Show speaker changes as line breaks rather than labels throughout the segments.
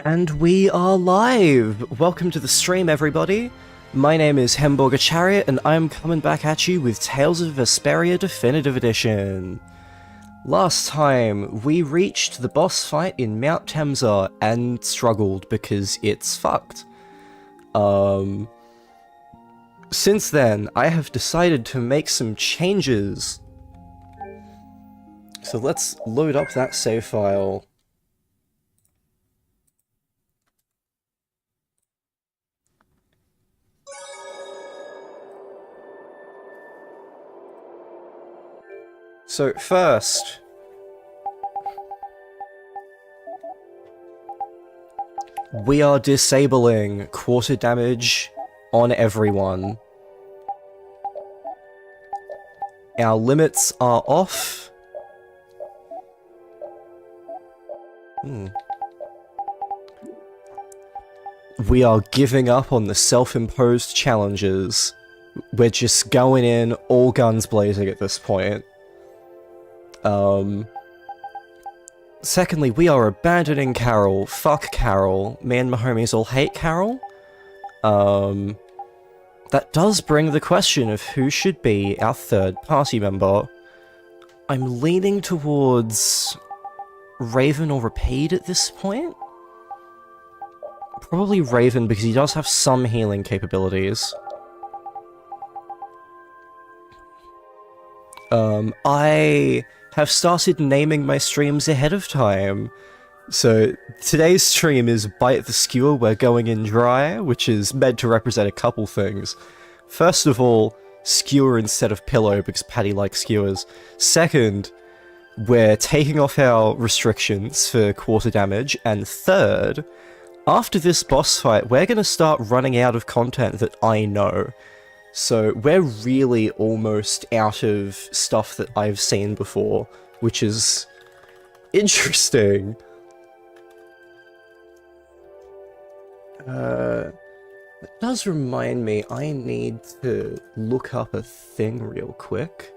And we are live! Welcome to the stream, everybody! My name is Hamburger Chariot, and I'm coming back at you with Tales of Vesperia Definitive Edition. Last time, we reached the boss fight in Mount Temsa and struggled because it's fucked. Since then, I have decided to make some changes. So let's load up that save file. So first, we are disabling quarter damage on everyone. Our limits are off. We are giving up on the self-imposed challenges. We're just going in all guns blazing at this point. Secondly, we are abandoning Carol. Fuck Carol. Me and my homies all hate Carol. That does bring the question of who should be our third party member. I'm leaning towards Raven or Rapide at this point. Probably Raven, because he does have some healing capabilities. I have started naming my streams ahead of time. So, today's stream is Bite the Skewer, we're going in dry, which is meant to represent a couple things. First of all, skewer instead of pillow, because Patty likes skewers. Second, we're taking off our restrictions for quarter damage. And third, after this boss fight, we're gonna start running out of content that I know. So we're really almost out of stuff that I've seen before, which is interesting. That does remind me, I need to look up a thing real quick.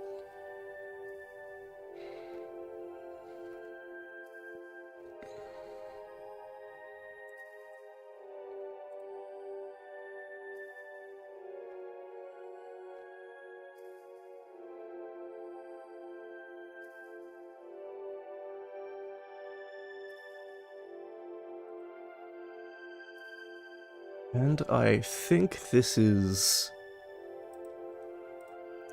And I think this is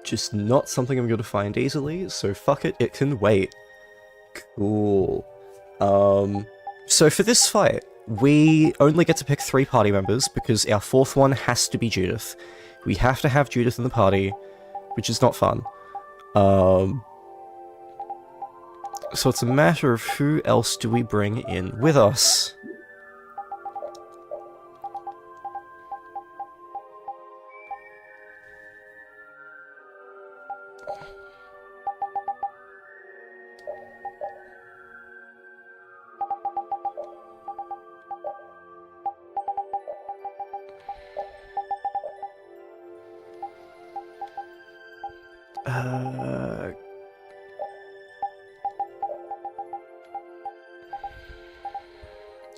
just not something I'm going to find easily, so fuck it, it can wait. Cool. So for this fight, we only get to pick 3 party members, because our 4th one has to be Judith. We have to have Judith in the party, which is not fun. So it's a matter of who else do we bring in with us.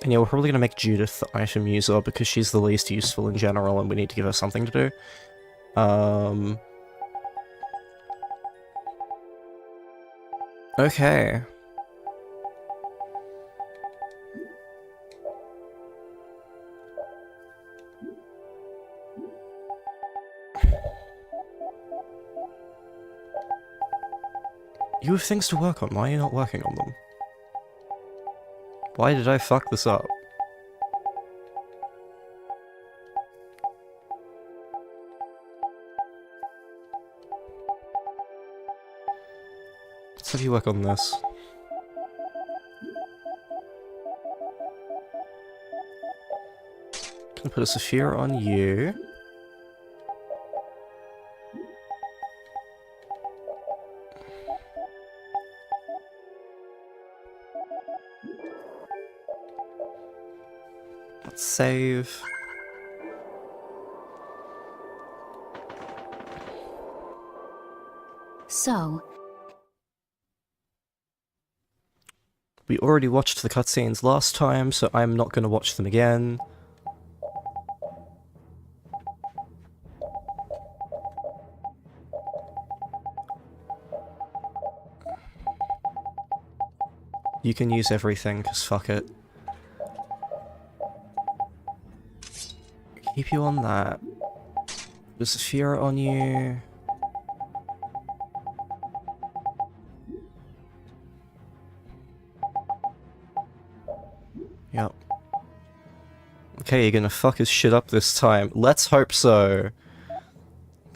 And yeah, we're probably going to make Judith the item user because she's the least useful in general and we need to give her something to do. Okay. You have things to work on, why are you not working on them? Why did I fuck this up? Let's have you work on this. Gonna put a Saphira on you. Let's save.
So,
We already watched the cutscenes last time, so I'm not going to watch them again. You can use everything, because fuck it. Keep you on that. Vesperia on you. Yep. Okay, you're gonna fuck his shit up this time. Let's hope so.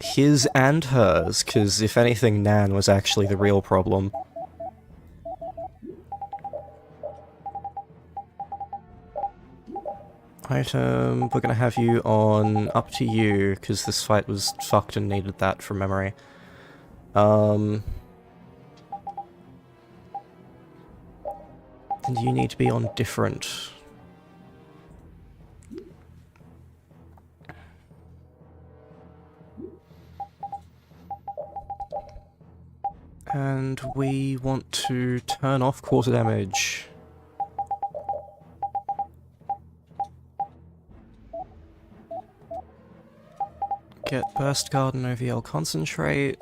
His and hers, because if anything, Nan was actually the real problem. Item, we're gonna have you on up to you, because this fight was fucked and needed that from memory. And you need to be on different. And we want to turn off quarter damage. Get Burst Guard and OVL Concentrate.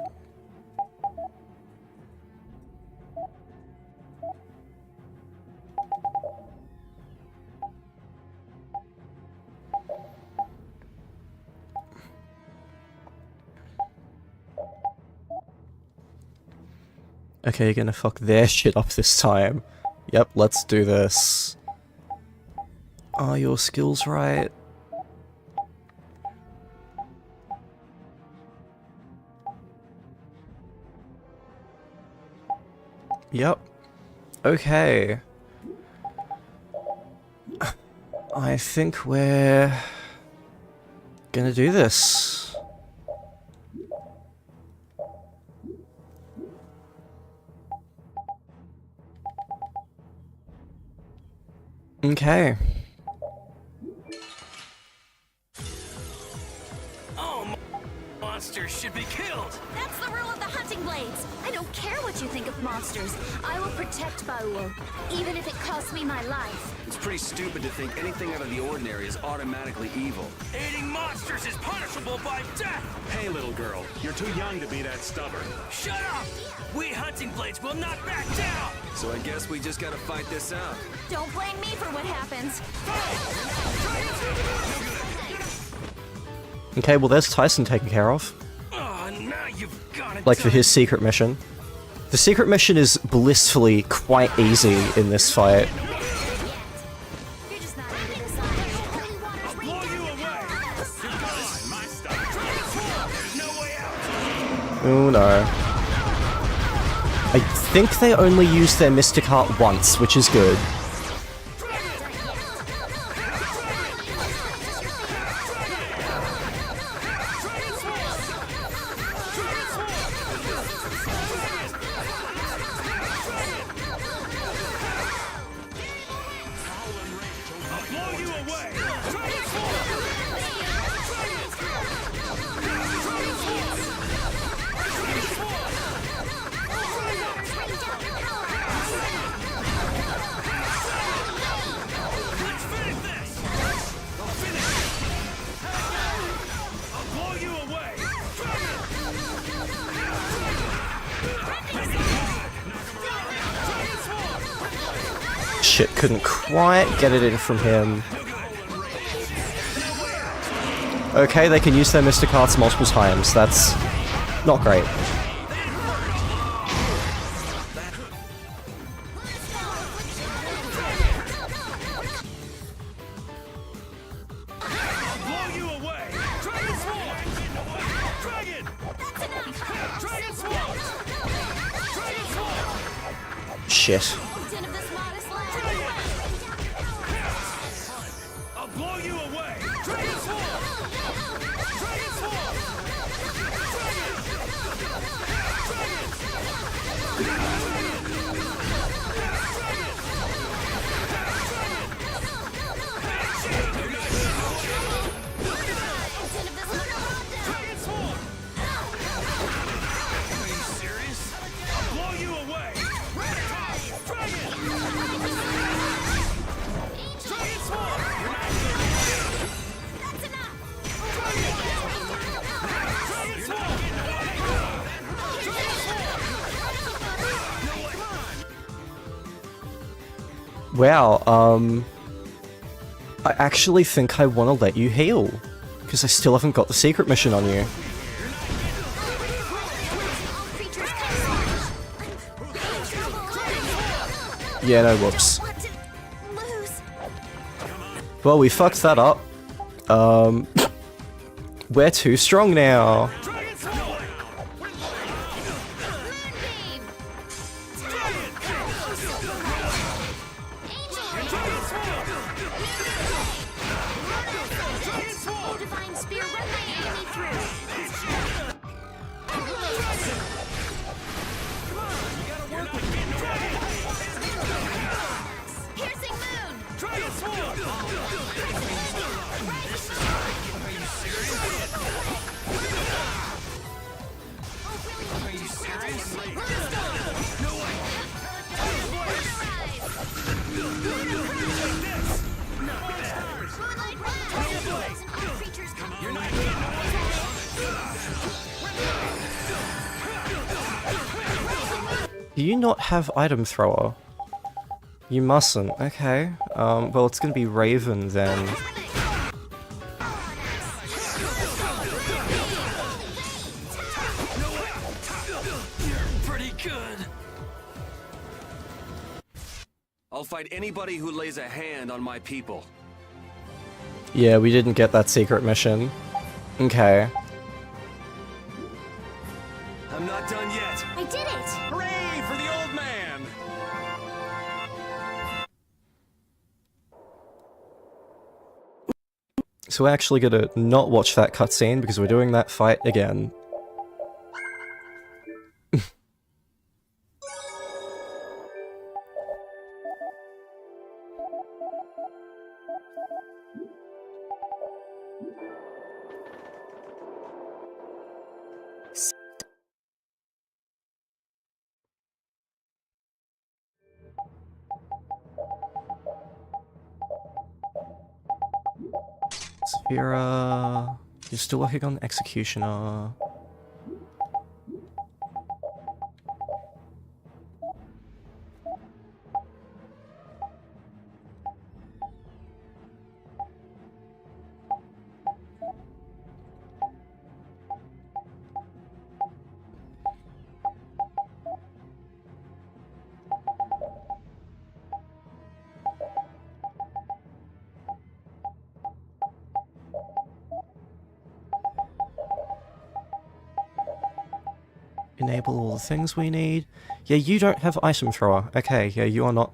Okay, you're gonna fuck their shit up this time. Yep, let's do this. Are your skills right? Yep. Okay. I think we're gonna do this. Okay.
Oh, monsters should be killed!
That's the rule of the hunting blades. I don't care what you think of monsters. I will protect Baul, even if it costs me my life.
It's pretty stupid to think anything out of the ordinary is automatically evil.
Aiding monsters is punishable by death!
Hey, little girl, you're too young to be that stubborn.
Shut up! We hunting blades will not back down!
So I guess we just gotta fight this out.
Don't blame me for what happens.
Okay, well there's Tyson taken care of.
Oh, now you've got it.
Like for his secret mission. The secret mission is blissfully quite easy in this fight.
You're just not into this holy water's
Blow you away!
My stuff.
There's no way out!
Oh no. I think they only use their Mystic Heart once, which is good.
Blow you away! Let's finish this! I'll finish it! I'll blow you away!
Shit, couldn't quite get it in from him. Okay, they can use their Mystic Hearts multiple times. That's not great.
Blow you away! Dragon Sword! Dragon! Dragon Sword! Dragon Sword!
Shit.
Captain of this modest land.
I'll blow you away! Dragon Sword! Dragon Sword!
Captain of this land.
Dragon Sword! Are you serious? I'll blow you away! Dragon
Wow, I actually think I want to let you heal, because I still haven't got the secret mission on you. Yeah, no whoops. Well, we fucked that up. We're too strong now. Do you not have item thrower? You mustn't. Okay. Well, it's gonna be Raven then.
Pretty good. I'll fight anybody who lays a hand on my people.
Yeah, we didn't get that secret mission. Okay.
I'm not done yet.
I did it!
Hooray for the old man!
So we're actually gonna not watch that cutscene because we're doing that fight again. Vesperia, you're still working on Executioner. Enable all the things we need. Yeah, you don't have item thrower. Okay, yeah, you're not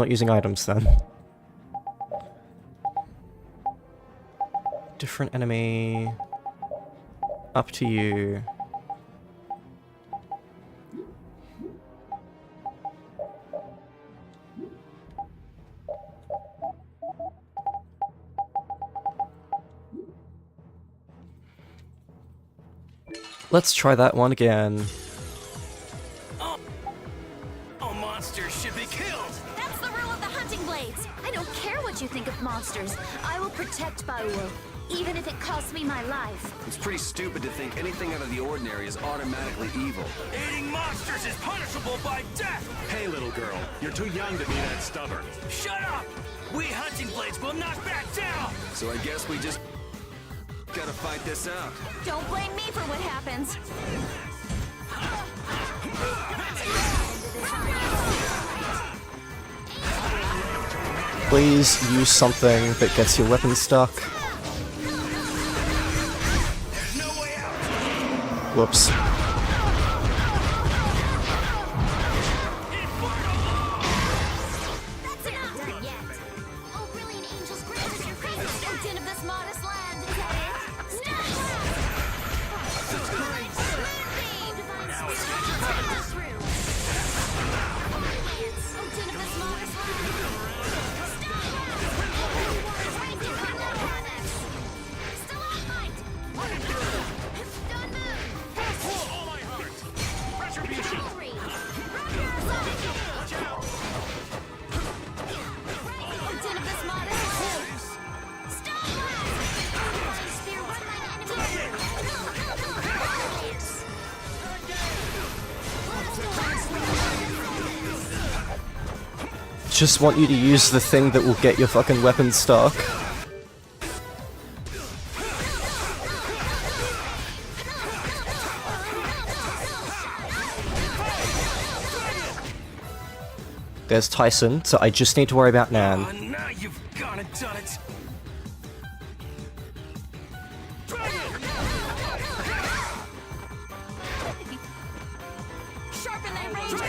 using items then. Different enemy. Up to you. Let's try that one again.
All monsters should be killed.
That's the rule of the hunting blades. I don't care what you think of monsters. I will protect Baul, even if it costs me my life.
It's pretty stupid to think anything out of the ordinary is automatically evil.
Aiding monsters is punishable by death! Hey, little girl, you're too young to be that stubborn.
Shut up! We hunting blades will not back down! So I guess we just gotta fight this out.
Don't blame me for what happens.
Please use something that gets your weapon stuck. Whoops.
That's not done yet. Oh, brilliant angels, grant us your grace, O din of this modest land. Is that it? Stop! Moonbeam! Divine spirit, take us through. O din of this modest land. Stop! Trying to cut that havoc. Still on fight. Done move.
just want you to use the thing that will get your fucking weapon stuck. There's Tyson, so I just need to worry about Nan.
Oh, now you've gone and done it.
Sharpen that range.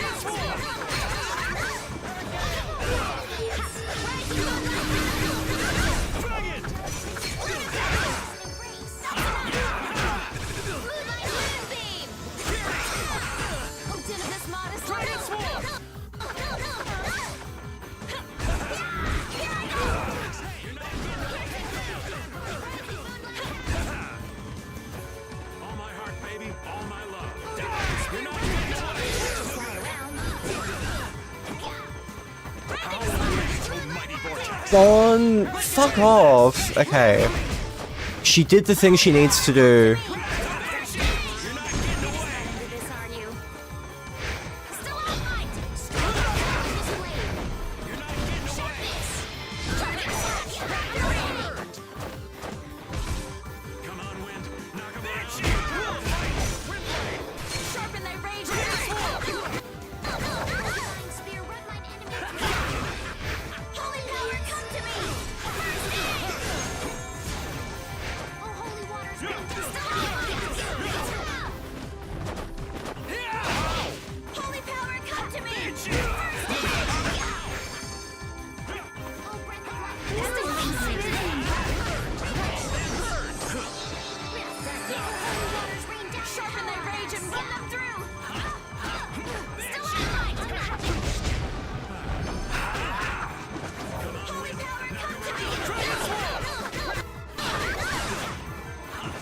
All my heart, baby. All my love. You're not mighty vortex.
Bon, fuck off. Okay. She did the thing she needs to do.
Come on, Wind. Knock him out.
Sharpen thy rage. Spear, run mine enemy. Holy power, come to me. Oh, holy waters, bring to Holy power, come to me. Oh, breath of life. Sharpen thy rage and run them through! Still online! Holy power, come to me!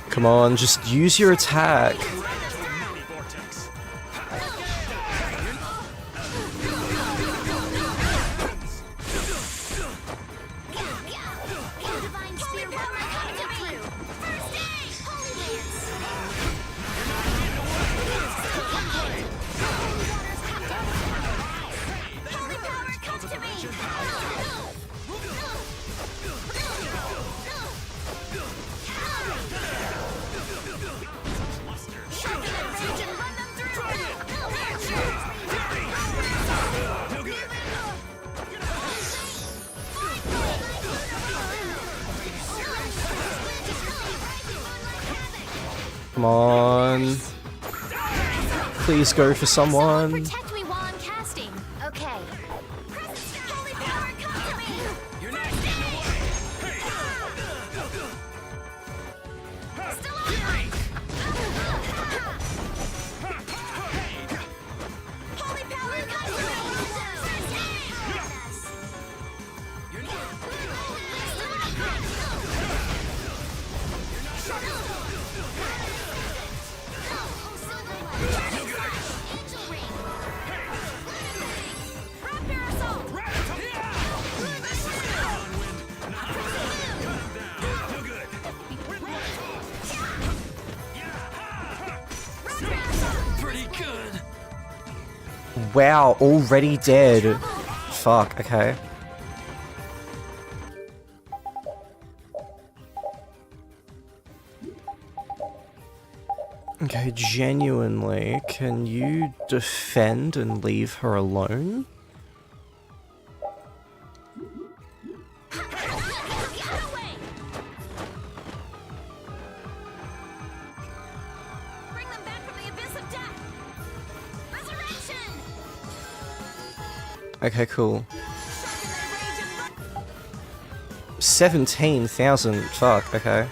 Come on, just use your attack.
Mighty vortex.
Divine spear, power, come to me! First aid! Holy lance! Holy power, come to me! Sharpen that rage and run them
Come on. Please go for someone.
Protect me while I'm casting. Okay. Holy power, come to me!
You're not getting away.
Still online! Holy power, come to me!
You're not.
Angel ring! Raptor assault!
No good.
Raptor assault!
Pretty good.
Wow, already dead. Fuck, okay. Okay, genuinely, can you defend and leave her alone?
Get away! Bring them back from the abyss of death! Resurrection!
Okay, cool.
Sharpen thy rage and run!
17,000, fuck, okay.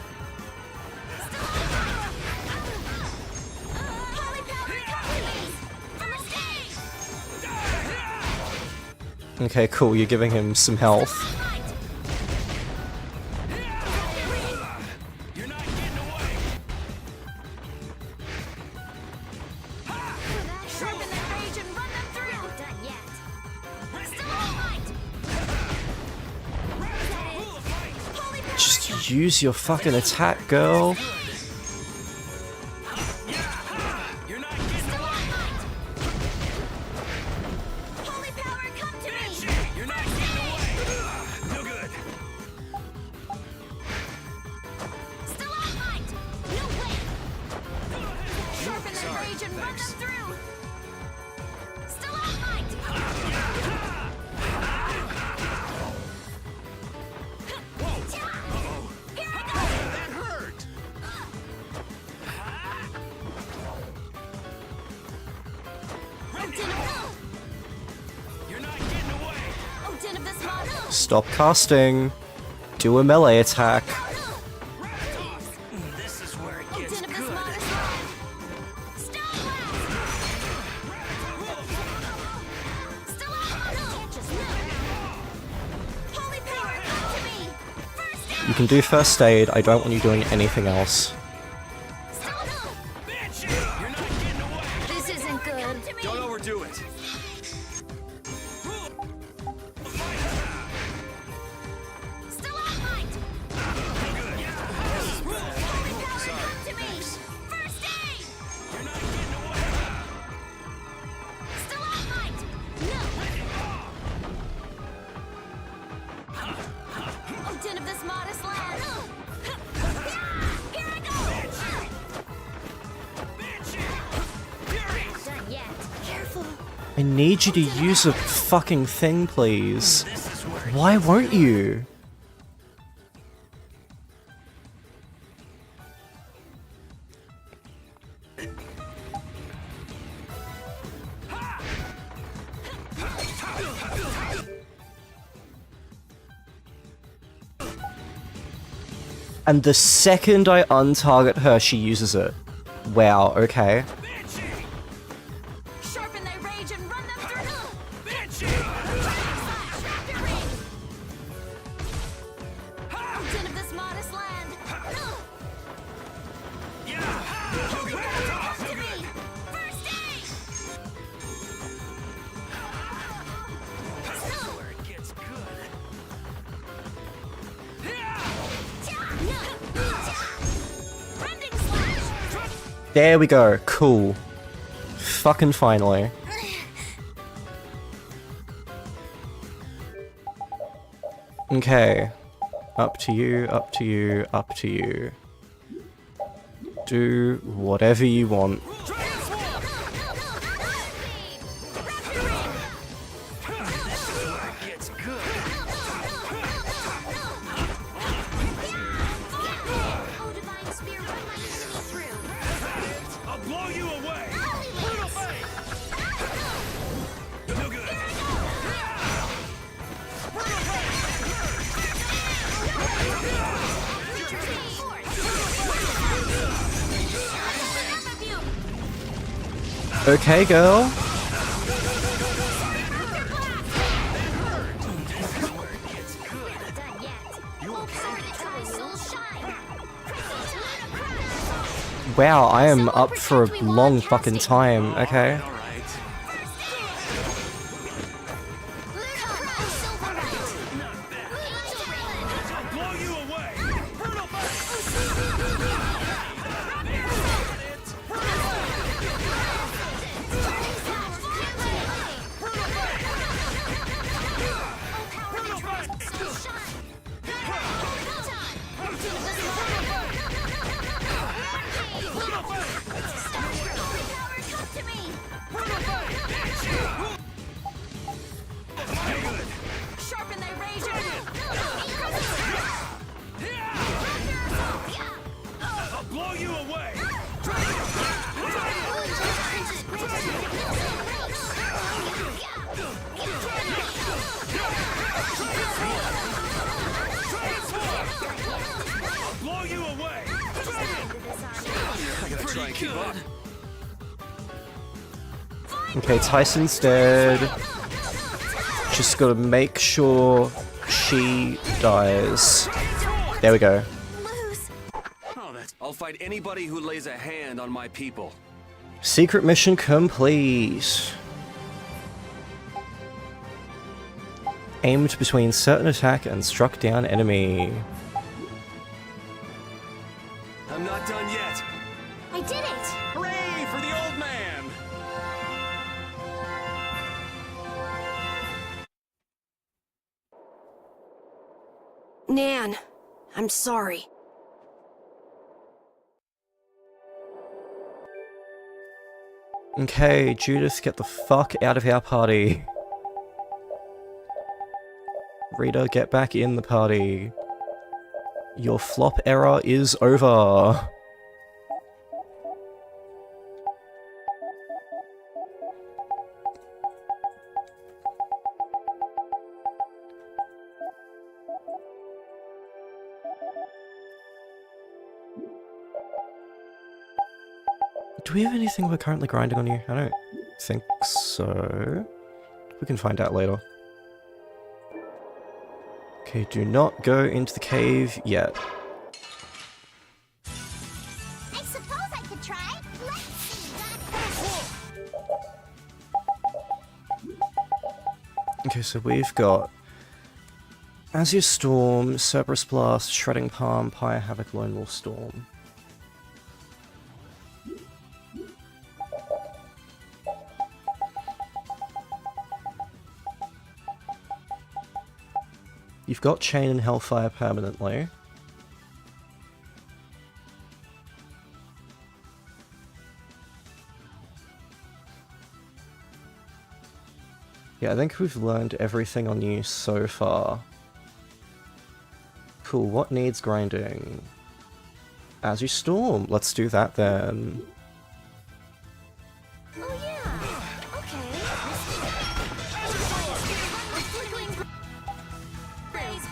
Holy power, come to me! First aid!
Okay, cool, you're giving him some health.
You're not getting away.
Sharpen that rage and run them through! Not done yet. Still all right! Holy power,
Just use your fucking attack, girl.
You're not getting away.
Holy power, come to me!
You're not
Obtain of this mod.
Stop casting. Do a melee attack.
This is where it gets
Obtain of this
good.
mod. Stone blast. Still can't just holy power, come to me. First aid.
You can do first aid. I don't want you doing anything else.
You're not getting away.
This isn't good.
Don't overdo it.
Still on light. To me. First aid. Still on light. No. Obtain of this modest land. Here I go. Not done yet. Careful.
I need you to use a fucking thing, please. Why won't you? And the second I untarget her, she uses it. Wow, okay.
Sharpen thy rage and run them through. Obtain of this modest land. Come to me. First aid.
Where it gets good.
Rending slash.
There we go. Cool. Fucking finally. Okay. Up to you, up to you, up to you. Do whatever you want.
It gets good.
Oh, divine spear, run my enemy through.
I'll blow you away. No good.
Okay, girl.
Done yet. Soul shine.
Wow, I am up for a long fucking time, okay?
All right.
I'll blow you away.
Sharpen thy razor.
I'll blow you away. I'll blow you away.
I gotta try and keep up.
Okay, Tyson's dead. Just gotta make sure she dies. There we go.
Lose.
Oh, that's. I'll fight anybody who lays a hand on my people.
Secret mission complete. Aimed between certain attack and struck down enemy.
I'm not done yet.
I did it.
Hooray for the old man!
Nan, I'm sorry.
Okay, Judith, get the fuck out of our party. Rita, get back in the party. Your flop era is over. Do we have anything we're currently grinding on you? I don't think so. We can find out later. Okay, do not go into the cave yet.
I suppose I could try. Let's see.
Okay, so we've got Azure Storm, Cerberus Blast, Shredding Palm, Pyre Havoc, Lone Wolf Storm. You've got Chain and Hellfire permanently. Yeah, I think we've learned everything on you so far. Cool, what needs grinding? Azure Storm, let's do that then.
Oh yeah. Okay. Praise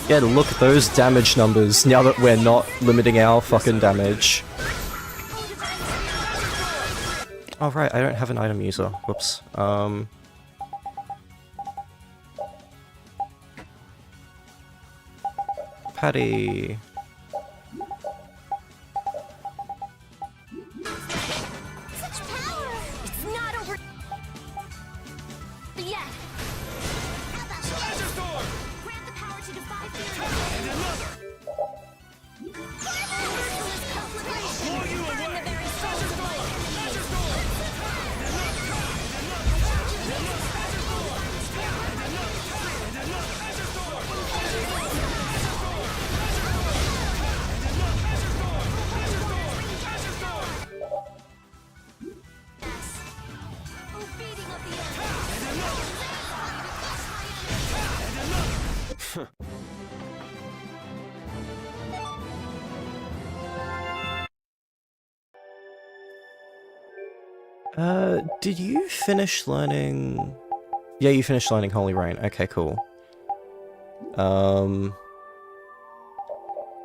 Yeah, look at those damage numbers now that we're not limiting our fucking damage. Oh right, I don't have an item user. Whoops. Patty.
Such power! It's not over yet. How about grant the power to defy fear and another.
Blow you away!
The very soul of
Did you finish learning... Yeah, you finished learning Holy Rain. Okay, cool.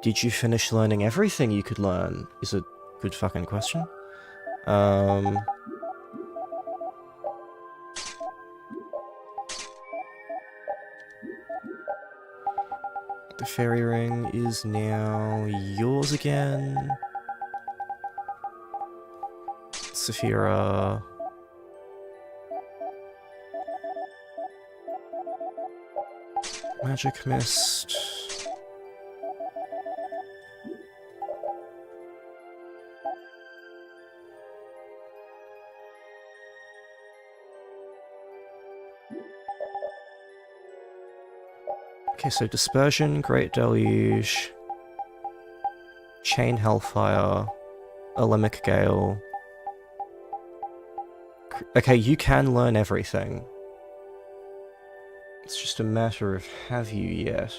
Did you finish learning everything you could learn? Is a good fucking question. The fairy ring is now yours again. Saphira. Magic Mist. Okay, so Dispersion, Great Deluge, Chain Hellfire, Olemic Gale. Okay, you can learn everything. It's just a matter of have you yet?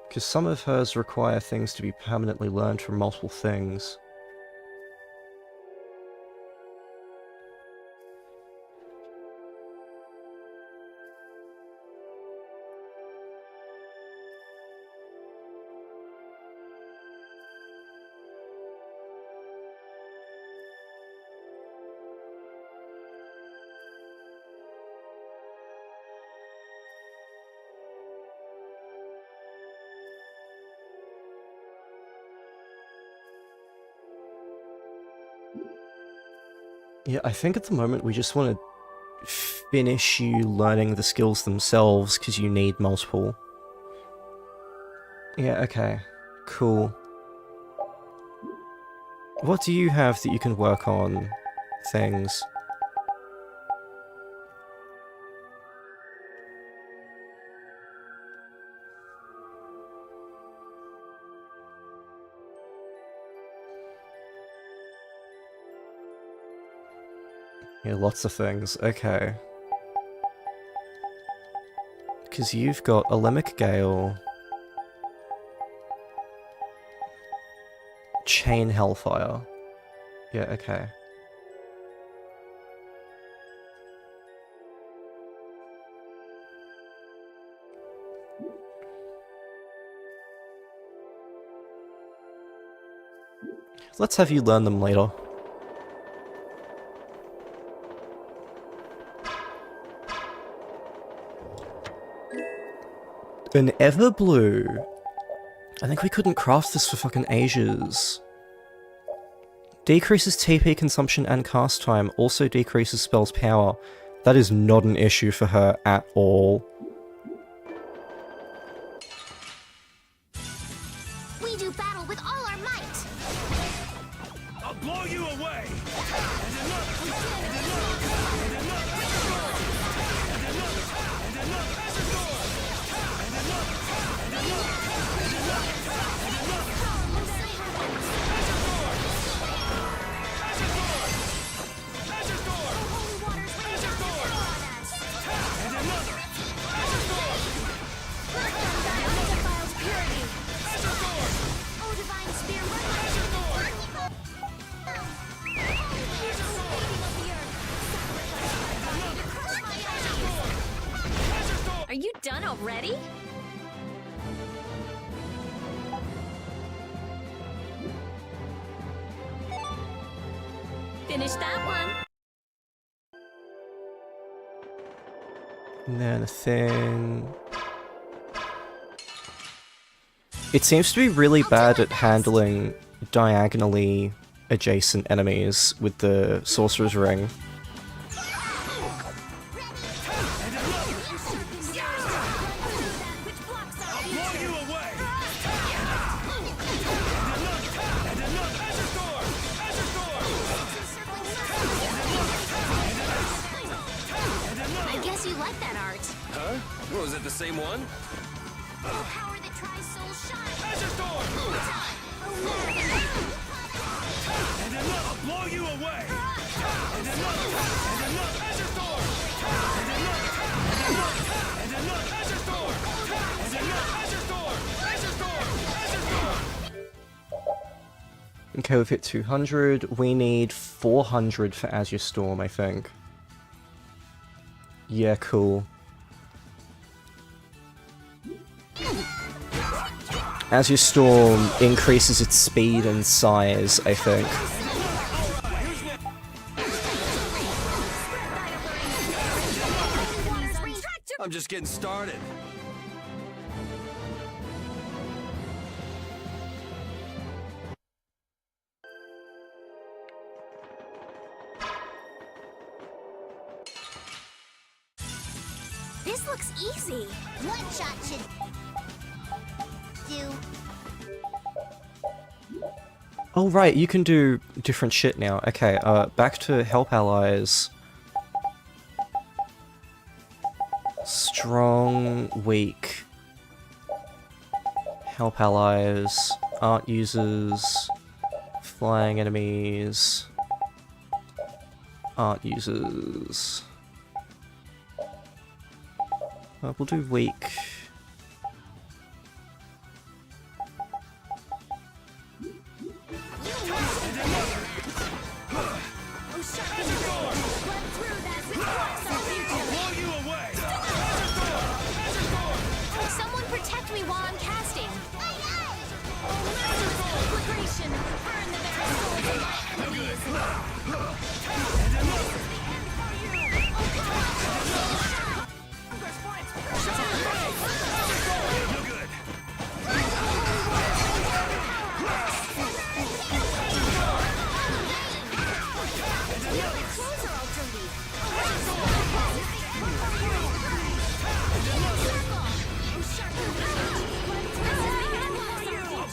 Because some of hers require things to be permanently learned from multiple things. Yeah, I think at the moment we just want to finish you learning the skills themselves, because you need multiple. Yeah, okay. Cool. What do you have that you can work on things? Yeah, lots of things. Okay. Because you've got Olemic Gale, Chain Hellfire. Yeah, okay. Let's have you learn them later. An Everblue. I think we couldn't craft this for fucking ages. Decreases TP consumption and cast time, also decreases spell's power. That is not an issue for her at all.
We do battle with all our might.
I'll blow you away.
Are you done already? Finish that one.
And then a thing. It seems to be really bad at handling diagonally adjacent enemies with the Sorcerer's Ring.
I guess you like that art.
Huh? What, was it the same one?
The power that tries soul shine.
And another. I'll blow you away. And another. And another. Azure Storm. And another. And another. And another. Azure Storm. And another. Azure Storm. Azure Storm. Azure Storm.
Okay, we've hit 200. We need 400 for Azure Storm, I think. Yeah, cool. Azure Storm increases its speed and size, I think.
I'm just getting started.
This looks easy. One shot should do.
Oh right, you can do different shit now. Okay, back to help allies. Strong, weak. Help allies. Art users. Flying enemies. Art users. We'll do weak.
Someone protect me while I'm casting. Conflagration, burn the very souls of my enemies.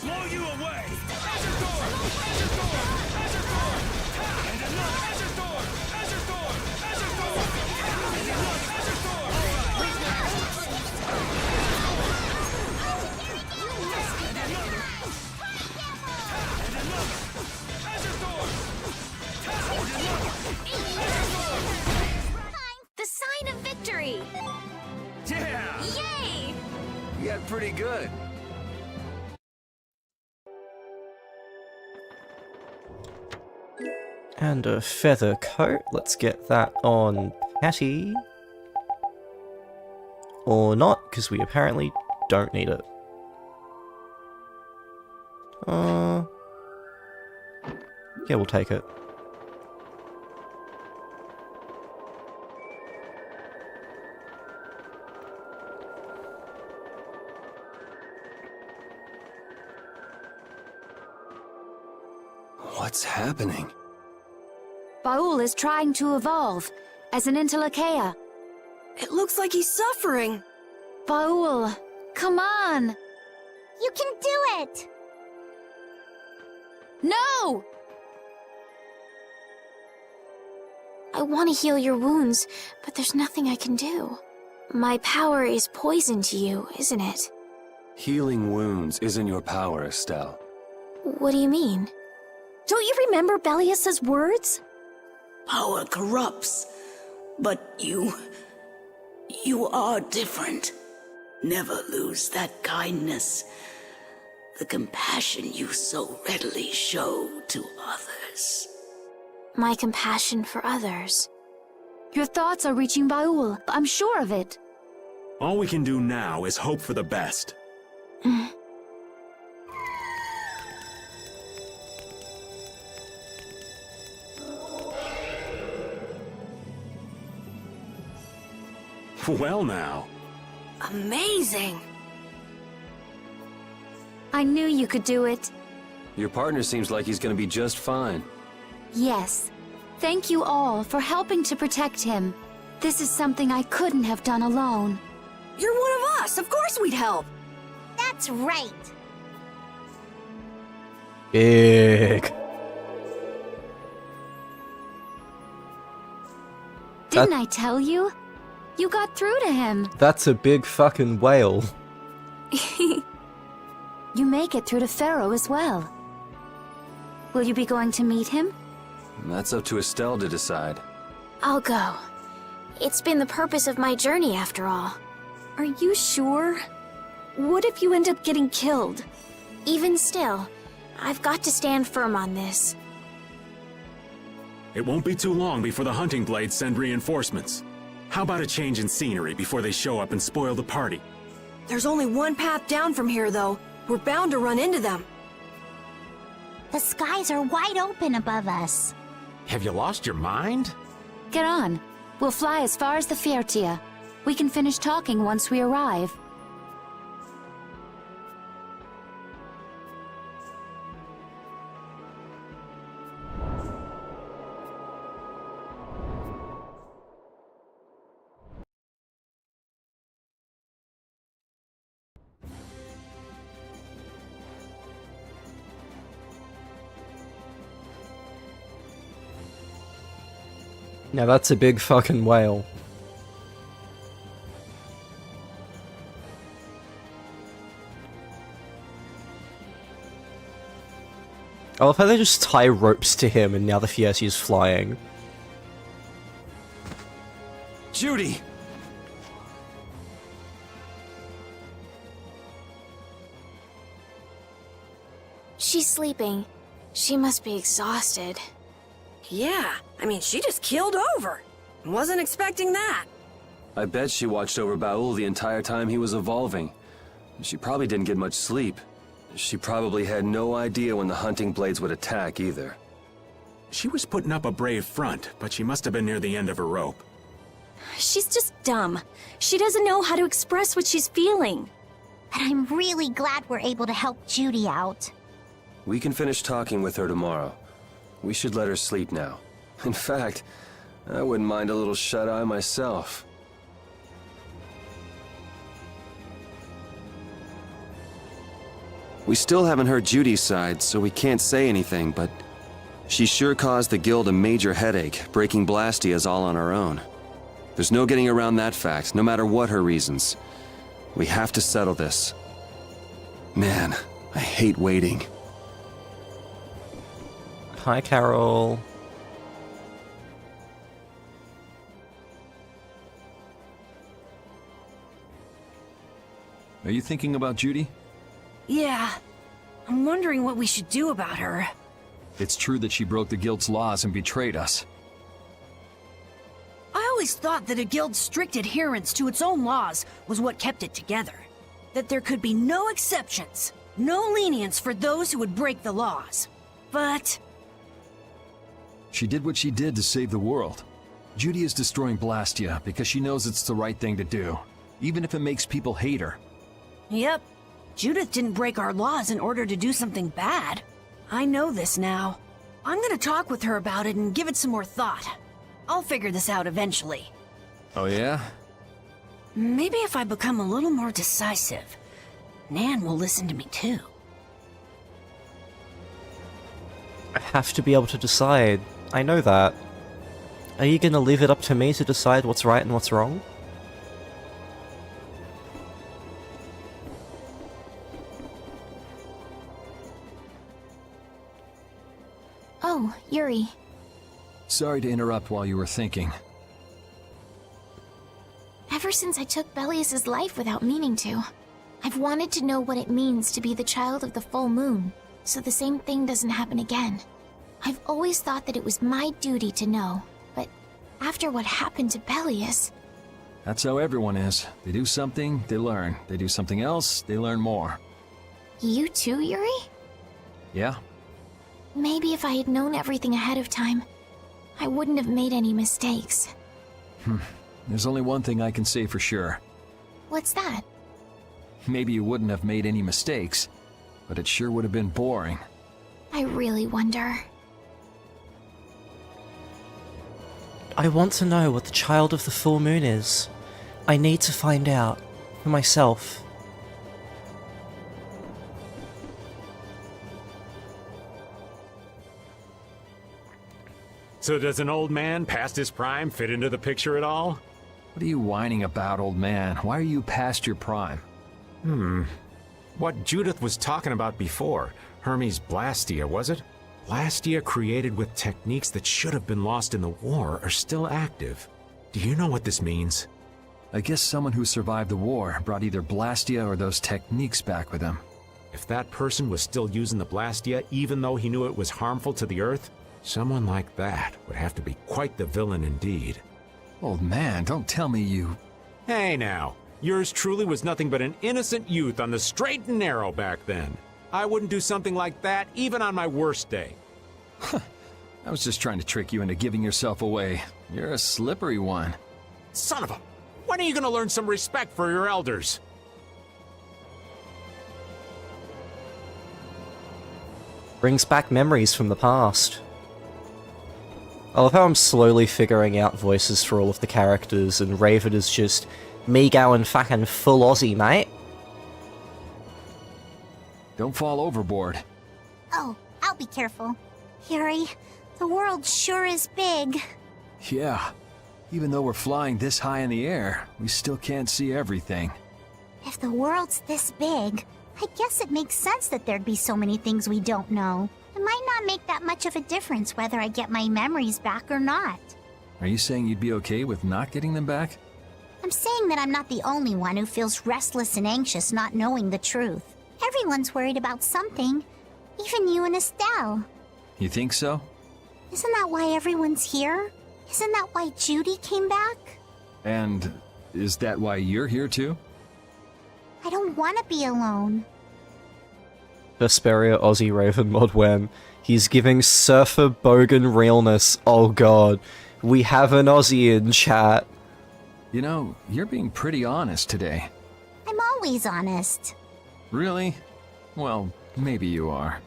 Blow you away.
The sign of victory!
Yeah.
Yay!
You got pretty good.
And a feather coat. Let's get that on Patty. Or not, because we apparently don't need it. Yeah, we'll take it.
What's happening?
Baul is trying to evolve as an Interleukeia.
It looks like he's suffering.
Baul, come on!
You can do it!
No!
I want to heal your wounds, but there's nothing I can do. My power is poison to you, isn't it?
Healing wounds isn't your power, Estelle.
What do you mean?
Don't you remember Bellius's words?
Power corrupts, but you are different. Never lose that kindness, the compassion you so readily show to others.
My compassion for others.
Your thoughts are reaching Baul. I'm sure of it.
All we can do now is hope for the best. Well now.
Amazing!
I knew you could do it.
Your partner seems like he's gonna be just fine.
Yes. Thank you all for helping to protect him. This is something I couldn't have done alone.
You're one of us! Of course we'd help!
That's right!
Big.
Didn't I tell you? You got through to him.
That's a big fucking whale.
You make it through to Pharaoh as well. Will you be going to meet him?
That's up to Estelle to decide.
I'll go. It's been the purpose of my journey, after all.
Are you sure? What if you end up getting killed?
Even still, I've got to stand firm on this.
It won't be too long before the hunting blades send reinforcements. How about a change in scenery before they show up and spoil the party?
There's only one path down from here, though. We're bound to run into them.
The skies are wide open above us.
Have you lost your mind?
Get on. We'll fly as far as the Fiertia. We can finish talking once we arrive.
Now that's a big fucking whale. I love how they just tie ropes to him and now the Fiertia's flying.
Judy!
She's sleeping. She must be exhausted.
Yeah, I mean, she just keeled over. Wasn't expecting that.
I bet she watched over Baul the entire time he was evolving. She probably didn't get much sleep. She probably had no idea when the hunting blades would attack either.
She was putting up a brave front, but she must have been near the end of her rope.
She's just dumb. She doesn't know how to express what she's feeling.
And I'm really glad we're able to help Judy out.
We can finish talking with her tomorrow. We should let her sleep now. In fact, I wouldn't mind a little shut-eye myself. We still haven't heard Judy's side, so we can't say anything, but she sure caused the guild a major headache, breaking Blastias all on her own. There's no getting around that fact, no matter what her reasons. We have to settle this. Man, I hate waiting.
Hi, Carol.
Are you thinking about Judy?
Yeah. I'm wondering what we should do about her.
It's true that she broke the guild's laws and betrayed us.
I always thought that a guild's strict adherence to its own laws was what kept it together. That there could be no exceptions, no lenience for those who would break the laws. But
She did what she did to save the world. Judy is destroying Blastia because she knows it's the right thing to do, even if it makes people hate her.
Yep. Judith didn't break our laws in order to do something bad. I know this now. I'm gonna talk with her about it and give it some more thought. I'll figure this out eventually.
Oh yeah?
Maybe if I become a little more decisive, Nan will listen to me too.
I have to be able to decide. I know that. Are you gonna leave it up to me to decide what's right and what's wrong?
Oh, Yuri.
Sorry to interrupt while you were thinking.
Ever since I took Belius's life without meaning to, I've wanted to know what it means to be the child of the full moon, so the same thing doesn't happen again. I've always thought that it was my duty to know, but after what happened to Belius...
That's how everyone is. They do something, they learn. They do something else, they learn more.
You too, Yuri?
Yeah?
Maybe if I had known everything ahead of time, I wouldn't have made any mistakes.
There's only one thing I can say for sure.
What's that?
Maybe you wouldn't have made any mistakes, but it sure would have been boring.
I really wonder.
I want to know what the child of the full moon is. I need to find out. For myself.
So does an old man past his prime fit into the picture at all?
What are you whining about, old man? Why are you past your prime?
What Judith was talking about before, Hermes Blastia, was it? Blastia created with techniques that should have been lost in the war are still active. Do you know what this means?
I guess someone who survived the war brought either Blastia or those techniques back with him.
If that person was still using the Blastia even though he knew it was harmful to the Earth, someone like that would have to be quite the villain indeed.
Old man, don't tell me you...
Hey now, yours truly was nothing but an innocent youth on the straight and narrow back then. I wouldn't do something like that even on my worst day.
I was just trying to trick you into giving yourself away. You're a slippery one.
Son of a... When are you gonna learn some respect for your elders?
Brings back memories from the past. I love how I'm slowly figuring out voices for all of the characters, and Raven is just me going fucking full Aussie, mate.
Don't fall overboard.
Oh, I'll be careful. Yuri, the world sure is big.
Yeah. Even though we're flying this high in the air, we still can't see everything.
If the world's this big, I guess it makes sense that there'd be so many things we don't know. It might not make that much of a difference whether I get my memories back or not.
Are you saying you'd be okay with not getting them back?
I'm saying that I'm not the only one who feels restless and anxious not knowing the truth. Everyone's worried about something. Even you and Estelle.
You think so?
Isn't that why everyone's here? Isn't that why Judy came back?
And is that why you're here too?
I don't want to be alone.
Vesperia, Aussie, Raven, Modwen. He's giving Surfer Bogan realness. Oh god. We have an Aussie in chat.
You know, you're being pretty honest today.
I'm always honest.
Really? Well, maybe you are.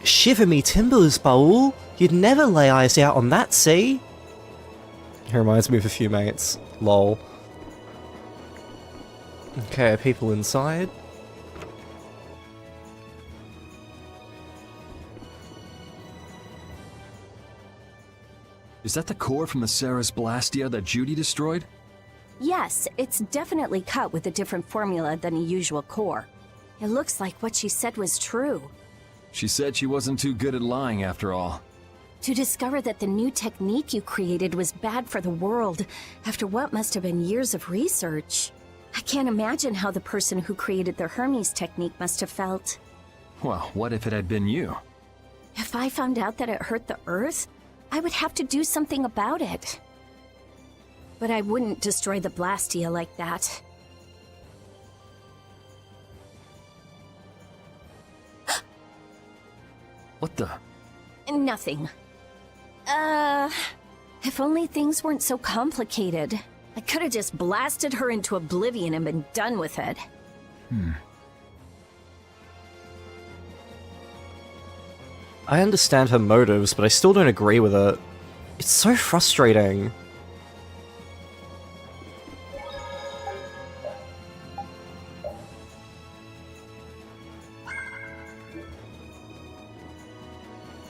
Shiver me timbers, Baul. You'd never lay eyes out on that sea. He reminds me of a few mates. Lol. Okay, are people inside?
Is that the core from the Ceres Blastia that Judy destroyed?
Yes, it's definitely cut with a different formula than a usual core. It looks like what she said was true.
She said she wasn't too good at lying after all.
To discover that the new technique you created was bad for the world, after what must have been years of research. I can't imagine how the person who created the Hermes technique must have felt.
Well, what if it had been you?
If I found out that it hurt the Earth, I would have to do something about it. But I wouldn't destroy the Blastia like that.
What the?
Nothing. If only things weren't so complicated. I could have just blasted her into oblivion and been done with it.
I understand her motives, but I still don't agree with it. It's so frustrating.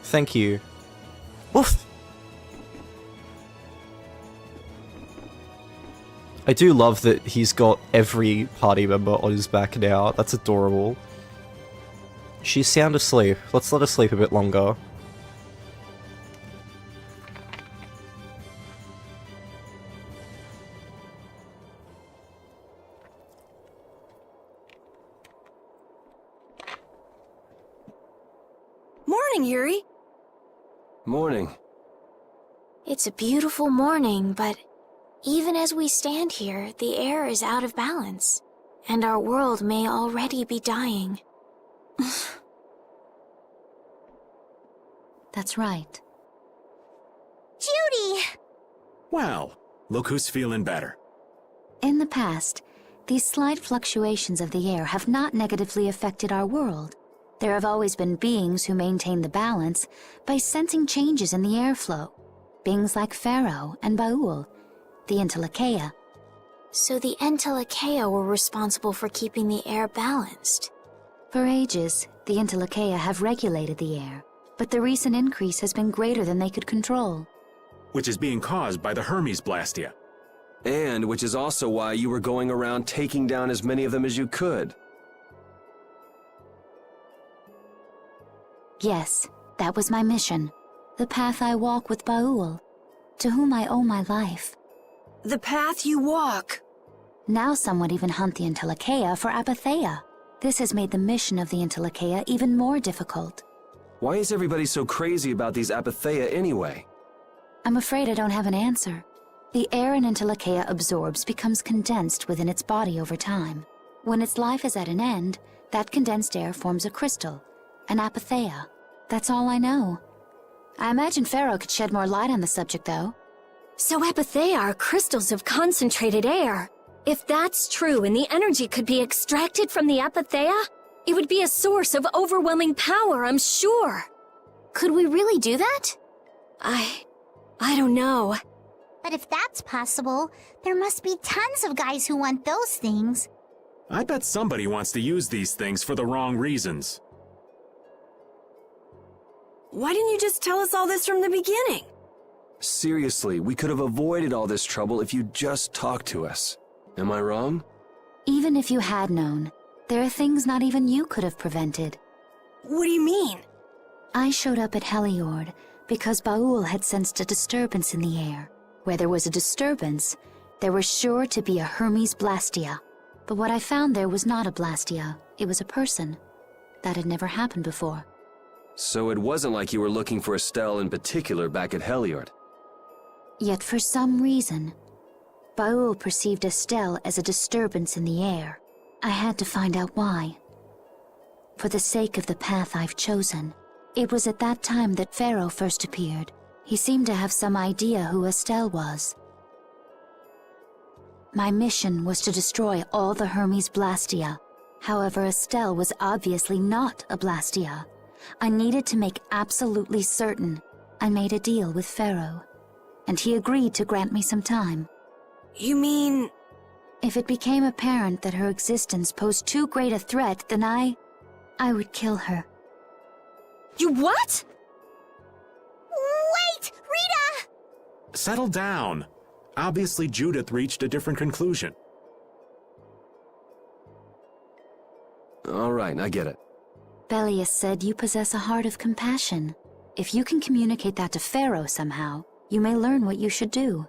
Thank you. Oof! I do love that he's got every party member on his back now. That's adorable. She's sound asleep. Let's let her sleep a bit longer.
Morning, Yuri.
Morning.
It's a beautiful morning, but even as we stand here, the air is out of balance, and our world may already be dying.
That's right.
Judy!
Well, look who's feeling better.
In the past, these slight fluctuations of the air have not negatively affected our world. There have always been beings who maintain the balance by sensing changes in the airflow. Beings like Pharaoh and Baul, the Entelekea.
So the Entelekea were responsible for keeping the air balanced.
For ages, the Entelekea have regulated the air, but the recent increase has been greater than they could control.
Which is being caused by the Hermes Blastia.
And which is also why you were going around taking down as many of them as you could.
Yes, that was my mission. The path I walk with Baul, to whom I owe my life.
The path you walk.
Now some would even hunt the Entelekea for Apatheia. This has made the mission of the Entelekea even more difficult.
Why is everybody so crazy about these Apatheia anyway?
I'm afraid I don't have an answer. The air an Entelekea absorbs becomes condensed within its body over time. When its life is at an end, that condensed air forms a crystal, an Apatheia. That's all I know. I imagine Pharaoh could shed more light on the subject, though.
So Apatheia are crystals of concentrated air. If that's true and the energy could be extracted from the Apatheia, it would be a source of overwhelming power, I'm sure.
Could we really do that?
I don't know.
But if that's possible, there must be tons of guys who want those things.
I bet somebody wants to use these things for the wrong reasons.
Why didn't you just tell us all this from the beginning?
Seriously, we could have avoided all this trouble if you just talked to us. Am I wrong?
Even if you had known, there are things not even you could have prevented.
What do you mean?
I showed up at Heliord because Baul had sensed a disturbance in the air. Where there was a disturbance, there was sure to be a Hermes Blastia. But what I found there was not a Blastia, it was a person. That had never happened before.
So it wasn't like you were looking for Estelle in particular back at Heliord.
Yet for some reason, Baul perceived Estelle as a disturbance in the air. I had to find out why. For the sake of the path I've chosen, it was at that time that Pharaoh first appeared. He seemed to have some idea who Estelle was. My mission was to destroy all the Hermes Blastia. However, Estelle was obviously not a Blastia. I needed to make absolutely certain. I made a deal with Pharaoh, and he agreed to grant me some time.
You mean...
If it became apparent that her existence posed too great a threat, then I would kill her.
You what?
Wait! Rita!
Settle down. Obviously, Judith reached a different conclusion.
All right, I get it.
Belius said you possess a heart of compassion. If you can communicate that to Pharaoh somehow, you may learn what you should do.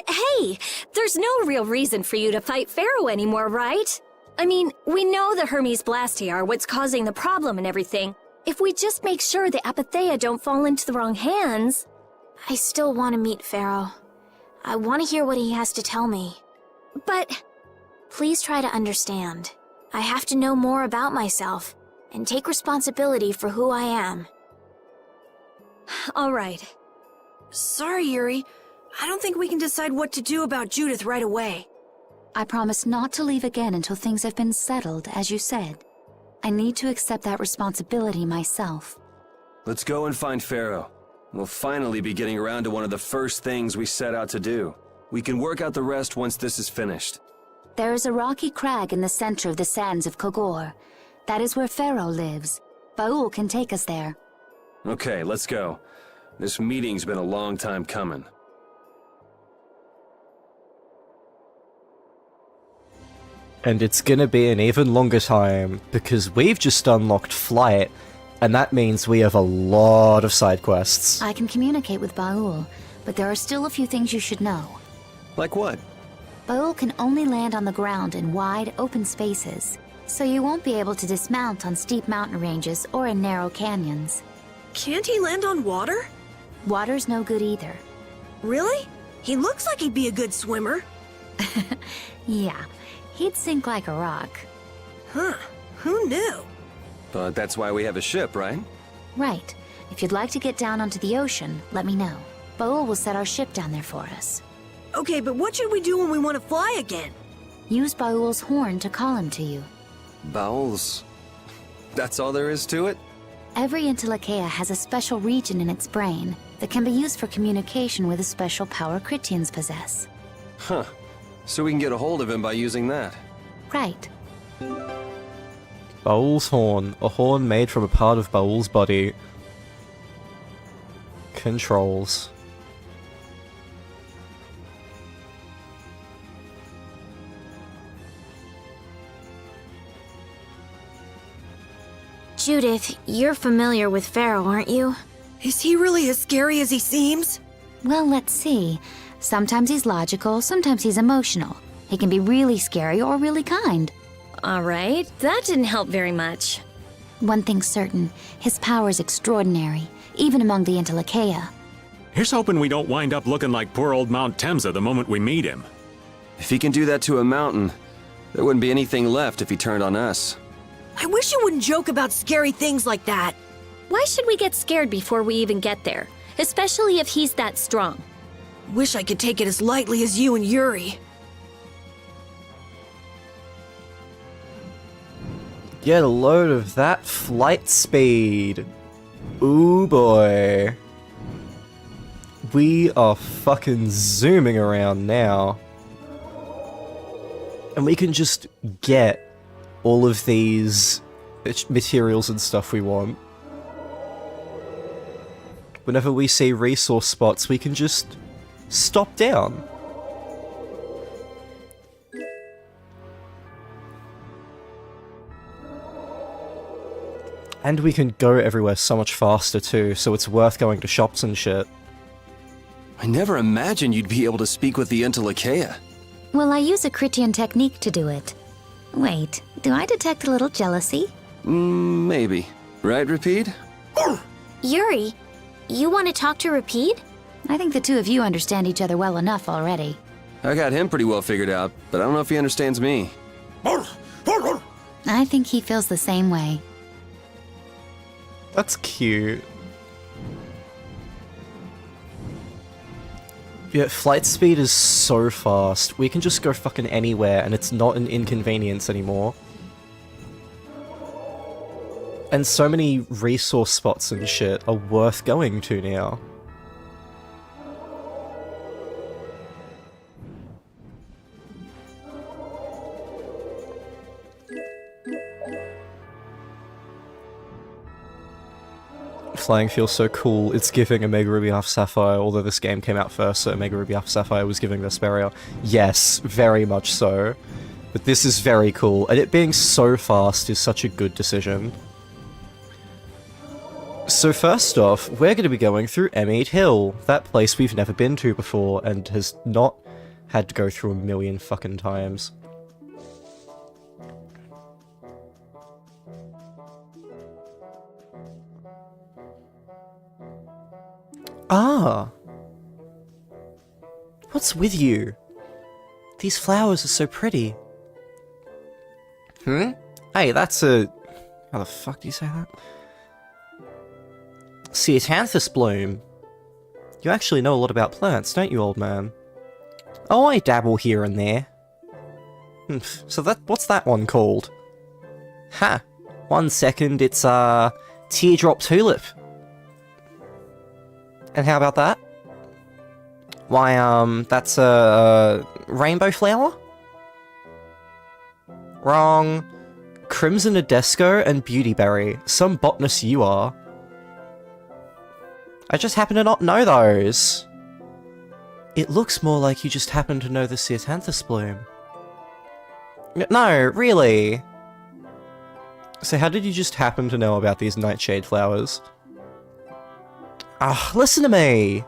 Hey, there's no real reason for you to fight Pharaoh anymore, right? I mean, we know the Hermes Blastia are what's causing the problem and everything. If we just make sure the Apatheia don't fall into the wrong hands...
I still want to meet Pharaoh. I want to hear what he has to tell me.
But...
Please try to understand. I have to know more about myself, and take responsibility for who I am.
All right.
Sorry, Yuri. I don't think we can decide what to do about Judith right away.
I promise not to leave again until things have been settled, as you said. I need to accept that responsibility myself.
Let's go and find Pharaoh. We'll finally be getting around to one of the first things we set out to do. We can work out the rest once this is finished.
There is a rocky crag in the center of the sands of Kogor. That is where Pharaoh lives. Baul can take us there.
Okay, let's go. This meeting's been a long time coming.
And it's gonna be an even longer time, because we've just unlocked Flight, and that means we have a lot of side quests.
I can communicate with Baul, but there are still a few things you should know.
Like what?
Baul can only land on the ground in wide, open spaces, so you won't be able to dismount on steep mountain ranges or in narrow canyons.
Can't he land on water?
Water's no good either.
Really? He looks like he'd be a good swimmer.
Yeah, he'd sink like a rock.
Huh. Who knew?
But that's why we have a ship, right?
Right. If you'd like to get down onto the ocean, let me know. Baul will set our ship down there for us.
Okay, but what should we do when we want to fly again?
Use Baul's horn to call him to you.
Bowels. That's all there is to it?
Every Intellicheia has a special region in its brain that can be used for communication with a special power Critians possess.
Huh. So we can get a hold of him by using that.
Right.
Baul's horn, a horn made from a part of Baul's body. Controls.
Judith, you're familiar with Pharaoh, aren't you?
Is he really as scary as he seems?
Well, let's see. Sometimes he's logical, sometimes he's emotional. He can be really scary or really kind.
All right, that didn't help very much.
One thing's certain, his power is extraordinary, even among the Intellicheia.
Here's hoping we don't wind up looking like poor old Mount Temsa the moment we meet him.
If he can do that to a mountain, there wouldn't be anything left if he turned on us.
I wish you wouldn't joke about scary things like that.
Why should we get scared before we even get there? Especially if he's that strong.
Wish I could take it as lightly as you and Yuri.
Get a load of that flight speed. Ooh boy. We are fucking zooming around now. And we can just get all of these materials and stuff we want. Whenever we see resource spots, we can just stop down. And we can go everywhere so much faster too, so it's worth going to shops and shit.
I never imagined you'd be able to speak with the Intellicheia.
Well, I use a Critian technique to do it. Wait, do I detect a little jealousy?
Maybe. Right, Rapide?
Yuri, you want to talk to Rapide?
I think the two of you understand each other well enough already.
I got him pretty well figured out, but I don't know if he understands me.
I think he feels the same way.
That's cute. Yeah, flight speed is so fast. We can just go fucking anywhere and it's not an inconvenience anymore. And so many resource spots and shit are worth going to now. Flying feels so cool. It's giving Omega Ruby Alpha Sapphire, although this game came out first, so Omega Ruby Alpha Sapphire was giving Vesperia. Yes, very much so. But this is very cool, and it being so fast is such a good decision. So first off, we're going to be going through M8 Hill, that place we've never been to before, and has not had to go through a million fucking times. Ah! What's with you? These flowers are so pretty. Hey, that's a... How the fuck do you say that? Ceatanthus bloom. You actually know a lot about plants, don't you, old man? Oh, I dabble here and there. So what's that one called? Ha! 1 second, it's teardrop tulip. And how about that? Why, that's a rainbow flower? Wrong. Crimson Adesco and Beautyberry. Some botanist you are. I just happen to not know those. It looks more like you just happen to know the Ceatanthus bloom. No, really. So how did you just happen to know about these nightshade flowers? Ah, listen to me!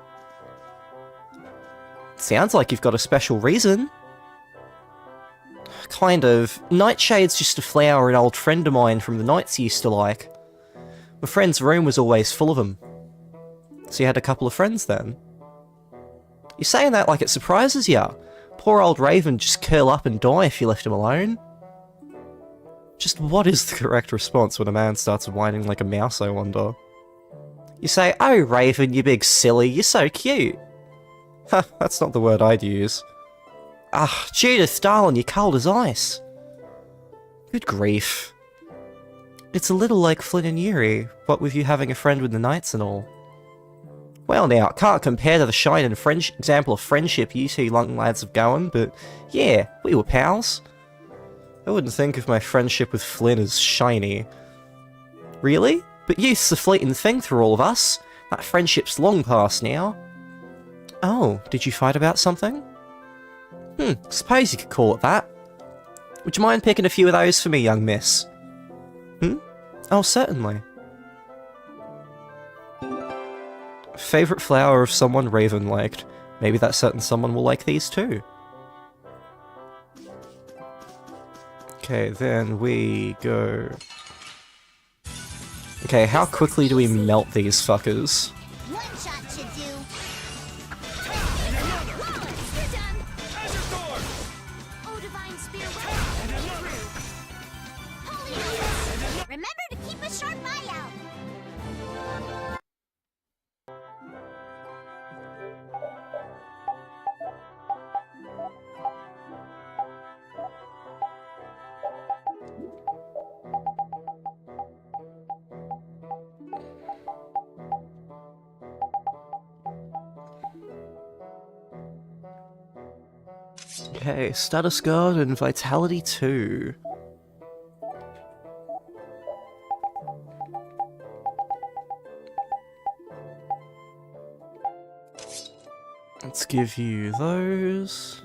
Sounds like you've got a special reason. Kind of. Nightshade's just a flower an old friend of mine from the nights used to like. My friend's room was always full of them. So you had a couple of friends then? You're saying that like it surprises ya. Poor old Raven just curl up and die if you left him alone. Just what is the correct response when a man starts whining like a mouse, I wonder? You say, "Oh Raven, you big silly, you're so cute." Ha, that's not the word I'd use. Ah, Judith, darling, you're cold as ice. Good grief. It's a little like Flynn and Yuri, what with you having a friend with the knights and all. Well now, it can't compare to the shine and example of friendship you two young lads have going, but yeah, we were pals. I wouldn't think of my friendship with Flynn as shiny. Really? But youth's a fleeting thing through all of us. That friendship's long past now. Oh, did you fight about something? Suppose you could call it that. Would you mind picking a few of those for me, young miss? Oh, certainly. Favourite flower of someone Raven liked. Maybe that certain someone will like these too. Okay, then we go... Okay, how quickly do we melt these fuckers?
One shot should do.
And another.
You're done.
Azure Sword.
Oh, divine spear.
And another.
Holy Ghost. Remember to keep a sharp eye out.
Okay, status guard and vitality 2. Let's give you those.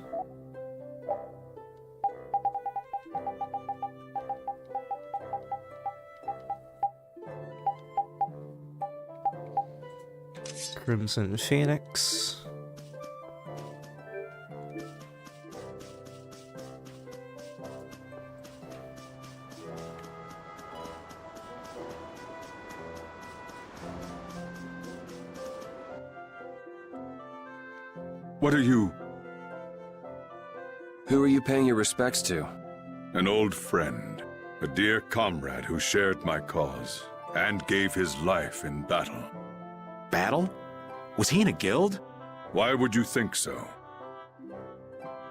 Crimson Phoenix.
What are you?
Who are you paying your respects to?
An old friend, a dear comrade who shared my cause and gave his life in battle.
Battle? Was he in a guild?
Why would you think so?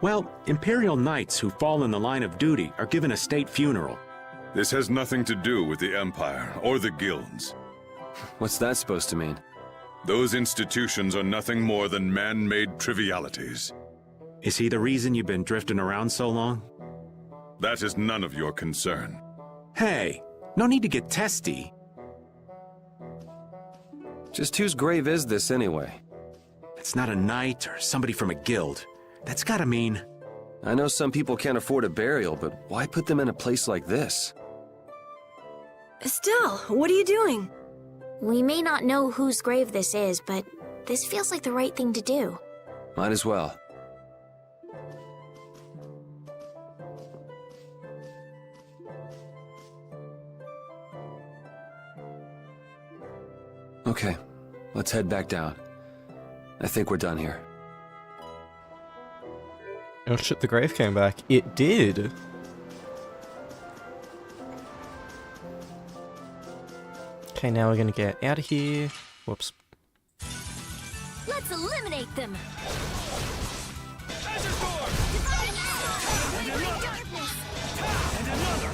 Well, Imperial Knights who fall in the line of duty are given a state funeral.
This has nothing to do with the Empire or the guilds.
What's that supposed to mean?
Those institutions are nothing more than man-made trivialities.
Is he the reason you've been drifting around so long?
That is none of your concern.
Hey, no need to get testy.
Just whose grave is this anyway?
It's not a knight or somebody from a guild. That's gotta mean...
I know some people can't afford a burial, but why put them in a place like this?
Estelle, what are you doing?
We may not know whose grave this is, but this feels like the right thing to do.
Might as well. Okay, let's head back down. I think we're done here.
Oh shit, the grave came back. It did! Okay, now we're gonna get out of here. Whoops.
Let's eliminate them!
Azure Storm! And another! And another!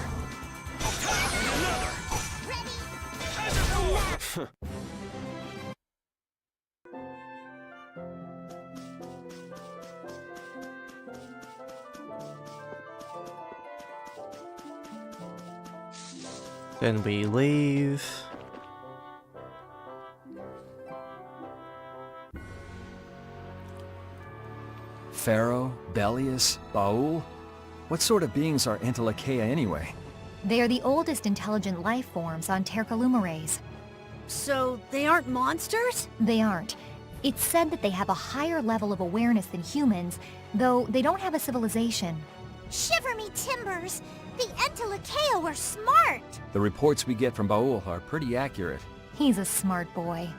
And another! Azure Storm!
Then we leave.
Pharaoh, Belius, Baul? What sort of beings are Entelecheia anyway?
They are the oldest intelligent life forms on Tercalumares.
So, they aren't monsters?
They aren't. It's said that they have a higher level of awareness than humans, though they don't have a civilization.
Shiver me timbers! The Entelecheia were smart!
The reports we get from Baul are pretty accurate.
He's a smart boy.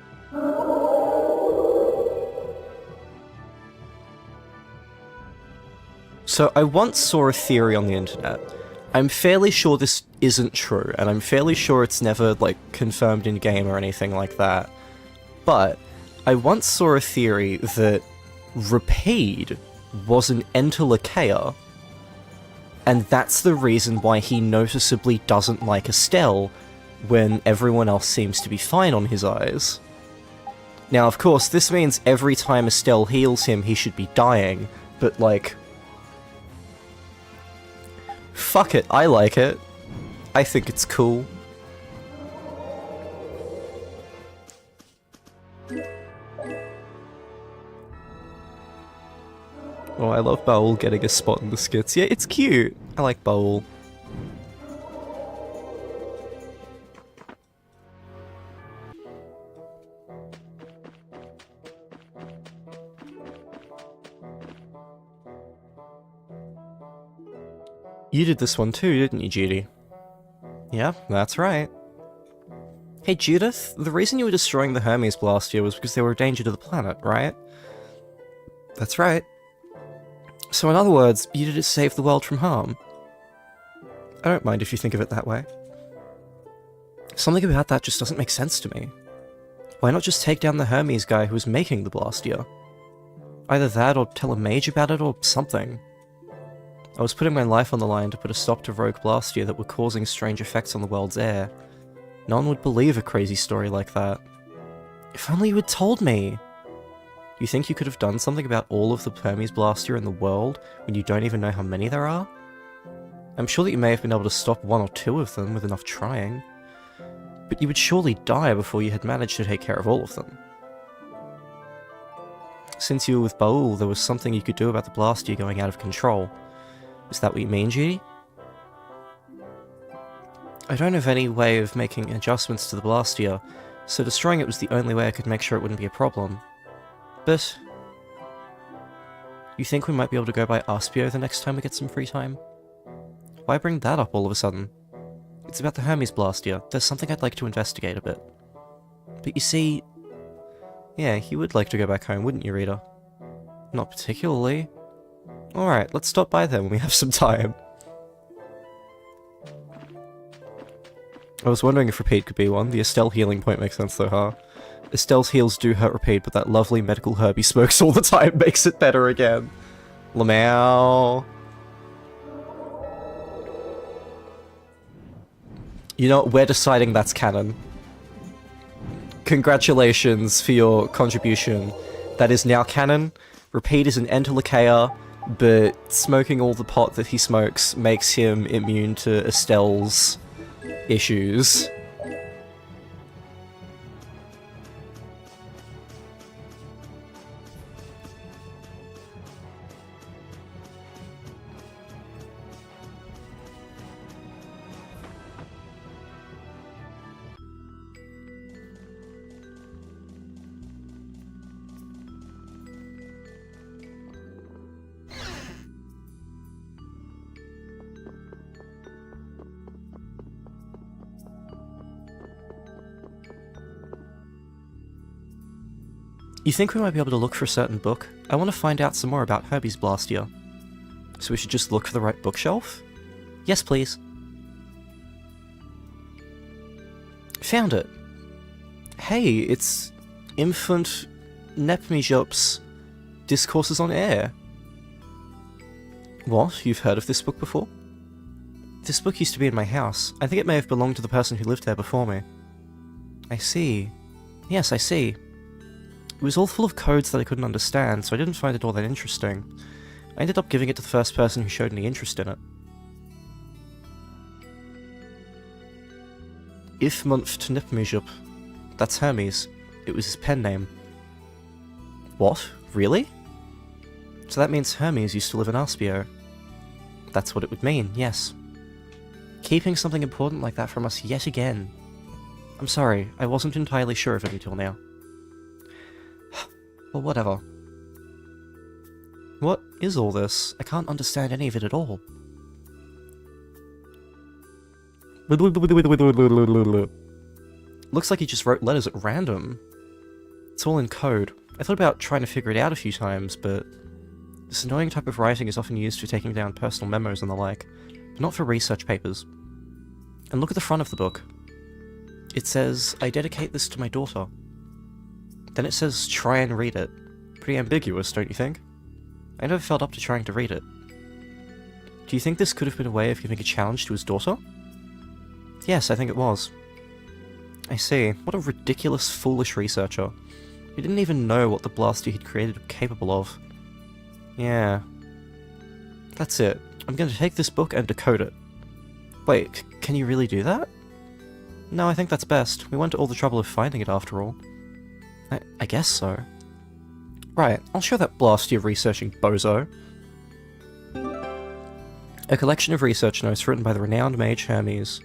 So I once saw a theory on the internet. I'm fairly sure this isn't true, and I'm fairly sure it's never, like, confirmed in-game or anything like that. But I once saw a theory that Rapide was an Entelecheia, and that's the reason why he noticeably doesn't like Estelle when everyone else seems to be fine on his eyes. Now, of course, this means every time Estelle heals him, he should be dying, but, like... fuck it, I like it. I think it's cool. Oh, I love Baul getting a spot in the skits. Yeah, it's cute. I like Baul. You did this one too, didn't you, Judy? Yeah, that's right. Hey, Judith, the reason you were destroying the Hermes last year was because they were a danger to the planet, right? That's right. So in other words, you did it to save the world from harm. I don't mind if you think of it that way. Something about that just doesn't make sense to me. Why not just take down the Hermes guy who was making the Blastia? Either that, or tell a mage about it, or something. I was putting my life on the line to put a stop to rogue Blastia that were causing strange effects on the world's air. No one would believe a crazy story like that. If only you had told me! You think you could have done something about all of the Hermes Blastia in the world when you don't even know how many there are? I'm sure that you may have been able to stop one or two of them with enough trying. But you would surely die before you had managed to take care of all of them. Since you were with Baul, there was something you could do about the Blastia going out of control. Is that what you mean, Judy? I don't have any way of making adjustments to the Blastia, so destroying it was the only way I could make sure it wouldn't be a problem. But... you think we might be able to go by Aspio the next time we get some free time? Why bring that up all of a sudden? It's about the Hermes Blastia. There's something I'd like to investigate a bit. But you see... yeah, you would like to go back home, wouldn't you, Rita? Not particularly. Alright, let's stop by then when we have some time. I was wondering if Rapide could be one. The Estelle healing point makes sense though, huh? Estelle's heals do hurt Rapide, but that lovely medical herb he smokes all the time makes it better again. Lamau. You know, we're deciding that's canon. Congratulations for your contribution. That is now canon. Rapide is an Entelecheia, but smoking all the pot that he smokes makes him immune to Estelle's issues. You think we might be able to look for a certain book? I want to find out some more about Hermes Blastia. So we should just look for the right bookshelf? Yes, please. Found it. Hey, it's Infant Nepmijop's Discourses on Air. What? You've heard of this book before? This book used to be in my house. I think it may have belonged to the person who lived there before me. I see. Yes, I see. It was all full of codes that I couldn't understand, so I didn't find it all that interesting. I ended up giving it to the first person who showed any interest in it. Ifmunft Nepmijop. That's Hermes. It was his pen name. What? Really? So that means Hermes used to live in Aspio. That's what it would mean, yes. Keeping something important like that from us yet again. I'm sorry, I wasn't entirely sure of it until now. Well, whatever. What is all this? I can't understand any of it at all. Looks like he just wrote letters at random. It's all in code. I thought about trying to figure it out a few times, but this annoying type of writing is often used for taking down personal memos and the like, but not for research papers. And look at the front of the book. It says, I dedicate this to my daughter. Then it says, try and read it. Pretty ambiguous, don't you think? I never felt up to trying to read it. Do you think this could have been a way of giving a challenge to his daughter? Yes, I think it was. I see. What a ridiculous, foolish researcher. He didn't even know what the blaster he'd created was capable of. Yeah. That's it. I'm going to take this book and decode it. Wait, can you really do that? No, I think that's best. We went to all the trouble of finding it after all. I guess so. Right, I'll show that blast you're researching, bozo. A collection of research notes written by the renowned mage Hermes.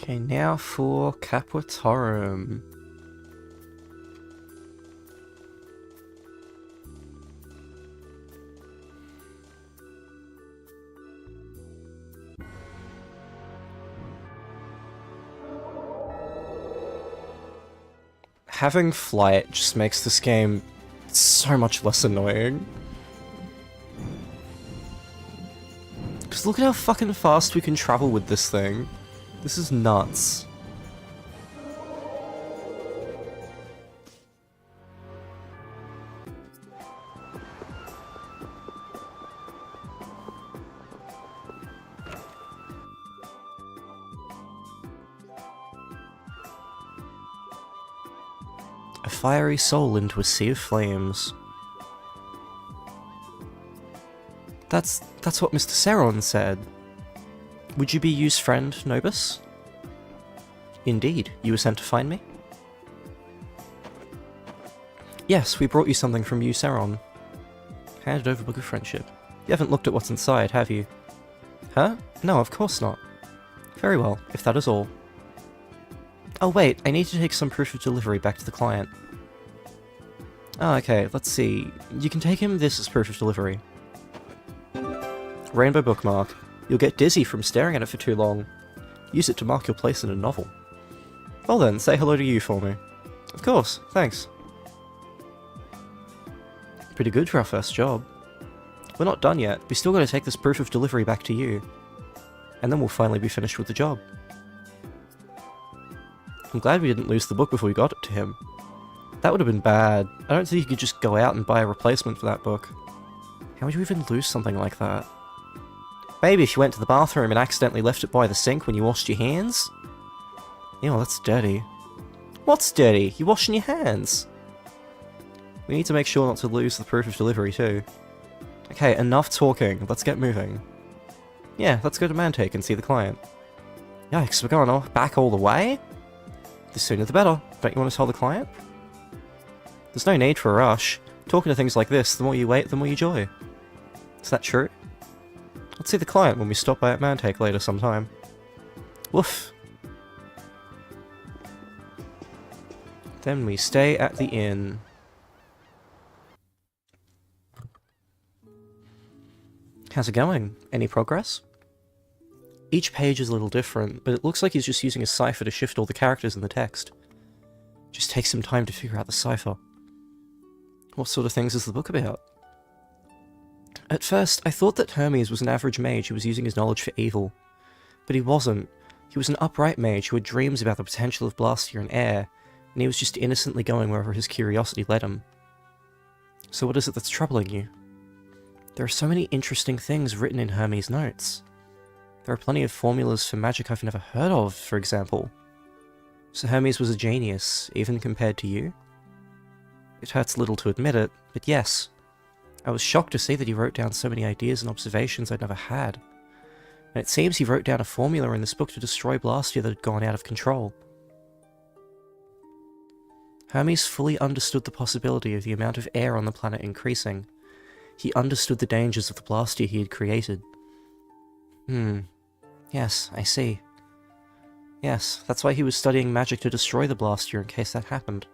Okay, now for Capuatorum. Having flight just makes this game so much less annoying. Because look at how fucking fast we can travel with this thing. This is nuts. A fiery soul into a sea of flames. That's what Mr. Seron said. Would you be Yu's friend, Nobis? Indeed. You were sent to find me? Yes, we brought you something from Yu Seron. Handed over Book of Friendship. You haven't looked at what's inside, have you? Huh? No, of course not. Very well, if that is all. Oh wait, I need to take some proof of delivery back to the client. Oh, okay, let's see. You can take him this as proof of delivery. Rainbow bookmark. You'll get dizzy from staring at it for too long. Use it to mark your place in a novel. Well then, say hello to you for me. Of course, thanks. Pretty good for our first job. We're not done yet. We still gotta take this proof of delivery back to you. And then we'll finally be finished with the job. I'm glad we didn't lose the book before we got it to him. That would have been bad. I don't think you could just go out and buy a replacement for that book. How would you even lose something like that? Maybe if you went to the bathroom and accidentally left it by the sink when you washed your hands? Ew, that's dirty. What's dirty? You're washing your hands! We need to make sure not to lose the proof of delivery too. Okay, enough talking. Let's get moving. Yeah, let's go to Mantake and see the client. Yikes, we're going back all the way? The sooner the better. Don't you want to tell the client? There's no need for a rush. Talking to things like this, the more you wait, the more you joy. Is that true? I'll Let's see the client when we stop by at Mantake later sometime. Woof. Then we stay at the inn. How's it going? Any progress? Each page is a little different, but it looks like he's just using a cipher to shift all the characters in the text. Just takes some time to figure out the cipher. What sort of things is the book about? At first, I thought that Hermes was an average mage who was using his knowledge for evil. But he wasn't. He was an upright mage who had dreams about the potential of Blastia and air, and he was just innocently going wherever his curiosity led him. So what is it that's troubling you? There are so many interesting things written in Hermes' notes. There are plenty of formulas for magic I've never heard of, for example. So Hermes was a genius, even compared to you? It hurts a little to admit it, but yes. I was shocked to see that he wrote down so many ideas and observations I'd never had. And it seems he wrote down a formula in this book to destroy Blastia that had gone out of control. Hermes fully understood the possibility of the amount of air on the planet increasing. He understood the dangers of the Blastia he had created. Yes, I see. Yes, that's why he was studying magic to destroy the Blastia in case that happened.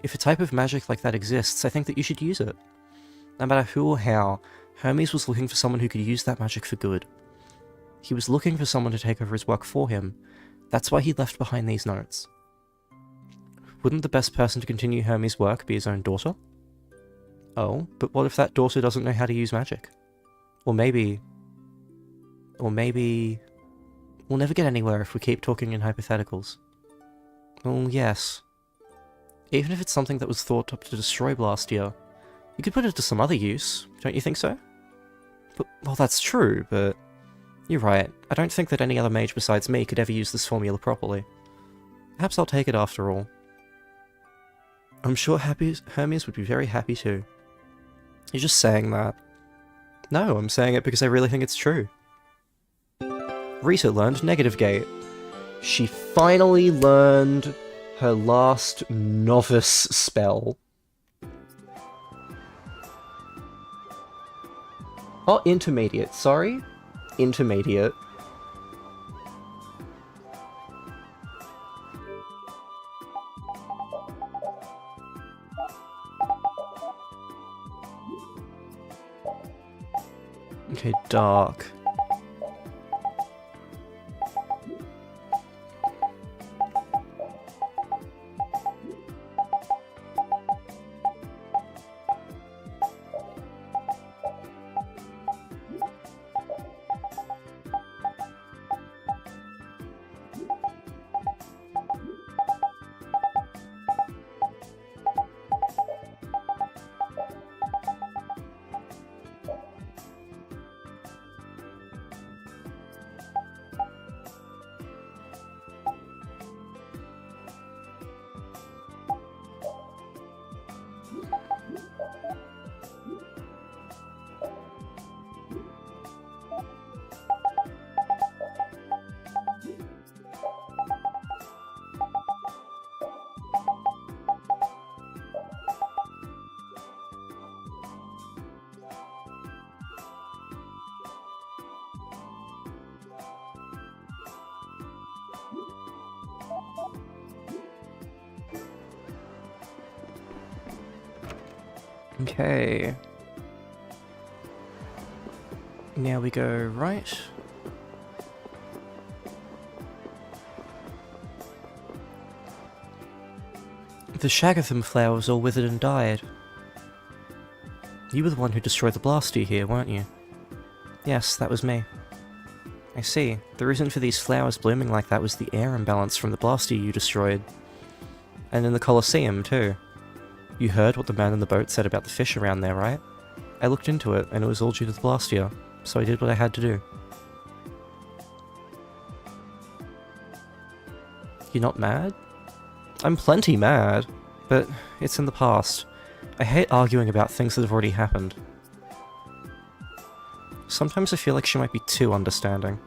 If a type of magic like that exists, I think that you should use it. No matter who or how, Hermes was looking for someone who could use that magic for good. He was looking for someone to take over his work for him. That's why he left behind these notes. Wouldn't the best person to continue Hermes' work be his own daughter? Oh, but what if that daughter doesn't know how to use magic? Or maybe... We'll never get anywhere if we keep talking in hypotheticals. Well, yes. Even if it's something that was thought up to destroy Blastia, you could put it to some other use, don't you think so? But, well, that's true, but... You're right, I don't think that any other mage besides me could ever use this formula properly. Perhaps I'll take it after all. I'm sure Hermes would be very happy too. You're just saying that. No, I'm saying it because I really think it's true. Rita learned Negative Gate. She finally learned her last novice spell. Oh, intermediate, sorry. Intermediate. Okay, dark. Okay. Now we go right. The Shagatham flower was all withered and died. You were the one who destroyed the Blastia here, weren't you? Yes, that was me. I see. The reason for these flowers blooming like that was the air imbalance from the Blastia you destroyed. And in the Colosseum, too. You heard what the man in the boat said about the fish around there, right? I looked into it, and it was all due to the Blastia, so I did what I had to do. You're not mad? I'm plenty mad, but it's in the past. I hate arguing about things that have already happened. Sometimes I feel like she might be too understanding.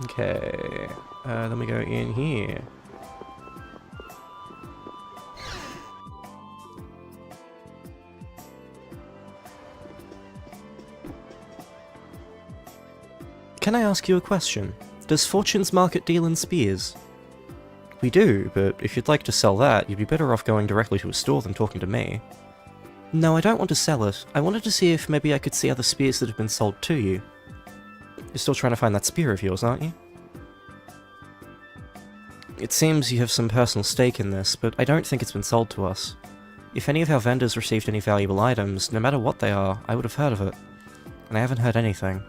Okay, then we go in here. Can I ask you a question? Does Fortune's Market deal in spears? We do, but if you'd like to sell that, you'd be better off going directly to a store than talking to me. No, I don't want to sell it. I wanted to see if maybe I could see other spears that have been sold to you. You're still trying to find that spear of yours, aren't you? It seems you have some personal stake in this, but I don't think it's been sold to us. If any of our vendors received any valuable items, no matter what they are, I would have heard of it. And I haven't heard anything.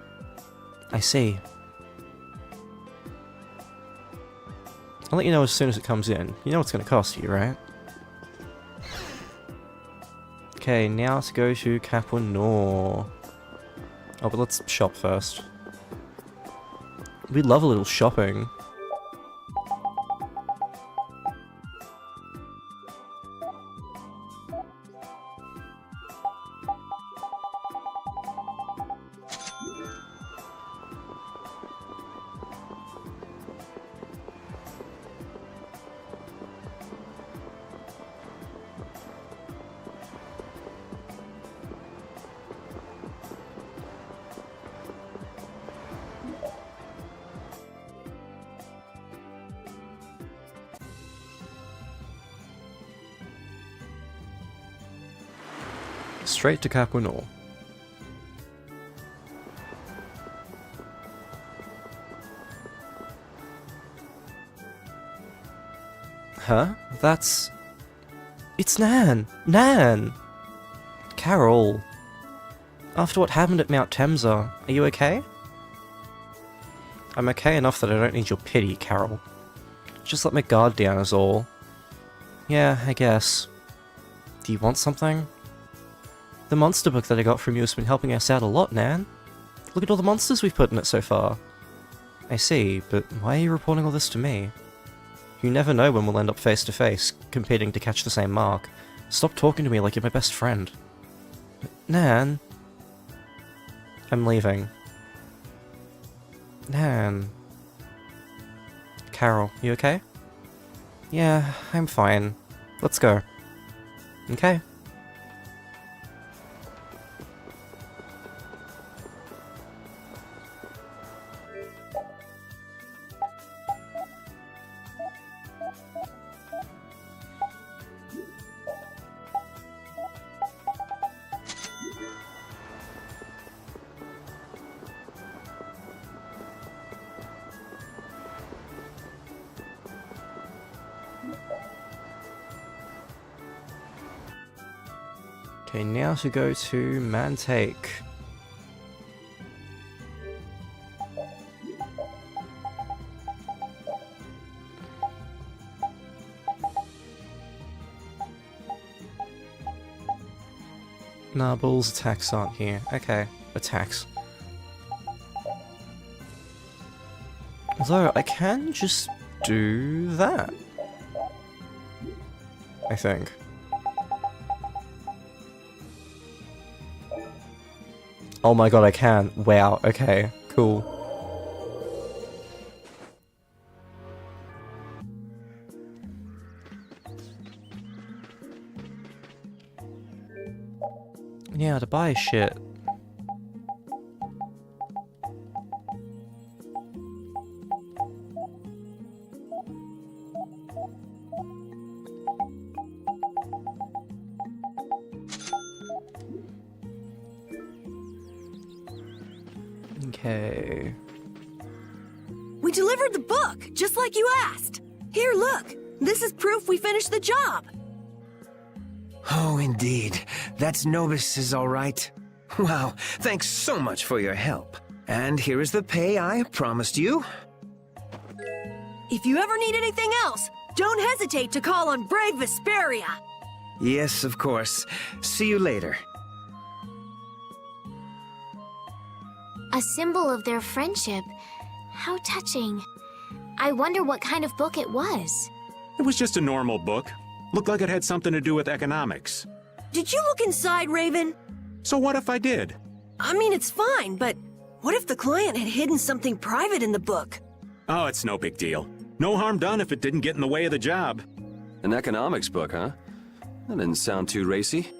I see. I'll let you know as soon as it comes in. You know what's going to cost you, right? Okay, now to go to Capua Nor. Oh, but let's shop first. We love a little shopping. Straight to Capua Nor. Huh? That's... It's Nan! Nan! Carol! After what happened at Mount Temsa, are you okay? I'm okay enough that I don't need your pity, Carol. Just let my guard down is all. Yeah, I guess. Do you want something? The monster book that I got from you has been helping us out a lot, Nan. Look at all the monsters we've put in it so far. I see, but why are you reporting all this to me? You never know when we'll end up face to face, competing to catch the same mark. Stop talking to me like you're my best friend. Nan? I'm leaving. Nan? Carol, you okay? Yeah, I'm fine. Let's go. Okay. Okay, now to go to Mantake. Nah, Bull's attacks aren't here. Okay, attacks. Although, I can just do that. I think. Oh my god, I can. Wow, okay, cool. Yeah, to buy shit. Okay.
We delivered the book, just like you asked. Here, look. This is proof we finished the job.
Oh, indeed. That's Nobis is all right. Wow, thanks so much for your help. And here is the pay I promised you.
If you ever need anything else, don't hesitate to call on brave Vesperia.
Yes, of course. See you later.
A symbol of their friendship. How touching. I wonder what kind of book it was.
It was just a normal book. Looked like it had something to do with economics.
Did you look inside, Raven?
So what if I did?
I mean, it's fine, but what if the client had hidden something private in the book?
Oh, it's no big deal. No harm done if it didn't get in the way of the job.
An economics book, huh? That didn't sound too racy.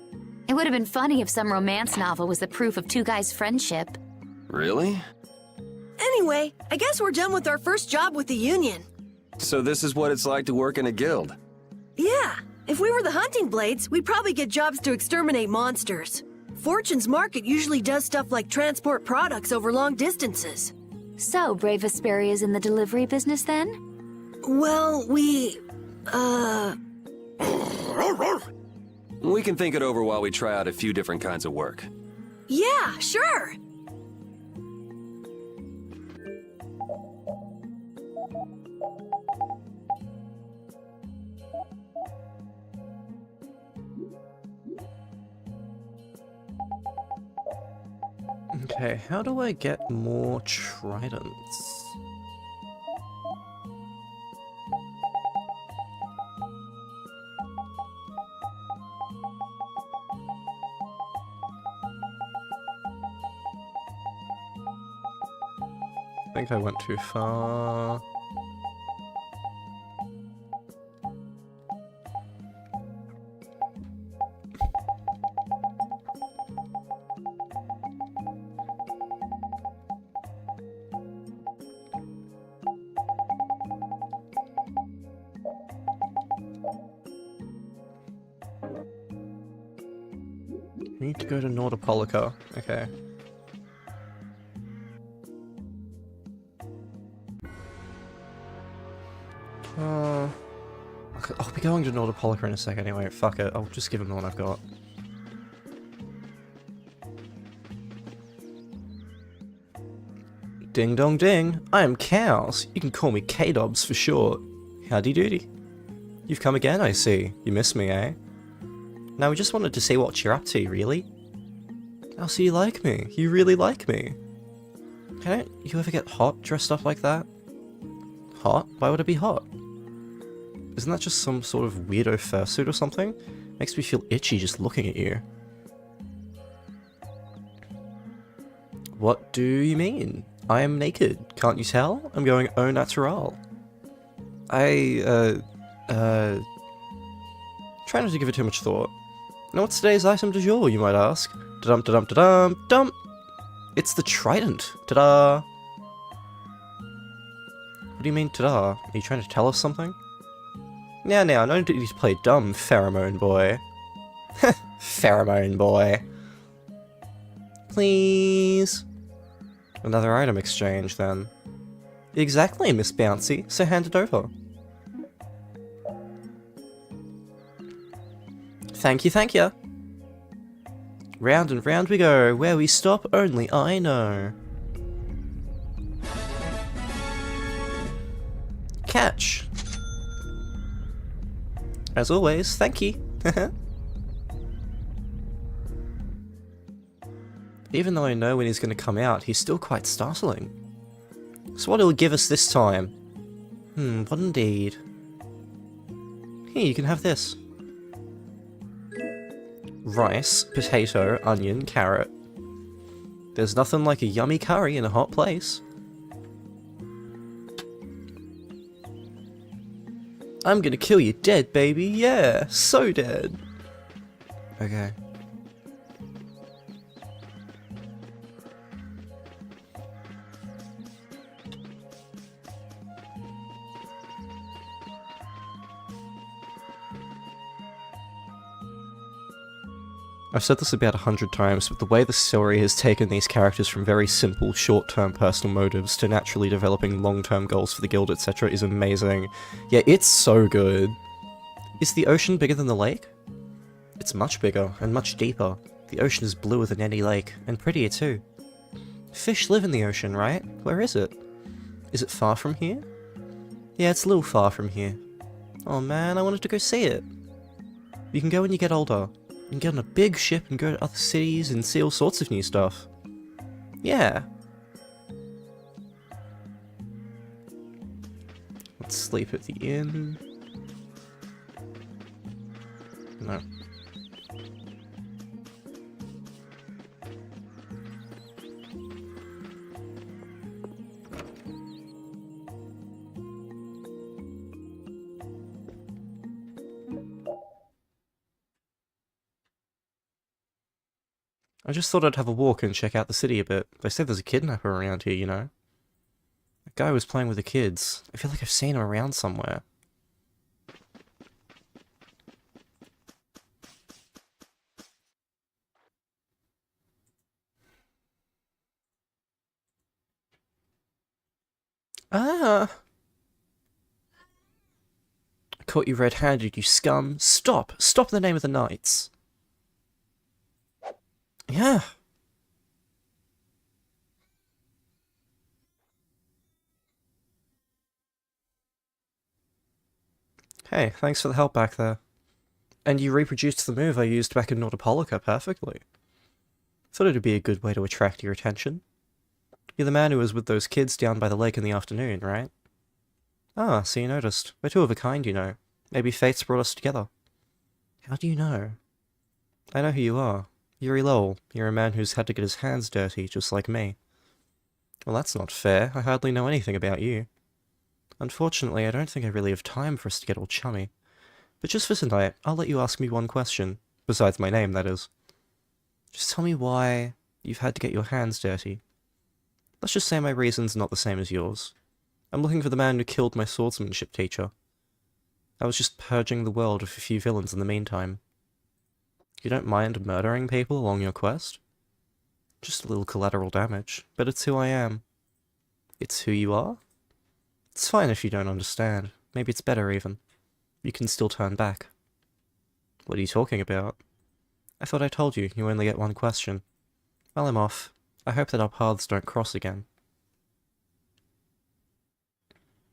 It would have been funny if some romance novel was the proof of two guys' friendship.
Really?
Anyway, I guess we're done with our first job with the Union.
So this is what it's like to work in a guild.
Yeah, if we were the Hunting Blades, we'd probably get jobs to exterminate monsters. Fortune's Market usually does stuff like transport products over long distances.
So, Brave Vesperia's in the delivery business then?
Well, we
We can think it over while we try out a few different kinds of work.
yeah, sure.
Okay, how do I get more tridents? I think I went too far. I need to go to Nordopolica. Okay. I'll be going to Nordopolica in a sec anyway. Fuck it. I'll just give him the one I've got. Ding dong ding. I am Chaos. You can call me K-Dobs for short. Howdy doody. You've come again, I see. You miss me, eh? Now we just wanted to see what you're up to, really. Oh, so you like me. You really like me. Can't you ever get hot dressed up like that? Hot? Why would it be hot? Isn't that just some sort of weirdo fursuit or something? Makes me feel itchy just looking at you. What do you mean? I am naked. Can't you tell? I'm going au natural. Try not to give it too much thought. Now what's today's item du jour, you might ask? Da-dum da-dum da-dum dum! It's the trident! Ta-da! What do you mean ta-da? Are you trying to tell us something? Now, no need to play dumb, pheromone boy. Pheromone boy. Please? Another item exchange, then. Exactly, Miss Bouncy, so hand it over. Thank you, thank you. Round and round we go, where we stop only I know. Catch. As always, thank you. Even though I know when he's going to come out, he's still quite startling. So what he'll give us this time? What indeed? Here, you can have this. Rice, potato, onion, carrot. There's nothing like a yummy curry in a hot place. I'm gonna kill you dead, baby, yeah, so dead. Okay. I've said this about 100 times, but the way the story has taken these characters from very simple, short-term personal motives to naturally developing long-term goals for the guild, etc. is amazing. Yeah, it's so good. Is the ocean bigger than the lake? It's much bigger, and much deeper. The ocean is bluer than any lake, and prettier too. Fish live in the ocean, right? Where is it? Is it far from here? Yeah, it's a little far from here. Oh man, I wanted to go see it. You can go when you get older. You can get on a big ship and go to other cities and see all sorts of new stuff. Yeah. Let's sleep at the inn. No. I just thought I'd have a walk and check out the city a bit. They say there's a kidnapper around here, you know. That guy was playing with the kids. I feel like I've seen him around somewhere. Ah! I caught you red-handed, you scum. Stop! Stop in the name of the knights. Yeah. Hey, thanks for the help back there. And you reproduced the move I used back in Nordopolica perfectly. Thought it'd be a good way to attract your attention. You're the man who was with those kids down by the lake in the afternoon, right? Ah, so you noticed. We're two of a kind, you know. Maybe fate's brought us together. How do you know? I know who you are. Yuri Lowell. You're a man who's had to get his hands dirty, just like me. Well, that's not fair. I hardly know anything about you. Unfortunately, I don't think I really have time for us to get all chummy. But just for tonight, I'll let you ask me one question. Besides my name, that is. Just tell me why you've had to get your hands dirty. Let's just say my reason's not the same as yours. I'm looking for the man who killed my swordsmanship teacher. I was just purging the world of a few villains in the meantime. You don't mind murdering people along your quest? Just a little collateral damage, but it's who I am. It's who you are? It's fine if you don't understand. Maybe it's better even. You can still turn back. What are you talking about? I thought I told you, you only get one question. Well, I'm off. I hope that our paths don't cross again.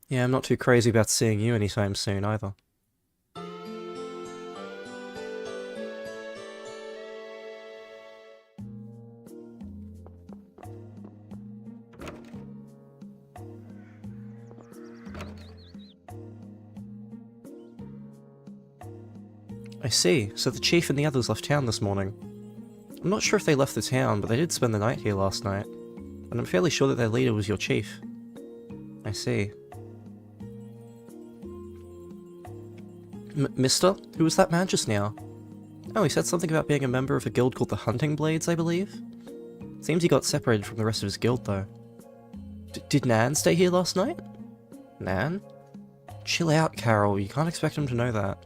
Yeah, I'm not too crazy about seeing you anytime soon, either. I see, so the chief and the others left town this morning. I'm not sure if they left the town, but they did spend the night here last night. And I'm fairly sure that their leader was your chief. I see. Mister? Who was that man just now? Oh, he said something about being a member of a guild called the Hunting Blades, I believe? Seems he got separated from the rest of his guild, though. Did Nan stay here last night? Nan? Chill out, Carol. You can't expect him to know that.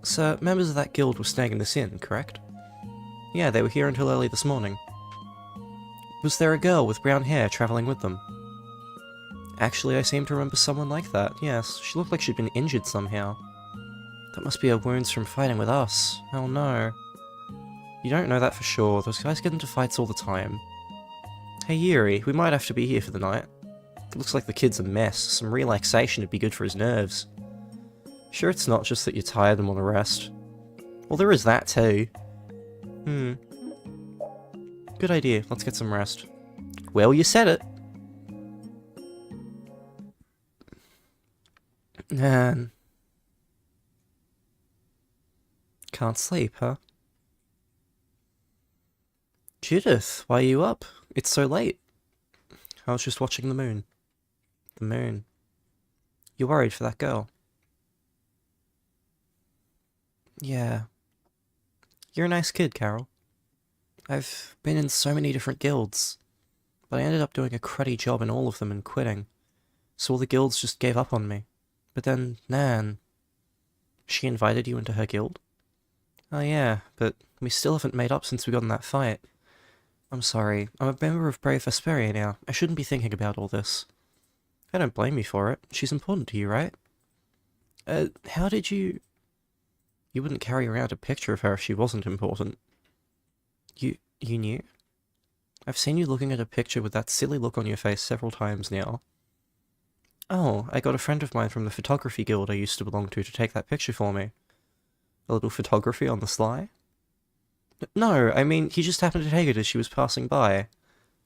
Sir, members of that guild were staying in this inn, correct? Yeah, they were here until early this morning. Was there a girl with brown hair travelling with them? Actually, I seem to remember someone like that, yes. She looked like she'd been injured somehow. That must be her wounds from fighting with us. Oh no. You don't know that for sure. Those guys get into fights all the time. Hey Yuri, we might have to be here for the night. It looks like the kid's a mess. Some relaxation would be good for his nerves. Sure it's not just that you're tired and want to rest. Well, there is that too. Good idea. Let's get some rest. Well, you said it. Man. Can't sleep, huh? Judith, why are you up? It's so late. I was just watching the moon. The moon. You're worried for that girl. Yeah. You're a nice kid, Carol. I've been in so many different guilds, but I ended up doing a cruddy job in all of them and quitting, so all the guilds just gave up on me. But then, Nan... She invited you into her guild? Oh yeah, but we still haven't made up since we got in that fight. I'm sorry, I'm a member of Brave Vesperia now. I shouldn't be thinking about all this. I don't blame you for it. She's important to you, right? How did you... You wouldn't carry around a picture of her if she wasn't important. You knew? I've seen you looking at a picture with that silly look on your face several times now. Oh, I got a friend of mine from the photography guild I used to belong to take that picture for me. A little photography on the sly? No, I mean, he just happened to take it as she was passing by.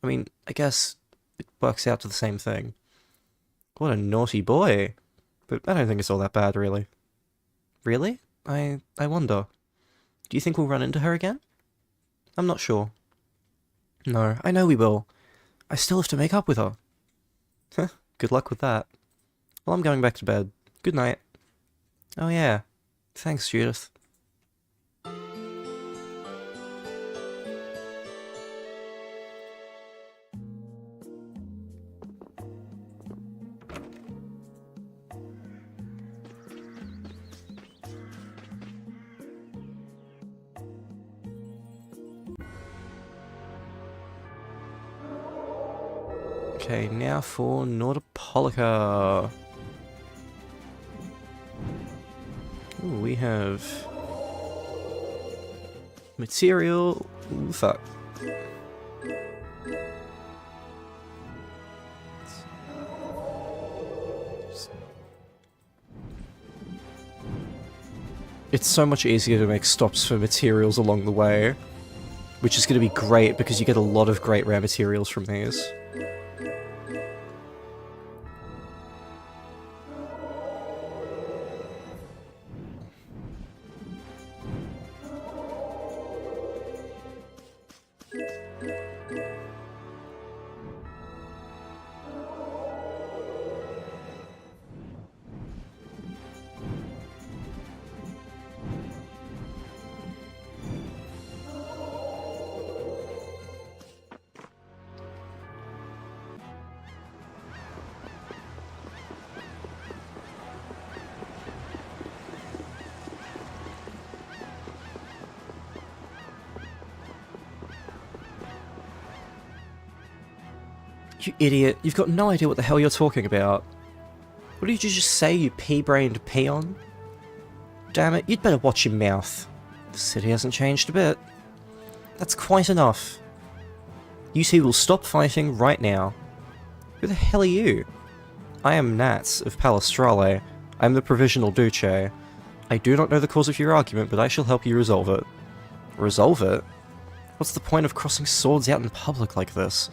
I mean, I guess it works out to the same thing. What a naughty boy. But I don't think it's all that bad, really. Really? I wonder. Do you think we'll run into her again? I'm not sure. No, I know we will. I still have to make up with her. Heh, good luck with that. Well, I'm going back to bed. Good night. Oh yeah. Thanks, Judith. Okay, now for Nordopolica. Ooh, we have material. Ooh, fuck. It's so much easier to make stops for materials along the way, which is going to be great because you get a lot of great rare materials from these. You idiot, you've got no idea what the hell you're talking about. What did you just say, you pea-brained peon? Damn it, you'd better watch your mouth. The city hasn't changed a bit. That's quite enough. You two will stop fighting right now. Who the hell are you? I am Nats of Palestrale. I am the Provisional Duce. I do not know the cause of your argument, but I shall help you resolve it. Resolve it? What's the point of crossing swords out in public like this?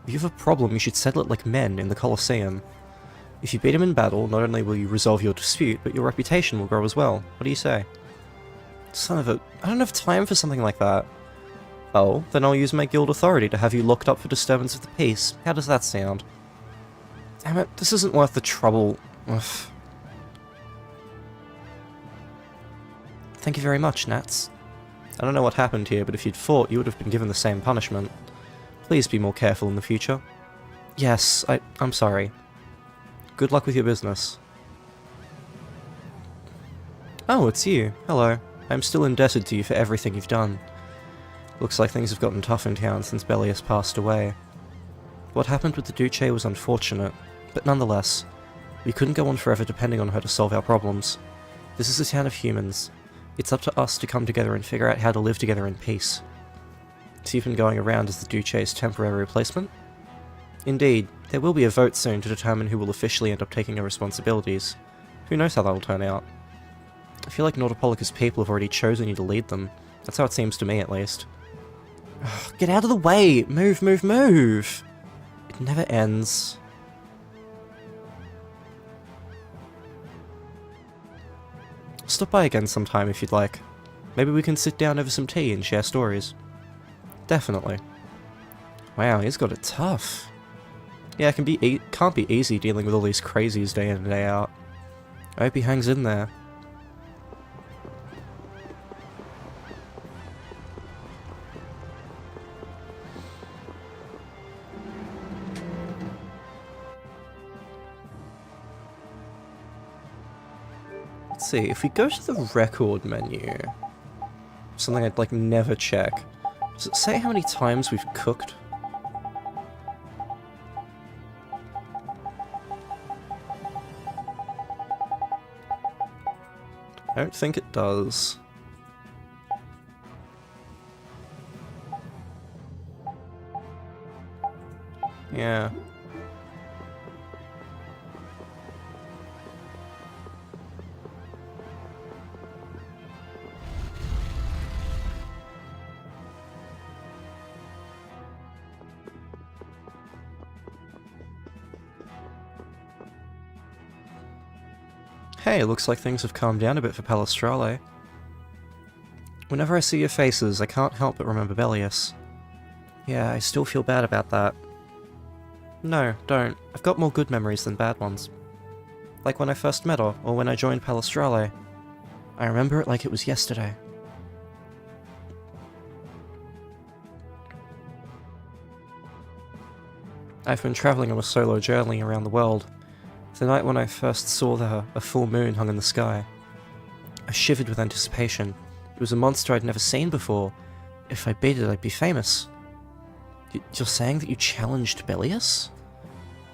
If you have a problem, you should settle it like men in the Colosseum. If you beat him in battle, not only will you resolve your dispute, but your reputation will grow as well. What do you say? Son of a... I don't have time for something like that. Oh, then I'll use my guild authority to have you locked up for disturbance of the peace. How does that sound? Damn it, this isn't worth the trouble. Ugh. Thank you very much, Nats. I don't know what happened here, but if you'd fought, you would have been given the same punishment. Please be more careful in the future. Yes, I'm sorry. Good luck with your business. Oh, it's you. Hello. I'm still indebted to you for everything you've done. Looks like things have gotten tough in town since Bellius passed away. What happened with the Duce was unfortunate, but nonetheless, we couldn't go on forever depending on her to solve our problems. This is a town of humans. It's up to us to come together and figure out how to live together in peace. So you've been going around as the Duce's temporary replacement? Indeed, there will be a vote soon to determine who will officially end up taking her responsibilities. Who knows how that will turn out. I feel like Nordopolica's people have already chosen you to lead them. That's how it seems to me, at least. Ugh, get out of the way! Move, move, move! It never ends. Stop by again sometime if you'd like. Maybe we can sit down over some tea and share stories. Definitely. Wow, he's got it tough. Yeah, it can't be easy dealing with all these crazies day in and day out. I hope he hangs in there. Let's see, if we go to the record menu, something I'd like never check. Does it say how many times we've cooked? I don't think it does. Yeah. Hey, looks like things have calmed down a bit for Palestrale. Whenever I see your faces, I can't help but remember Bellius. Yeah, I still feel bad about that. No, don't. I've got more good memories than bad ones. Like when I first met her, or when I joined Palestrale. I remember it like it was yesterday. I've been travelling on a solo journey around the world. The night when I first saw her, a full moon hung in the sky. I shivered with anticipation. It was a monster I'd never seen before. If I beat it, I'd be famous. You're saying that you challenged Bellius?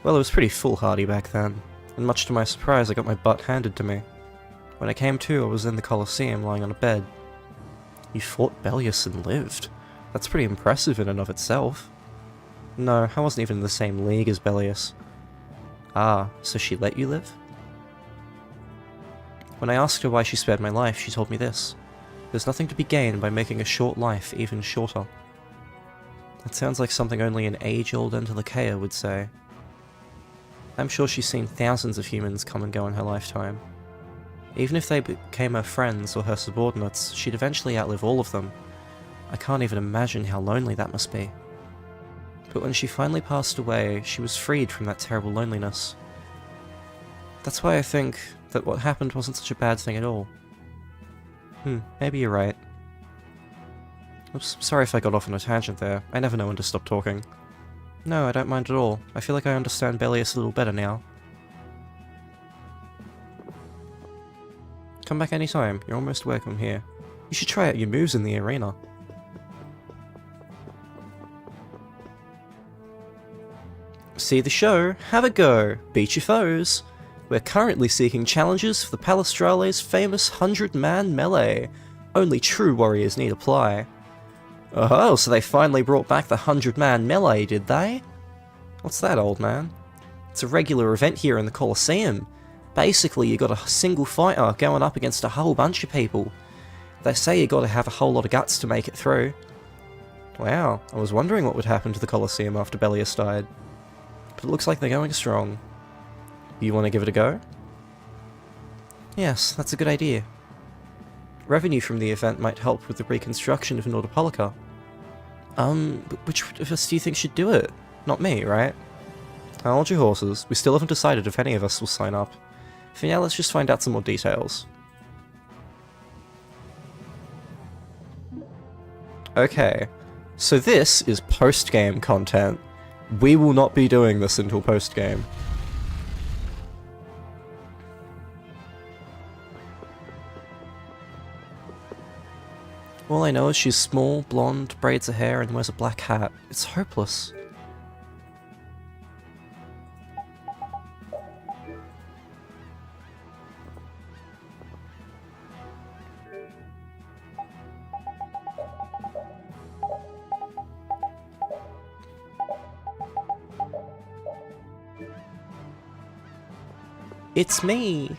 Well, it was pretty foolhardy back then, and much to my surprise I got my butt handed to me. When I came to, I was in the Colosseum lying on a bed. You fought Bellius and lived. That's pretty impressive in and of itself. No, I wasn't even in the same league as Bellius. Ah, so she let you live? When I asked her why she spared my life, she told me this. There's nothing to be gained by making a short life even shorter. That sounds like something only an age-old Entelikeia would say. I'm sure she's seen thousands of humans come and go in her lifetime. Even if they became her friends or her subordinates, she'd eventually outlive all of them. I can't even imagine how lonely that must be. But when she finally passed away, she was freed from that terrible loneliness. That's why I think that what happened wasn't such a bad thing at all. Maybe you're right. Oops, sorry if I got off on a tangent there. I never know when to stop talking. No, I don't mind at all. I feel like I understand Bellius a little better now. Come back anytime. You're almost welcome here. You should try out your moves in the arena. See the show, have a go, beat your foes. We're currently seeking challenges for the Palestrale's famous 100-man melee. Only true warriors need apply. Oh, so they finally brought back the 100-man melee, did they? What's that, old man? It's a regular event here in the Colosseum. Basically, you got a single fighter going up against a whole bunch of people. They say you gotta have a whole lot of guts to make it through. Wow, I was wondering what would happen to the Colosseum after Bellius died. But it looks like they're going strong. You want to give it a go? Yes, that's a good idea. Revenue from the event might help with the reconstruction of Nordopolica. Which of us do you think should do it? Not me, right? Hold your horses. We still haven't decided if any of us will sign up. For now, let's just find out some more details. Okay, so this is post-game content. We will not be doing this until post-game. All I know is she's small, blonde, braids her hair, and wears a black hat. It's hopeless. It's me!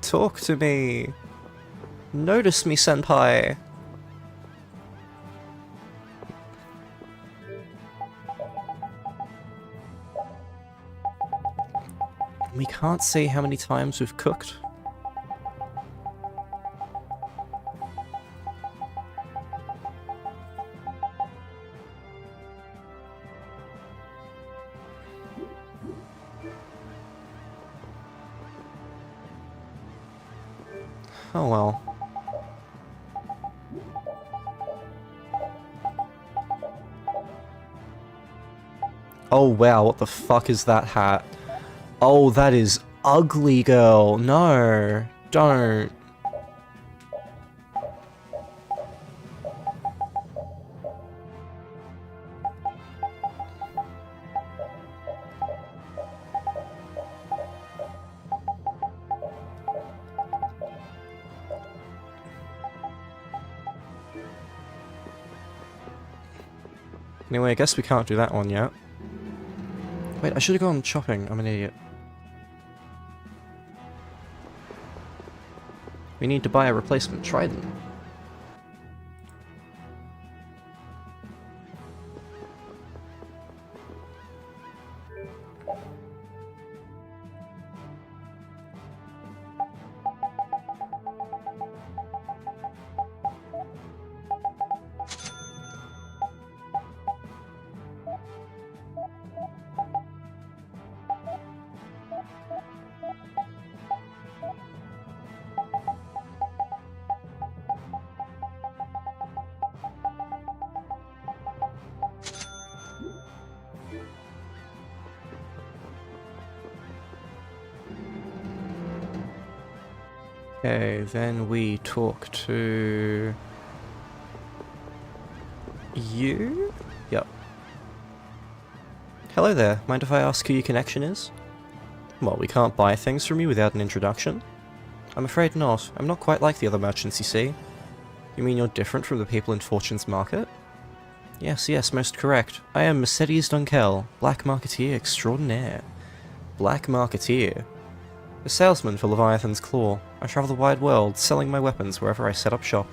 Talk to me! Notice me, senpai! We can't say how many times we've cooked. Oh well. Oh wow, what the fuck is that hat? Oh, that is ugly, girl. No, don't. Anyway, I guess we can't do that one yet. Wait, I should have gone shopping. I'm an idiot. We need to buy a replacement trident. Okay, then we talk to... You? Yep. Hello there, mind if I ask who your connection is? Well, we can't buy things from you without an introduction. I'm afraid not. I'm not quite like the other merchants, you see. You mean you're different from the people in Fortune's Market? Yes, most correct. I am Mercedes Dunkel, Black Marketeer Extraordinaire. Black Marketeer? A salesman for Leviathan's Claw. I travel the wide world, selling my weapons wherever I set up shop.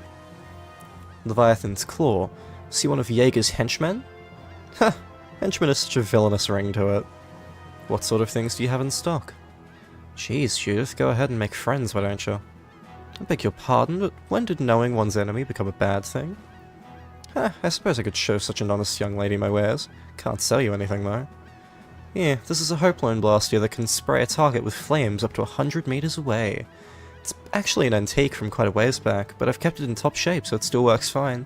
Leviathan's Claw? See one of Jaeger's henchmen? Ha! Henchman has such a villainous ring to it. What sort of things do you have in stock? Jeez, Judith, go ahead and make friends, why don't you? I beg your pardon, but when did knowing one's enemy become a bad thing? I suppose I could show such an honest young lady my wares. Can't sell you anything, though. Yeah, this is a Hopeloan blaster that can spray a target with flames up to 100 meters away. It's actually an antique from quite a ways back, but I've kept it in top shape so it still works fine.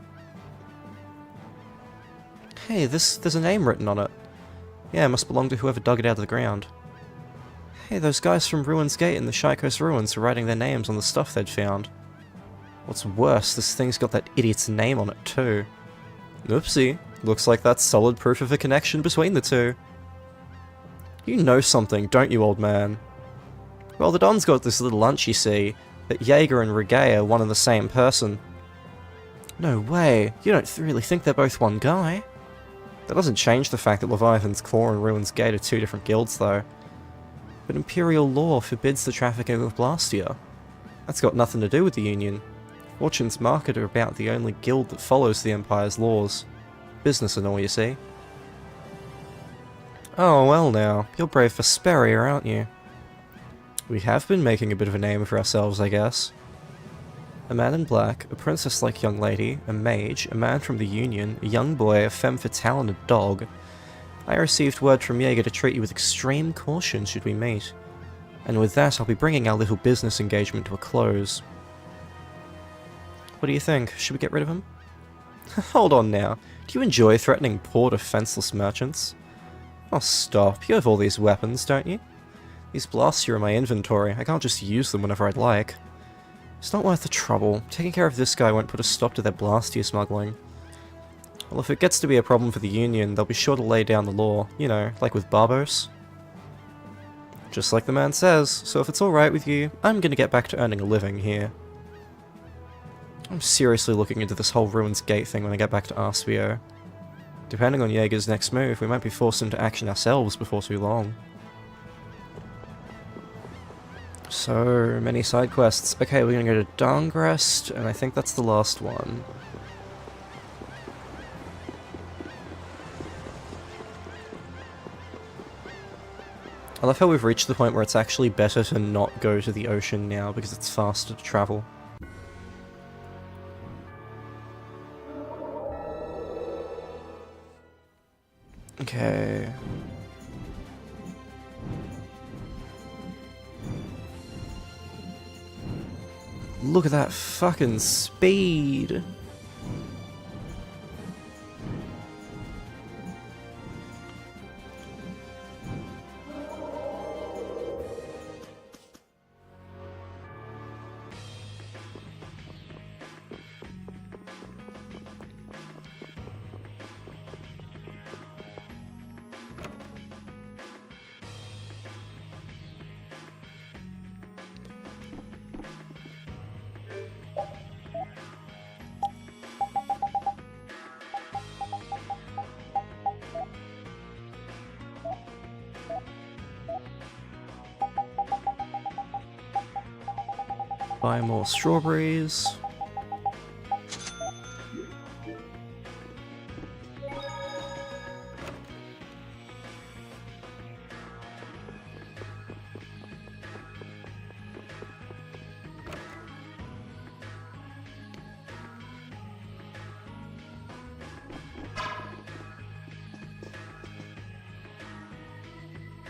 Hey, there's a name written on it. Yeah, it must belong to whoever dug it out of the ground. Hey, those guys from Ruins Gate in the Shikos Ruins are writing their names on the stuff they'd found. What's worse, this thing's got that idiot's name on it too. Oopsie, looks like that's solid proof of a connection between the two. You know something, don't you, old man? Well, the Don's got this little lunch, you see, that Jaeger and Reggae are one and the same person. No way, you don't really think they're both one guy? That doesn't change the fact that Leviathan's Claw and Ruins Gate are two different guilds, though. But Imperial law forbids the trafficking of Blastia. That's got nothing to do with the Union. Fortune's Market are about the only guild that follows the Empire's laws. Business and all, you see. Oh, well now, you're brave Vesperia, aren't you? We have been making a bit of a name for ourselves, I guess. A man in black, a princess-like young lady, a mage, a man from the Union, a young boy, a femme fatale, and a dog. I received word from Jaeger to treat you with extreme caution should we meet. And with that, I'll be bringing our little business engagement to a close. What do you think? Should we get rid of him? Hold on now. Do you enjoy threatening poor defenseless merchants? Oh, stop. You have all these weapons, don't you? These blasts are in my inventory. I can't just use them whenever I'd like. It's not worth the trouble. Taking care of this guy won't put a stop to their blastia smuggling. Well, if it gets to be a problem for the Union, they'll be sure to lay down the law. You know, like with Barbos. Just like the man says, so if it's alright with you, I'm gonna get back to earning a living here. I'm seriously looking into this whole Ruins Gate thing when I get back to Arspio. Depending on Jaeger's next move, we might be forced into action ourselves before too long. So many side quests. Okay, we're gonna go to Darngrest, and I think that's the last one. I love how we've reached the point where it's actually better to not go to the ocean now because it's faster to travel. Okay. Look at that fucking speed! Buy more strawberries.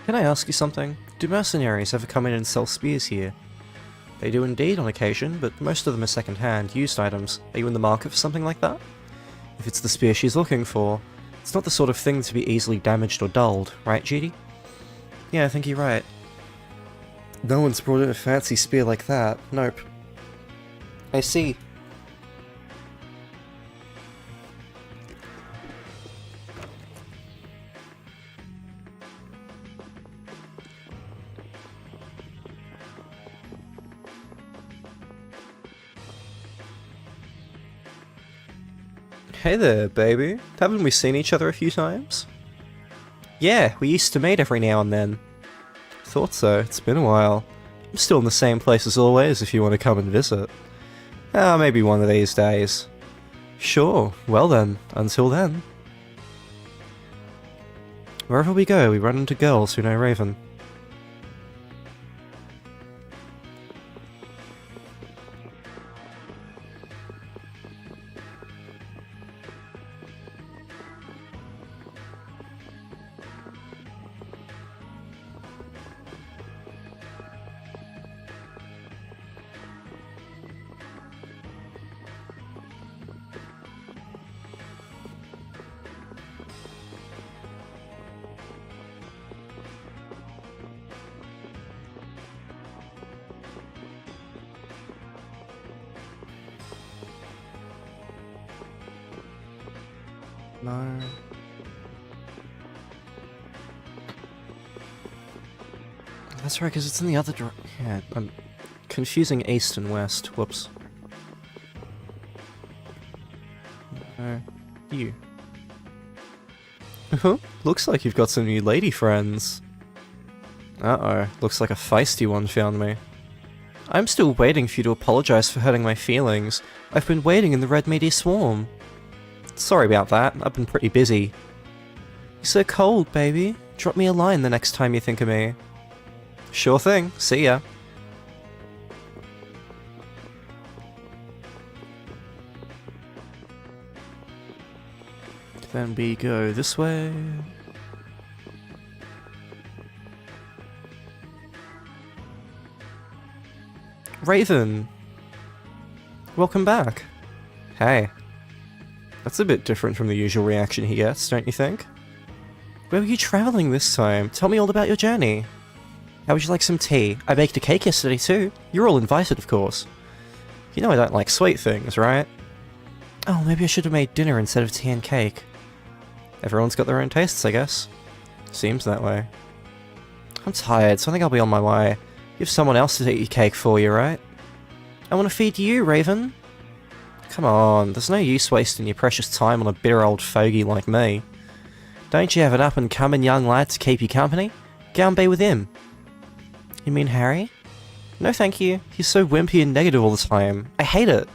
Can I ask you something? Do mercenaries ever come in and sell spears here? They do indeed on occasion, but most of them are second-hand, used items. Are you in the market for something like that? If it's the spear she's looking for, it's not the sort of thing to be easily damaged or dulled, right, Judy? Yeah, I think you're right. No one's brought in a fancy spear like that. Nope. I see. Hey there, baby. Haven't we seen each other a few times? Yeah, we used to meet every now and then. Thought so, it's been a while. I'm still in the same place as always if you want to come and visit. Maybe one of these days. Sure, well then, until then. Wherever we go, we run into girls who know Raven. No. That's right, because it's in the other direction. Yeah, I'm confusing east and west. Whoops. No. You. Looks like you've got some new lady friends. Uh-oh. Looks like a feisty one found me. I'm still waiting for you to apologize for hurting my feelings. I've been waiting in the red meaty swarm. Sorry about that, I've been pretty busy. You're so cold, baby. Drop me a line the next time you think of me. Sure thing, see ya. Then we go this way. Raven! Welcome back. Hey. That's a bit different from the usual reaction he gets, don't you think? Where were you travelling this time? Tell me all about your journey. How would you like some tea? I baked a cake yesterday too. You're all invited, of course. You know I don't like sweet things, right? Oh, maybe I should have made dinner instead of tea and cake. Everyone's got their own tastes, I guess. Seems that way. I'm tired, so I think I'll be on my way. You have someone else to eat your cake for you, right? I want to feed you, Raven. Come on, there's no use wasting your precious time on a bitter old fogey like me. Don't you have an up-and-coming young lad to keep you company? Go and be with him. You mean Harry? No thank you, he's so wimpy and negative all the time. I hate it.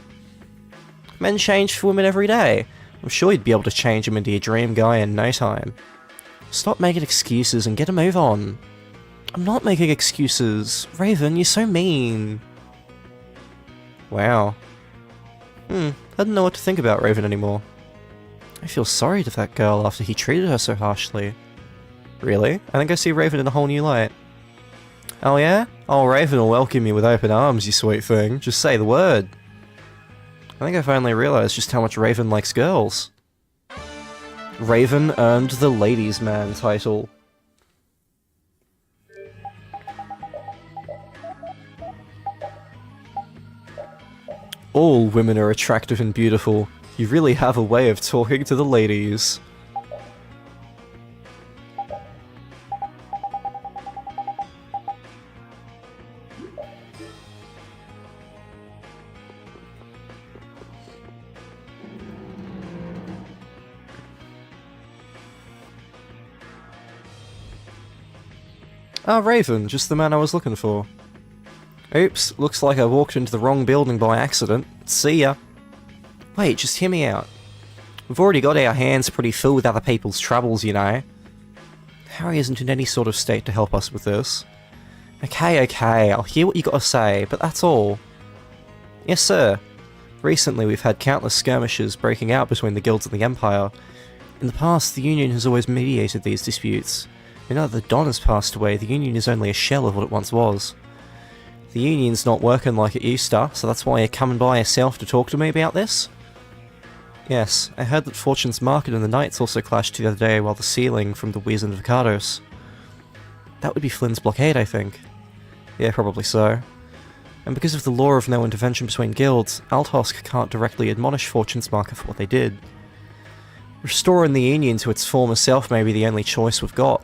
Men change for women every day. I'm sure you'd be able to change him into your dream guy in no time. Stop making excuses and get a move on. I'm not making excuses. Raven, you're so mean. Wow. I don't know what to think about Raven anymore. I feel sorry to that girl after he treated her so harshly. Really? I think I see Raven in a whole new light. Oh yeah? Oh, Raven will welcome you with open arms, you sweet thing. Just say the word. I think I finally realized just how much Raven likes girls. Raven earned the Ladies' Man title. All women are attractive and beautiful. You really have a way of talking to the ladies. Ah, Raven, just the man I was looking for. Oops, looks like I walked into the wrong building by accident. See ya. Wait, just hear me out. We've already got our hands pretty full with other people's troubles, you know. Harry isn't in any sort of state to help us with this. Okay, I'll hear what you gotta say, but that's all. Yes, sir. Recently we've had countless skirmishes breaking out between the guilds and the Empire. In the past, the Union has always mediated these disputes. And now that the Don has passed away, the Union is only a shell of what it once was. The Union's not working like it used to, so that's why you're coming by yourself to talk to me about this? Yes, I heard that Fortune's Market and the Knights also clashed the other day while the ceiling from the Wheeze and Avocados. That would be Flynn's blockade, I think. Yeah, probably so. And because of the law of no intervention between guilds, AuDHD can't directly admonish Fortune's Market for what they did. Restoring the Union to its former self may be the only choice we've got.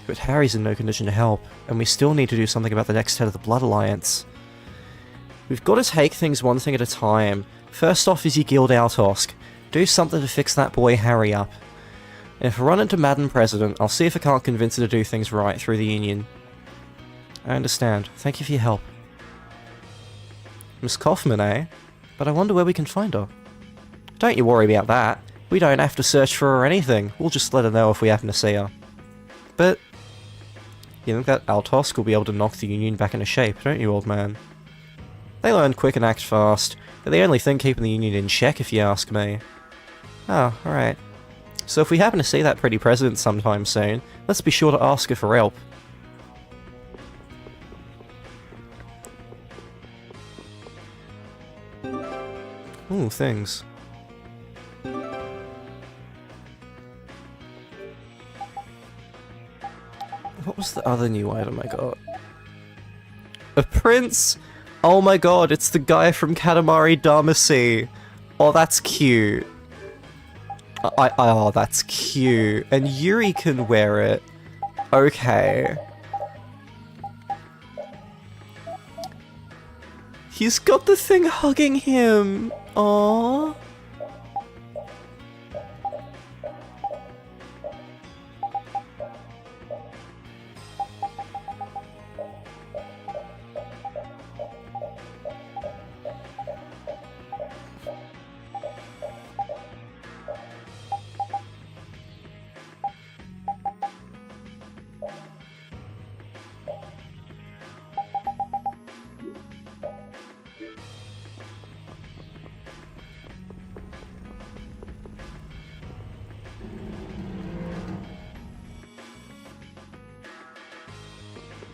But Harry's in no condition to help, and we still need to do something about the next head of the Blood Alliance. We've got to take things one thing at a time. First off is your guild AuDHD. Do something to fix that boy Harry up. And if I run into Madam President, I'll see if I can't convince her to do things right through the Union. I understand. Thank you for your help. Miss Kaufman, eh? But I wonder where we can find her. Don't you worry about that. We don't have to search for her or anything. We'll just let her know if we happen to see her. But you think that Altosk will be able to knock the Union back into shape, don't you, old man? They learn quick and act fast. They're the only thing keeping the Union in check, if you ask me. Oh, alright. So if we happen to see that pretty president sometime soon, let's be sure to ask her for help. Ooh, things. What was the other new item I got? A prince? Oh my god, it's the guy from Katamari Damacy. Oh, that's cute. Oh, that's cute. And Yuri can wear it. Okay. He's got the thing hugging him. Aww.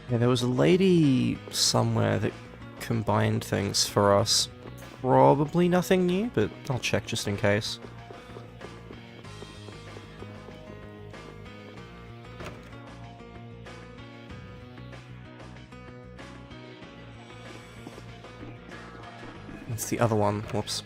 Yeah, there was a lady somewhere that combined things for us. Probably nothing new, but I'll check just in case. It's the other one. Whoops.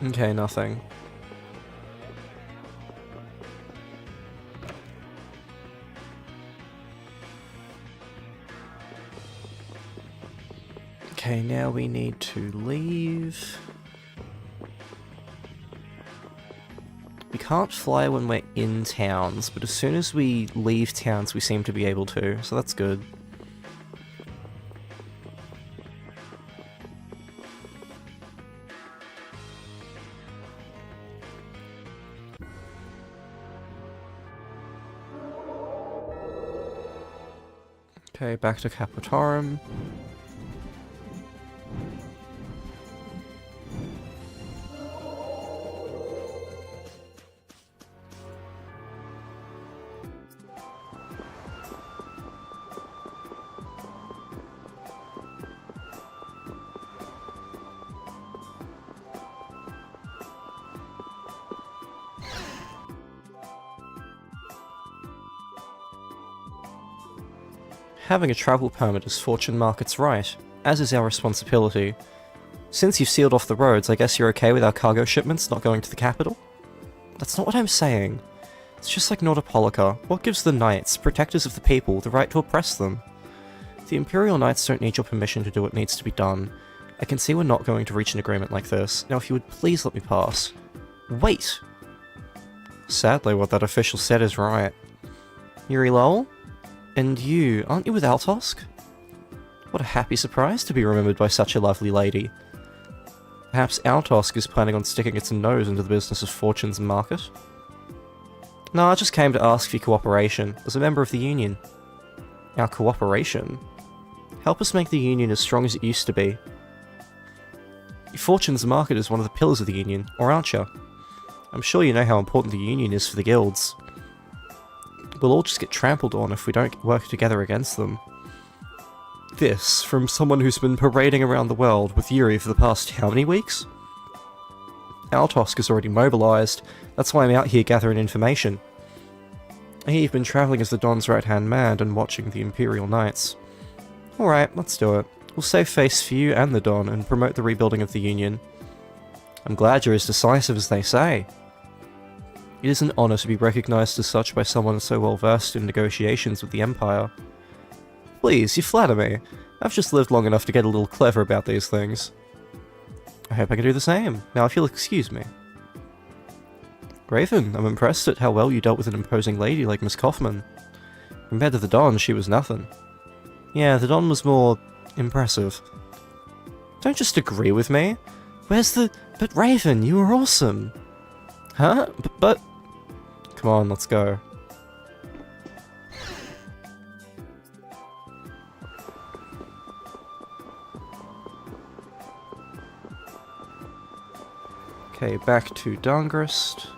Okay, nothing. Okay, now we need to leave. We can't fly when we're in towns, but as soon as we leave towns we seem to be able to, so that's good. Okay, back to Capotarum. Having a travel permit is Fortune Market's right, as is our responsibility. Since you've sealed off the roads, I guess you're okay with our cargo shipments not going to the capital? That's not what I'm saying. It's just like Nordopolica. What gives the Knights, protectors of the people, the right to oppress them? The Imperial Knights don't need your permission to do what needs to be done. I can see we're not going to reach an agreement like this. Now if you would please let me pass. Wait! Sadly, what that official said is right. Yuri Lowell? And you, aren't you with Altosk? What a happy surprise to be remembered by such a lovely lady. Perhaps Altosk is planning on sticking its nose into the business of Fortune's Market? No, I just came to ask for your cooperation, as a member of the Union. Our cooperation? Help us make the Union as strong as it used to be. Fortune's Market is one of the pillars of the Union, or aren't you? I'm sure you know how important the Union is for the guilds. We'll all just get trampled on if we don't work together against them. This, from someone who's been parading around the world with Yuri for the past how many weeks? Altosk is already mobilized. That's why I'm out here gathering information. I hear you've been traveling as the Don's right-hand man and watching the Imperial Knights. Alright, let's do it. We'll save face for you and the Don and promote the rebuilding of the Union. I'm glad you're as decisive as they say. It is an honor to be recognized as such by someone so well versed in negotiations with the Empire. Please, you flatter me. I've just lived long enough to get a little clever about these things. I hope I can do the same. Now if you'll excuse me. Raven, I'm impressed at how well you dealt with an imposing lady like Miss Kaufman. Compared to the Don, she was nothing. Yeah, the Don was more impressive. Don't just agree with me. Where's the... But Raven, you were awesome. Huh? But... Come on, let's go. Okay, back to Dangrist.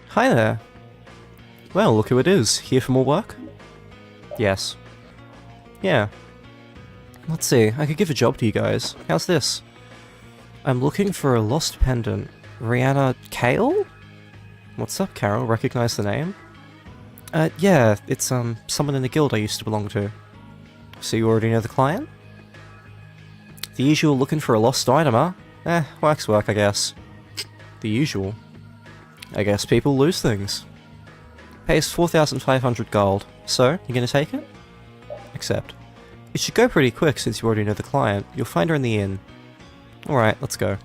Hi there. Well, look who it is. Here for more work? Yes. Yeah. Let's see, I could give a job to you guys. How's this? I'm looking for a lost pendant. Rihanna Kale? What's up, Carol? Recognize the name? Yeah, it's, someone in the guild I used to belong to. So you already know the client? The usual looking for a lost item, huh? Work's work, I guess. The usual. I guess people lose things. Pays 4,500 gold. So, you gonna take it? Accept. It should go pretty quick since you already know the client. You'll find her in the inn. Alright, let's go.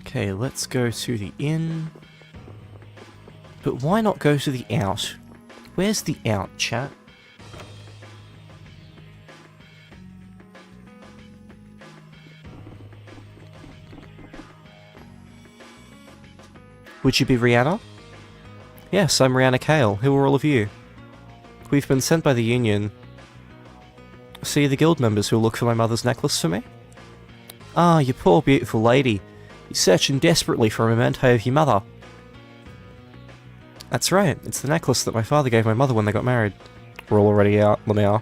Okay, let's go to the inn. But why not go to the out? Where's the out, chat? Would you be Rihanna? Yes, I'm Rihanna Kale. Who are all of you? We've been sent by the Union. See the guild members who'll look for my mother's necklace for me? Ah, you poor beautiful lady. You're searching desperately for a memento of your mother. That's right, it's the necklace that my father gave my mother when they got married. We're all already out, let me are.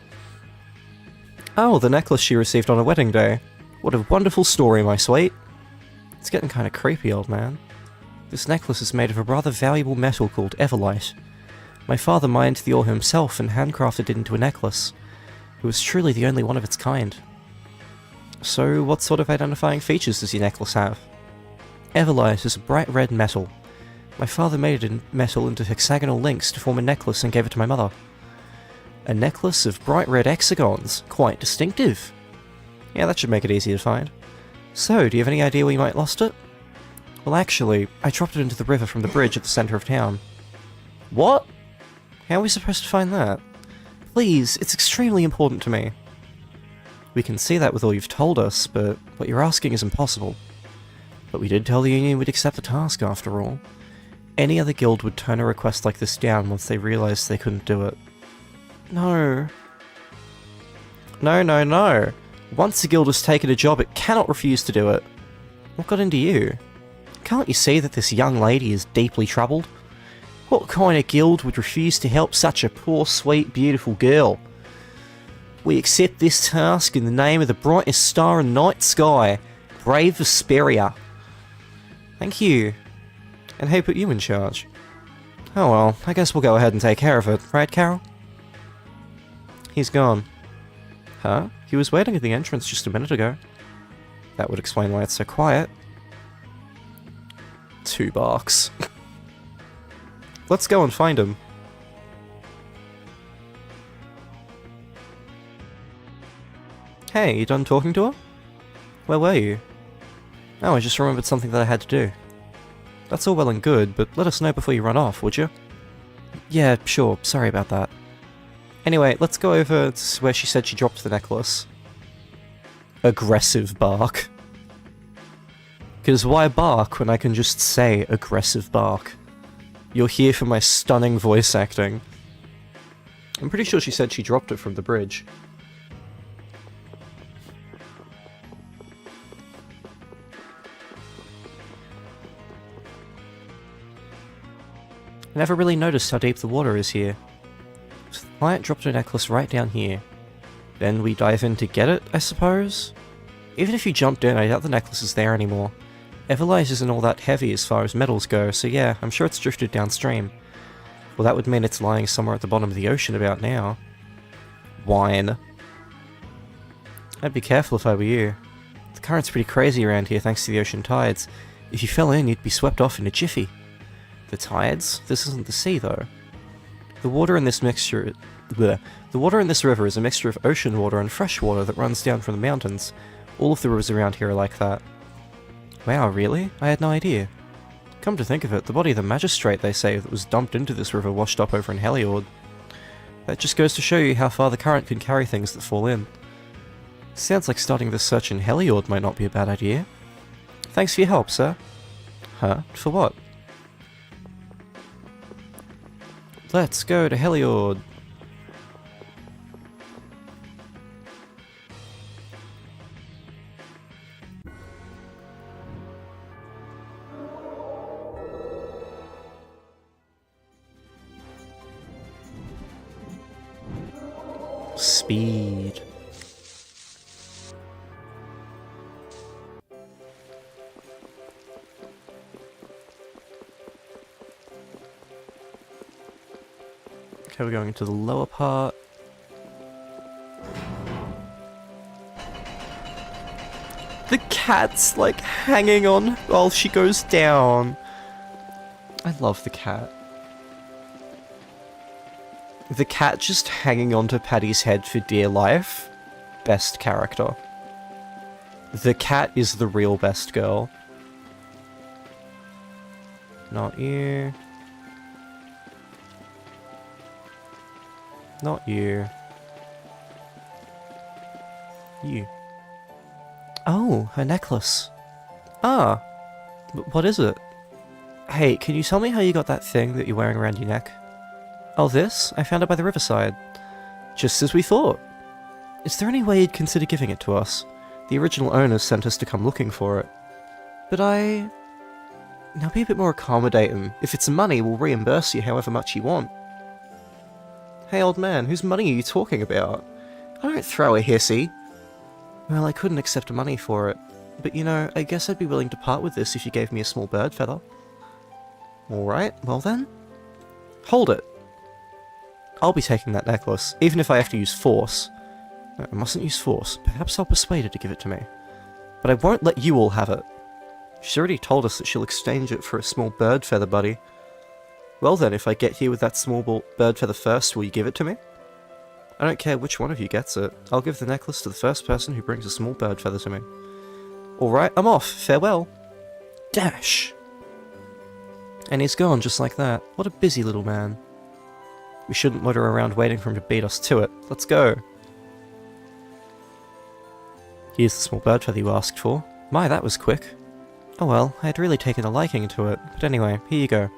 Oh, the necklace she received on her wedding day. What a wonderful story, my sweet. It's getting kinda creepy, old man. This necklace is made of a rather valuable metal called Everlight. My father mined the ore himself and handcrafted it into a necklace. It was truly the only one of its kind. So, what sort of identifying features does your necklace have? Everlight is a bright red metal. My father made it in metal into hexagonal links to form a necklace and gave it to my mother. A necklace of bright red hexagons. Quite distinctive. Yeah, that should make it easy to find. So, do you have any idea where you might lost it? Well, actually, I dropped it into the river from the bridge at the center of town. What? How are we supposed to find that? Please, it's extremely important to me. We can see that with all you've told us, but what you're asking is impossible. But we did tell the Union we'd accept the task after all. Any other guild would turn a request like this down once they realized they couldn't do it. No. No, no, no. Once a guild has taken a job, it cannot refuse to do it. What got into you? Can't you see that this young lady is deeply troubled? What kind of guild would refuse to help such a poor, sweet, beautiful girl? We accept this task in the name of the brightest star in the night sky, brave Vesperia. Thank you. And who put you in charge? Oh well, I guess we'll go ahead and take care of it, right, Carol? He's gone. Huh? He was waiting at the entrance just a minute ago. That would explain why it's so quiet. 2 barks. Let's go and find him. Hey, you done talking to her? Where were you? Oh, I just remembered something that I had to do. That's all well and good, but let us know before you run off, would you? Yeah, sure, sorry about that. Anyway, let's go over to where she said she dropped the necklace. Aggressive bark. Because why bark when I can just say aggressive bark? You're here for my stunning voice acting. I'm pretty sure she said she dropped it from the bridge. I never really noticed how deep the water is here. So the client dropped her necklace right down here. Then we dive in to get it, I suppose? Even if you jumped in, I doubt the necklace is there anymore. Everlight isn't all that heavy as far as metals go, so yeah, I'm sure it's drifted downstream. Well, that would mean it's lying somewhere at the bottom of the ocean about now. Wine. I'd be careful if I were you. The current's pretty crazy around here thanks to the ocean tides. If you fell in, you'd be swept off in a jiffy. The tides? This isn't the sea, though. The water in this mixture... Bleh. The water in this river is a mixture of ocean water and fresh water that runs down from the mountains. All of the rivers around here are like that. Wow, really? I had no idea. Come to think of it, the body of the magistrate, they say, that was dumped into this river washed up over in Heliord. That just goes to show you how far the current can carry things that fall in. Sounds like starting this search in Heliord might not be a bad idea. Thanks for your help, sir. Huh? For what? Let's go to Heliord. Speed. Okay, we're going into the lower part. The cat's like hanging on while she goes down. I love the cat. The cat just hanging onto Paddy's head for dear life. Best character. The cat is the real best girl. Not you. Not you. You. Oh, her necklace. Ah. What is it? Hey, can you tell me how you got that thing that you're wearing around your neck? Oh, this? I found it by the riverside. Just as we thought. Is there any way you'd consider giving it to us? The original owners sent us to come looking for it. But Now be a bit more accommodating. If it's money, we'll reimburse you however much you want. Hey old man, whose money are you talking about? I don't throw a hissy. Well, I couldn't accept money for it. But you know, I guess I'd be willing to part with this if you gave me a small bird feather. Alright, well then. Hold it. I'll be taking that necklace, even if I have to use force. No, I mustn't use force. Perhaps I'll persuade her to give it to me. But I won't let you all have it. She's already told us that she'll exchange it for a small bird feather, buddy. Well then, if I get here with that small bird feather first, will you give it to me? I don't care which one of you gets it. I'll give the necklace to the first person who brings a small bird feather to me. Alright, I'm off. Farewell. Dash! And he's gone just like that. What a busy little man. We shouldn't loiter around waiting for him to beat us to it. Let's go. Here's the small bird feather you asked for. My, that was quick. Oh well, I had really taken a liking to it. But anyway, here you go.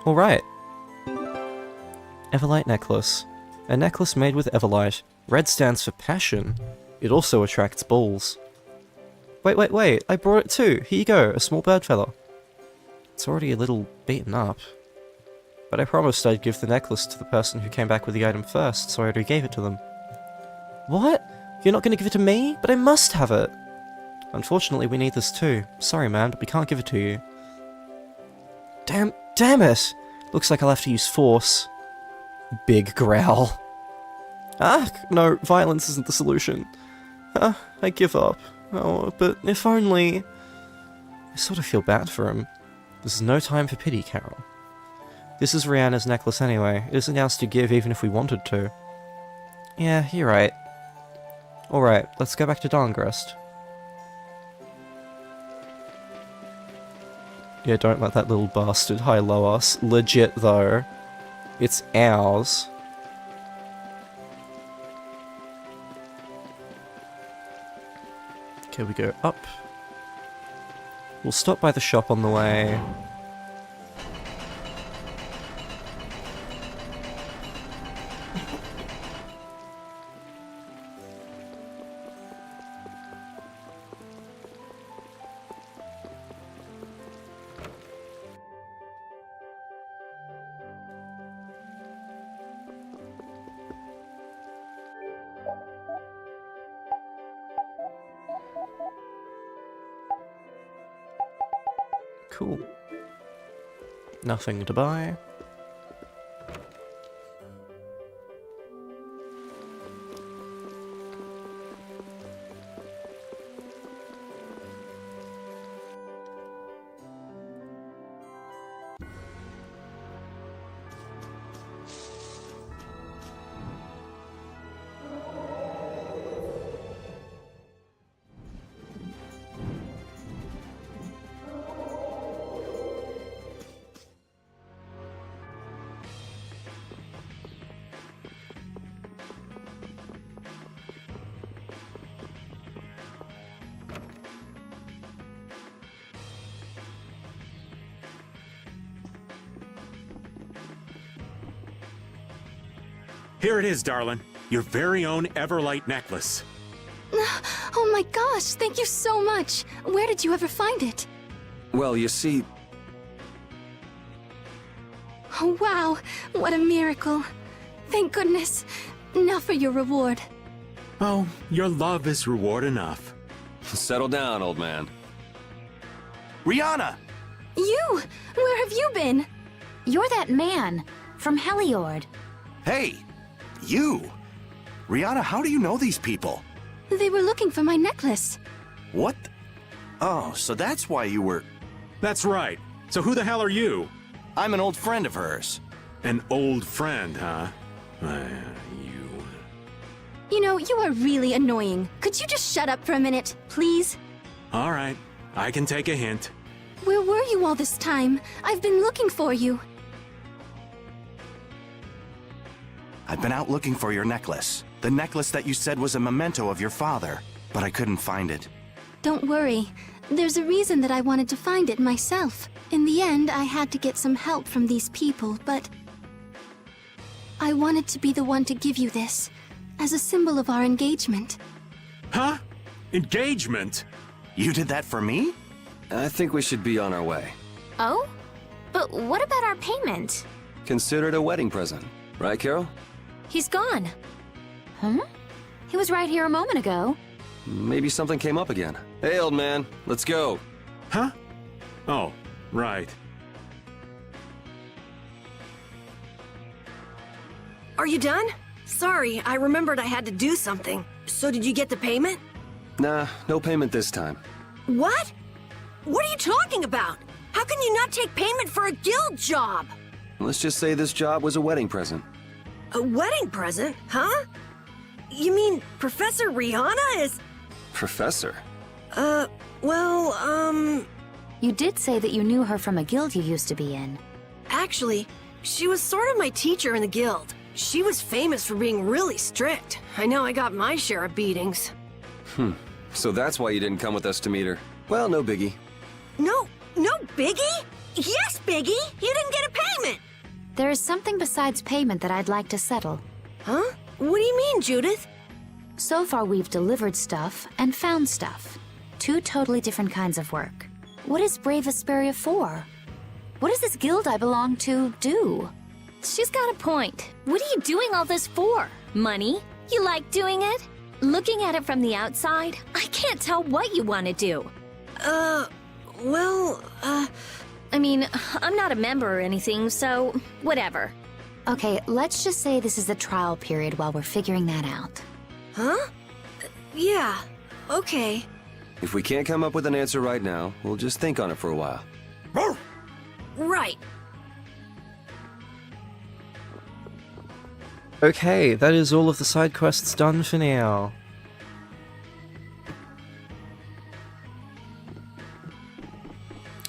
Alright. Everlight necklace. A necklace made with Everlight. Red stands for passion. It also attracts bulls. Wait, I brought it too. Here you go, a small bird feather. It's already a little beaten up. But I promised I'd give the necklace to the person who came back with the item first, so I already gave it to them. What? You're not going to give it to me? But I must have it! Unfortunately, we need this too. Sorry man, but we can't give it to you. Damn it! Looks like I'll have to use force. Big growl. Ah, no, violence isn't the solution. I give up. Oh, but if only... I sort of feel bad for him. This is no time for pity, Carol. This is Rihanna's necklace anyway. It isn't ours to give even if we wanted to. Yeah, you're right. Alright, let's go back to Darngrest. Yeah, don't let that little bastard high-low us. Legit, though. It's ours. Okay, we go up. We'll stop by the shop on the way. Cool. Nothing to buy.
Here it is, darling. Your very own Everlight necklace.
Oh my gosh, thank you so much. Where did you ever find it?
Well, you see,
Oh wow, what a miracle. Thank goodness. Now for your reward.
Oh, your love is reward enough.
settle down, old man.
Rihanna!
You! Where have you been?
You're that man from Heliord.
Hey! You! Rihanna, how do you know these people?
They were looking for my necklace.
What? Oh, so that's why you were...
That's right. So who the hell are you?
I'm an old friend of hers.
An old friend, huh?
You know, you are really annoying. Could you just shut up for a minute, please?
All right. I can take a hint.
Where were you all this time? I've been looking for you.
I've been out looking for your necklace. The necklace that you said was a memento of your father, but I couldn't find it.
Don't worry. There's a reason that I wanted to find it myself. In the end, I had to get some help from these people, but... I wanted to be the one to give you this, as a symbol of our engagement.
Huh? Engagement?
You did that for me?
I think we should be on our way.
Oh? But what about our payment?
Consider it a wedding present. Right, Carol?
He's gone. Huh? He was right here a moment ago.
Maybe something came up again. Hey, old man, let's go.
Huh? Oh, right.
Are you done? Sorry, I remembered I had to do something. So did you get the payment?
Nah, no payment this time.
What? What are you talking about? How can you not take payment for a guild job?
Let's just say this job was a wedding present.
A wedding present, huh? You mean Professor Rihanna is...
Professor?
You did say that you knew her from a guild you used to be in.
Actually, she was sort of my teacher in the guild. She was famous for being really strict. I know I got my share of beatings.
So that's why you didn't come with us to meet her. Well, no biggie.
No biggie? Yes, Biggie! You didn't get a payment!
There is something besides payment that I'd like to settle.
Huh? What do you mean, Judith?
So far we've delivered stuff and found stuff. Two totally different kinds of work. What is Brave Vesperia for? What does this guild I belong to do?
She's got a point. What are you doing all this for? Money? You like doing it? Looking at it from the outside, I can't tell what you want to do. I mean, I'm not a member or anything, so whatever.
Okay, let's just say this is the trial period while we're figuring that out.
Huh? Yeah, okay.
If we can't come up with an answer right now, we'll just think on it for a while.
Right.
Okay, that is all of the side quests done for now.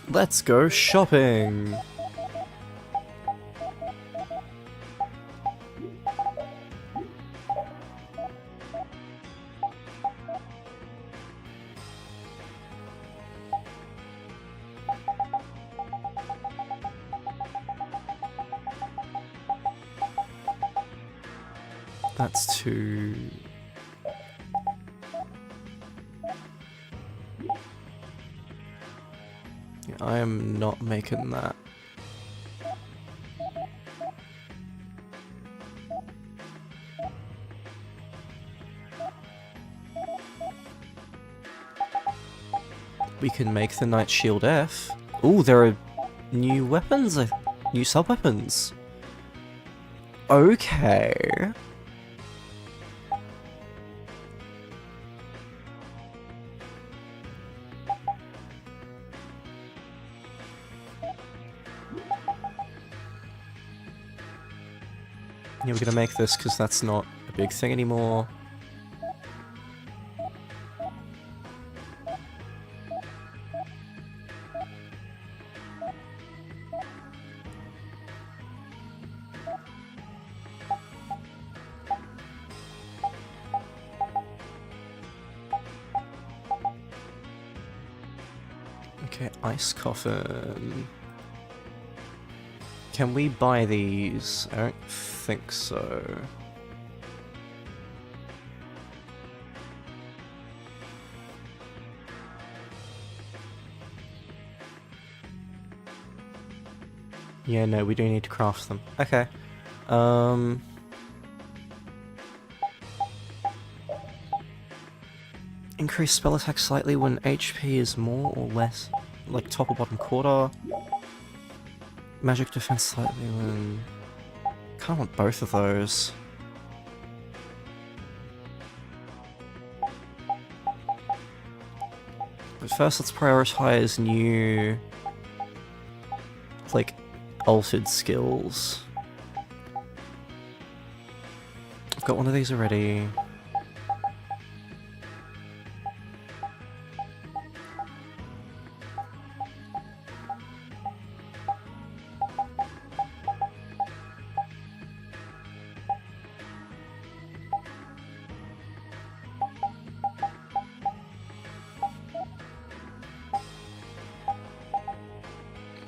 Let's go shopping! That's two. Yeah, I am not making that. We can make the Knight Shield F. Ooh, there are new weapons, new sub-weapons. Okay. Yeah, we're gonna make this because that's not a big thing anymore. Okay, ice coffin. Can we buy these? I don't think so. Yeah, no, we do need to craft them. Okay. Increase spell attack slightly when HP is more or less, like top or bottom quarter. Magic defense slightly when... Kinda want both of those. But first let's prioritize new... like, altered skills. I've got one of these already.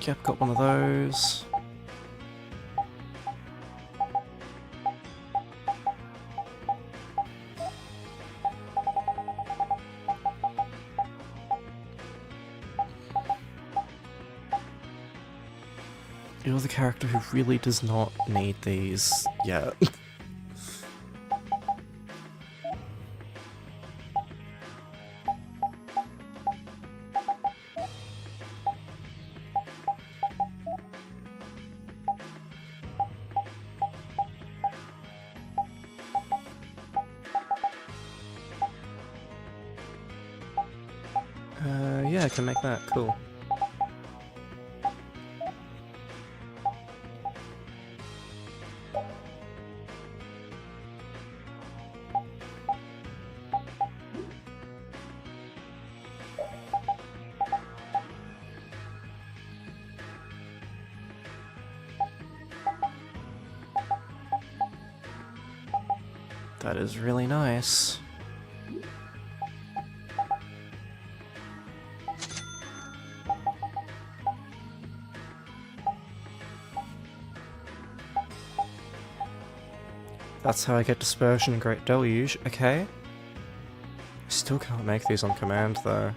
Yep, got one of those. You're the character who really does not need these yet. Yeah, I can make that, cool. That is really nice. That's how I get Dispersion and Great Deluge, okay. Still can't make these on command though.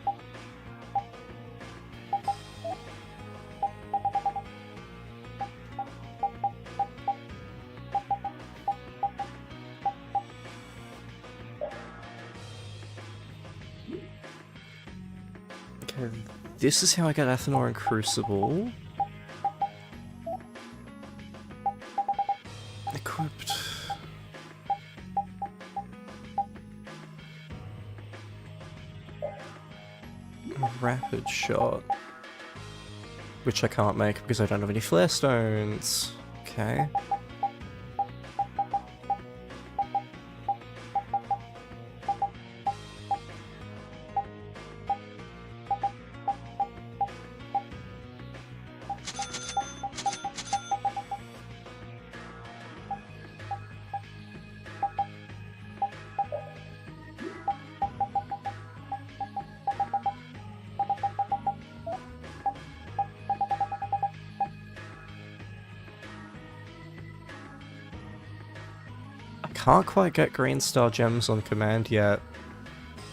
Okay, this is how I get Athenor and Crucible. Equipped. rapid shot. Which I can't make because I don't have any flare stones. Okay. Can't quite get green star gems on command yet,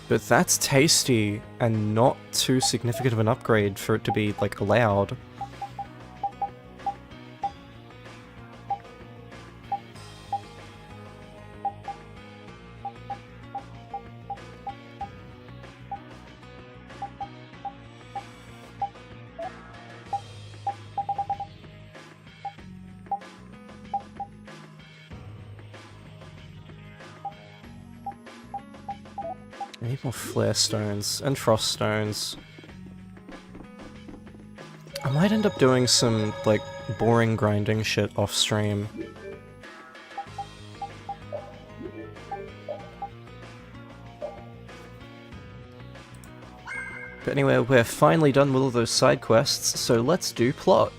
but that's tasty and not too significant of an upgrade for it to be, like, allowed. I need more flare stones and frost stones. I might end up doing some, like, boring grinding shit off stream. But anyway, we're finally done with all those side quests, so let's do plot.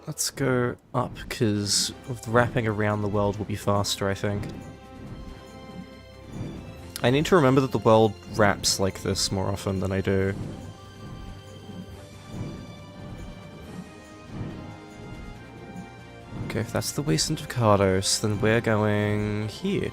Let's go up, because wrapping around the world will be faster, I think. I need to remember that the world wraps like this more often than I do. Okay, if that's the way into Cardos, then we're going here.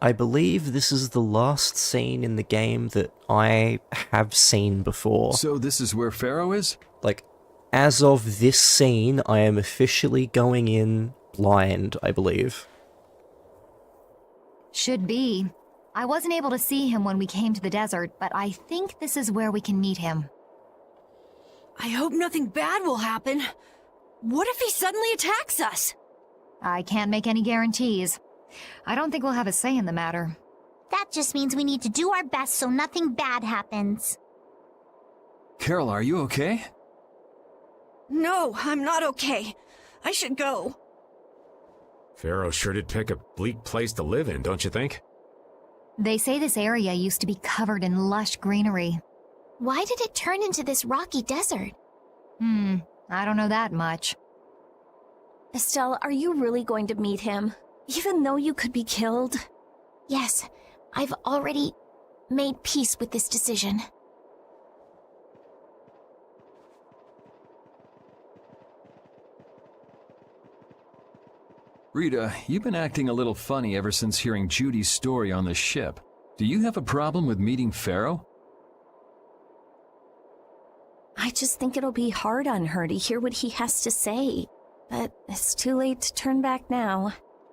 I believe this is the last scene in the game that I have seen before.
So this is where Pharaoh is?
Like, as of this scene, I am officially going in blind, I believe.
Should be. I wasn't able to see him when we came to the desert, but I think this is where we can meet him.
I hope nothing bad will happen. What if he suddenly attacks us?
I can't make any guarantees. I don't think we'll have a say in the matter.
That just means we need to do our best so nothing bad happens.
Carol, are you okay?
No, I'm not okay. I should go.
Pharaoh sure did pick a bleak place to live in, don't you think?
They say this area used to be covered in lush greenery.
Why did it turn into this rocky desert?
I don't know that much.
Estelle, are you really going to meet him? Even though you could be killed?
Yes, I've already made peace with this decision.
Rita, you've been acting a little funny ever since hearing Judy's story on the ship. Do you have a problem with meeting Pharaoh?
I just think it'll be hard on her to hear what he has to say. But it's too late to turn back now.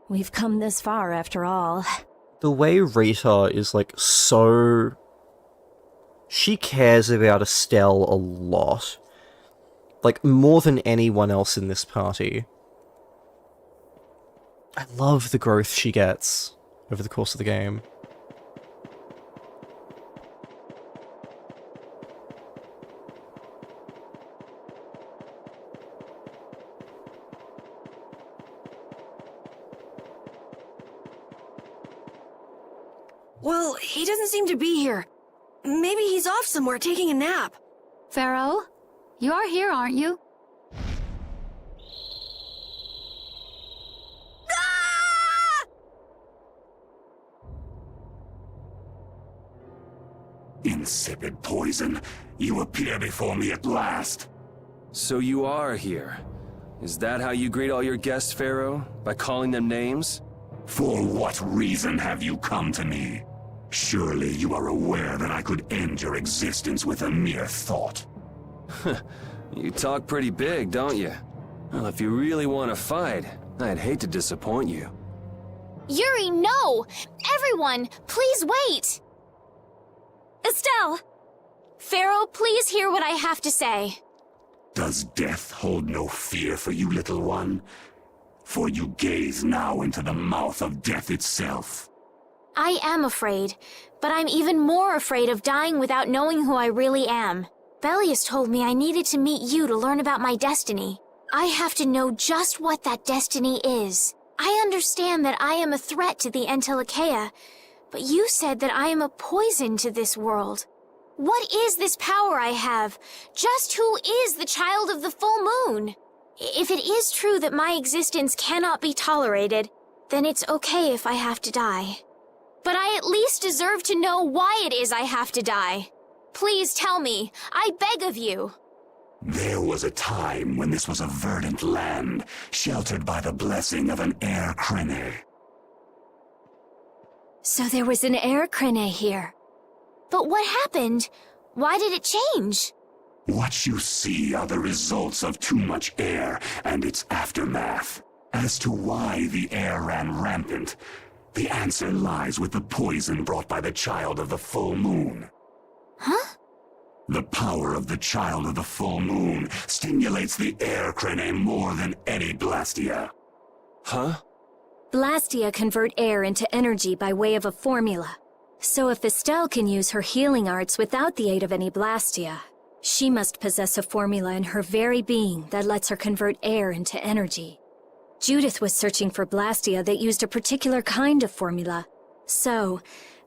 We've come this far after all.
The way Rita is, like, so... She cares about Estelle a lot. Like, more than anyone else in this party. I love the growth she gets over the course of the game.
Well, he doesn't seem to be here. Maybe he's off somewhere taking a nap.
Pharaoh, you are here, aren't you?
Insipid poison, you appear before me at last.
So you are here. Is that how you greet all your guests, Pharaoh? By calling them names?
For what reason have you come to me? Surely you are aware that I could end your existence with a mere thought.
You talk pretty big, don't you? Well, if you really want to fight, I'd hate to disappoint you.
Yuri, no! Everyone, please wait!
Estelle!
Pharaoh, please hear what I have to say.
Does death hold no fear for you, little one? For you gaze now into the mouth of death itself.
I am afraid, but I'm even more afraid of dying without knowing who I really am. Belius told me I needed to meet you to learn about my destiny. I have to know just what that destiny is. I understand that I am a threat to the Entelikeia, but you said that I am a poison to this world. What is this power I have? Just who is the child of the full moon? If it is true that my existence cannot be tolerated, then it's okay if I have to die. But I at least deserve to know why it is I have to die. Please tell me, I beg of you.
There was a time when this was a verdant land, sheltered by the blessing of an air crene.
So there was an air crene here.
But what happened? Why did it change?
What you see are the results of too much air and its aftermath. As to why the air ran rampant, the answer lies with the poison brought by the child of the full moon.
Huh?
The power of the child of the full moon stimulates the air crene more than any Blastia.
Huh?
Blastia convert air into energy by way of a formula. So if Estelle can use her healing arts without the aid of any Blastia, she must possess a formula in her very being that lets her convert air into energy. Judith was searching for Blastia that used a particular kind of formula. So,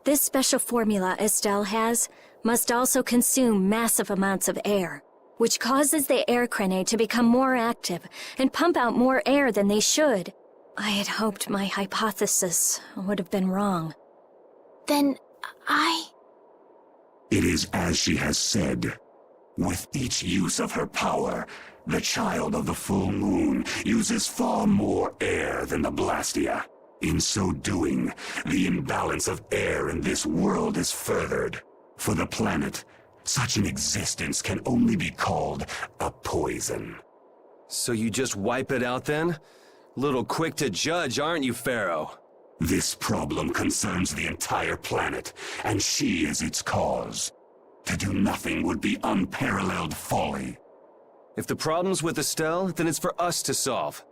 this special formula Estelle has must also consume massive amounts of air, which causes the air crene to become more active and pump out more air than they should. I had hoped my hypothesis would have been wrong.
Then,
It is as she has said. With each use of her power, the child of the full moon uses far more air than the Blastia. In so doing, the imbalance of air in this world is furthered. For the planet, such an existence can only be called a poison.
So you just wipe it out then? Little quick to judge, aren't you, Pharaoh?
This problem concerns the entire planet, and she is its cause. To do nothing would be unparalleled folly.
If the problem's with Estelle, then it's for us to solve.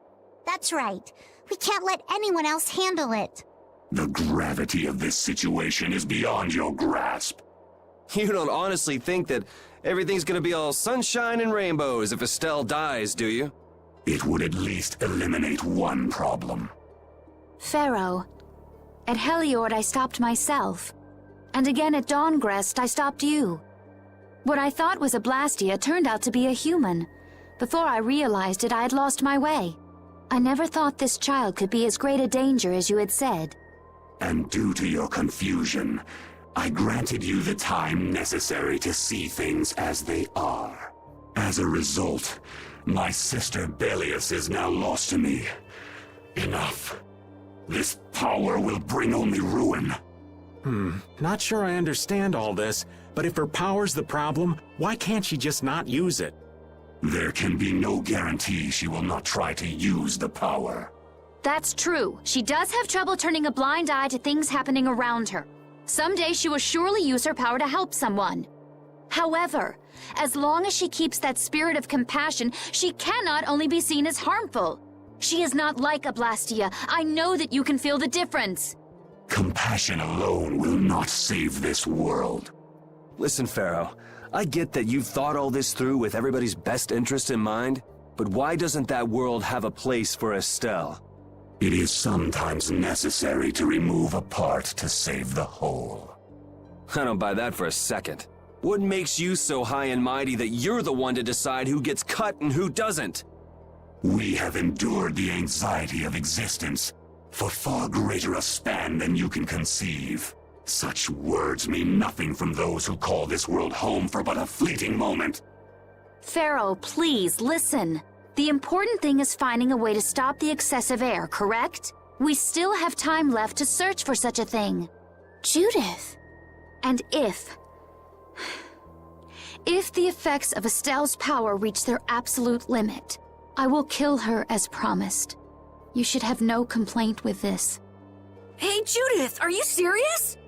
That's right. We can't let anyone else handle it.
The gravity of this situation is beyond your grasp.
You don't honestly think that everything's gonna be all sunshine and rainbows if Estelle dies, do you?
It would at least eliminate one problem.
Pharaoh, at Heliord I stopped myself. And again at Dawngrest I stopped you. What I thought was a Blastia turned out to be a human. Before I realized it, I had lost my way. I never thought this child could be as great a danger as you had said.
And due to your confusion, I granted you the time necessary to see things as they are. As a result, my sister Belius is now lost to me. Enough. This power will bring only ruin.
Not sure I understand all this, but if her power's the problem, why can't she just not use it?
There can be no guarantee she will not try to use the power.
That's true. She does have trouble turning a blind eye to things happening around her. Someday she will surely use her power to help someone. However, as long as she keeps that spirit of compassion, she cannot only be seen as harmful. She is not like a Blastia. I know that you can feel the difference.
Compassion alone will not save this world.
Listen, Pharaoh, I get that you've thought all this through with everybody's best interest in mind, but why doesn't that world have a place for Estelle?
It is sometimes necessary to remove a part to save the whole.
I don't buy that for a second. What makes you so high and mighty that you're the one to decide who gets cut and who doesn't?
We have endured the anxiety of existence for far greater a span than you can conceive. Such words mean nothing from those who call this world home for but a fleeting moment.
Pharaoh, please, listen. The important thing is finding a way to stop the excessive air, correct? We still have time left to search for such a thing.
Judith.
And if If the effects of Estelle's power reach their absolute limit, I will kill her as promised. You should have no complaint with this.
Hey, Judith, are you serious?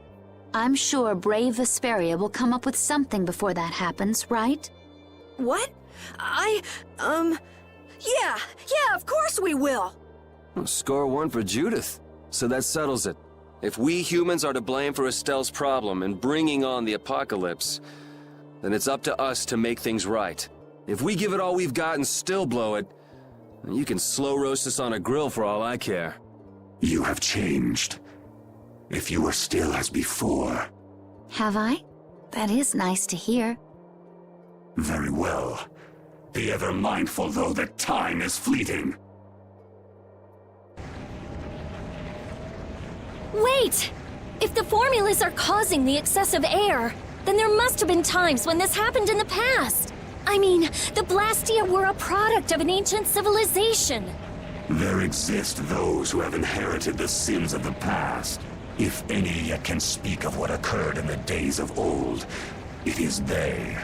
I'm sure brave Vesperia will come up with something before that happens, right?
What? Yeah, of course we will.
Well, score 1 for Judith. So that settles it. If we humans are to blame for Estelle's problem and bringing on the apocalypse, then it's up to us to make things right. If we give it all we've got and still blow it, you can slow roast us on a grill for all I care.
You have changed. If you were still as before.
Have I? That is nice to hear.
Very well. Be ever mindful, though, that time is fleeting.
Wait! If the formulas are causing the excessive air, then there must have been times when this happened in the past. I mean, the Blastia were a product of an ancient civilization.
There exist those who have inherited the sins of the past. If any yet can speak of what occurred in the days of old, it is they.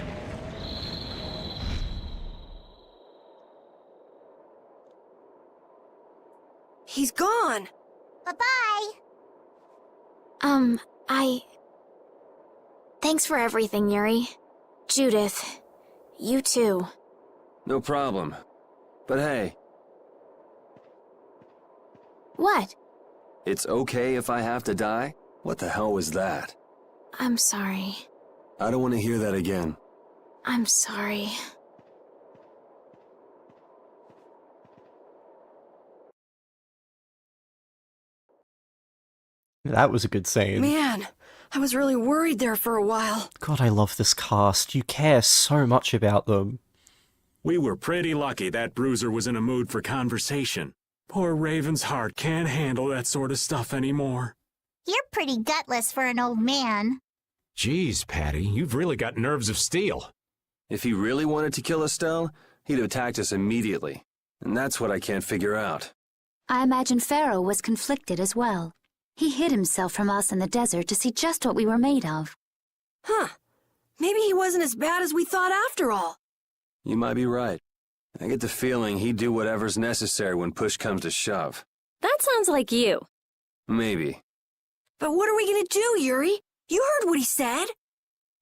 He's gone.
Bye-bye.
Thanks for everything, Yuri. Judith, you too.
No problem. But hey,
What?
it's okay if I have to die? What the hell was that?
I'm sorry.
I don't want to hear that again.
I'm sorry.
That was a good scene.
Man, I was really worried there for a while.
God, I love this cast. You care so much about them.
We were pretty lucky that Bruiser was in a mood for conversation. Poor Raven's heart can't handle that sort of stuff anymore.
You're pretty gutless for an old man.
Geez, Patty, you've really got nerves of steel.
If he really wanted to kill Estelle, he'd have attacked us immediately. And that's what I can't figure out.
I imagine Pharaoh was conflicted as well. He hid himself from us in the desert to see just what we were made of.
Huh. Maybe he wasn't as bad as we thought after all.
You might be right. I get the feeling he'd do whatever's necessary when push comes to shove.
That sounds like you.
Maybe.
But what are we gonna do, Yuri? You heard what he said.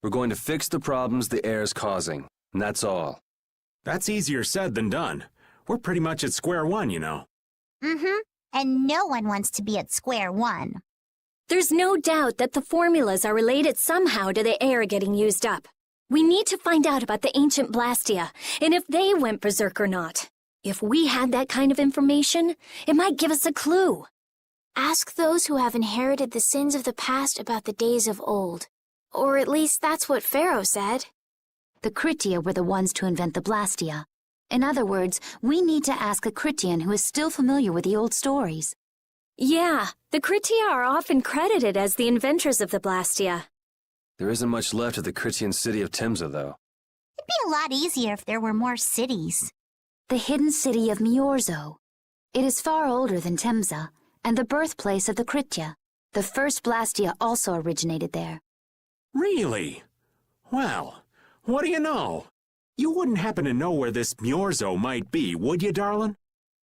We're going to fix the problems the air's causing, and that's all.
That's easier said than done. We're pretty much at square one, you know.
Mm-hmm. And no one wants to be at square one.
There's no doubt that the formulas are related somehow to the air getting used up. We need to find out about the ancient Blastia, and if they went berserk or not. If we had that kind of information, it might give us a clue.
Ask those who have inherited the sins of the past about the days of old. Or at least that's what Pharaoh said.
The Kritia were the ones to invent the Blastia. In other words, we need to ask a Kritian who is still familiar with the old stories.
Yeah, the Kritia are often credited as the inventors of the Blastia.
There isn't much left of the Critian city of Timza, though.
It'd be a lot easier if there were more cities.
The hidden city of Miorzo. It is far older than Timza, and the birthplace of the Kritia. The first Blastia also originated there.
Really? Well, what do you know? You wouldn't happen to know where this Miorzo might be, would you, darling?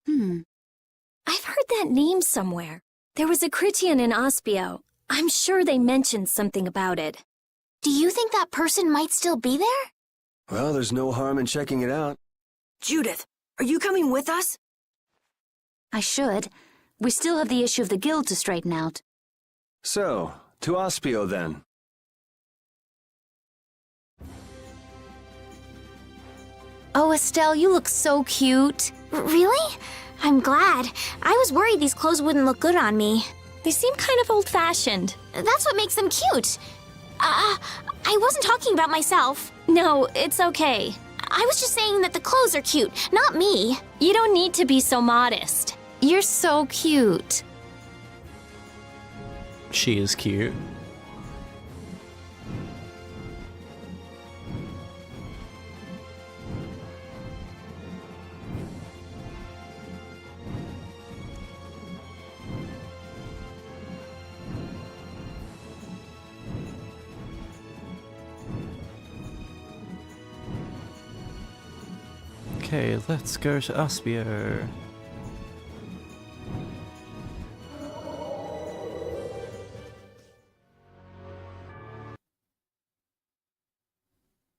I've heard that name somewhere. There was a Critian in Ospio. I'm sure they mentioned something about it.
Do you think that person might still be there?
Well, there's no harm in checking it out.
Judith, are you coming with us?
I should. We still have the issue of the guild to straighten out.
So, to Ospio then.
Oh, Estelle, you look so cute. Really? I'm glad. I was worried these clothes wouldn't look good on me.
They seem kind of old-fashioned.
That's what makes them cute. I wasn't talking about myself.
No, it's okay.
I was just saying that the clothes are cute, not me.
You don't need to be so modest.
You're so cute.
She is cute. Okay, let's go to Aspio.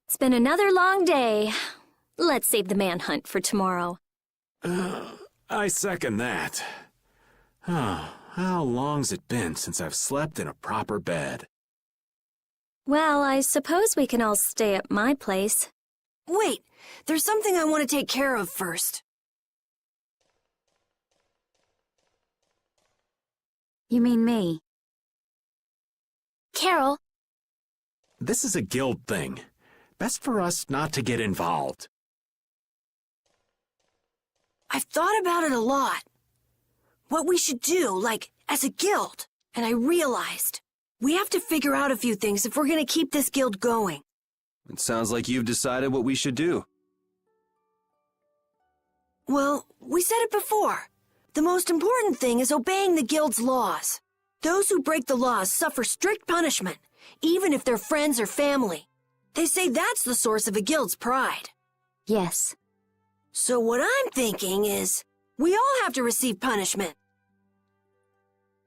It's been another long day. Let's save the manhunt for tomorrow.
I second that. How long's it been since I've slept in a proper bed?
Well, I suppose we can all stay at my place.
Wait, there's something I want to take care of first.
You mean me?
Carol.
This is a guild thing. Best for us not to get involved.
I've thought about it a lot. What we should do, like, as a guild. And I realized, we have to figure out a few things if we're gonna keep this guild going.
It sounds like you've decided what we should do.
Well, we said it before. The most important thing is obeying the guild's laws. Those who break the laws suffer strict punishment, even if they're friends or family. They say that's the source of a guild's pride.
Yes.
So what I'm thinking is, we all have to receive punishment.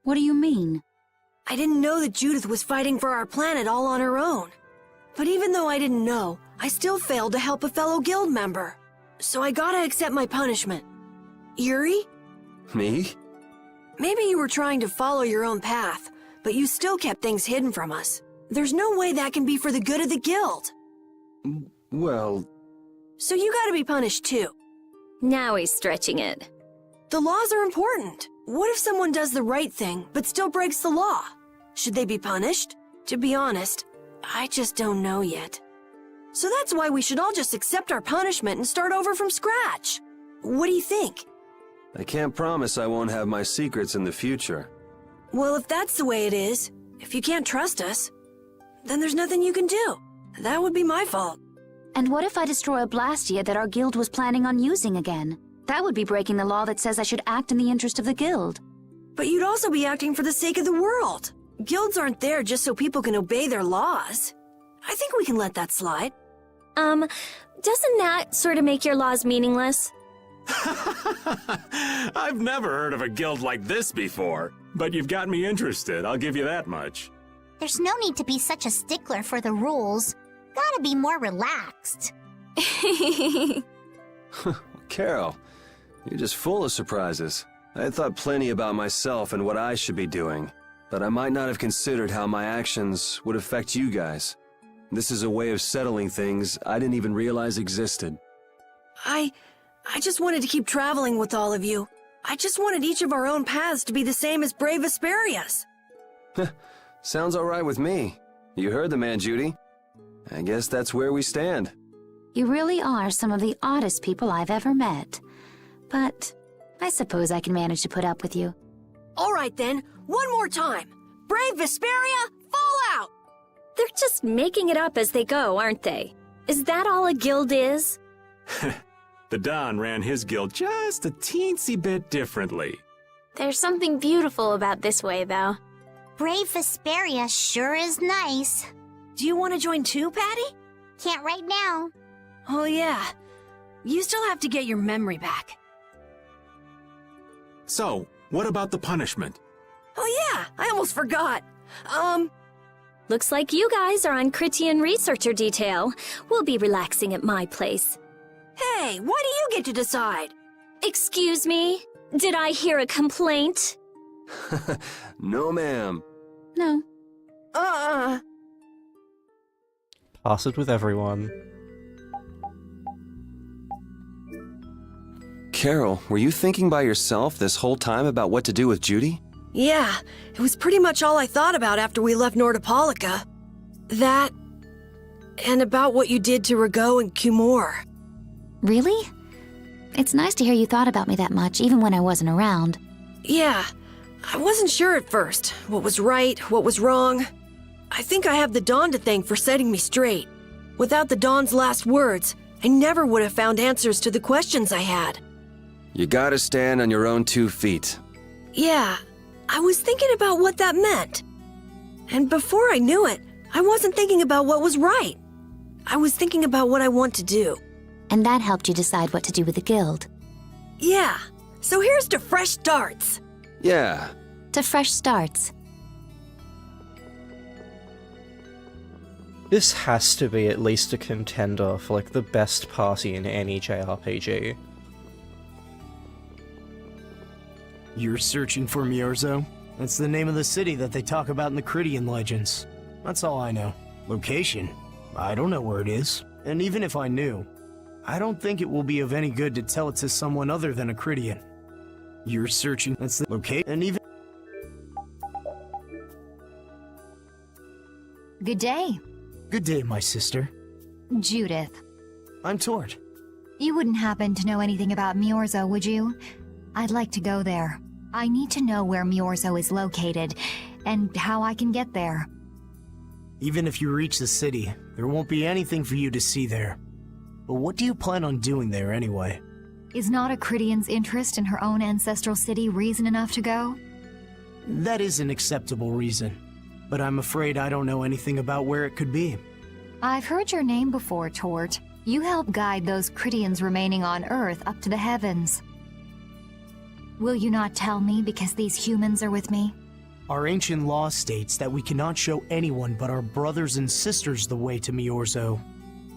What do you mean?
I didn't know that Judith was fighting for our planet all on her own. But even though I didn't know, I still failed to help a fellow guild member. So I gotta accept my punishment. Yuri?
Me?
Maybe you were trying to follow your own path, but you still kept things hidden from us. There's no way that can be for the good of the guild.
Well...
So you gotta be punished too.
Now he's stretching it.
The laws are important. What if someone does the right thing, but still breaks the law? Should they be punished? To be honest, I just don't know yet. So that's why we should all just accept our punishment and start over from scratch. What do you think?
I can't promise I won't have my secrets in the future.
Well, if that's the way it is, if you can't trust us, then there's nothing you can do. That would be my fault.
And what if I destroy a Blastia that our guild was planning on using again? That would be breaking the law that says I should act in the interest of the guild.
But you'd also be acting for the sake of the world. Guilds aren't there just so people can obey their laws. I think we can let that slide.
Doesn't that sort of make your laws meaningless?
I've never heard of a guild like this before, but you've got me interested, I'll give you that much.
There's no need to be such a stickler for the rules. Gotta be more relaxed.
Carol, you're just full of surprises. I had thought plenty about myself and what I should be doing, but I might not have considered how my actions would affect you guys. This is a way of settling things I didn't even realize existed.
I just wanted to keep traveling with all of you. I just wanted each of our own paths to be the same as brave Vesperia's.
Sounds alright with me. You heard the man, Judy. I guess that's where we stand.
You really are some of the oddest people I've ever met. But I suppose I can manage to put up with you.
All right then, one more time. Brave Vesperia, fall out!
They're just making it up as they go, aren't they? Is that all a guild is?
The Don ran his guild just a teensy bit differently.
There's something beautiful about this way, though.
Brave Vesperia sure is nice.
Do you want to join too, Patty?
Can't right now.
Oh yeah. You still have to get your memory back.
So, what about the punishment?
Oh yeah, I almost forgot.
Looks like you guys are on Critian researcher detail. We'll be relaxing at my place.
Hey, why do you get to decide?
Excuse me? Did I hear a complaint?
No, ma'am.
No.
Pass it with everyone.
Carol, were you thinking by yourself this whole time about what to do with Judy?
Yeah, it was pretty much all I thought about after we left Nordopolica. That, and about what you did to Rigo and Cumore.
Really? It's nice to hear you thought about me that much, even when I wasn't around.
Yeah, I wasn't sure at first what was right, what was wrong. I think I have the Dawn to thank for setting me straight. Without the Dawn's last words, I never would have found answers to the questions I had.
You gotta stand on your own 2 feet.
Yeah, I was thinking about what that meant. And before I knew it, I wasn't thinking about what was right. I was thinking about what I want to do.
And that helped you decide what to do with the guild.
Yeah, so here's to fresh starts.
Yeah.
To fresh starts.
This has to be at least a contender for like the best party in any JRPG.
You're searching for Miorzo? That's the name of the city that they talk about in the Cridian legends. That's all I know. Location? I don't know where it is. And even if I knew, I don't think it will be of any good to tell it to someone other than a Cridian. You're searching, that's the location, and even...
Good day.
Good day, my sister.
Judith.
I'm Tord.
You wouldn't happen to know anything about Miorzo, would you? I'd like to go there. I need to know where Miorzo is located, and how I can get there.
Even if you reach the city, there won't be anything for you to see there. But what do you plan on doing there anyway?
Is not a Cridian's interest in her own ancestral city reason enough to go?
That is an acceptable reason, but I'm afraid I don't know anything about where it could be.
I've heard your name before, Tort. You help guide those Cridians remaining on Earth up to the heavens. Will you not tell me because these humans are with me?
Our ancient law states that we cannot show anyone but our brothers and sisters the way to Miorzo.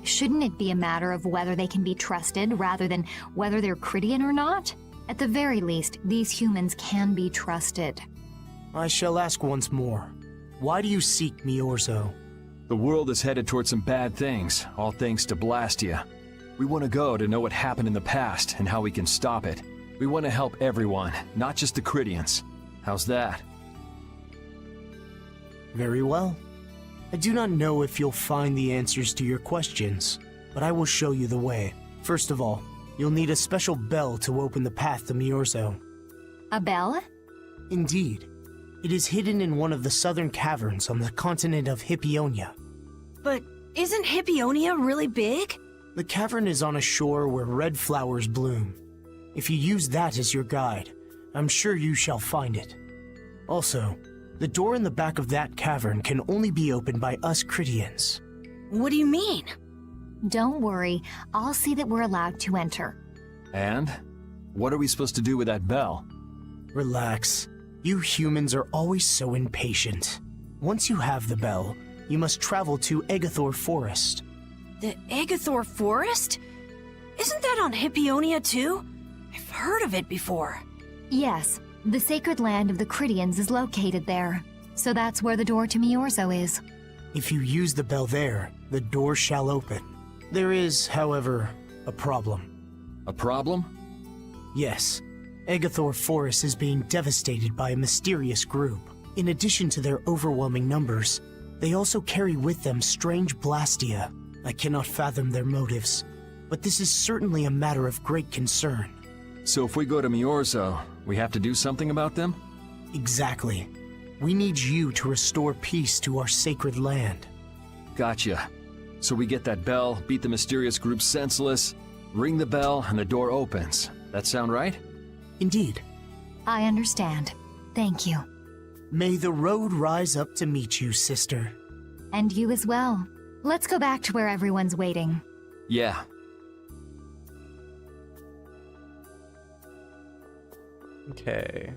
Shouldn't it be a matter of whether they can be trusted rather than whether they're Cridian or not? At the very least, these humans can be trusted.
I shall ask once more. Why do you seek Miorzo?
The world is headed towards some bad things, all thanks to Blastia. We want to go to know what happened in the past and how we can stop it. We want to help everyone, not just the Cridians. How's that?
Very well. I do not know if you'll find the answers to your questions, but I will show you the way. First of all, you'll need a special bell to open the path to Miorzo.
A bell?
Indeed. It is hidden in one of the southern caverns on the continent of Hippionia.
But isn't Hippionia really big?
The cavern is on a shore where red flowers bloom. If you use that as your guide, I'm sure you shall find it. Also, the door in the back of that cavern can only be opened by us Cridians.
What do you mean?
Don't worry, I'll see that we're allowed to enter.
And? What are we supposed to do with that bell?
Relax. You humans are always so impatient. Once you have the bell, you must travel to Aegis Forest.
The Aegis Forest? Isn't that on Hippionia too? I've heard of it before.
Yes, the sacred land of the Cridians is located there, so that's where the door to Miorzo is.
If you use the bell there, the door shall open. There is, however, a problem.
A problem?
Yes. Aegis Forest is being devastated by a mysterious group. In addition to their overwhelming numbers, they also carry with them strange Blastia. I cannot fathom their motives, but this is certainly a matter of great concern.
So if we go to Miorzo, we have to do something about them?
Exactly. We need you to restore peace to our sacred land.
Gotcha. So we get that bell, beat the mysterious group senseless, ring the bell, and the door opens. That sound right?
Indeed.
I understand. Thank you.
May the road rise up to meet you, sister.
And you as well. Let's go back to where everyone's waiting.
Yeah.
Okay.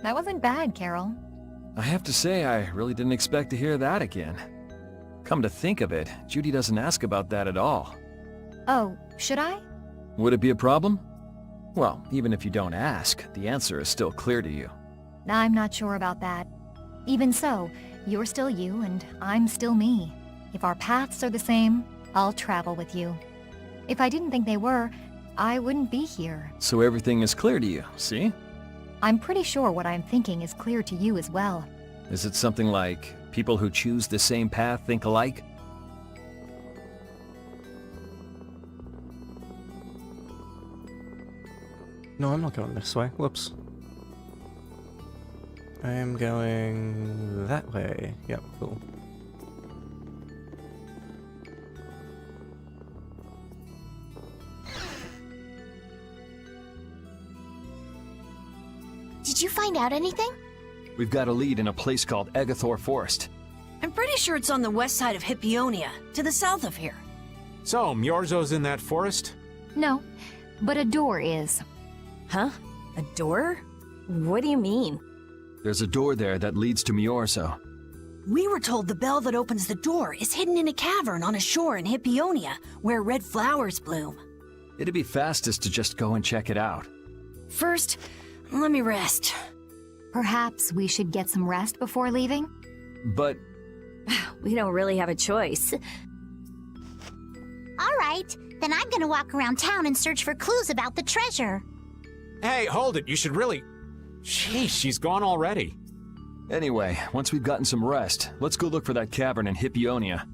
That wasn't bad, Carol.
I have to say, I really didn't expect to hear that again. Come to think of it, Judy doesn't ask about that at all.
Oh, should I?
Would it be a problem? Well, even if you don't ask, the answer is still clear to you.
I'm not sure about that. Even so, you're still you and I'm still me. If our paths are the same, I'll travel with you. If I didn't think they were, I wouldn't be here.
So everything is clear to you, see?
I'm pretty sure what I'm thinking is clear to you as well.
Is it something like, people who choose the same path think alike?
No, I'm not going this way. Whoops. I am going that way. Yep, cool.
Did you find out anything?
We've got a lead in a place called Aegis Forest.
I'm pretty sure it's on the west side of Hippionia, to the south of here.
So, Myorzo's in that forest?
No, but a door is.
Huh? A door? What do you mean?
There's a door there that leads to Myorzo.
We were told the bell that opens the door is hidden in a cavern on a shore in Hippionia, where red flowers bloom.
It'd be fastest to just go and check it out.
First, let me rest.
Perhaps we should get some rest before leaving?
But
We don't really have a choice.
All right, then I'm gonna walk around town and search for clues about the treasure.
Hey, hold it. You should really... Sheesh, she's gone already.
anyway, once we've gotten some rest, let's go look for that cavern in Hippionia.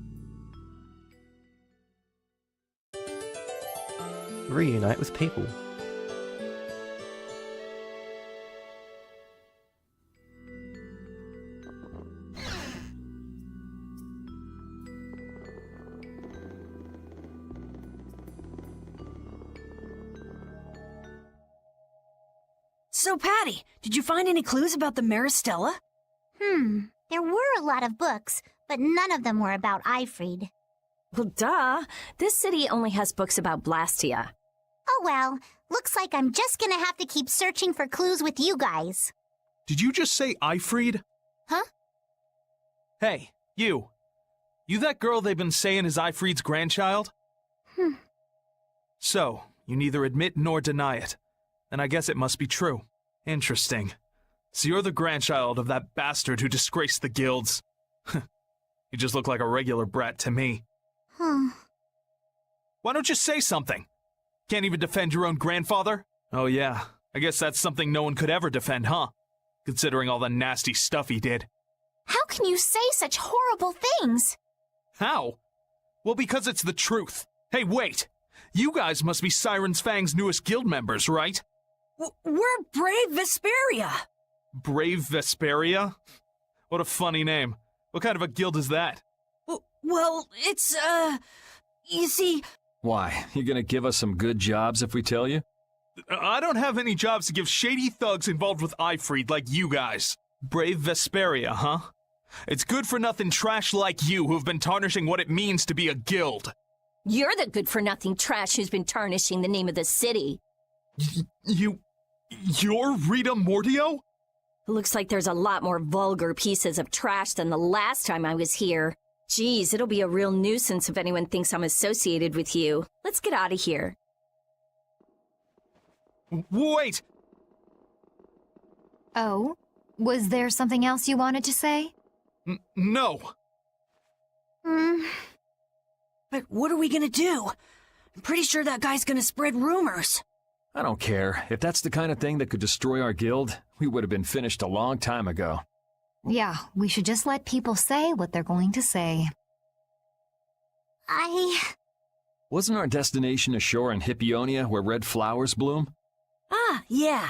Reunite with people.
So, Patty, did you find any clues about the Maristella?
There were a lot of books, but none of them were about Ifrid.
Well, duh. This city only has books about Blastia.
Oh well, looks like I'm just gonna have to keep searching for clues with you guys.
Did you just say Ifrid?
Huh?
Hey, you. You that girl they've been saying is Ifrid's grandchild? So, you neither admit nor deny it. Then I guess it must be true. Interesting. So you're the grandchild of that bastard who disgraced the guilds. You just look like a regular brat to me. Why don't you say something? Can't even defend your own grandfather? Oh yeah, I guess that's something no one could ever defend, huh? Considering all the nasty stuff he did.
How can you say such horrible things?
How? Well, because it's the truth. Hey, wait! You guys must be Siren's Fang's newest guild members, right?
We're Brave Vesperia.
Brave Vesperia? What a funny name. What kind of a guild is that?
Well, it's, you see...
Why, you gonna give us some good jobs if we tell you?
I don't have any jobs to give shady thugs involved with Ifrid like you guys. Brave Vesperia, huh? It's good-for-nothing trash like you who've been tarnishing what it means to be a guild.
You're the good-for-nothing trash who's been tarnishing the name of the city.
You're Rita Mordio?
Looks like there's a lot more vulgar pieces of trash than the last time I was here. Geez, it'll be a real nuisance if anyone thinks I'm associated with you. Let's get out of here.
Wait!
Oh? Was there something else you wanted to say?
No.
But what are we gonna do? I'm pretty sure that guy's gonna spread rumors.
I don't care. If that's the kind of thing that could destroy our guild, we would have been finished a long time ago.
Yeah, we should just let people say what they're going to say.
Wasn't our destination a shore in Hippionia where red flowers bloom?
Ah, yeah.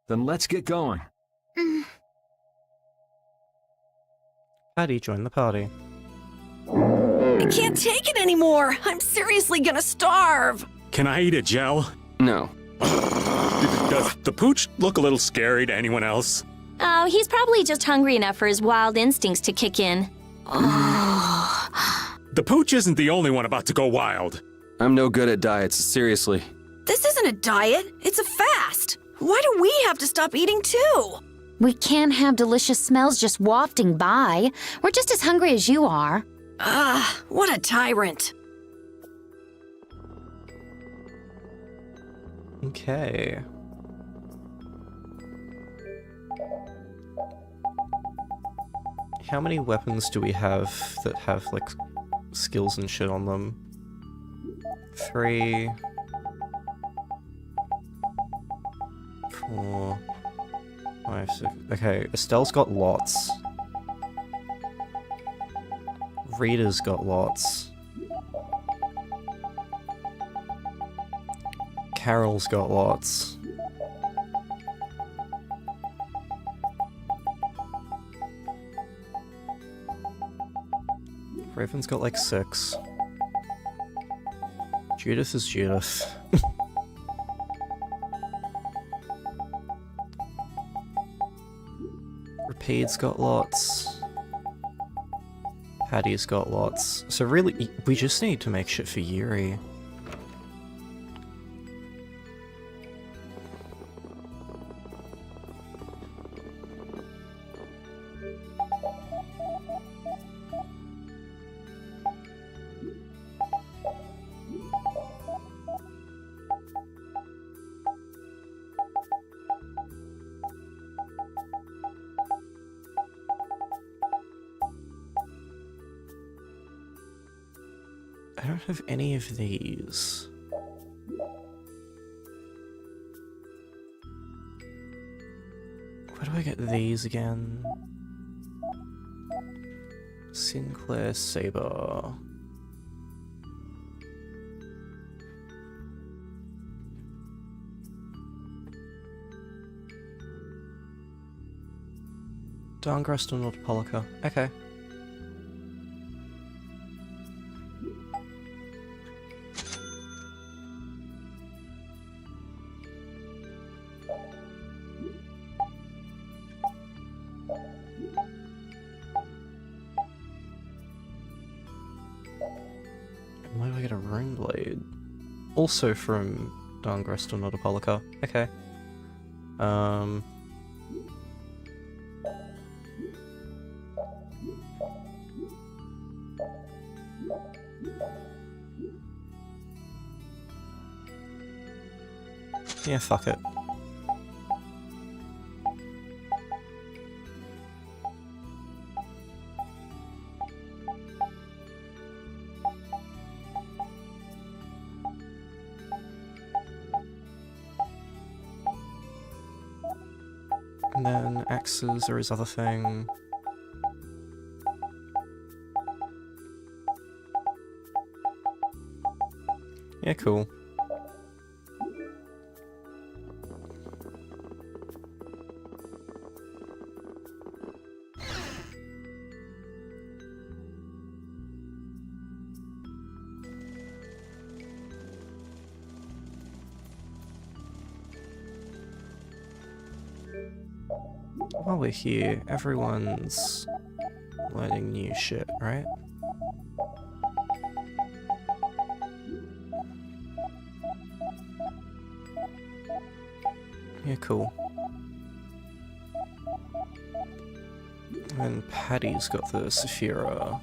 Then let's get going.
Patty joined the party.
I can't take it anymore. I'm seriously gonna starve.
Can I eat a gel?
No.
Does the pooch look a little scary to anyone else?
Oh, he's probably just hungry enough for his wild instincts to kick in.
The pooch isn't the only one about to go wild.
I'm no good at diets, seriously.
This isn't a diet. It's a fast. Why do we have to stop eating too?
We can't have delicious smells just wafting by. We're just as hungry as you are.
Ah, what a tyrant.
Okay. How many weapons do we have that have, like, skills and shit on them? 3... 4... 5, 6... Okay, Estelle's got lots. Rita's got lots. Carol's got lots. Raven's got like 6. Judith is Judith. Rapide's got lots. Patty's got lots. So really, we just need to make shit for Yuri. I don't have any of these. Where do I get these again? Sinclair Saber. Darngrest or Nordpolica. Okay. Where do I get a Rune Blade? Also from Darngrest or Nordpolica. Okay. Yeah, fuck it. And then axes are his other thing. Yeah, cool. While we're here, everyone's learning new shit, right? Yeah, cool. And Patty's got the Saphira.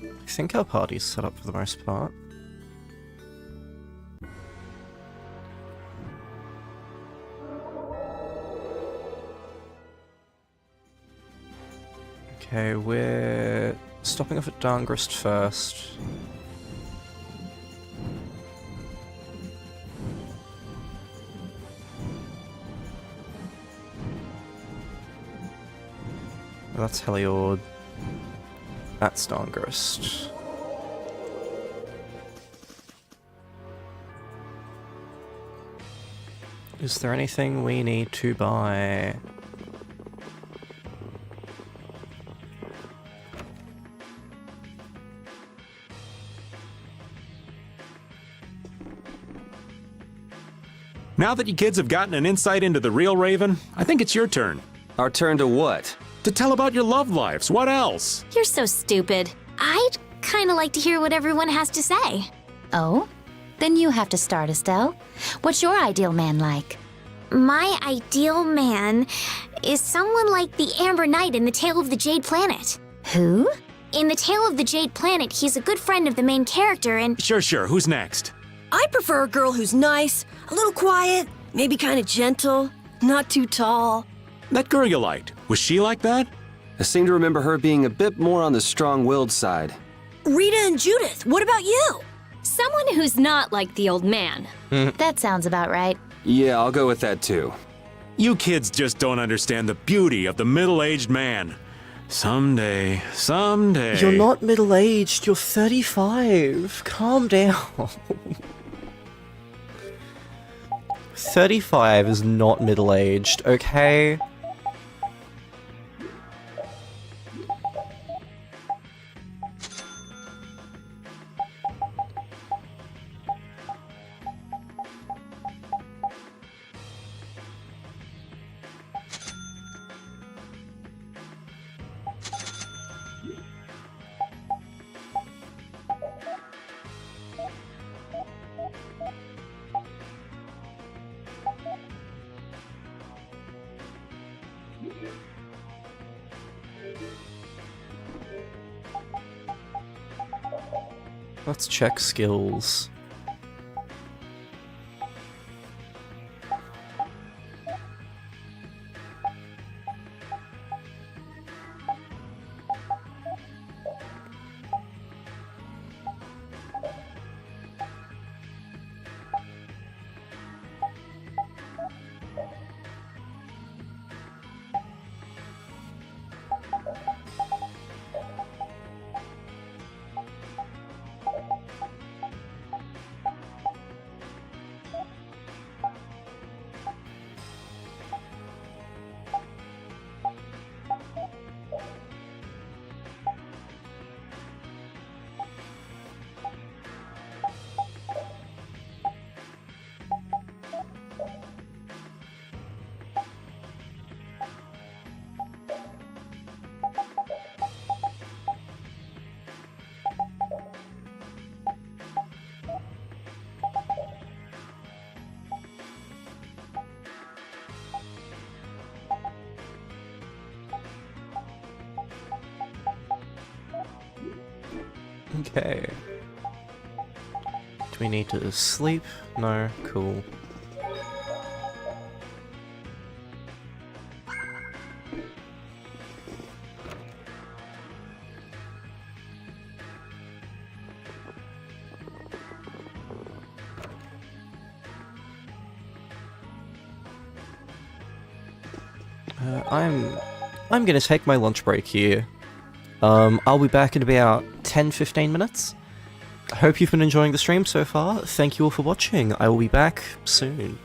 I think our party's set up for the most part. Okay, we're stopping off at Darngrest first. That's Heliord. That's Darngrest. Is there anything we need to buy?
Now that you kids have gotten an insight into the real Raven, I think it's your turn.
Our turn to what?
To tell about your love lives. What else?
You're so stupid. I'd kinda like to hear what everyone has to say.
Oh? Then you have to start, Estelle. What's your ideal man like?
My ideal man is someone like the Amber Knight in The Tale of the Jade Planet.
Who?
In The Tale of the Jade Planet, he's a good friend of the main character and—
Sure. Who's next?
I prefer a girl who's nice, a little quiet, maybe kind of gentle, not too tall.
That girl you liked. Was she like that?
I seem to remember her being a bit more on the strong-willed side.
Rita and Judith, what about you?
Someone who's not like the old man.
That sounds about right.
Yeah, I'll go with that too.
You kids just don't understand the beauty of the middle-aged man. Someday.
You're not middle-aged, you're 35. Calm down. 35 is not middle-aged, okay? Let's check skills. Okay. Do we need to sleep? No? Cool. I'm gonna take my lunch break here. I'll be back in about 10-15 minutes. I hope you've been enjoying the stream so far. Thank you all for watching. I will be back soon.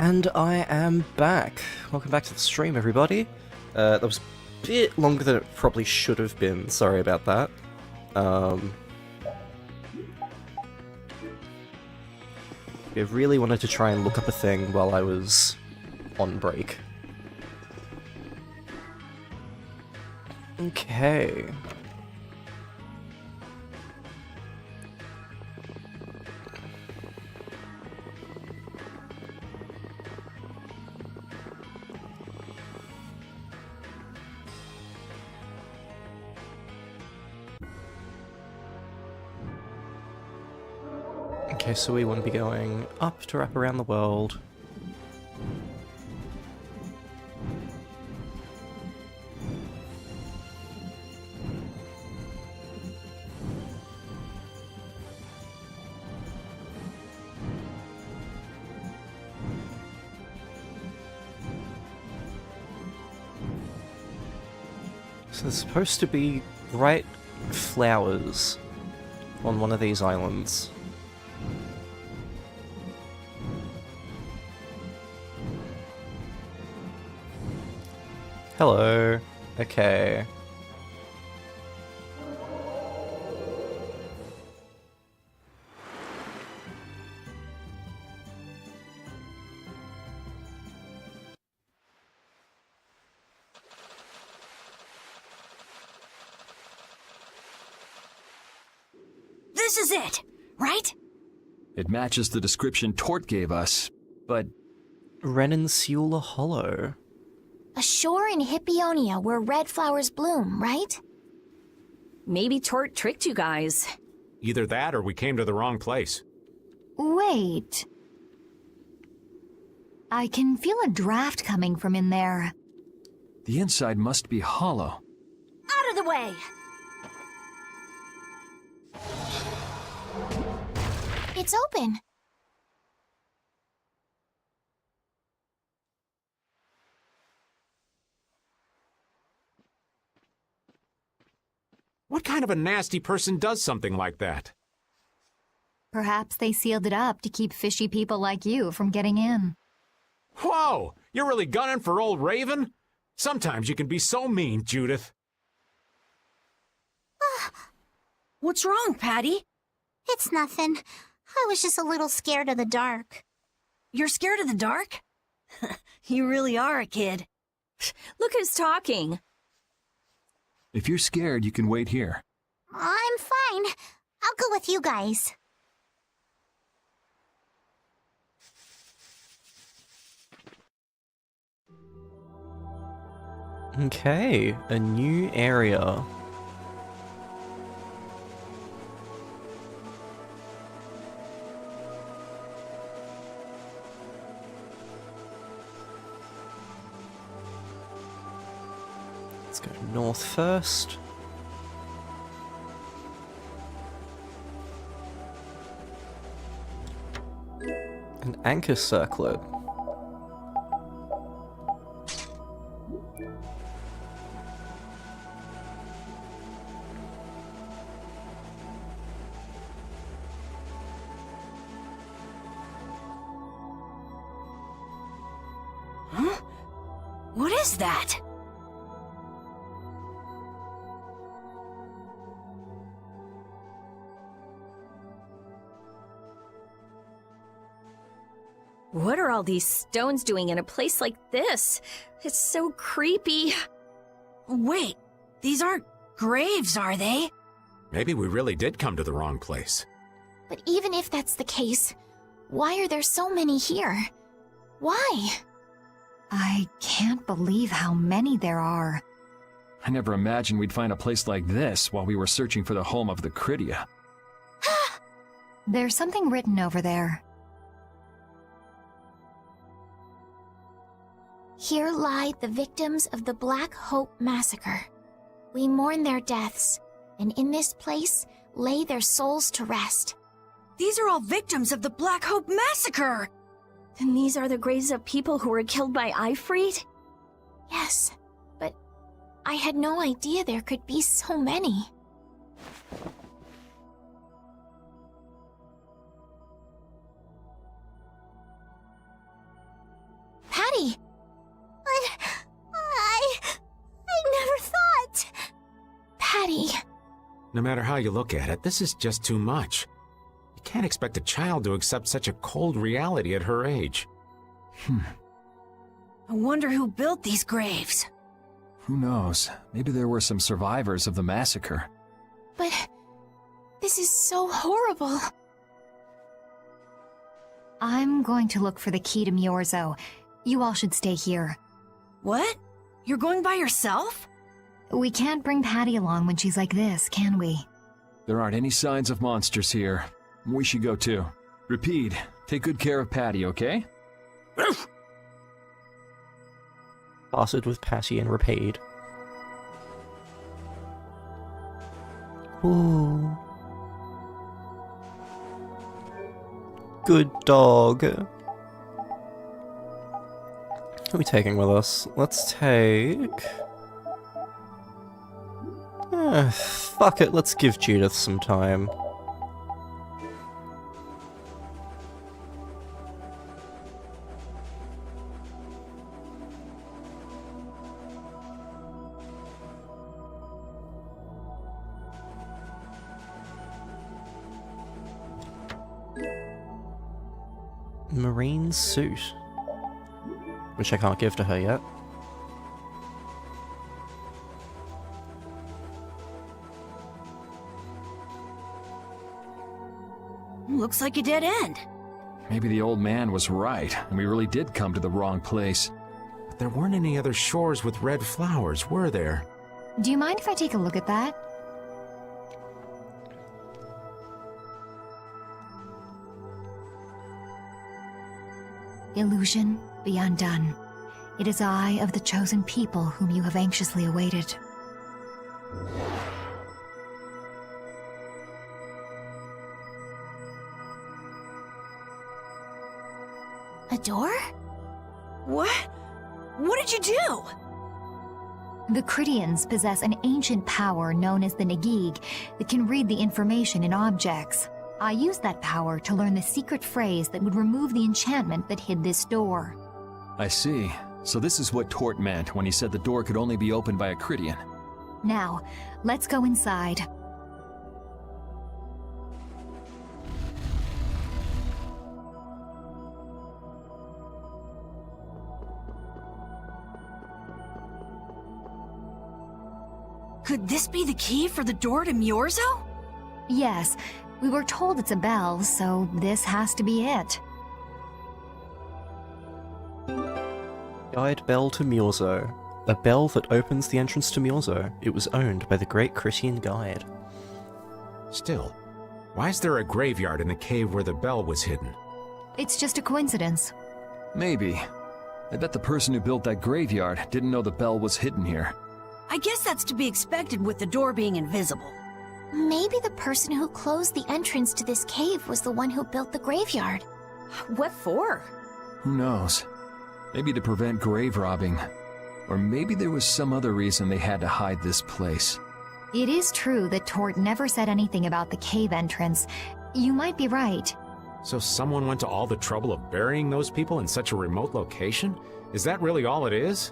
And I am back. Welcome back to the stream, everybody. That was a bit longer than it probably should have been. Sorry about that. I really wanted to try and look up a thing while I was on break. Okay. Okay, so we want to be going up to wrap around the world. So there's supposed to be bright flowers on one of these islands. Hello. Okay.
This is it, right?
It matches the description Tort gave us, but...
Renensula Hollow.
A shore in Hippionia where red flowers bloom, right?
Maybe Tort tricked you guys.
Either that or we came to the wrong place.
Wait. I can feel a draft coming from in there.
The inside must be hollow.
Out of the way!
It's open.
What kind of a nasty person does something like that?
Perhaps they sealed it up to keep fishy people like you from getting in.
Whoa! You're really gunning for old Raven? Sometimes you can be so mean, Judith.
What's wrong, Patty?
It's nothing. I was just a little scared of the dark.
You're scared of the dark? You really are a kid.
Look who's talking.
If you're scared, you can wait here.
I'm fine. I'll go with you guys.
Okay, a new area. Let's go north first. An anchor circlet.
Huh? What is that?
What are all these stones doing in a place like this? It's so creepy.
Wait, these aren't graves, are they?
Maybe we really did come to the wrong place.
But even if that's the case, why are there so many here? Why?
I can't believe how many there are.
I never imagined we'd find a place like this while we were searching for the home of the Cridia.
There's something written over there.
Here lie the victims of the Black Hope Massacre. We mourn their deaths, and in this place lay their souls to rest.
These are all victims of the Black Hope Massacre!
And these are the graves of people who were killed by Ifrit?
Yes, but I had no idea there could be so many. Patty.
No matter how you look at it, this is just too much. You can't expect a child to accept such a cold reality at her age.
I wonder who built these graves.
Who knows? Maybe there were some survivors of the massacre.
But this is so horrible.
I'm going to look for the key to Miorzo. You all should stay here.
What? You're going by yourself?
We can't bring Patty along when she's like this, can we?
There aren't any signs of monsters here. We should go too. Repeat, take good care of Patty, okay?
Bastard with Patty and Rapide. Ooh. Good dog. What are we taking with us? Let's take... fuck it, let's give Judith some time. Marine suit, which I can't give to her yet.
Looks like a dead end.
Maybe the old man was right, and we really did come to the wrong place.
But there weren't any other shores with red flowers, were there?
Do you mind if I take a look at that? Illusion, be undone. It is I of the chosen people whom you have anxiously awaited.
A door?
What? What did you do?
The Critians possess an ancient power known as the Negig that can read the information in objects. I used that power to learn the secret phrase that would remove the enchantment that hid this door.
I see. So this is what Tort meant when he said the door could only be opened by a Critian.
Now, let's go inside.
Could this be the key for the door to Miorzo?
Yes, we were told it's a bell, so this has to be it.
Guide bell to Miorzo. A bell that opens the entrance to Miorzo. It was owned by the great Critian guide.
Still, why is there a graveyard in the cave where the bell was hidden?
It's just a coincidence.
Maybe. I bet the person who built that graveyard didn't know the bell was hidden here.
I guess that's to be expected with the door being invisible.
Maybe the person who closed the entrance to this cave was the one who built the graveyard.
What for?
Who knows? Maybe to prevent grave robbing. Or maybe there was some other reason they had to hide this place.
It is true that Tort never said anything about the cave entrance. You might be right.
So someone went to all the trouble of burying those people in such a remote location? Is that really all it is?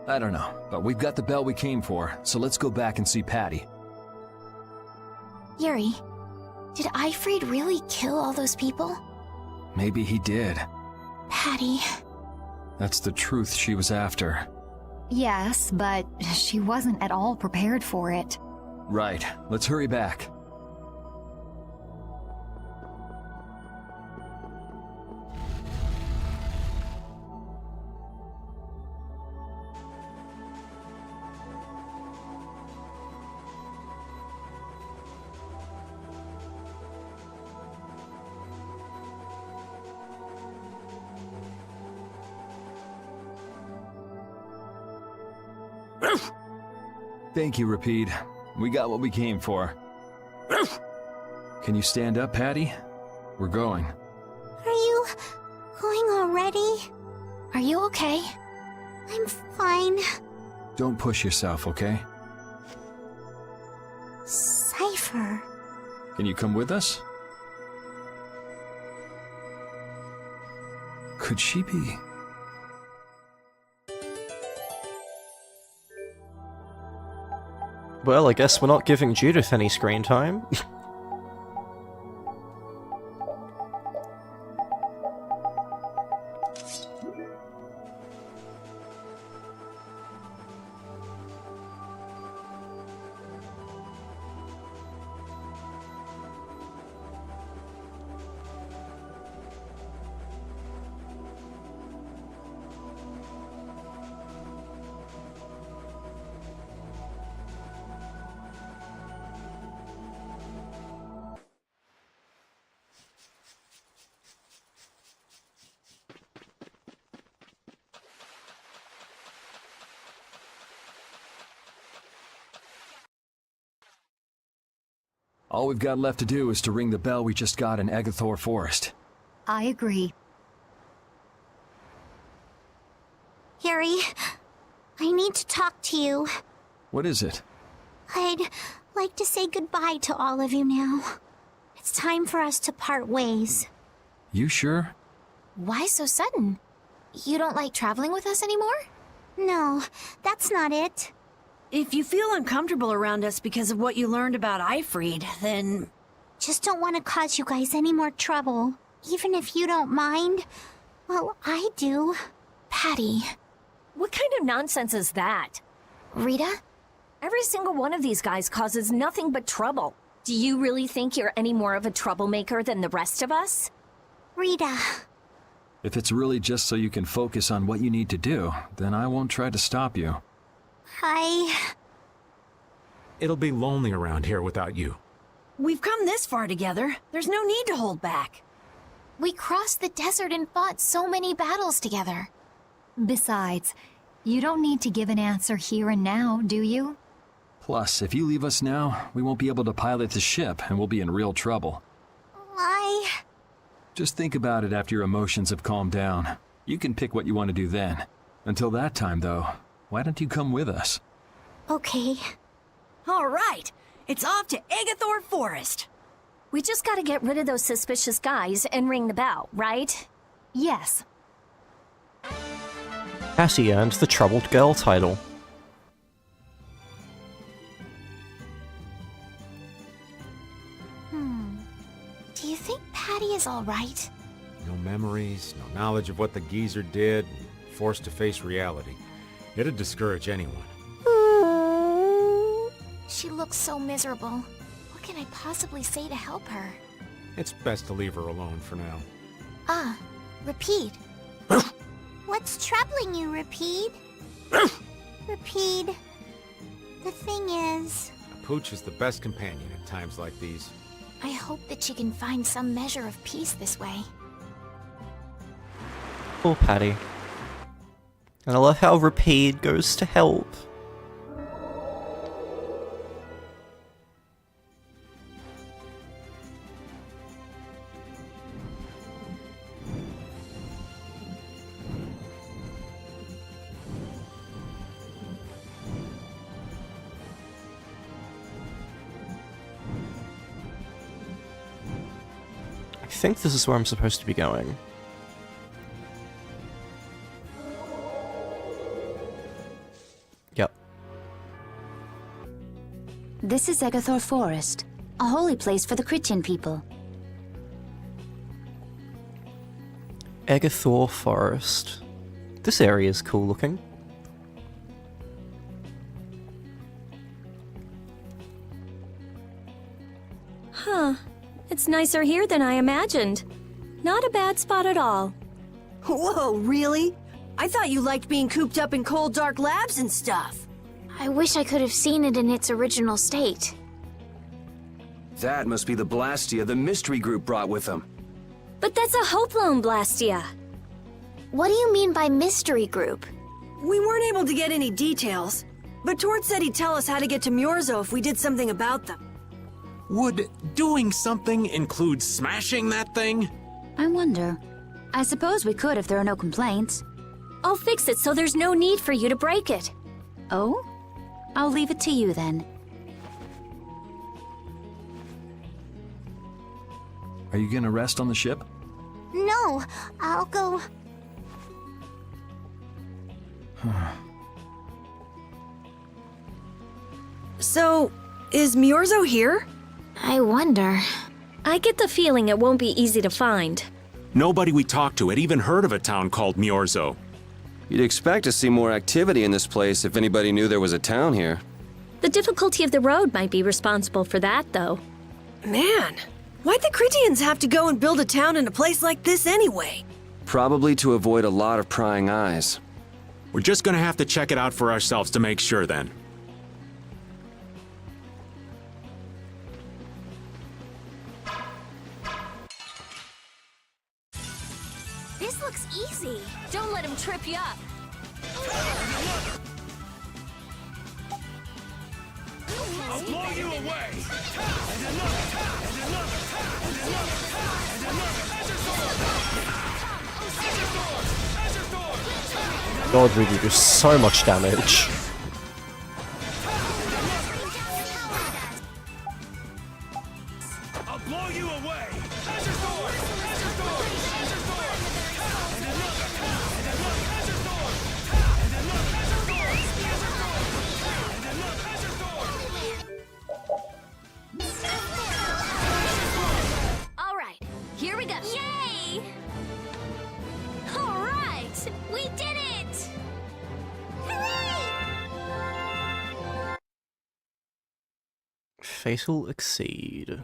I don't know, but we've got the bell we came for, so let's go back and see Patty.
Yuri, did Ifrid really kill all those people?
Maybe he did.
Patty.
That's the truth she was after.
Yes, but she wasn't at all prepared for it.
Right, let's hurry back. Thank you, Rapide. We got what we came for. Can you stand up, Patty? We're going.
Are you going already?
Are you okay?
I'm fine.
Don't push yourself, okay?
Cypher.
Can you come with us? Could she be...
Well, I guess we're not giving Judith any screen time.
All we've got left to do is to ring the bell we just got in Agathor Forest.
I agree.
Harry, I need to talk to you.
What is it?
I'd like to say goodbye to all of you now. It's time for us to part ways.
You sure?
Why so sudden? You don't like traveling with us anymore?
No, that's not it.
If you feel uncomfortable around us because of what you learned about Ifrid, then...
Just don't want to cause you guys any more trouble. Even if you don't mind. Well, I do.
Patty.
What kind of nonsense is that?
Rita?
Every single one of these guys causes nothing but trouble. Do you really think you're any more of a troublemaker than the rest of us?
Rita.
If it's really just so you can focus on what you need to do, then I won't try to stop you.
It'll be lonely around here without you.
We've come this far together. There's no need to hold back.
We crossed the desert and fought so many battles together.
Besides, you don't need to give an answer here and now, do you?
Plus, if you leave us now, we won't be able to pilot the ship and we'll be in real trouble. Just think about it after your emotions have calmed down. You can pick what you want to do then. Until that time, though, why don't you come with us?
Okay.
All right, it's off to Agathor Forest.
We just gotta get rid of those suspicious guys and ring the bell, right?
Yes.
Cassie earned the Troubled Girl title.
Do you think Patty is alright?
No memories, no knowledge of what the geezer did, forced to face reality. It'd discourage anyone.
She looks so miserable. What can I possibly say to help her?
It's best to leave her alone for now.
Repeat.
What's troubling you, Repeat? Repeat. The thing is...
A pooch is the best companion at times like these.
I hope that she can find some measure of peace this way.
Poor Patty. And I love how Repeat goes to help. I think this is where I'm supposed to be going. Yep.
This is Agathor Forest, a holy place for the Christian people.
Agathor Forest. This area is cool looking.
Huh. It's nicer here than I imagined. Not a bad spot at all.
Whoa, really? I thought you liked being cooped up in cold, dark labs and stuff.
I wish I could have seen it in its original state.
That must be the Blastia the mystery group brought with them.
But that's a Hope Loan Blastia.
What do you mean by mystery group?
We weren't able to get any details, but Tord said he'd tell us how to get to Myorzo if we did something about them.
Would doing something include smashing that thing?
I wonder. I suppose we could if there are no complaints.
I'll fix it so there's no need for you to break it.
Oh? I'll leave it to you then.
Are you gonna rest on the ship?
No, I'll go...
So, is Miorzo here?
I wonder.
I get the feeling it won't be easy to find.
Nobody we talked to had even heard of a town called Miorzo.
You'd expect to see more activity in this place if anybody knew there was a town here.
The difficulty of the road might be responsible for that, though.
Man, why'd the Critians have to go and build a town in a place like this anyway?
Probably to avoid a lot of prying eyes.
We're just gonna have to check it out for ourselves to make sure then.
This looks easy. Don't let him trip you up.
I'll blow you away! And another! And another! And another! And another! Azure Sword!
God, we do so much damage.
I'll blow you away! Azure Sword! Azure Sword! Azure Sword! And another! And another! Azure Sword! And another! Azure Sword! Azure Sword! And another! Azure Sword!
All right, here we go. Yay! All right, we did it!
Fatal Exceed.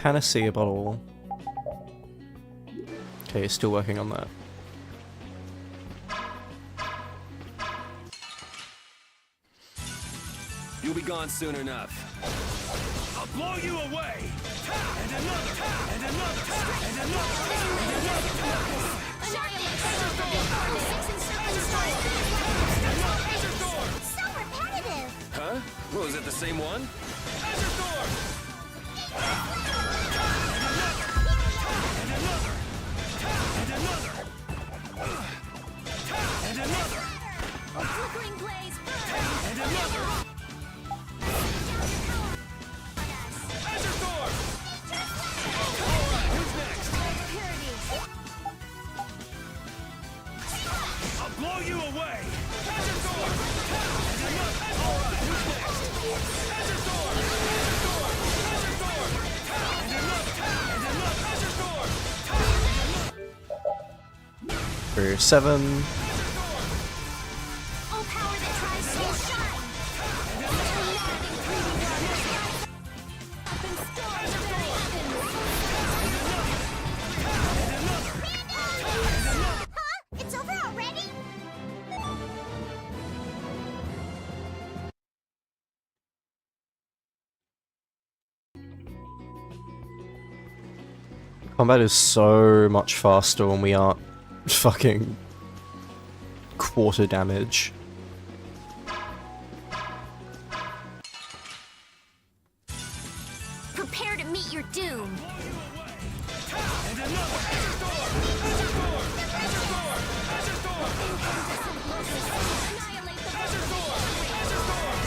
Panacea bottle. Okay, still working on that.
You'll be gone soon enough.
I'll blow you away! And another! And another! And another!
So repetitive.
Huh? What, was it the same one?
And another!
A flickering blaze burn!
And another! Azure Sword! Alright, who's next? I'll blow you away! Azure Sword! And another! Alright, who's next? Azure Sword! Azure Sword! Azure Sword! And another! And another! Azure Sword!
7.
Oh, power that tries to shine! Up and storm of the heavens!
Huh? It's over already?
Combat is so much faster when we aren't fucking quarter damage.
Prepare to meet your doom!
And another! Azure Sword! Azure Sword! Azure Sword! Azure Sword!
Annihilate the
Azure Sword! Azure Sword!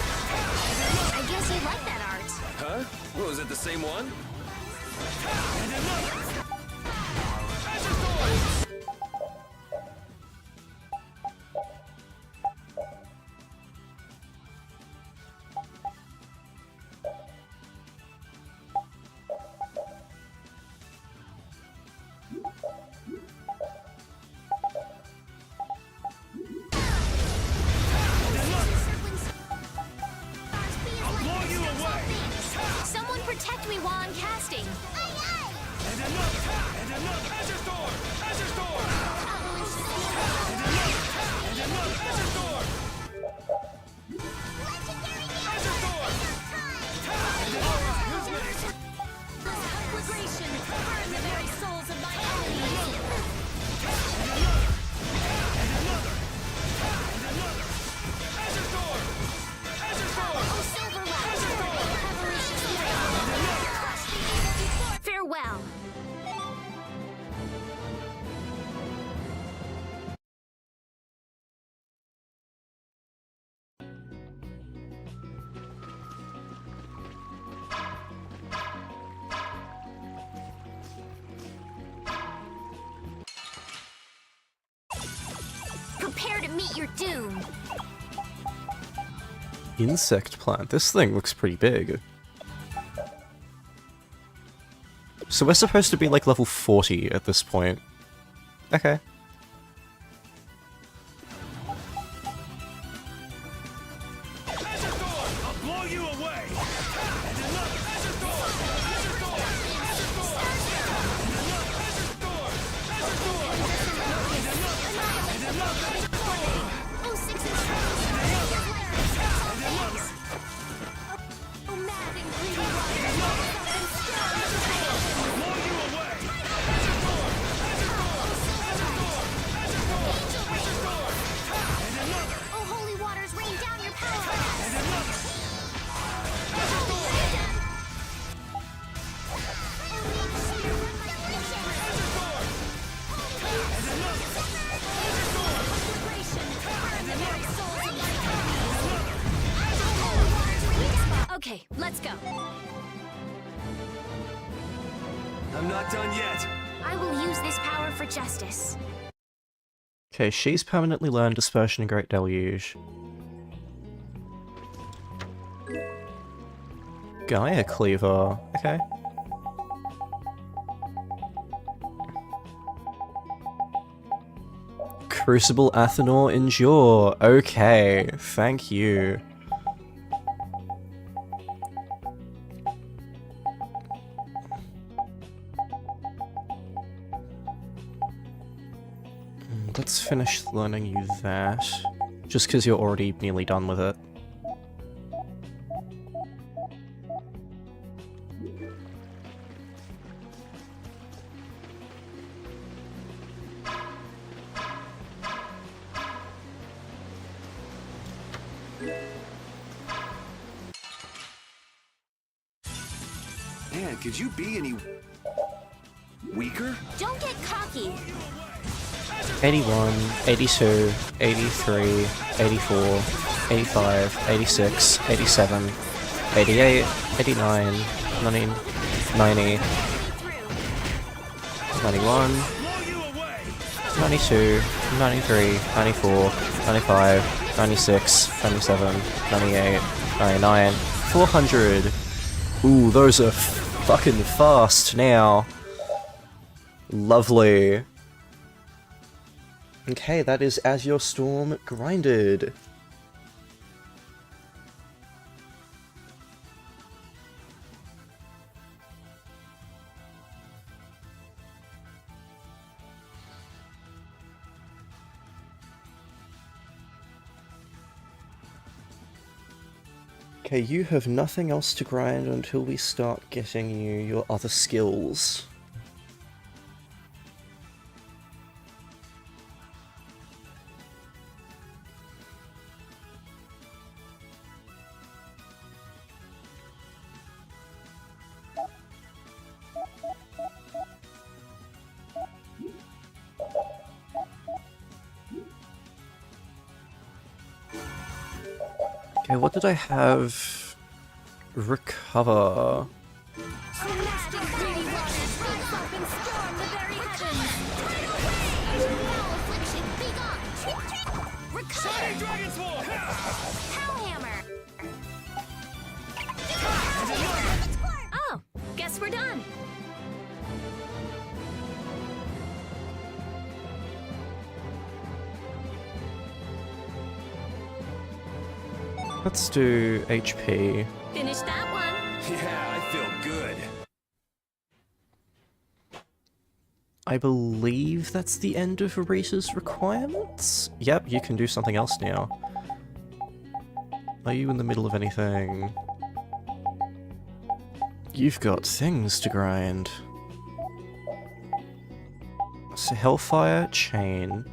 I guess you like that art.
Huh? What, was it the same one?
And another! Azure Sword! I'll blow you away!
Someone protect me while I'm casting.
And another! And another! Azure Sword! Azure Sword! And another! And another! Azure Sword! Azure Sword! And another! Who's next?
Conflagration, burn the very souls of my enemies.
And another! And another! And another! Azure Sword! Azure Sword!
Oh, silver
Azure Sword! And another!
Farewell. Prepare to meet your doom.
insect plant. This thing looks pretty big. So we're supposed to be like level 40 at this point. Okay.
Okay, let's go.
I'm not done yet.
I will use this power for justice.
Okay, she's permanently learned Dispersion and Great Deluge. Gaia Cleaver. Okay. Crucible Athenor Endure. Okay, thank you. Let's finish learning you that, just because you're already nearly done with it.
Man, could you be any weaker?
Don't get cocky.
81, 82, 83, 84, 85, 86, 87, 88, 89, 90, 90, 91, 92, 93, 94, 95, 96, 97, 98, 99, 400. Ooh, those are fucking fast now. Lovely. Okay, that is Azure Storm grinded. Okay, you have nothing else to grind until we start getting you your other skills. Okay, what did I have? Recover.
Oh, guess we're done.
Let's do HP.
Finish that one.
Yeah, I feel good.
I believe that's the end of Arita's requirements? Yep, you can do something else now. Are you in the middle of anything? You've got things to grind. So Hellfire, Chain.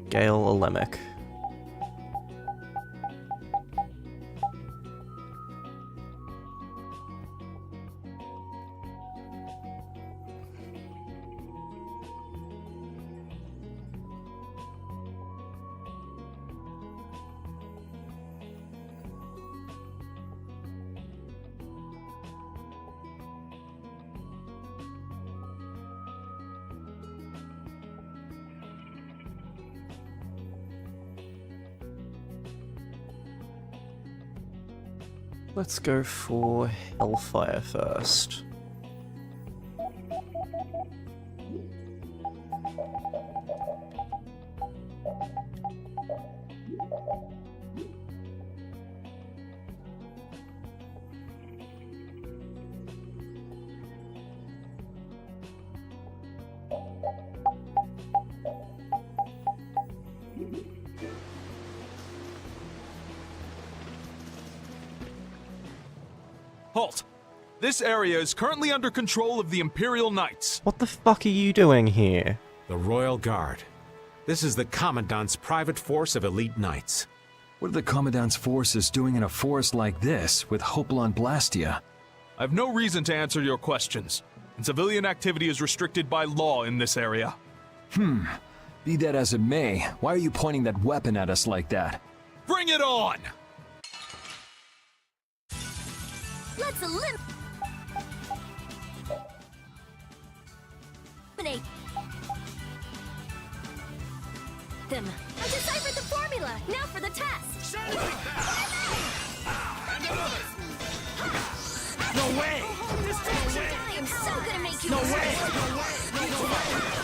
Gale, Alemic. Let's go for Hellfire first.
Halt! This area is currently under control of the Imperial Knights.
What the fuck are you doing here?
The Royal Guard. This is the Commandant's private force of elite knights.
What are the Commandant's forces doing in a forest like this with Hopalon Blastia?
I have no reason to answer your questions, and civilian activity is restricted by law in this area.
Be that as it may, why are you pointing that weapon at us like that?
Bring it on!
Let's eliminate them. I deciphered the formula. Now for the test.
No way!
Distraction! I am so gonna make you.
No way! No way!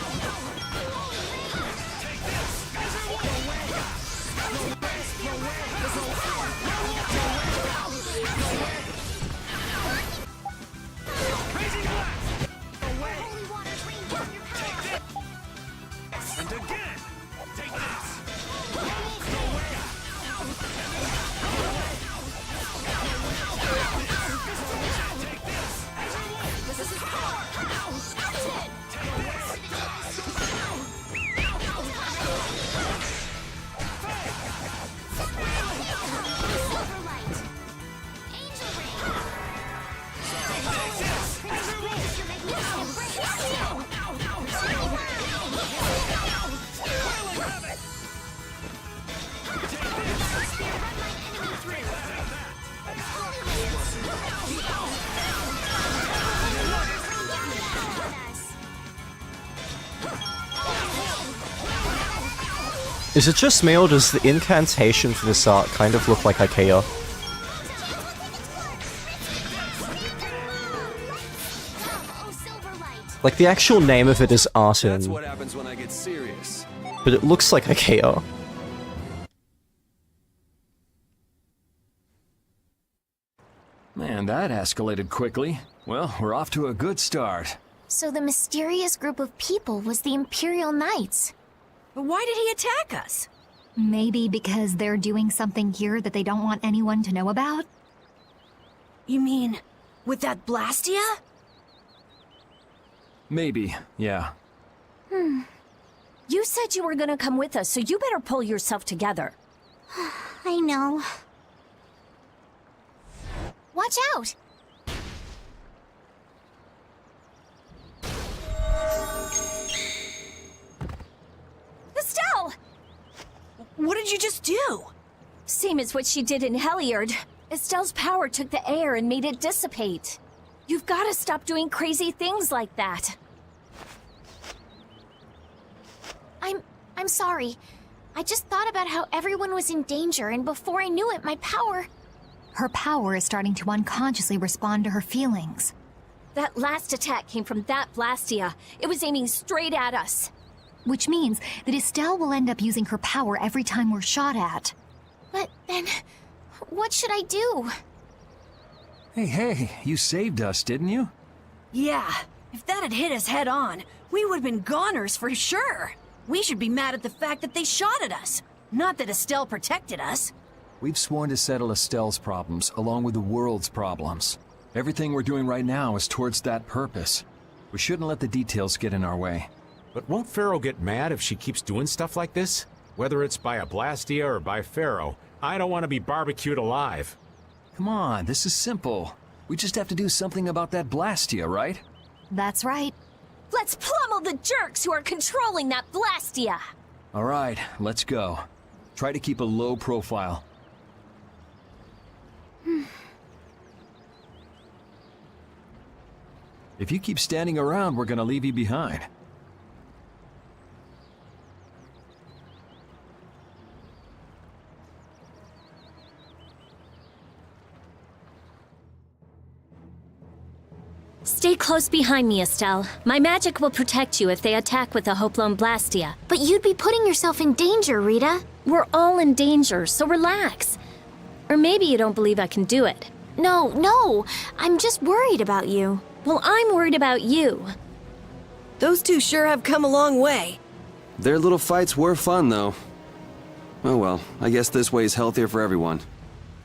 And again! Take this!
Is it just me, or does the incantation for this art kind of look like IKEA? Like, the actual name of it is Artin,
That's what happens when I get serious.
but it looks like IKEA.
Man, that escalated quickly. Well, we're off to a good start.
So the mysterious group of people was the Imperial Knights.
But why did he attack us?
Maybe because they're doing something here that they don't want anyone to know about?
You mean, with that Blastia?
Maybe, yeah.
You said you were gonna come with us, so you better pull yourself together.
I know.
Watch out!
Estelle!
What did you just do?
Same as what she did in Heliard. Estelle's power took the air and made it dissipate. You've gotta stop doing crazy things like that.
I'm sorry. I just thought about how everyone was in danger, and before I knew it, my power...
Her power is starting to unconsciously respond to her feelings.
That last attack came from that Blastia. It was aiming straight at us.
Which means that Estelle will end up using her power every time we're shot at.
But then, what should I do?
Hey, you saved us, didn't you?
Yeah, if that had hit us head on, we would have been goners for sure. We should be mad at the fact that they shot at us, not that Estelle protected us.
We've sworn to settle Estelle's problems, along with the world's problems. Everything we're doing right now is towards that purpose. We shouldn't let the details get in our way.
But won't Pharaoh get mad if she keeps doing stuff like this? Whether it's by a Blastia or by Pharaoh, I don't want to be barbecued alive.
Come on, this is simple. We just have to do something about that Blastia, right?
That's right.
Let's pummel the jerks who are controlling that Blastia!
All right, let's go. Try to keep a low profile. If you keep standing around, we're gonna leave you behind.
Stay close behind me, Estelle. My magic will protect you if they attack with a Hoplon Blastia.
But you'd be putting yourself in danger, Rita.
We're all in danger, so relax. Or maybe you don't believe I can do it.
No, I'm just worried about you.
Well, I'm worried about you.
Those two sure have come a long way.
Their little fights were fun, though. Oh well, I guess this way is healthier for everyone.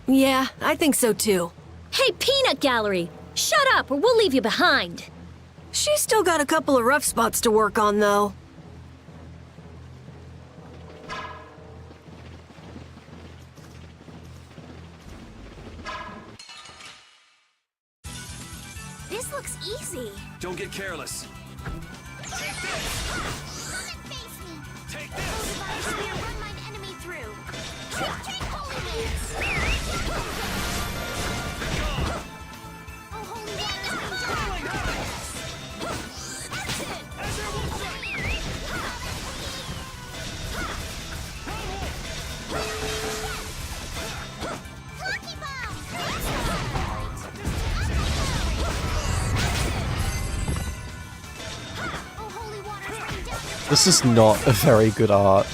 Yeah, I think so too.
Hey, Peanut Gallery! Shut up, or we'll leave you behind.
She's still got a couple of rough spots to work on, though.
This looks easy.
Don't get careless.
Take this!
Face me.
Take this!
Run my enemy through. Take holy wings. Oh, holy
This is not a very good art.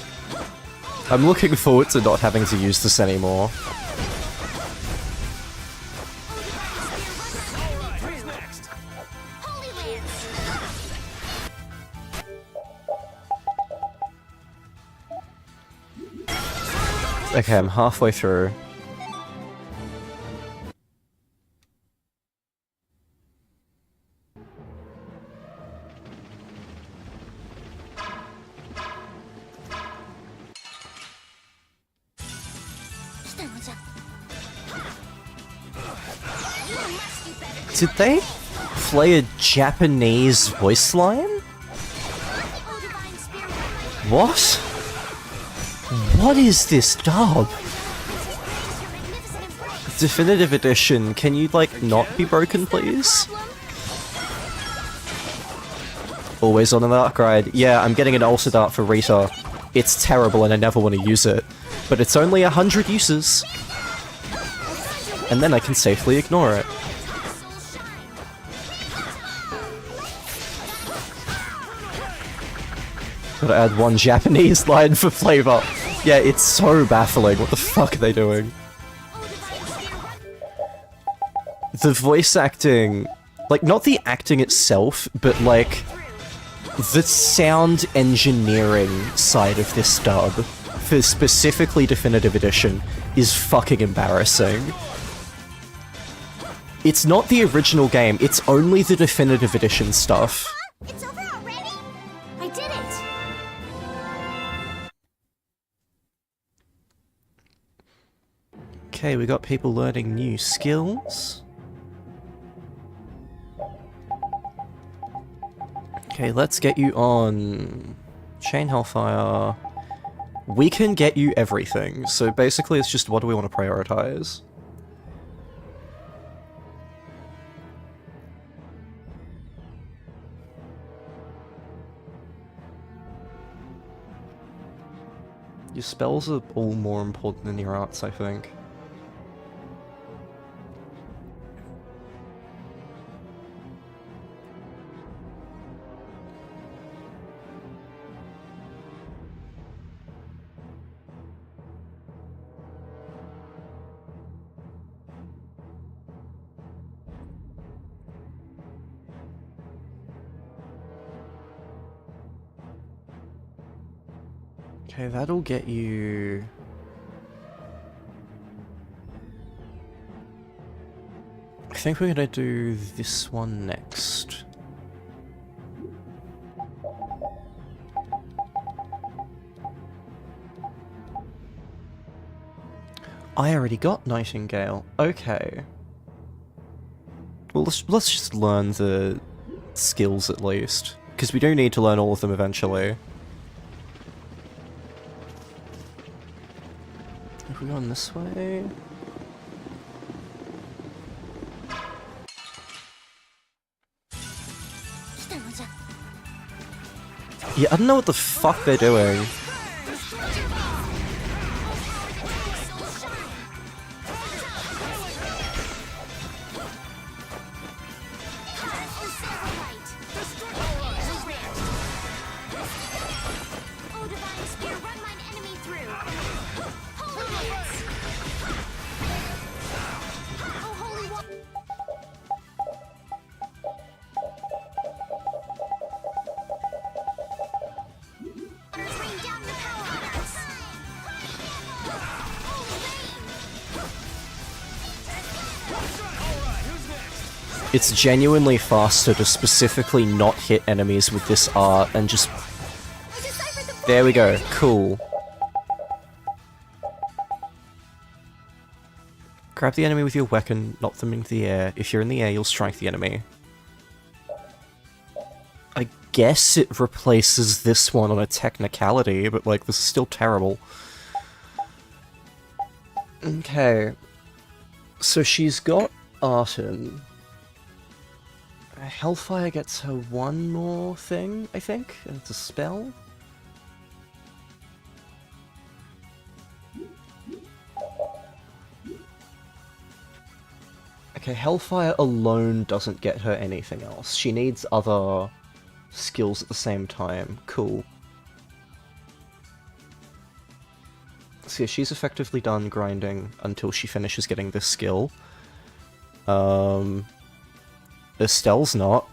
I'm looking forward to not having to use this anymore. Okay, I'm halfway through. Did they play a Japanese voice line? What? What is this dub? Definitive Edition, can you, like, not be broken, please? Always on an arc ride. Yeah, I'm getting an ulcer dart for Rita. It's terrible and I never want to use it. But it's only 100 uses. And then I can safely ignore it. Gotta add one Japanese line for flavor. Yeah, it's so baffling. What the fuck are they doing? The voice acting... Like, not the acting itself, but like... the sound engineering side of this dub, for specifically Definitive Edition, is fucking embarrassing. It's not the original game, it's only the Definitive Edition stuff.
It's over already? I did it!
Okay, we got people learning new skills. Okay, let's get you on Chain Hellfire. We can get you everything, so basically it's just what do we want to prioritize. Your spells are all more important than your arts, I think. Okay, that'll get you... I think we're gonna do this one next. I already got Nightingale. Okay. Well, let's just learn the skills at least, because we do need to learn all of them eventually. If we're going this way... Yeah, I don't know what the fuck they're doing. It's genuinely faster to specifically not hit enemies with this art and just... There we go, cool. Grab the enemy with your weapon, knock them into the air. If you're in the air, you'll strike the enemy. I guess it replaces this one on a technicality, but like, this is still terrible. Okay. So she's got Arton. Hellfire gets her one more thing, I think, and it's a spell. Okay, Hellfire alone doesn't get her anything else. She needs other skills at the same time. Cool. So yeah, she's effectively done grinding until she finishes getting this skill. Estelle's not.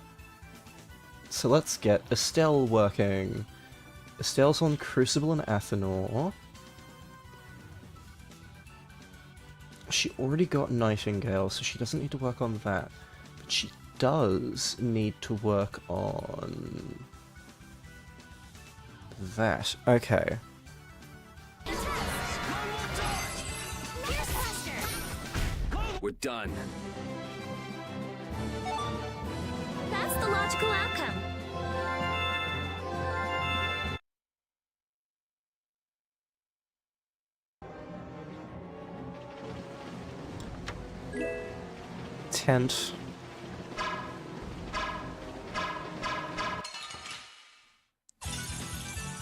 So let's get Estelle working. Estelle's on Crucible and Athenor. She already got Nightingale, so she doesn't need to work on that. But she does need to work on... that. Okay.
We're done.
That's the logical outcome.
Tent.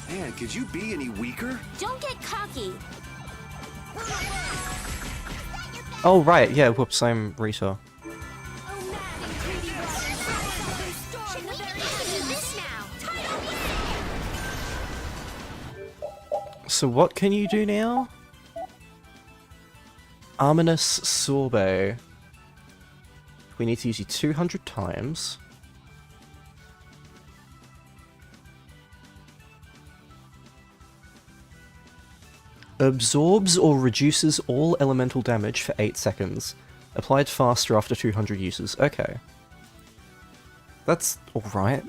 Man, could you be any weaker?
Don't get cocky.
Oh, right, yeah, whoops, I'm Rita. So what can you do now? Ominous Sorbet. We need to use you 200 times. Absorbs or reduces all elemental damage for 8 seconds. Applied faster after 200 uses. Okay. That's alright.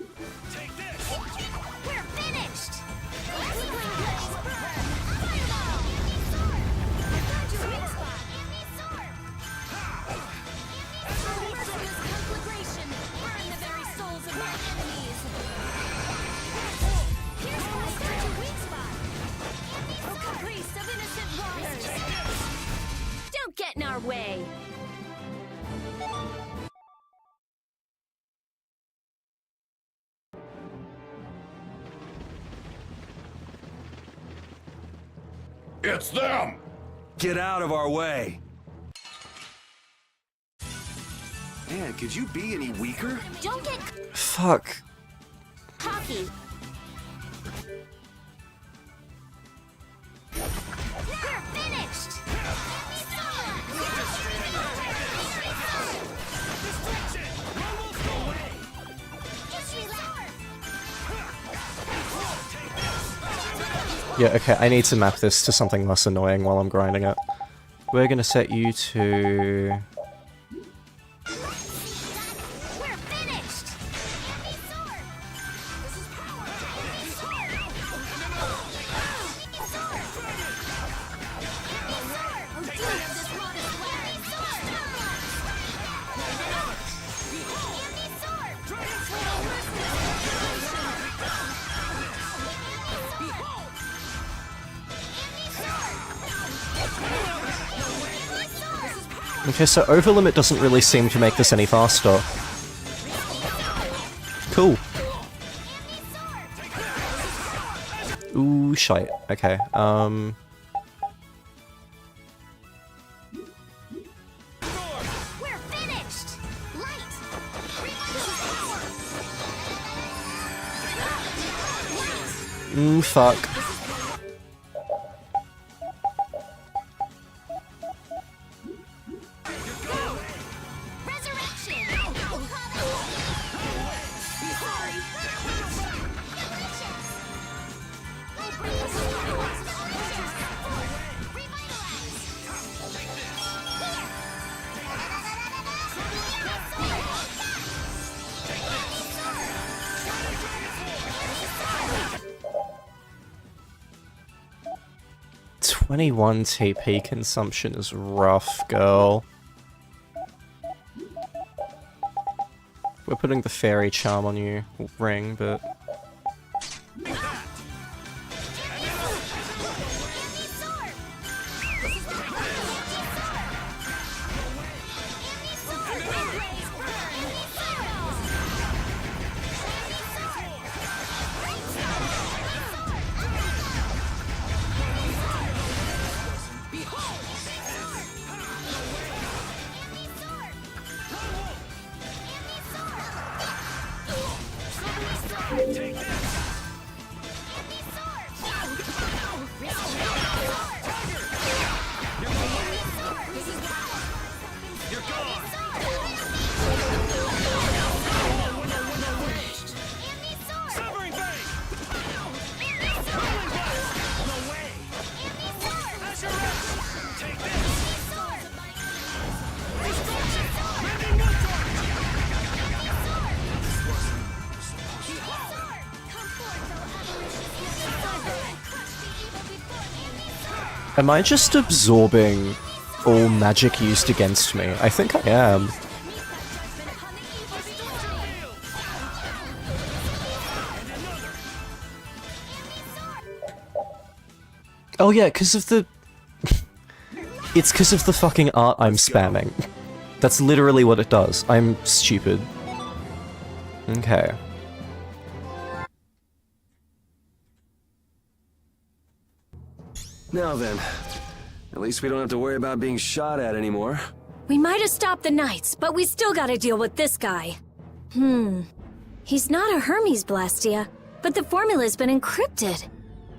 Don't get in our way.
It's them!
Get out of our way! Man, could you be any weaker?
Don't get
Fuck.
cocky. We're finished.
Yeah, okay, I need to map this to something less annoying while I'm grinding it. We're gonna set you to... Okay, so overlimit doesn't really seem to make this any faster. Cool. Ooh, shite. Okay, fuck. 21 TP consumption is rough, girl. We're putting the fairy charm on you, ring, but... Am I just absorbing all magic used against me? I think I am. Oh yeah, because of the... It's because of the fucking art I'm spamming. That's literally what it does. I'm stupid. Okay.
Now then, at least we don't have to worry about being shot at anymore.
We might have stopped the Knights, but we still gotta deal with this guy. He's not a Hermes Blastia, but the formula's been encrypted.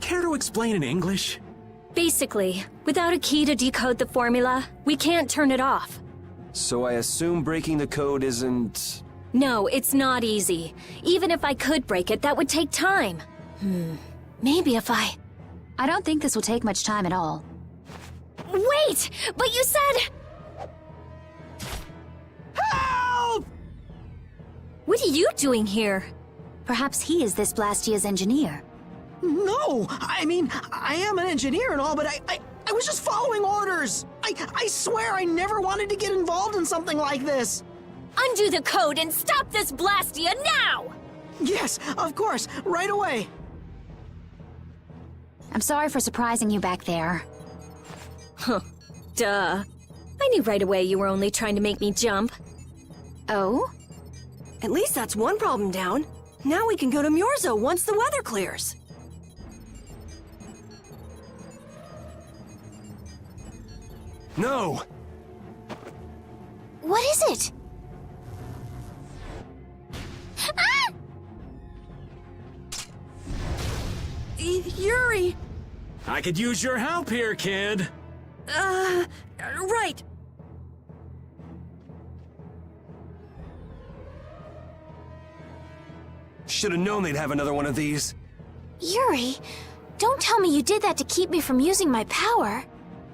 Care to explain in English?
Basically, without a key to decode the formula, we can't turn it off.
So I assume breaking the code isn't...
No, it's not easy. Even if I could break it, that would take time. Maybe if I
don't think this will take much time at all.
Wait! But you said...
Help!
What are you doing here?
Perhaps he is this Blastia's engineer.
No! I mean, I am an engineer and all, but I was just following orders! I swear I never wanted to get involved in something like this!
Undo the code and stop this Blastia now!
Yes, of course, right away!
I'm sorry for surprising you back there.
Huh. Duh. I knew right away you were only trying to make me jump.
Oh?
At least that's one problem down. Now we can go to Myorzo once the weather clears.
No!
What is it? Ah!
Yuri!
I could use your help here, kid.
Right.
Should have known they'd have another one of these.
Yuri, don't tell me you did that to keep me from using my power.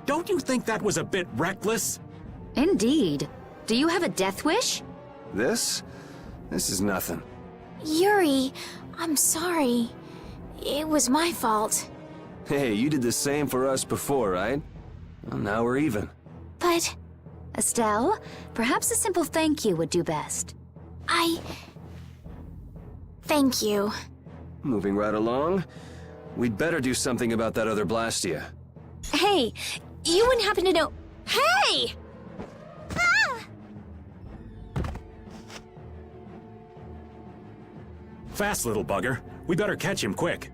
Don't you think that was a bit reckless?
Indeed. Do you have a death wish?
This is nothing.
Yuri, I'm sorry. It was my fault.
Hey, you did the same for us before, right? Well, now we're even.
But...
Estelle, perhaps a simple thank you would do best.
Thank you.
Moving right along, we'd better do something about that other Blastia.
Hey, you wouldn't happen to know... Hey!
Ah!
Fast, little bugger. We better catch him quick.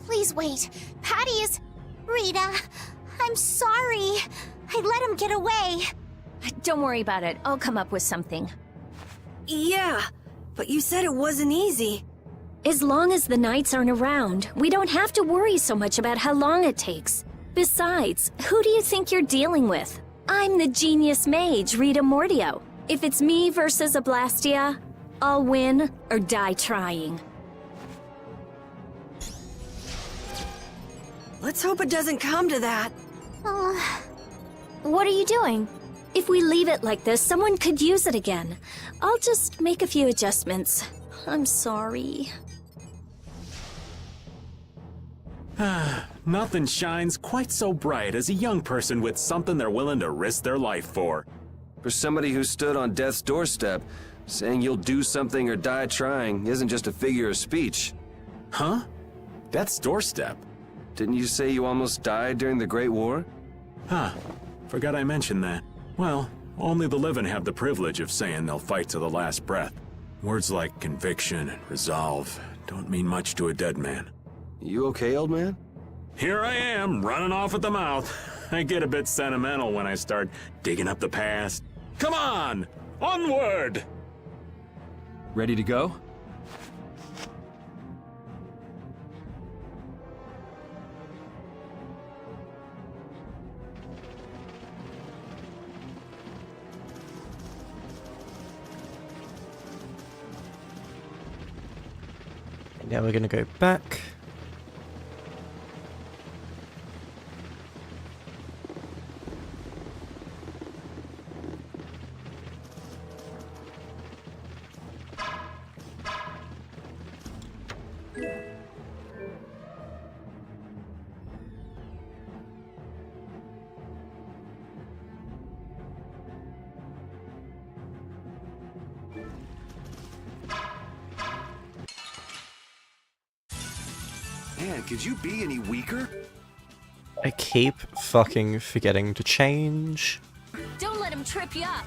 Please wait. Patty is... Rita, I'm sorry. I let him get away.
Don't worry about it. I'll come up with something.
Yeah, but you said it wasn't easy.
As long as the Knights aren't around, we don't have to worry so much about how long it takes. Besides, who do you think you're dealing with? I'm the genius mage, Rita Mordio. If it's me versus a Blastia, I'll win or die trying.
Let's hope it doesn't come to that.
What are you doing?
If we leave it like this, someone could use it again. I'll just make a few adjustments. I'm sorry.
Nothing shines quite so bright as a young person with something they're willing to risk their life for.
For somebody who stood on death's doorstep, saying you'll do something or die trying isn't just a figure of speech.
Huh? Death's doorstep?
Didn't you say you almost died during the Great War?
Huh. Forgot I mentioned that. Well, only the living have the privilege of saying they'll fight to the last breath. Words like conviction and resolve don't mean much to a dead man.
You okay, old man?
Here I am, running off at the mouth. I get a bit sentimental when I start digging up the past. Come on! Onward!
Ready to go?
Now we're gonna go back.
Man, could you be any weaker?
I keep fucking forgetting to change.
Don't let him trip you up.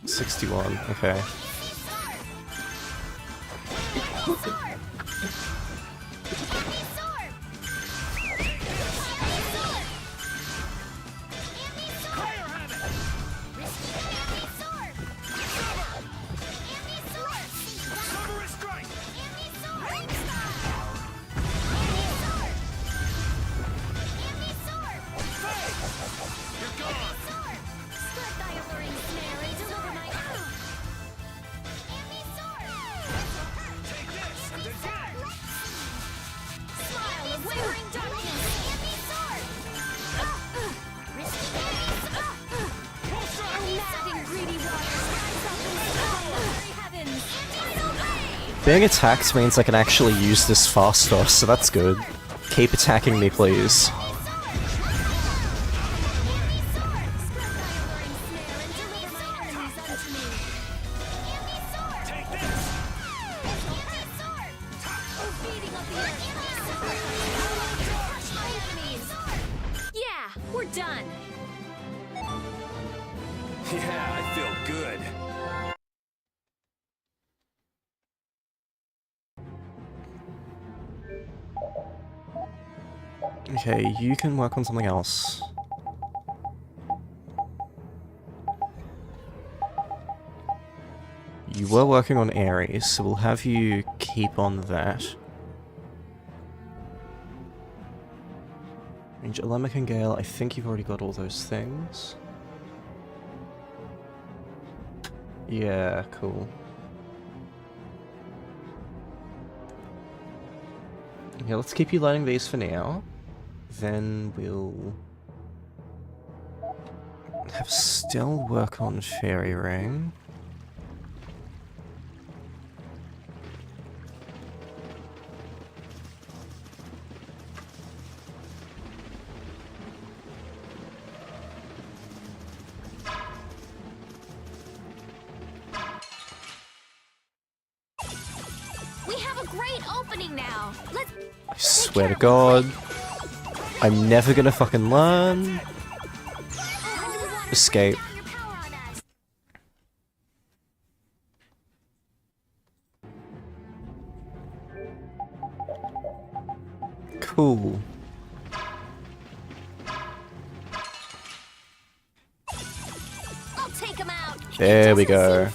61, okay. Being attacked means I can actually use this faster, so that's good. Keep attacking me, please.
Yeah, we're done.
Yeah, I feel good.
Okay, you can work on something else. You were working on Ares, so we'll have you keep on that. Range Alemic and Gale, I think you've already got all those things. Yeah, cool. Yeah, let's keep you learning these for now. Then we'll have Stell work on Fairy Ring.
We have a great opening now. Let's
I swear to God, I'm never gonna fucking learn. Escape. Cool.
I'll take him out.
There we go.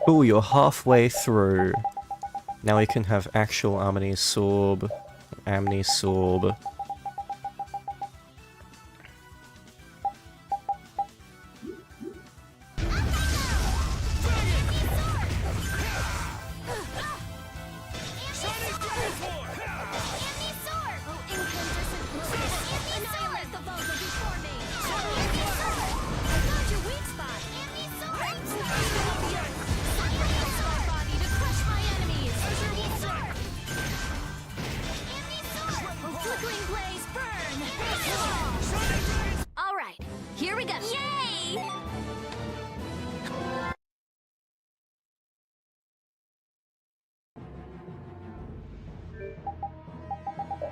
Ooh, you're halfway through. Now we can have actual Amnisorb. Amnisorb.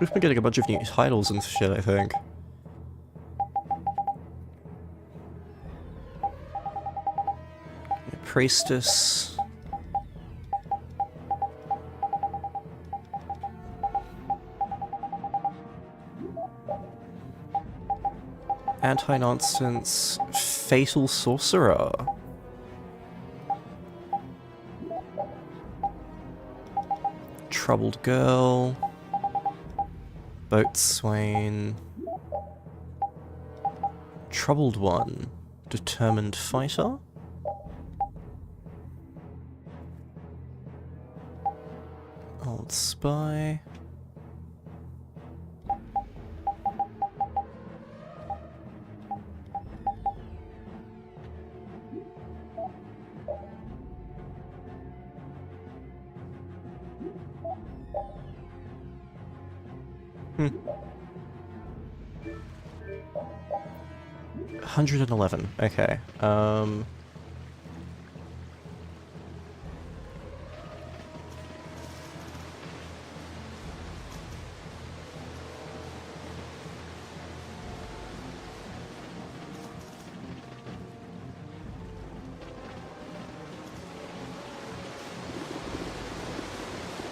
We've been getting a bunch of new titles and shit, I think. Priestess. Anti-nonsense. Fatal Sorcerer. Troubled Girl. Boatswain. Troubled One. Determined Fighter. Old Spy. Hmm. 111. Okay.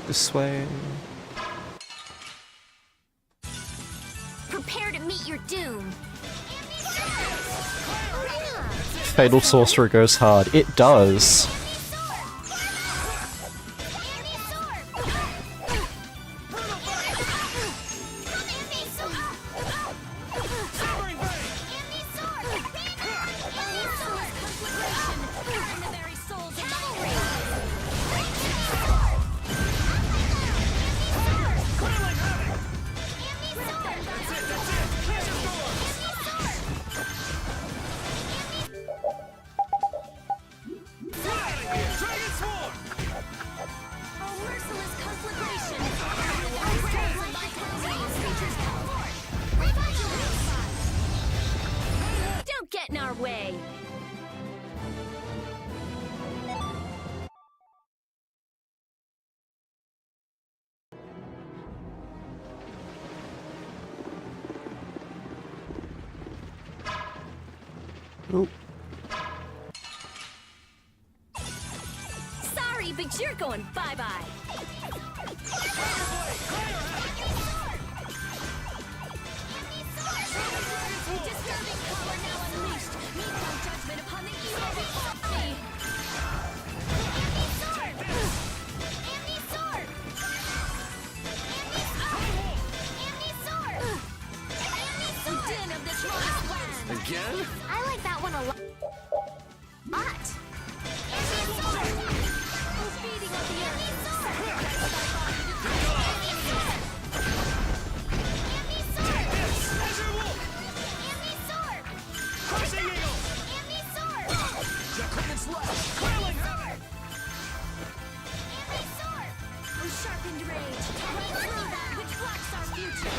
This way.
Prepare to meet your doom.
Fatal Sorcerer goes hard. It does.
Don't get in our way.
Oop.
Sorry, but you're going bye-bye. Disturbing power now unleashed. Meet no judgment upon the evil before me. The din of this lost land.
Again?
I like that one a lot.
Feeding on the earth. Sharpened rage. Right through that which blocks our future.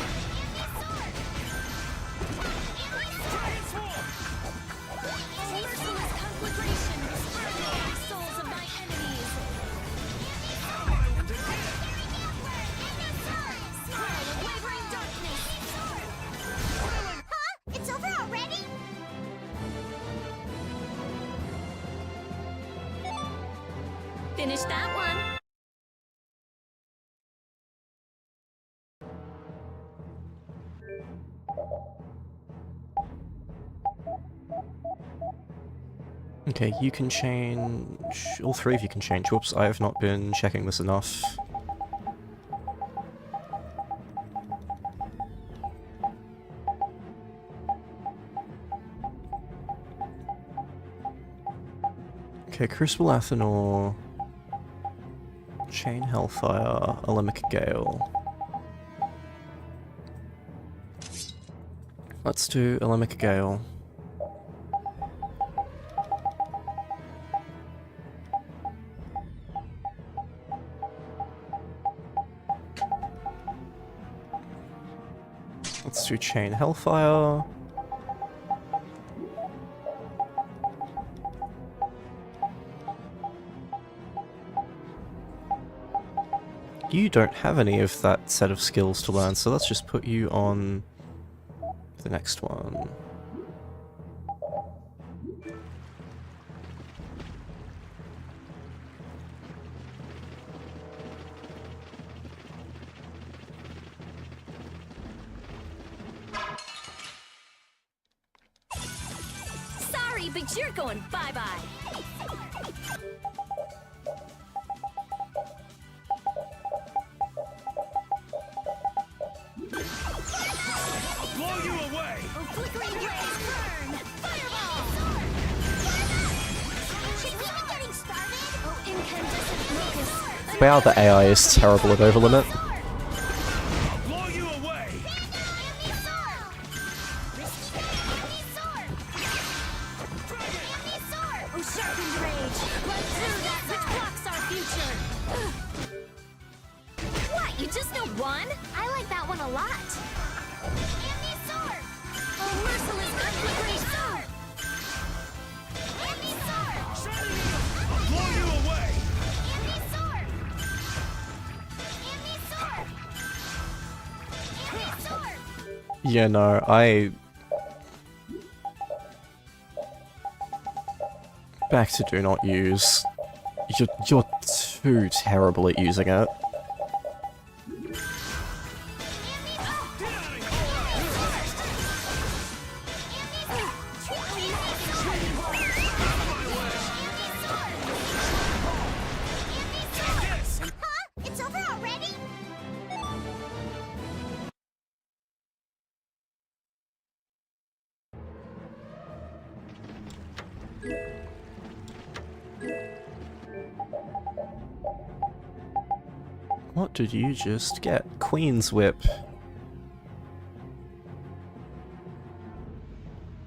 Merciless conflagration. Burn the very souls of my enemies. Swirl of wavering darkness.
Huh? It's over already?
Finish that one.
Okay, you can change... All three of you can change. Whoops, I have not been checking this enough. Okay, Crucible Athenor... Chain Hellfire, Alemic Gale. Let's do Alemic Gale. Let's do Chain Hellfire. You don't have any of that set of skills to learn, so let's just put you on the next one.
Sorry, but you're going bye-bye.
I'll blow you away!
Oh, flickering rays, burn! Fireball!
Should we be getting started?
Oh, incandescent locust.
Wow, the AI is terrible at Overlimit.
I'll blow you away!
Oh, sharpened rage! Run through that which blocks our future! What, you just know one?
I like that one a lot.
Oh, merciless flickering sword!
I'll blow you away!
Yeah, no, Back to do not use. You're too terrible at using it.
It's over already?
What did you just get? Queen's Whip.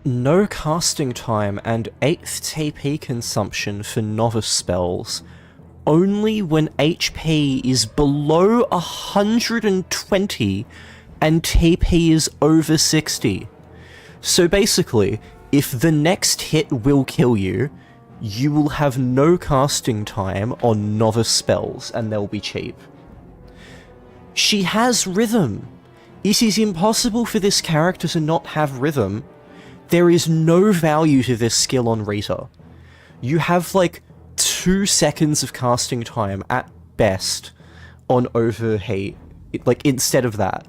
No casting time and 8th TP consumption for novice spells. Only when HP is below 120 and TP is over 60. So basically, if the next hit will kill you, you will have no casting time on novice spells and they'll be cheap. She has rhythm. It is impossible for this character to not have rhythm. There is no value to this skill on Rita. You have like 2 seconds of casting time at best on Overheat, like instead of that.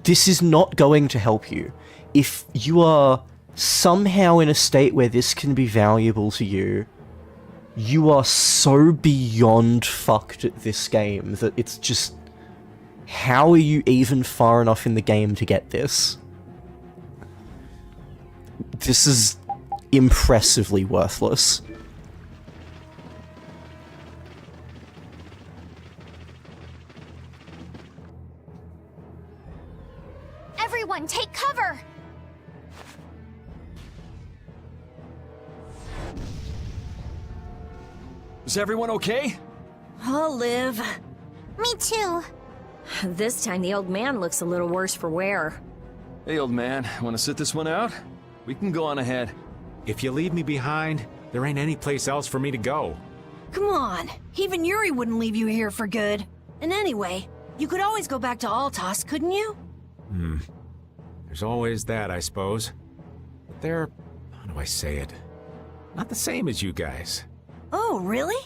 This is not going to help you. If you are somehow in a state where this can be valuable to you, you are so beyond fucked at this game that it's just... How are you even far enough in the game to get this? This is impressively worthless.
Everyone, take cover!
Is everyone okay?
I'll live.
Me too.
This time the old man looks a little worse for wear.
Hey, old man, want to sit this one out? We can go on ahead.
If you leave me behind, there ain't any place else for me to go.
Come on, even Yuri wouldn't leave you here for good. And anyway, you could always go back to Altos, couldn't you?
There's always that, I suppose. But they're, how do I say it? Not the same as you guys.
Oh, really?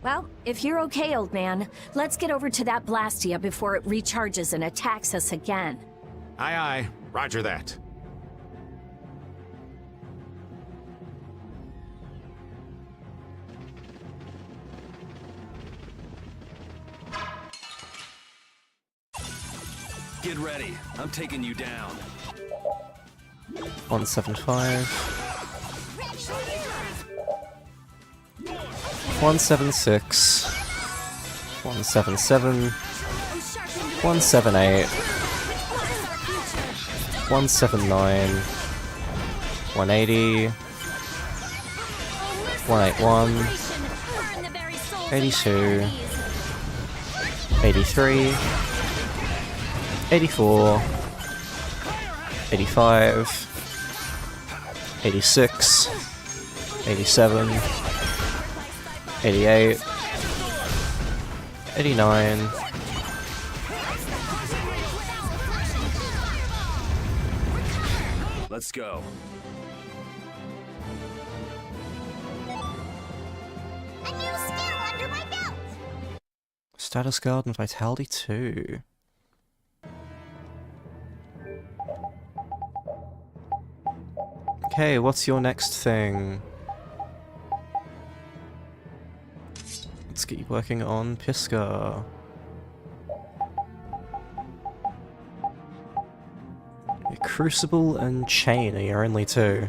Well, if you're okay, old man, let's get over to that Blastia before it recharges and attacks us again.
Aye, aye. Roger that.
Get ready. I'm taking you down.
175. 176. 177. 178. 179. 180. 181. 82. 83. 84. 85. 86. 87. 88. 89.
'Let's go.
A new skill under my belt!
Status Guard and Vitality 2. Okay, what's your next thing? Let's get you working on Pisca. Crucible and Chain are your only two.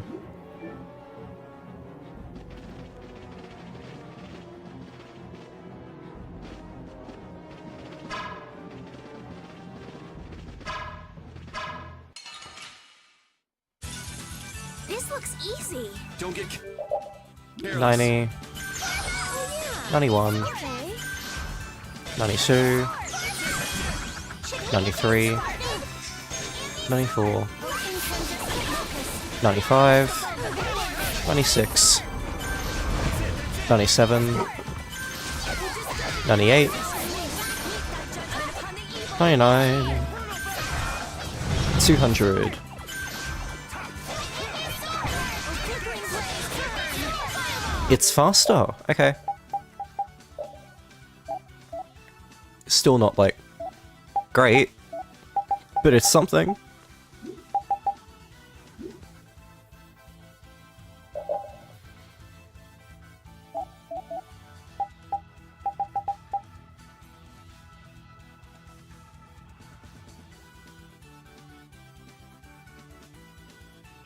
This looks easy.
Don't get
90. 91. 92. 93. 94. 95. 96. 97. 98. 99. 200. It's faster. Okay. Still not, like, great, but it's something.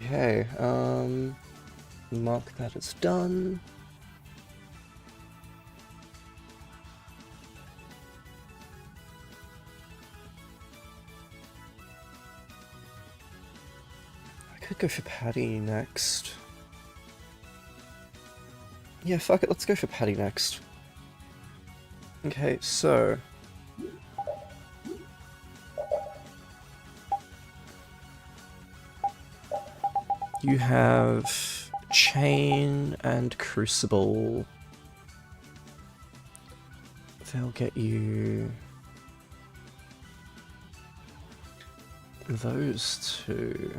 Okay, mark that it's done. I could go for Patty next. Yeah, fuck it, let's go for Patty next. Okay, so... you have Chain and Crucible. They'll get you those two.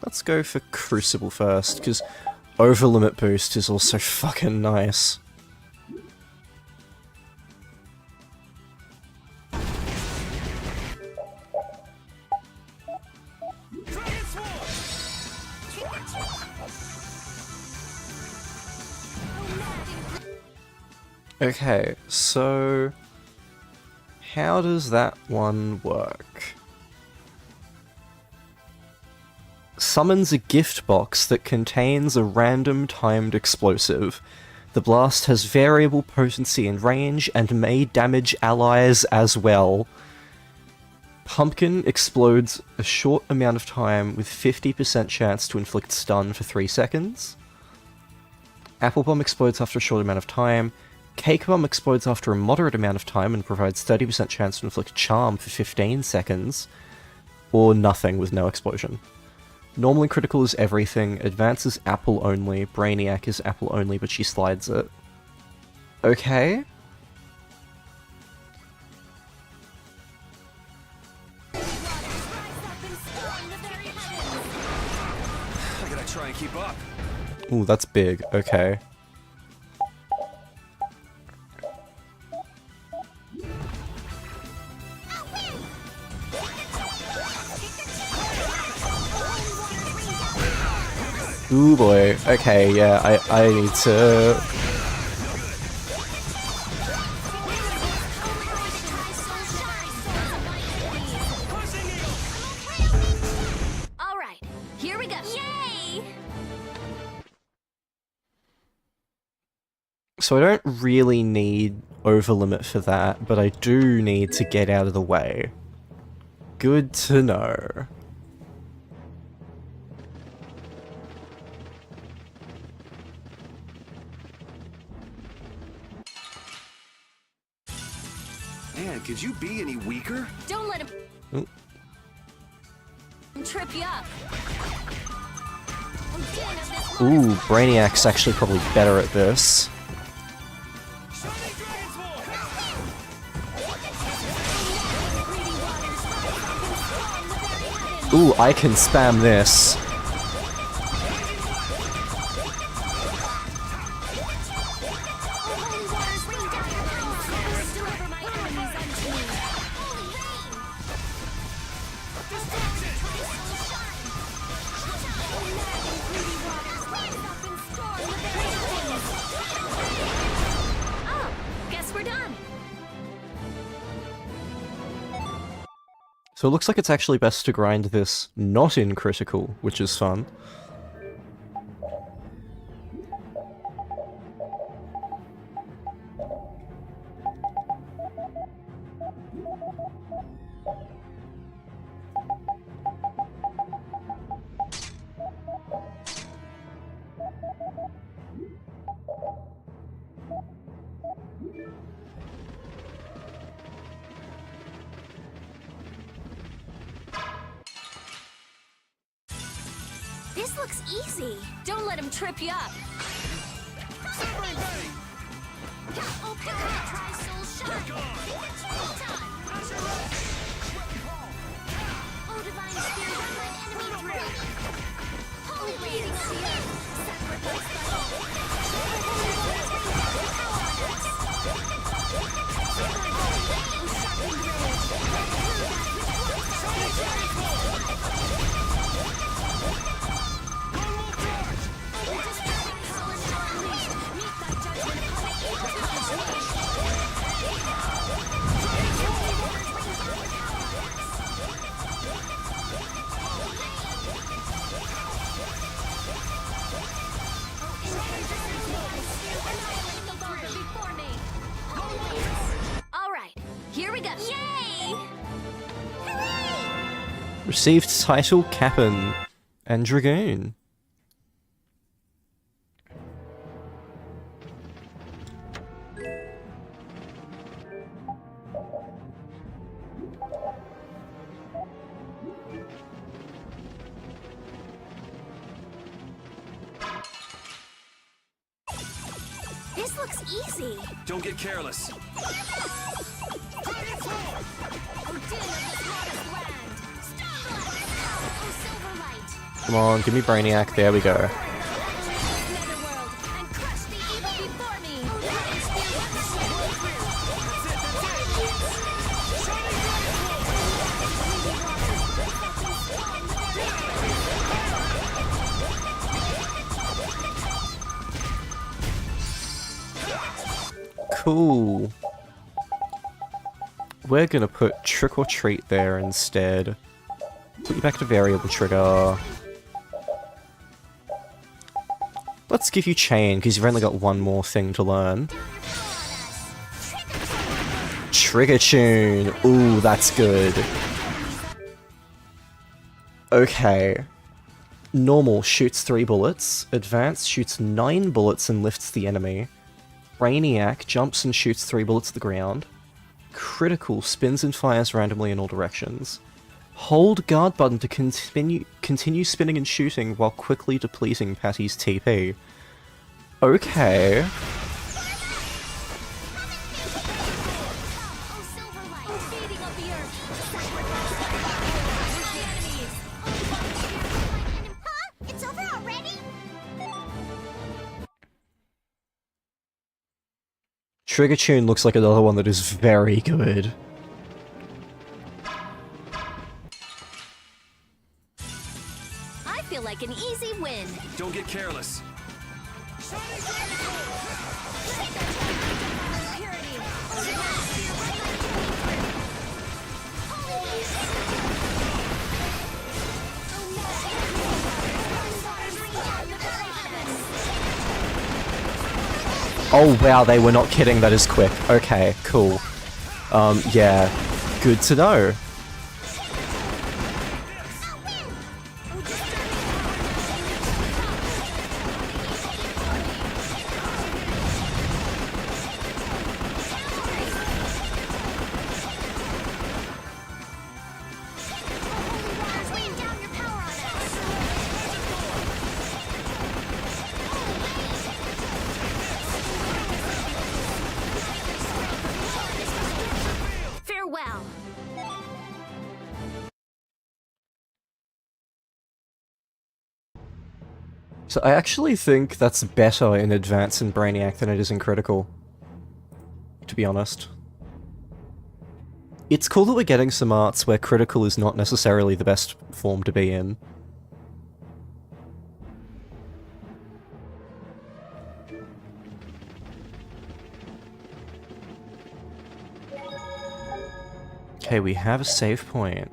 Let's go for Crucible first, because Overlimit Boost is also fucking nice. Okay, so how does that one work? Summons a gift box that contains a random timed explosive. The blast has variable potency and range and may damage allies as well. Pumpkin explodes a short amount of time with 50% chance to inflict stun for 3 seconds. Apple Bomb explodes after a short amount of time. Cake Bomb explodes after a moderate amount of time and provides 30% chance to inflict charm for 15 seconds. Or nothing with no explosion. Normal and critical is everything. Advance is apple only. Brainiac is apple only, but she slides it. Okay.
I gotta try and keep up.
Ooh, that's big. Okay. Ooh boy, okay, yeah, I need to... So I don't really need overlimit for that, but I do need to get out of the way. Good to know.
Man, could you be any weaker?
Don't let him trip you up.
Ooh, Brainiac's actually probably better at this. Ooh, I can spam this. So it looks like it's actually best to grind this not in critical, which is fun.
This looks easy. Don't let him trip you up.
Received title Captain and Dragoon.
This looks easy.
Don't get careless.
Come on, give me Brainiac. There we go. Cool. We're gonna put Trick or Treat there instead. Put you back to variable trigger. Let's give you Chain, because you've only got one more thing to learn. Trigger Tune! Ooh, that's good. Okay. Normal shoots 3 bullets. Advanced shoots 9 bullets and lifts the enemy. Brainiac jumps and shoots 3 bullets at the ground. Critical spins and fires randomly in all directions. Hold guard button to continue spinning and shooting while quickly depleting Patty's TP. Okay.
It's over already?
Trigger Tune looks like another one that is very good.
I feel like an easy win.
Don't get careless.
Oh wow, they were not kidding, that is quick. Okay, cool. Yeah, good to know.
Farewell.
So I actually think that's better in Advance and Brainiac than it is in Critical. To be honest. It's cool that we're getting some arts where Critical is not necessarily the best form to be in. Okay, we have a save point.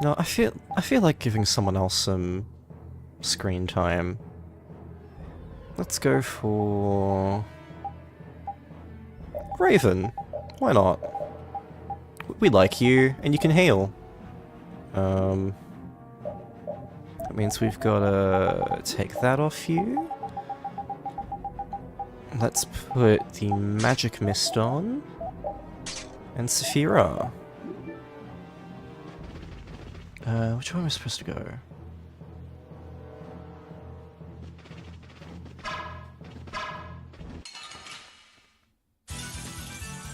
No, I feel like giving someone else some screen time. Let's go for Raven. Why not? We like you, and you can heal. That means we've gotta take that off you. Let's put the Magic Mist on. And Saphira. Which way am I supposed to go?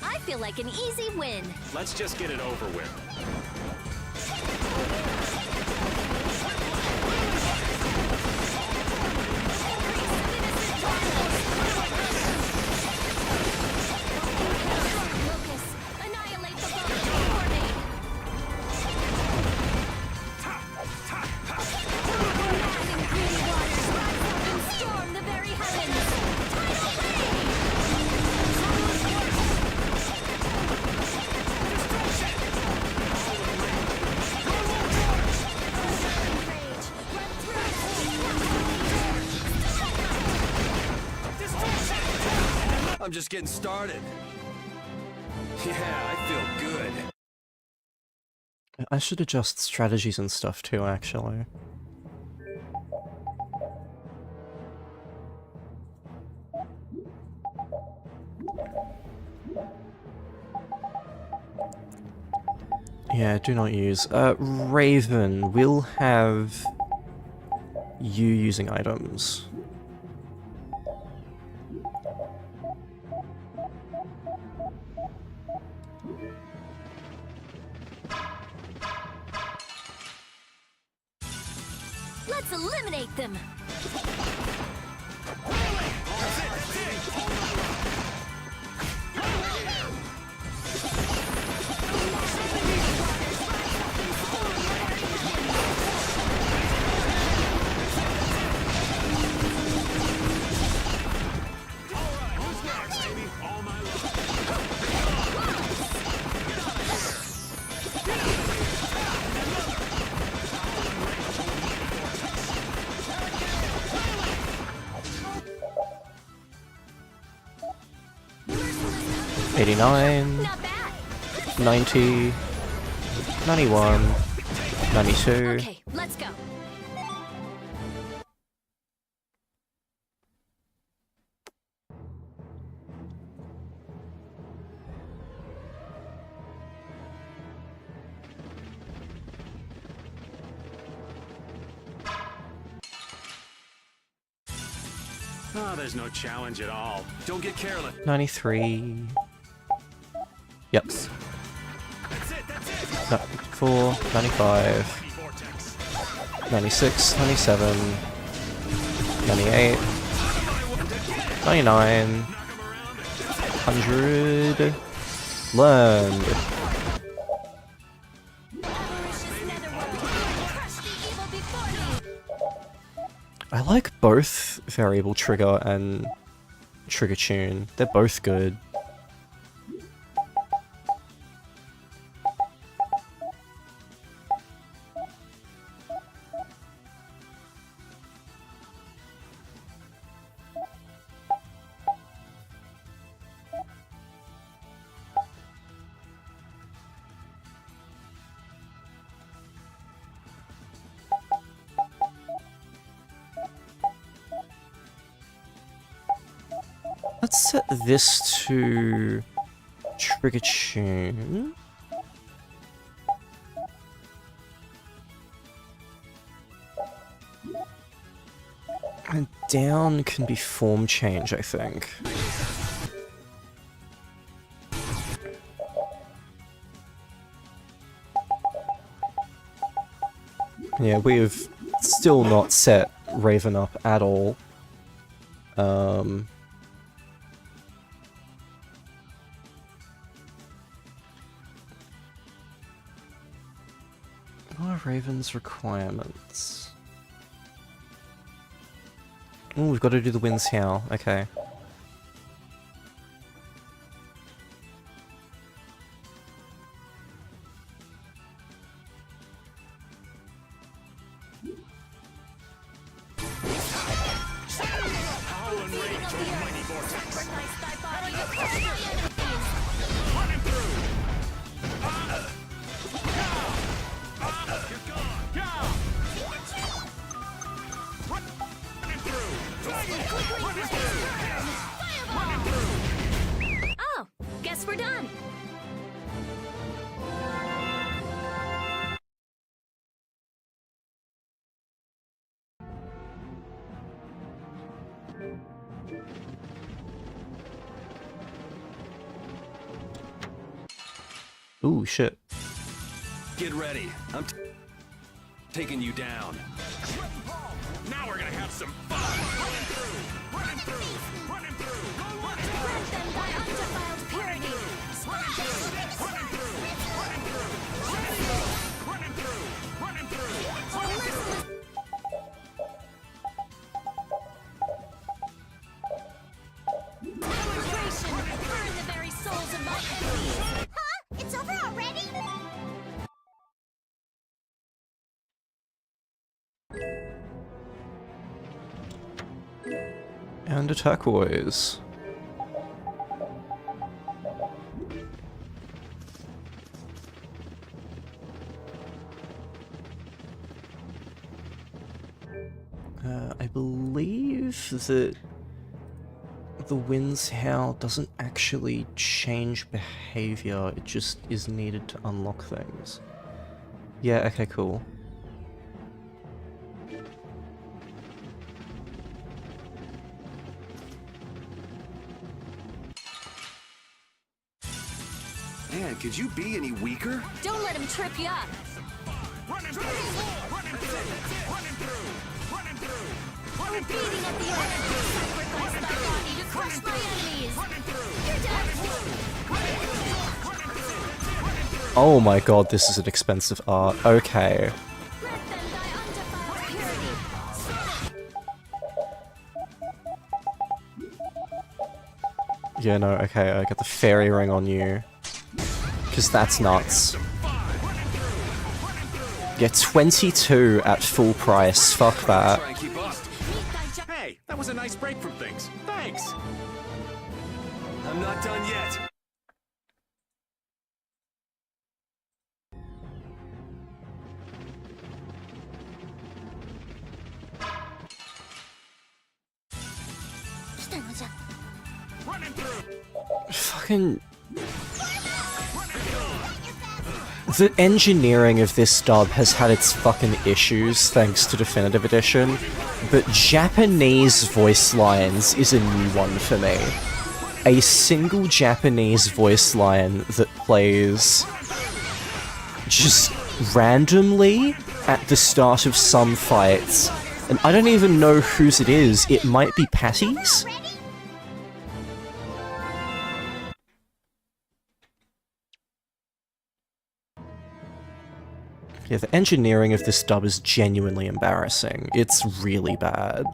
I feel like an easy win.
Let's just get it over with.
I'm just getting started. Yeah, I feel good.
I should adjust strategies and stuff too, actually. Yeah, do not use. Raven, we'll have you using items.
Let's eliminate them.
$89, 90, 91, 92.
Okay, let's go.
Oh, there's no challenge at all.
Don't get careless.
93. Yep. 94, 95, 96, 97, 98, 99, 100. Learned. I like both variable trigger and trigger tune. They're both good. let's set this to trigger tune. And down can be form change, I think. Yeah, we have still not set Raven up at all. What are Raven's requirements? Oh, we've got to do the Wind's Howl. Okay.
Oh, guess we're done.
Ooh, shit.
Get ready. I'm taking you down.
Now we're gonna have some fun! Running through! Running through! Running through! Go on!
Grab them by undefiled purity.
Running through! Running through! Running through! Running through! Running through!
Celebration! Burn the very souls of my enemies.
Huh? It's over already?
And a turquoise. I believe that the Wind's Howl doesn't actually change behavior, it just is needed to unlock things. Yeah, okay, cool.
Man, could you be any weaker?
Don't let him trip you up.
Running through! Running through! Running through! Running through! Running through!
Beating at the enemy. Sacrifice thy body to crush my enemies. You're dead.
Oh my god, this is an expensive art. Okay.
Grant them thy undefiled purity.
Yeah, no, okay, I got the fairy ring on you. Because that's nuts. Yeah, 22 at full price. Fuck that.
Try and keep up. Hey, that was a nice break from things. Thanks.
I'm not done yet.
Fucking... The engineering of this dub has had its fucking issues thanks to Definitive Edition, but Japanese voice lines is a new one for me. A single Japanese voice line that plays just randomly at the start of some fights, and I don't even know whose it is. It might be Patty's? Yeah, the engineering of this dub is genuinely embarrassing. It's really bad.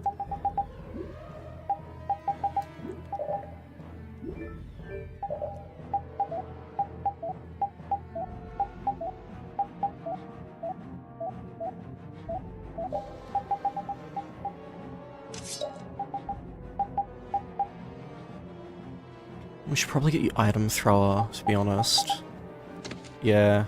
We should probably get you item thrower, to be honest. Yeah.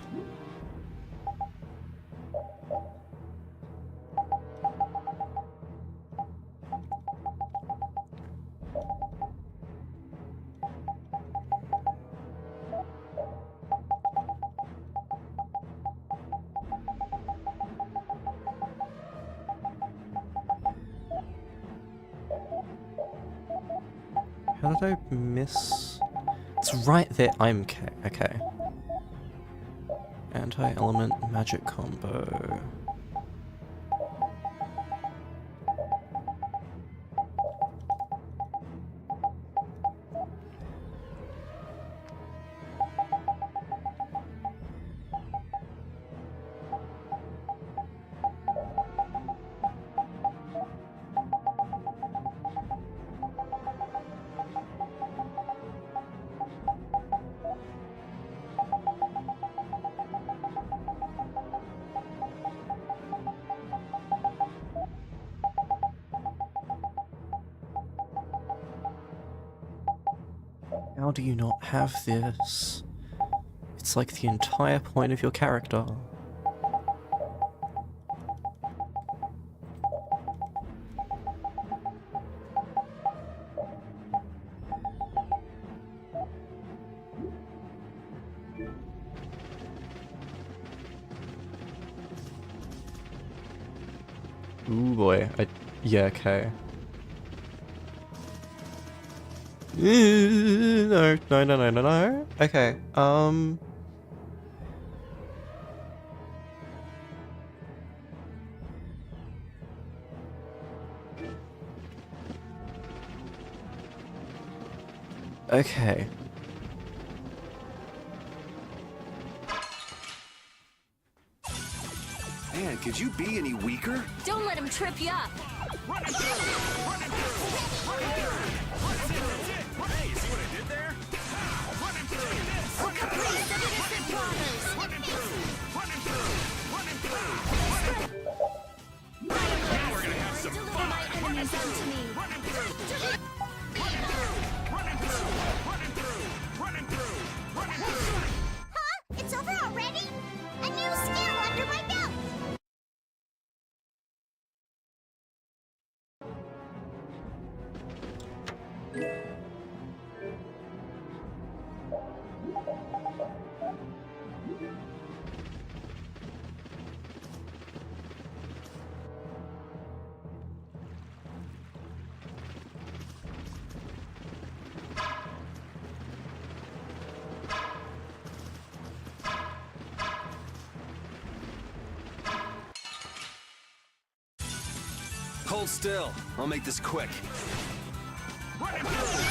How did I miss? It's right there. I'm okay. Anti-element magic combo. How do you not have this? It's like the entire point of your character. Ooh boy, yeah, okay. No. Okay, Okay.
Man, could you be any weaker?
Don't let him trip you up.
Run him through! Run him through! Run him through! Run him through! Hey, see what I did there? Run him through! Run him through! Run him through! Run him through! Run him through! Now we're gonna have some fun! Run him through! Run him through! Run him through! Run him through! Run him through! Run him through! Run him through!
Huh? It's over already? A new skill under my belt!
Hold still. I'll make this quick.
Run him through!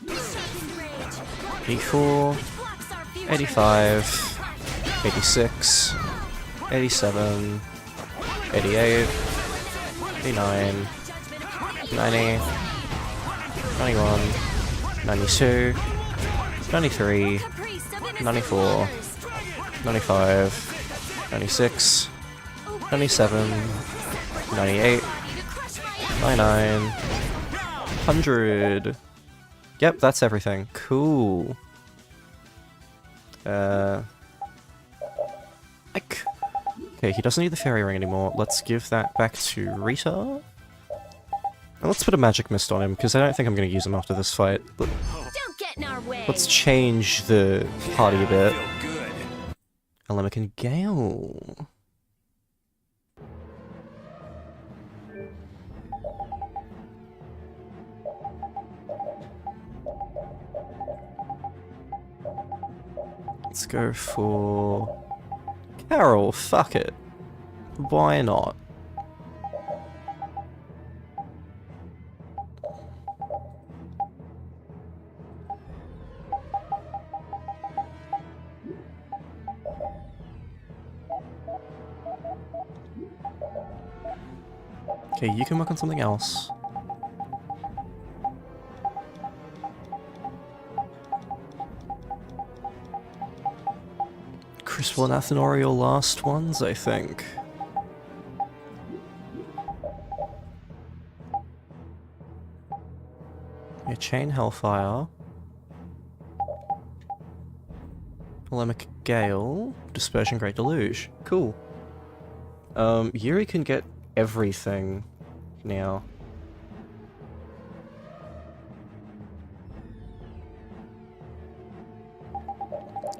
That's it!
84, 85, 86, 87, 88, 89, 90, 91, 92, 93, 94, 95, 96, 97, 98, 99, 100. Yep, that's everything. Cool. Okay, he doesn't need the fairy ring anymore. Let's give that back to Rita. And let's put a magic mist on him, because I don't think I'm going to use him after this fight.
Don't get in our way.
Let's change the party a bit. Alemic and Gale. Let's go for Carol, fuck it. Why not? Okay, you can work on something else. Crystal and Athenori are last ones, I think. Yeah, Chain Hellfire. Polemic Gale. Dispersion Great Deluge. Cool. Yuri can get everything now.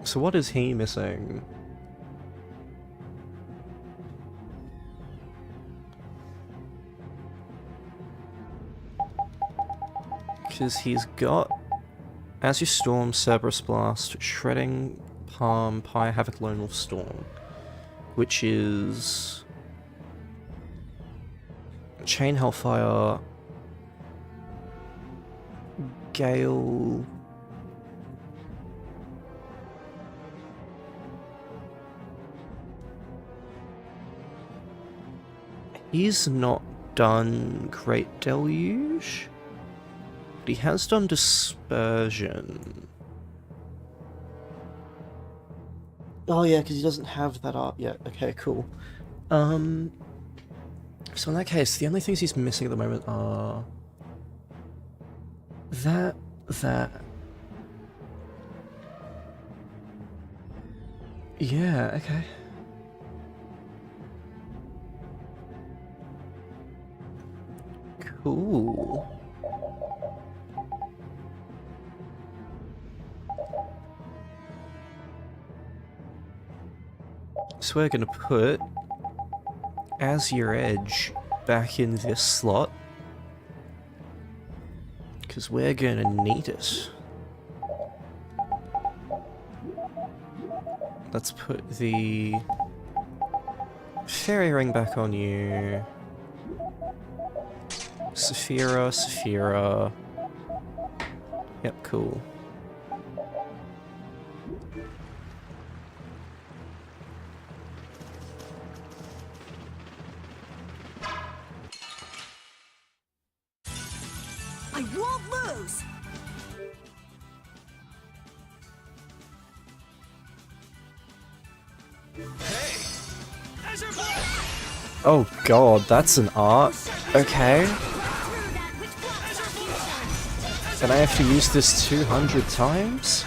So what is he missing? Because he's got Azure Storm, Cerberus Blast, Shredding, Palm, Pyre, Havoc, Lone Wolf, Storm. Which is... Chain Hellfire, Gale... He's not done Great Deluge, but he has done Dispersion. Oh yeah, because he doesn't have that art yet. Okay, cool. So in that case, the only things he's missing at the moment are... that... Yeah, okay. Cool. So we're gonna put Azure Edge back in this slot, because we're gonna need it. Let's put the fairy ring back on you. Saphira. Yep, cool.
I won't lose!
Oh god, that's an art. Okay. And I have to use this 200 times?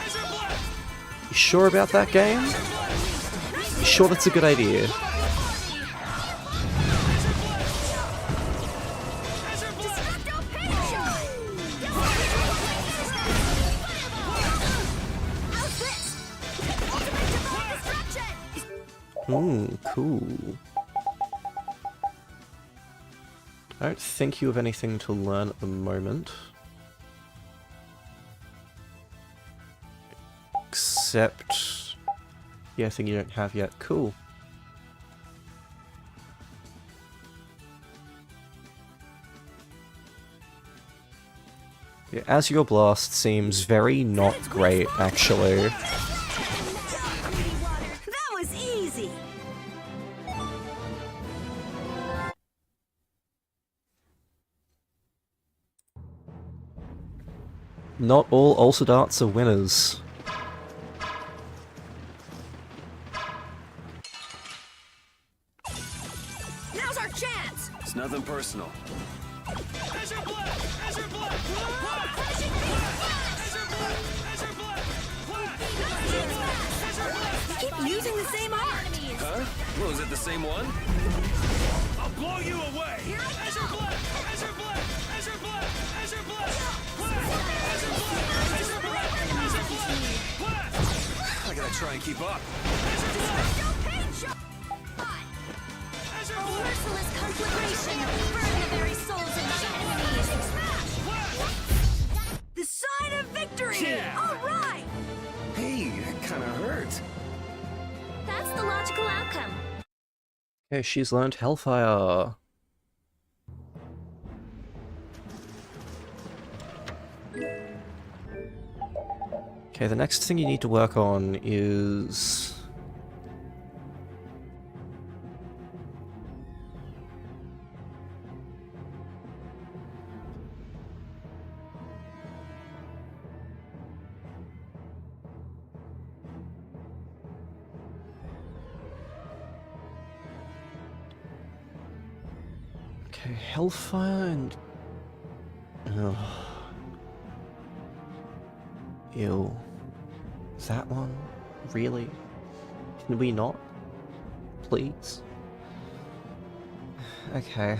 You sure about that game? You sure that's a good idea? Cool. I don't think you have anything to learn at the moment. Except... yeah, thing you don't have yet. Cool. Yeah, as your blast seems very not great, actually.
That was easy!
Not all Ulcer Darts are winners.
Now's our chance!
It's nothing personal.
Keep using the same art!
Huh? Well, is it the same one?
I'll blow you away! Azure Blood! Azure Blood! Azure Blood! Azure Blood! Azure Blood! Azure Blood! Azure Blood!
I gotta try and keep up.
A merciless conflagration burn the very souls of my enemies.
The sign of victory!
Yeah.
Alright!
Hey, that kinda hurt.
That's the logical outcome.
Okay, she's learned Hellfire. Okay, the next thing you need to work on is... okay, Hellfire and... ugh. Ew. That one? Really? Can we not? Please? Okay,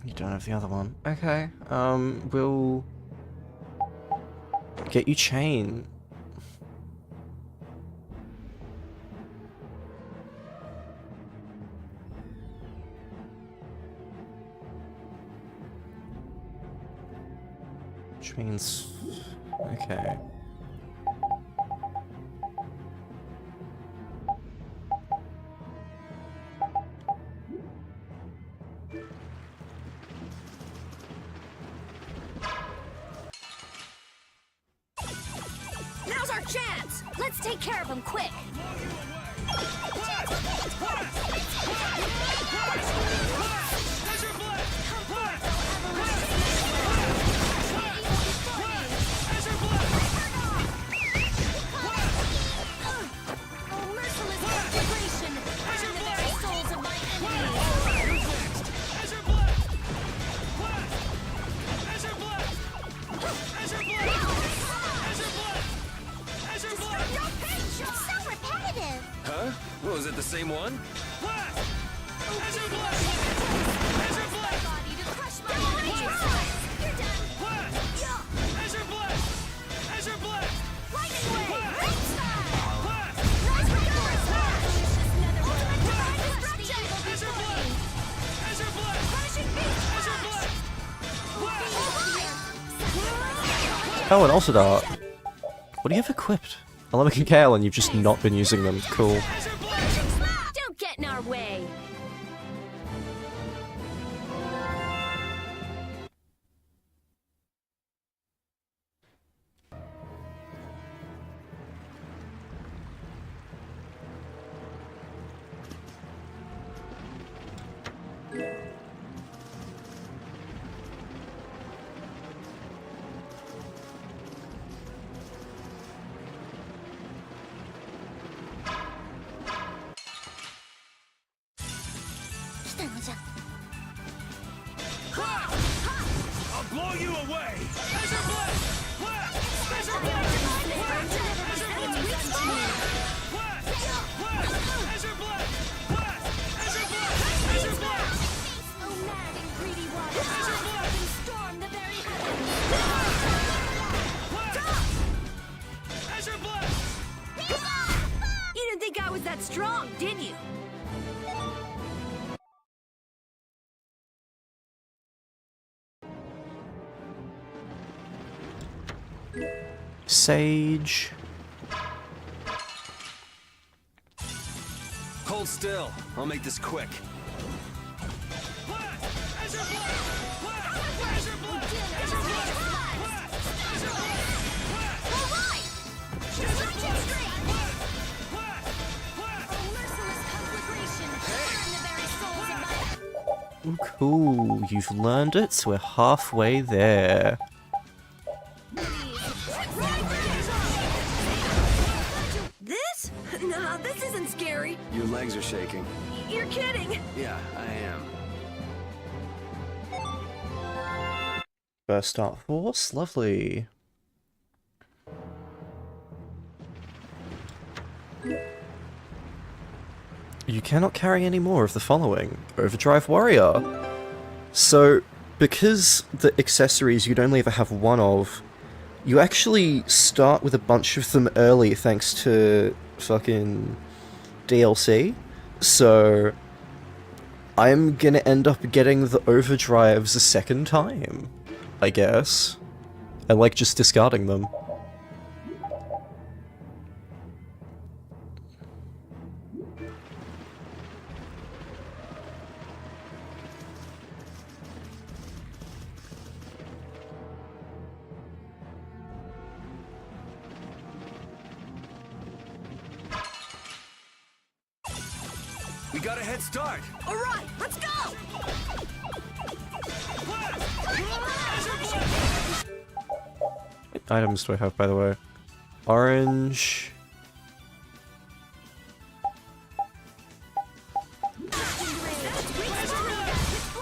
you don't have the other one. Okay, we'll... get you chain. Which means... okay.
Now's our chance! Let's take care of him quick!
Huh? Was it the same one?
Oh, and also that. What do you have equipped? Alemic and Kale, and you've just not been using them. Cool.
Don't get in our way!
I'll blow you away! Laser blast! Laser blast! Laser blast! Laser blast!
Oh, mad and greedy waters! Storm the very
Laser blast!
You didn't think I was that strong, did you?
Sage.
Hold still. I'll make this quick.
Ooh, cool. You've learned it, so we're halfway there.
This? Nah, this isn't scary.
Your legs are shaking.
You're kidding.
Yeah, I am.
First start force, lovely. You cannot carry any more of the following. Overdrive Warrior. So, because the accessories you'd only ever have one of, you actually start with a bunch of them early thanks to fucking DLC. So, I'm gonna end up getting the overdrives a second time, I guess. And like just discarding them.
We got a head start.
All right, let's go.
What items do I have, by the way? Orange.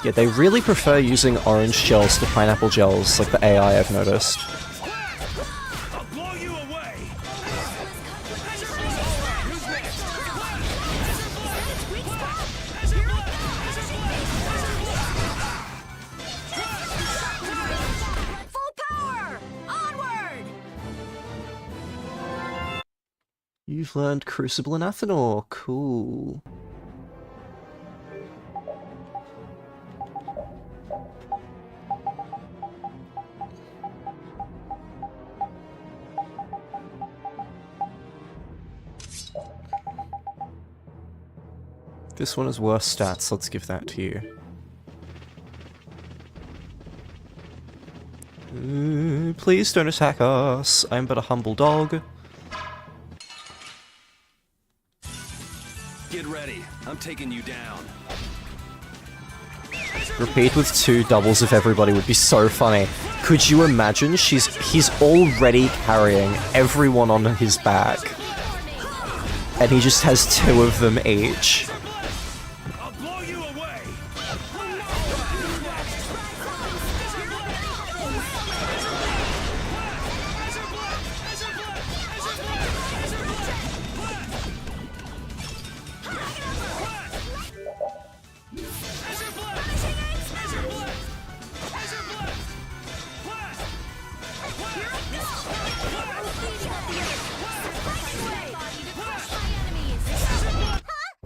Yeah, they really prefer using orange gels to pineapple gels, like the AI I've noticed.
I'll blow you away!
Full power! Onward!
You've learned Crucible and Athanor. Cool. This one has worse stats, let's give that to you. Please don't attack us. I'm but a humble dog.
Get ready. I'm taking you down.
Repeat with 2 doubles of everybody would be so funny. Could you imagine? He's already carrying everyone on his back. And he just has 2 of them each.
I'll blow you away.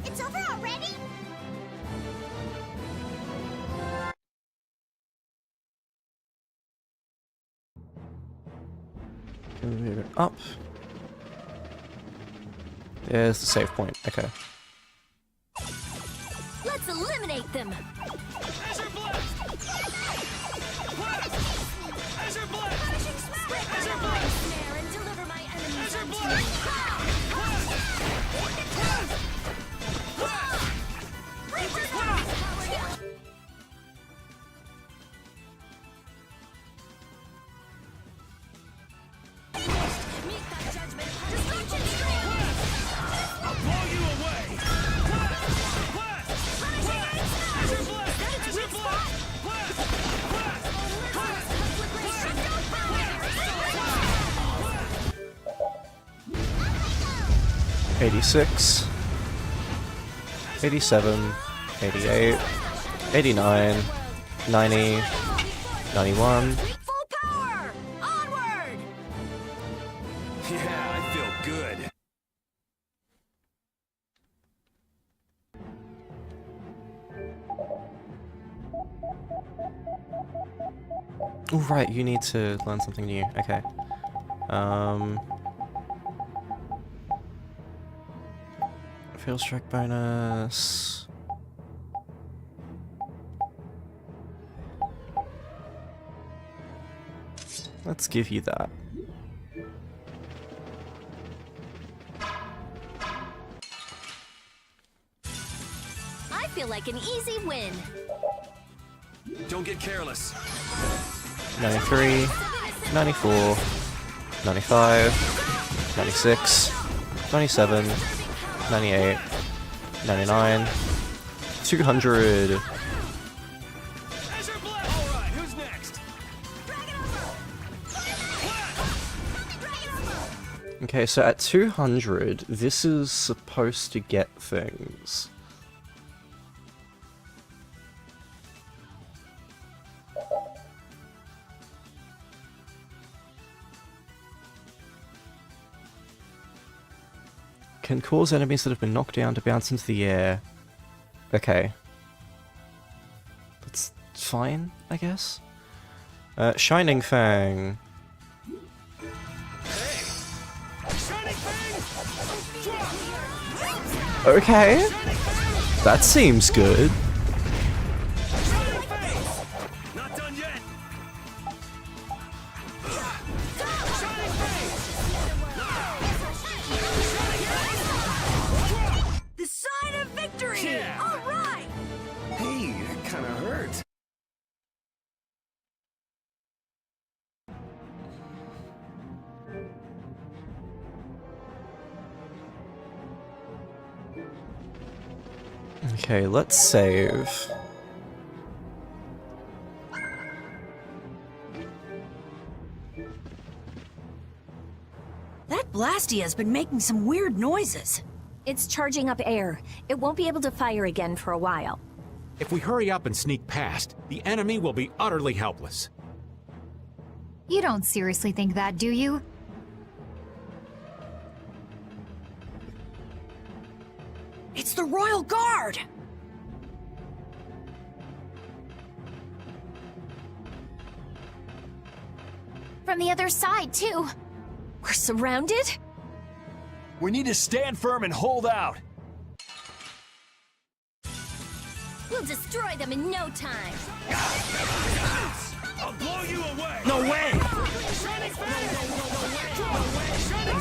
It's over already?
Move it up. There's the save point. Okay.
Let's eliminate them. Snare and deliver my enemies unto me.
I'll blow you away.
86, 87, 88, 89, 90, 91.
Yeah, I feel good.
Oh, right, you need to learn something new. Okay. Fail strike bonus. Let's give you that.
I feel like an easy win.
Don't get careless.
93, 94, 95, 96, 97, 98, 99, 200. Okay, so at 200, this is supposed to get things. Can cause enemies that have been knocked down to bounce into the air. Okay. That's fine, I guess. Shining Fang. Okay. That seems good.
Not done yet.
The sign of victory! All right!
Hey, that kind of hurt.
Okay, let's save.
That Blastia's been making some weird noises.
It's charging up air. It won't be able to fire again for a while.
If we hurry up and sneak past, the enemy will be utterly helpless.
You don't seriously think that, do you?
It's the Royal Guard!
From the other side, too.
We're surrounded?
We need to stand firm and hold out.
destroy them in no time.
I'll blow you away.
No way!
Shining Fang! Shining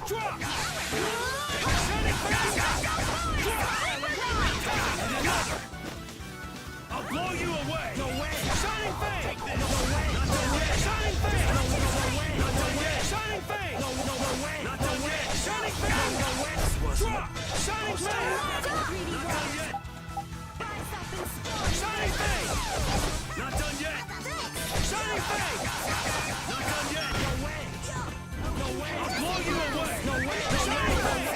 Drop! I'll blow you away! No way! Shining Fang! Take this! No way! Not done yet! Shining Fang! No way! Not done yet! Shining Fang! No way! Not done yet! Shining Fang! No way! Drop! Shining Fang! Not done yet! Shining Fang! Not done yet! Shining Fang! Not done yet! No way! No way! I'll blow you away! No way! Shining Fang!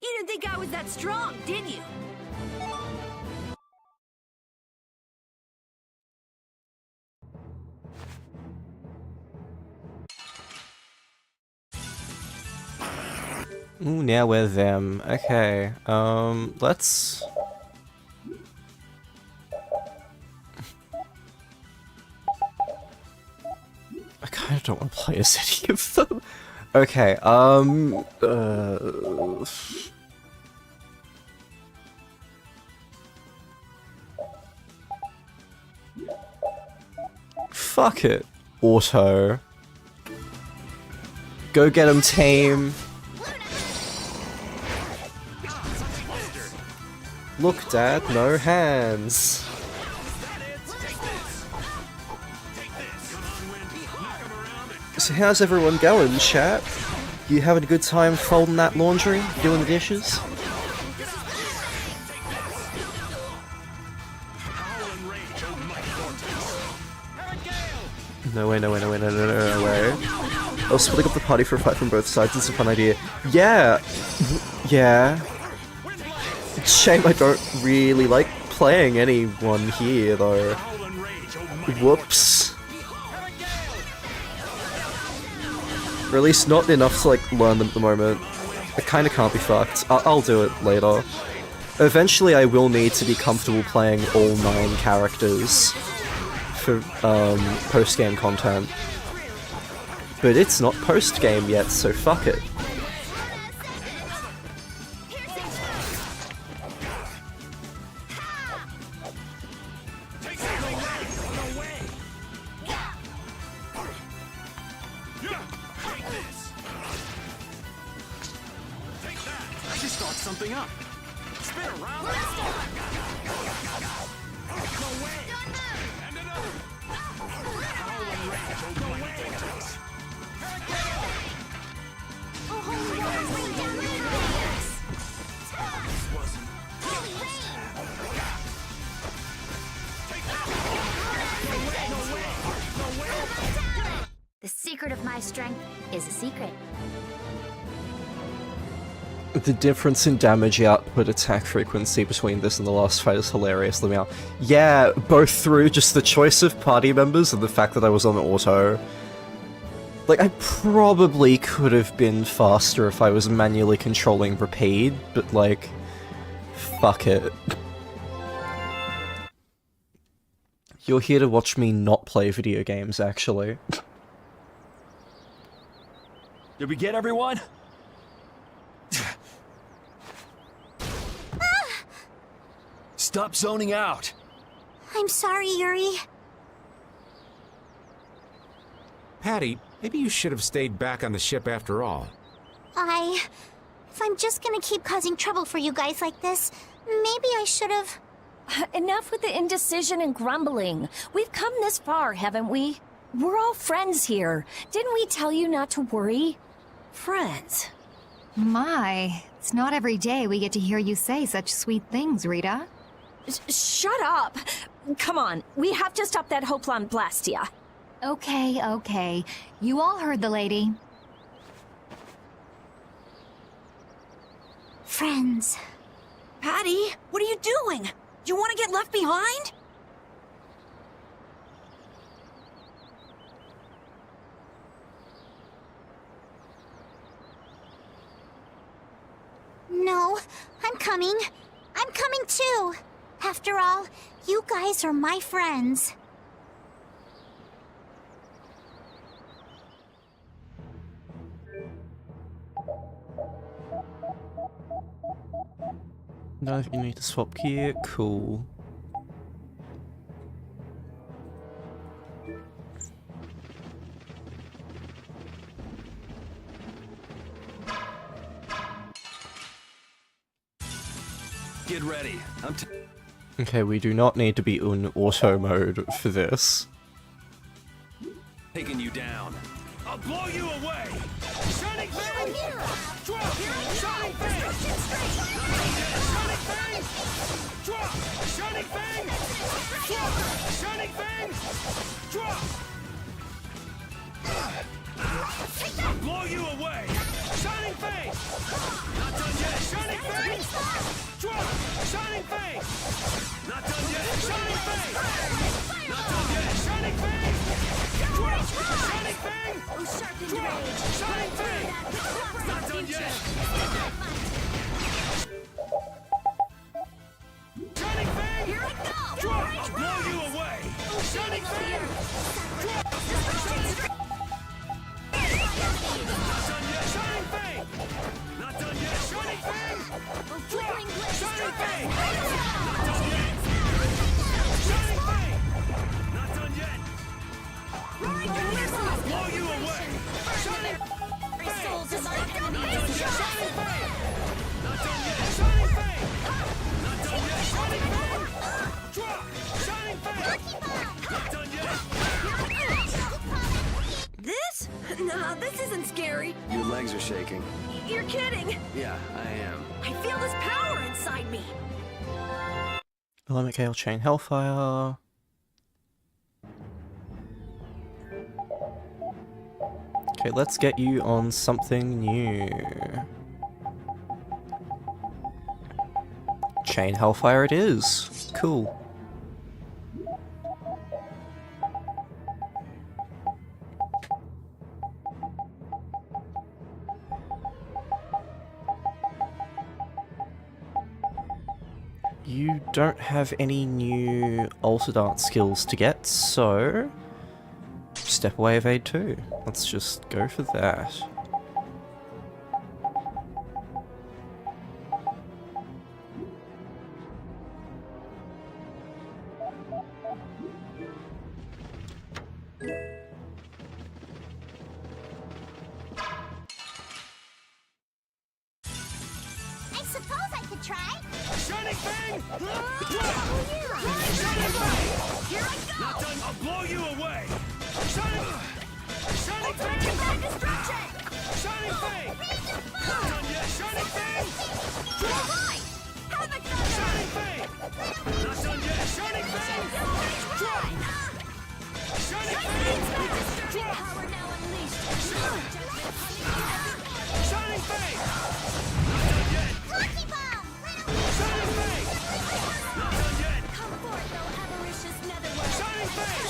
You didn't think I was that strong, did you?
Ooh, now we're them. Okay, let's... I kinda don't want to play as any of them. Okay, fuck it. Auto. Go get him, team. Look, Dad, no hands. So how's everyone going, chat? You having a good time folding that laundry? Doing the dishes? No way, no way, no way, no way. I was splitting up the party for a fight from both sides, it's a fun idea. Yeah! Yeah. Shame I don't really like playing anyone here, though. Whoops. Or at least not enough to, like, learn them at the moment. I kinda can't be fucked. I'll do it later. Eventually I will need to be comfortable playing all 9 characters for, post-game content. But it's not post-game yet, so fuck it.
The secret of my strength is a secret.
The difference in damage output attack frequency between this and the last fight is hilarious, let me out. Yeah, both through just the choice of party members and the fact that I was on auto. Like, I probably could have been faster if I was manually controlling repeat, but like, fuck it. You're here to watch me not play video games, actually.
Did we get everyone? Stop zoning out!
I'm sorry, Yuri.
Patty, maybe you should have stayed back on the ship after all.
If I'm just gonna keep causing trouble for you guys like this, maybe I should've...
Enough with the indecision and grumbling. We've come this far, haven't we? We're all friends here. Didn't we tell you not to worry? Friends.
My, it's not every day we get to hear you say such sweet things, Rita.
Shut up! Come on, we have to stop that Hoplon Blastia.
Okay. You all heard the lady.
Friends.
Patty, what are you doing? You want to get left behind?
No, I'm coming. I'm coming too. After all, you guys are my friends.
No, you need to swap gear. Cool.
Get ready.
Okay, we do not need to be in auto mode for this.
Taking you down.
I'll blow you away! Shining Fang! Drop! Shining Fang! Shining Fang! Drop! Shining Fang! Drop! Shining Fang! Drop! I'll blow you away! Shining Fang! Not done yet! Shining Fang! Drop! Shining Fang! Not done yet! Shining Fang! Not done yet! Shining Fang! Drop! Shining Fang! Drop! Shining Fang! Not done yet! Shining Fang! Here I go! Drop! I'll blow you away! Shining Fang! Drop! Shining Fang! Not done yet! Shining Fang! Not done yet! Shining Fang! Drop! Shining Fang! Not done yet! Shining Fang! Not done yet! I'll blow you away! Shining Fang! Not done yet! Shining Fang! Not done yet! Shining Fang! Not done yet! Shining Fang! Drop! Shining Fang! Not done yet!
This? Nah, this isn't scary.
Your legs are shaking.
You're kidding.
Yeah, I am.
I feel this power inside me.
Element Gale Chain Hellfire. Okay, let's get you on something new. Chain Hellfire it is. Cool. You don't have any new Altered Art skills to get, so step away evade 2. Let's just go for that.
I suppose I could try.
Shining Fang!
Shining
Fang! Here I go! Not done! I'll blow you away! Shining Fang!
Destruction!
Shining Fang! Not done yet! Shining Fang! Drop! Shining Fang! Not done yet! Shining Fang! Drop! Shining Fang! Drop!
Power now unleashed.
Shining Fang! Not done yet!
Lucky bomb!
Shining Fang! Not done yet!
Come forth, though avaricious netherworld.
Shining Fang!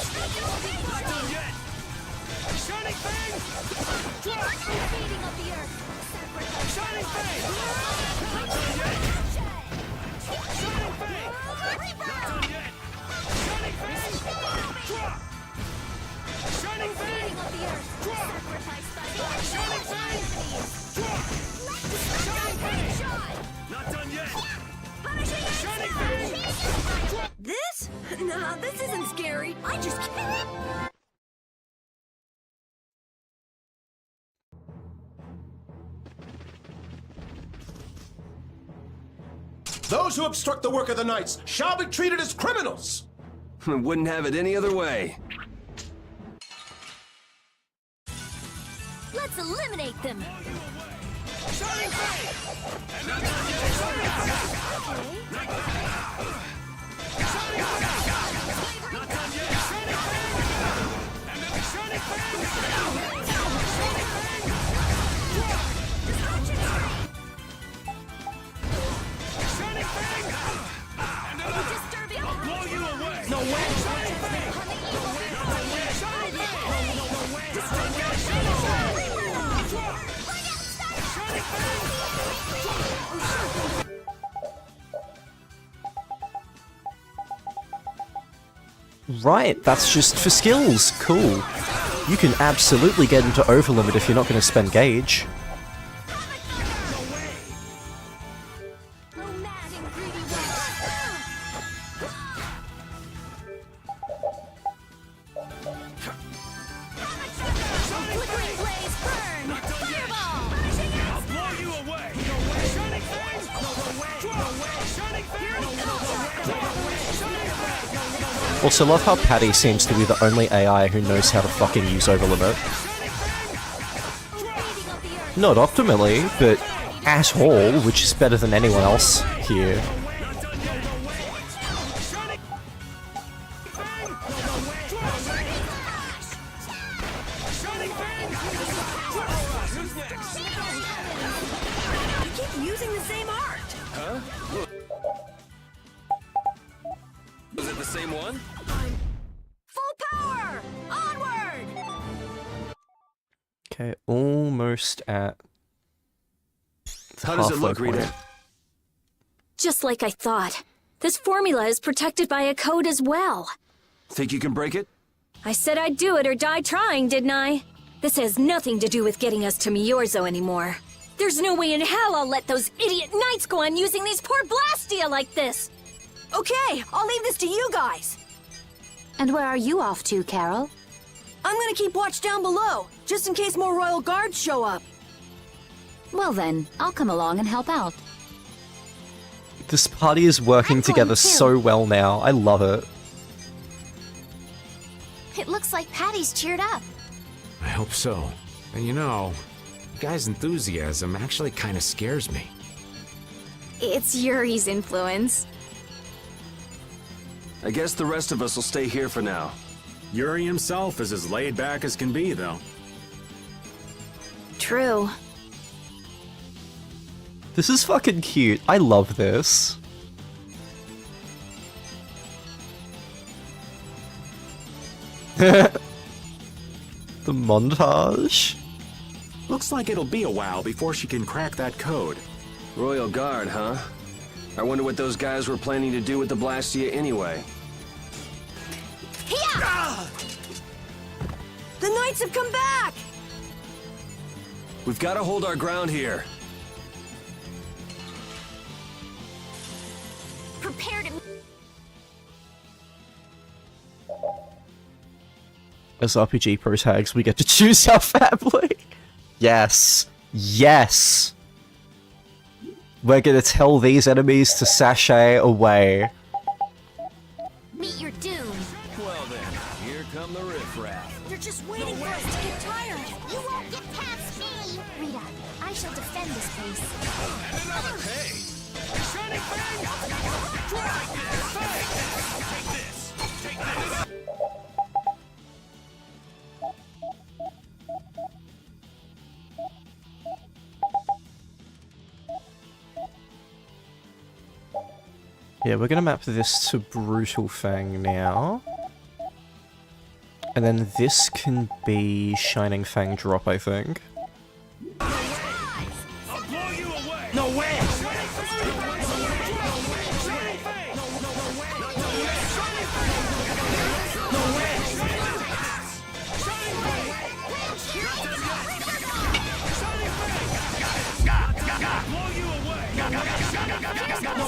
Not done yet! Shining Fang! Drop!
Feeding of the earth.
Shining Fang! Not done yet! Shining Fang! Not done yet! Shining Fang! Drop! Shining Fang! Drop! Shining Fang! Drop! Shining Fang! Not done yet! Shining Fang! Drop!
This? Nah, this isn't scary. I just can't.
Those who obstruct the work of the Knights shall be treated as criminals!
Wouldn't have it any other way.
Let's eliminate them.
Shining Fang! And not done yet! Shining Fang! Not done yet! Shining Fang! And then Shining Fang! Shining Fang! Drop!
Right, that's just for skills. Cool. You can absolutely get into overlimit if you're not going to spend gauge. Also, love how Patty seems to be the only AI who knows how to fucking use overlimit. Not optimally, but at all, which is better than anyone else here.
Using the same art.
Huh? Was it the same one?
Full power! Onward!
Okay, almost at the
How does it
halfway
look, Rita?
point.
Just like I thought. This formula is protected by a code as well.
Think you can break it?
I said I'd do it or die trying, didn't I? This has nothing to do with getting us to Miorzo anymore. There's no way in hell I'll let those idiot knights go on using these poor Blastia like this!
Okay, I'll leave this to you guys.
And where are you off to, Carol?
I'm gonna keep watch down below, just in case more royal guards show up.
Well then, I'll come along and help out.
This party is working together so well now. I love it.
It looks like Patty's cheered up.
I hope so. And you know, the guy's enthusiasm actually kind of scares me.
It's Yuri's influence.
I guess the rest of us will stay here for now.
Yuri himself is as laid back as can be, though.
True.
This is fucking cute. I love this. The montage?
Looks like it'll be a while before she can crack that code.
Royal Guard, huh? I wonder what those guys were planning to do with the Blastia anyway.
The knights have come back!
We've got to hold our ground here.
Prepare to...
As RPG Pro tags, we get to choose our family. Yes. Yes. We're gonna tell these enemies to sashay away.
Meet your doom.
Well then, here come the riffraff.
They're just waiting for us to get tired.
You won't get past me!
Rita, I shall defend this place.
Hey! Shining Fang! Take this! Take this!
Yeah, we're gonna map this to Brutal Fang now. And then this can be Shining Fang drop, I think.
I'll blow you away!
No way!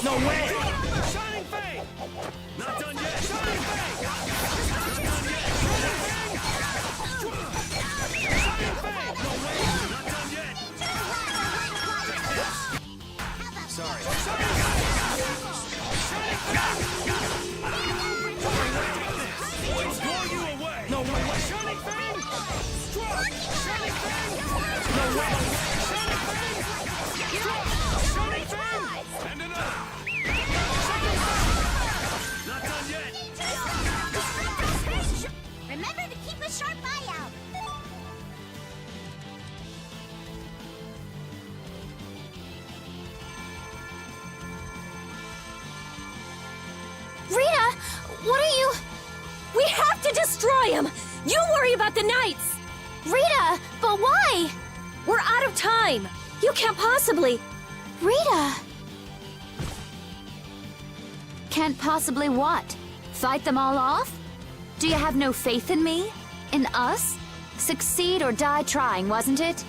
No way! Shining Fang! Not done yet! Shining Fang! Not done yet! Shining Fang! No way! Not done yet! Sorry. I'll blow you away! No way! Shining Fang! Strike! Shining Fang! No way! Shining Fang! Strike! Shining Fang! And another! Not done yet!
Remember to keep a sharp eye out.
Rita, what are you... We have to destroy him! You worry about the knights!
Rita, but why?
We're out of time! You can't possibly...
Rita!
Can't possibly what? Fight them all off? Do you have no faith in me? In us? Succeed or die trying, wasn't it?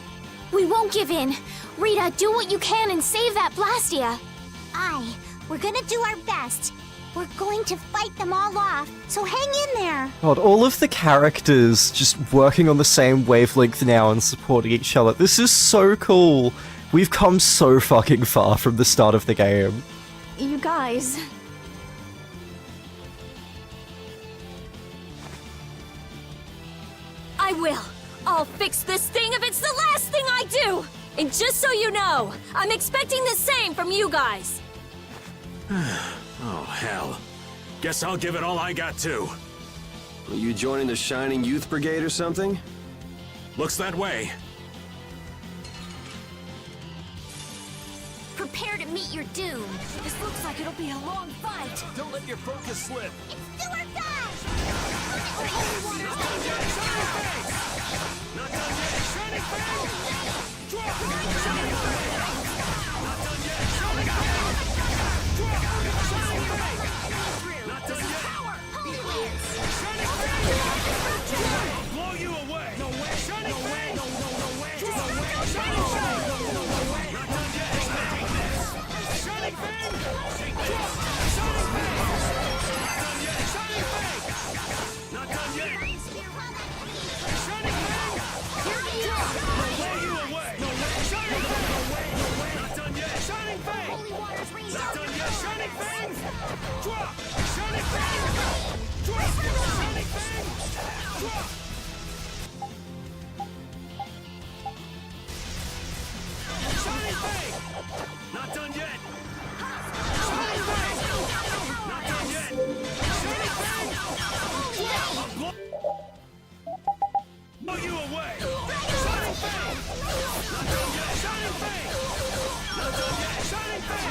We won't give in. Rita, do what you can and save that Blastia.
We're gonna do our best. We're going to fight them all off, so hang in there.
God, all of the characters just working on the same wavelength now and supporting each other. This is so cool. We've come so fucking far from the start of the game.
You guys.
I will. I'll fix this thing if it's the last thing I do! And just so you know, I'm expecting the same from you guys.
Oh, hell. Guess I'll give it all I got, too.
Are you joining the Shining Youth Brigade or something?
Looks that way.
Prepare to meet your doom. This looks like it'll be a long fight.
Don't let your focus slip.
It's do or die!
Not done yet! Shining Fang! Drop! Shining Fang! Not done yet! Shining Fang! Drop! Shining Fang! Not done yet!
Holy Lance!
Shining Fang! Drop! I'll blow you away! No way! Shining Fang! No way! Drop! Shining Fang! Not done yet! Shining Fang! Drop! Shining Fang! Not done yet! Shining Fang! Not done yet! Shining Fang! Drop! I'll blow you away! No way! Shining Fang! Not done yet! Shining Fang! Not done yet! Shining Fang! Drop! Shining Fang! Drop! Shining Fang! Drop! Shining Fang! Not done yet! Shining Fang! Not done yet! Shining Fang! Drop! I'll blow you away! Shining Fang! Not done yet! Shining Fang! Not done yet! Shining Fang! Not done yet! Shining Fang!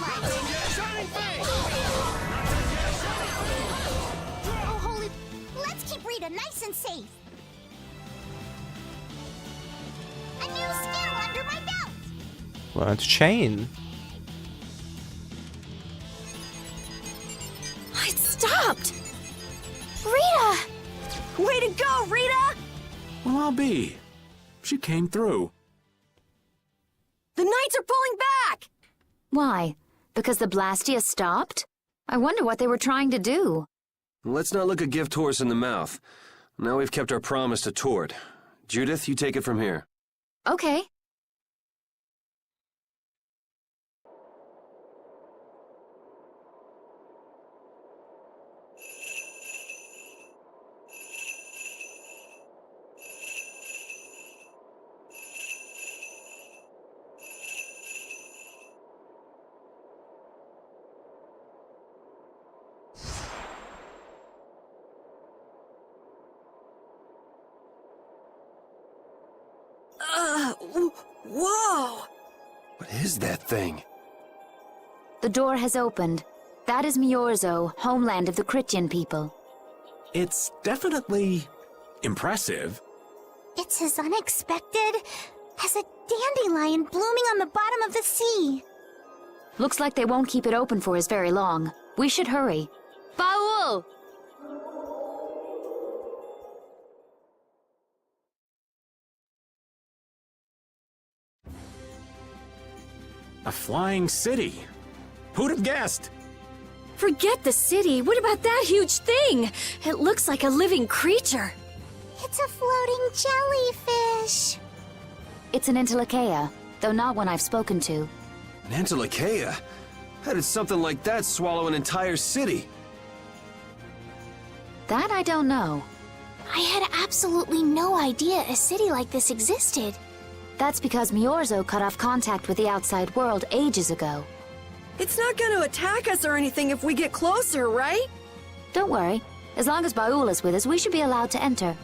Not done yet! Shining Fang! Drop!
Oh, holy... Let's keep Rita nice and safe. A new skill under my belt.
Learn to chain.
It stopped!
Rita!
Way to go, Rita!
Well, I'll be. She came through.
The Knights are pulling back!
Why? Because the Blastia stopped? I wonder what they were trying to do.
Let's not look a gift horse in the mouth. Now we've kept our promise to Tord. Judith, you take it from here.
Okay.
Whoa!
What is that thing?
The door has opened. That is Miorzo, homeland of the Critian people.
It's definitely impressive.
It's as unexpected as a dandelion blooming on the bottom of the sea.
Looks like they won't keep it open for us very long. We should hurry. Baul!
A flying city. Who'd have guessed?
Forget the city. What about that huge thing? It looks like a living creature.
It's a floating jellyfish.
It's an Antilocheia, though not one I've spoken to.
An Antilocheia? How did something like that swallow an entire city?
That I don't know.
I had absolutely no idea a city like this existed.
That's because Miorzo cut off contact with the outside world ages ago.
It's not gonna attack us or anything if we get closer, right?
Don't worry. As long as Baul is with us, we should be allowed to enter.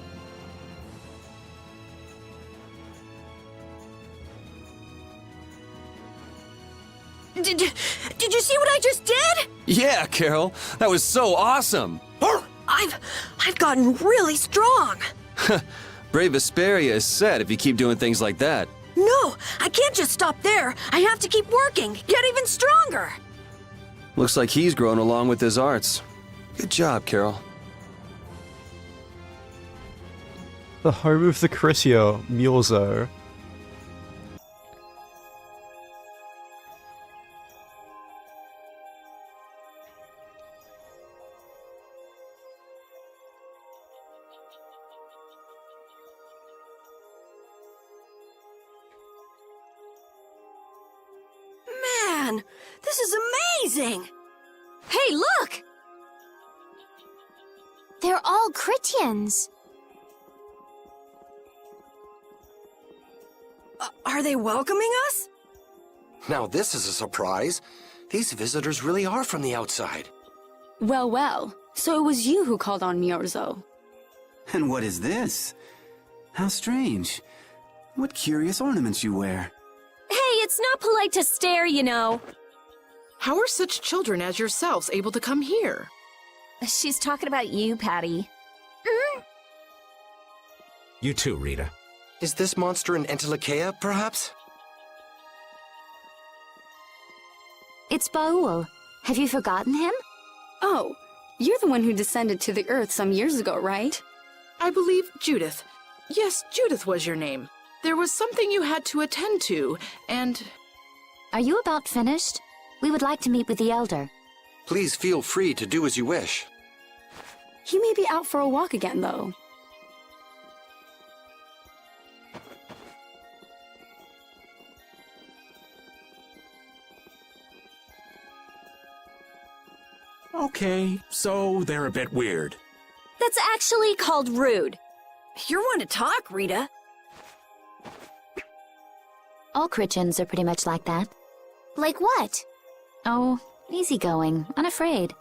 Did you see what I just did?
Yeah, Carol. That was so awesome.
I've gotten really strong.
Brave Vesperia is set if you keep doing things like that.
No, I can't just stop there. I have to keep working, get even stronger.
Looks like he's grown along with his arts. Good job, Carol.
The home of the courtier, Myorzo.
Man, this is amazing! Hey, look!
They're all Critians.
Are they welcoming us?
Now this is a surprise. These visitors really are from the outside.
Well, well. So it was you who called on Myorzo.
And what is this? How strange. What curious ornaments you wear.
Hey, it's not polite to stare, you know.
How are such children as yourselves able to come here?
She's talking about you, Patty.
You too, Rita.
Is this monster an Entelekea, perhaps?
It's Baul. Have you forgotten him?
Oh, you're the one who descended to the Earth some years ago, right?
I believe Judith. Yes, Judith was your name. There was something you had to attend to, and...
Are you about finished? We would like to meet with the Elder.
Please feel free to do as you wish.
He may be out for a walk again, though.
Okay, so they're a bit weird.
That's actually called rude.
You're one to talk, Rita.
All Critians are pretty much like that.
Like what?
Oh, easygoing, unafraid.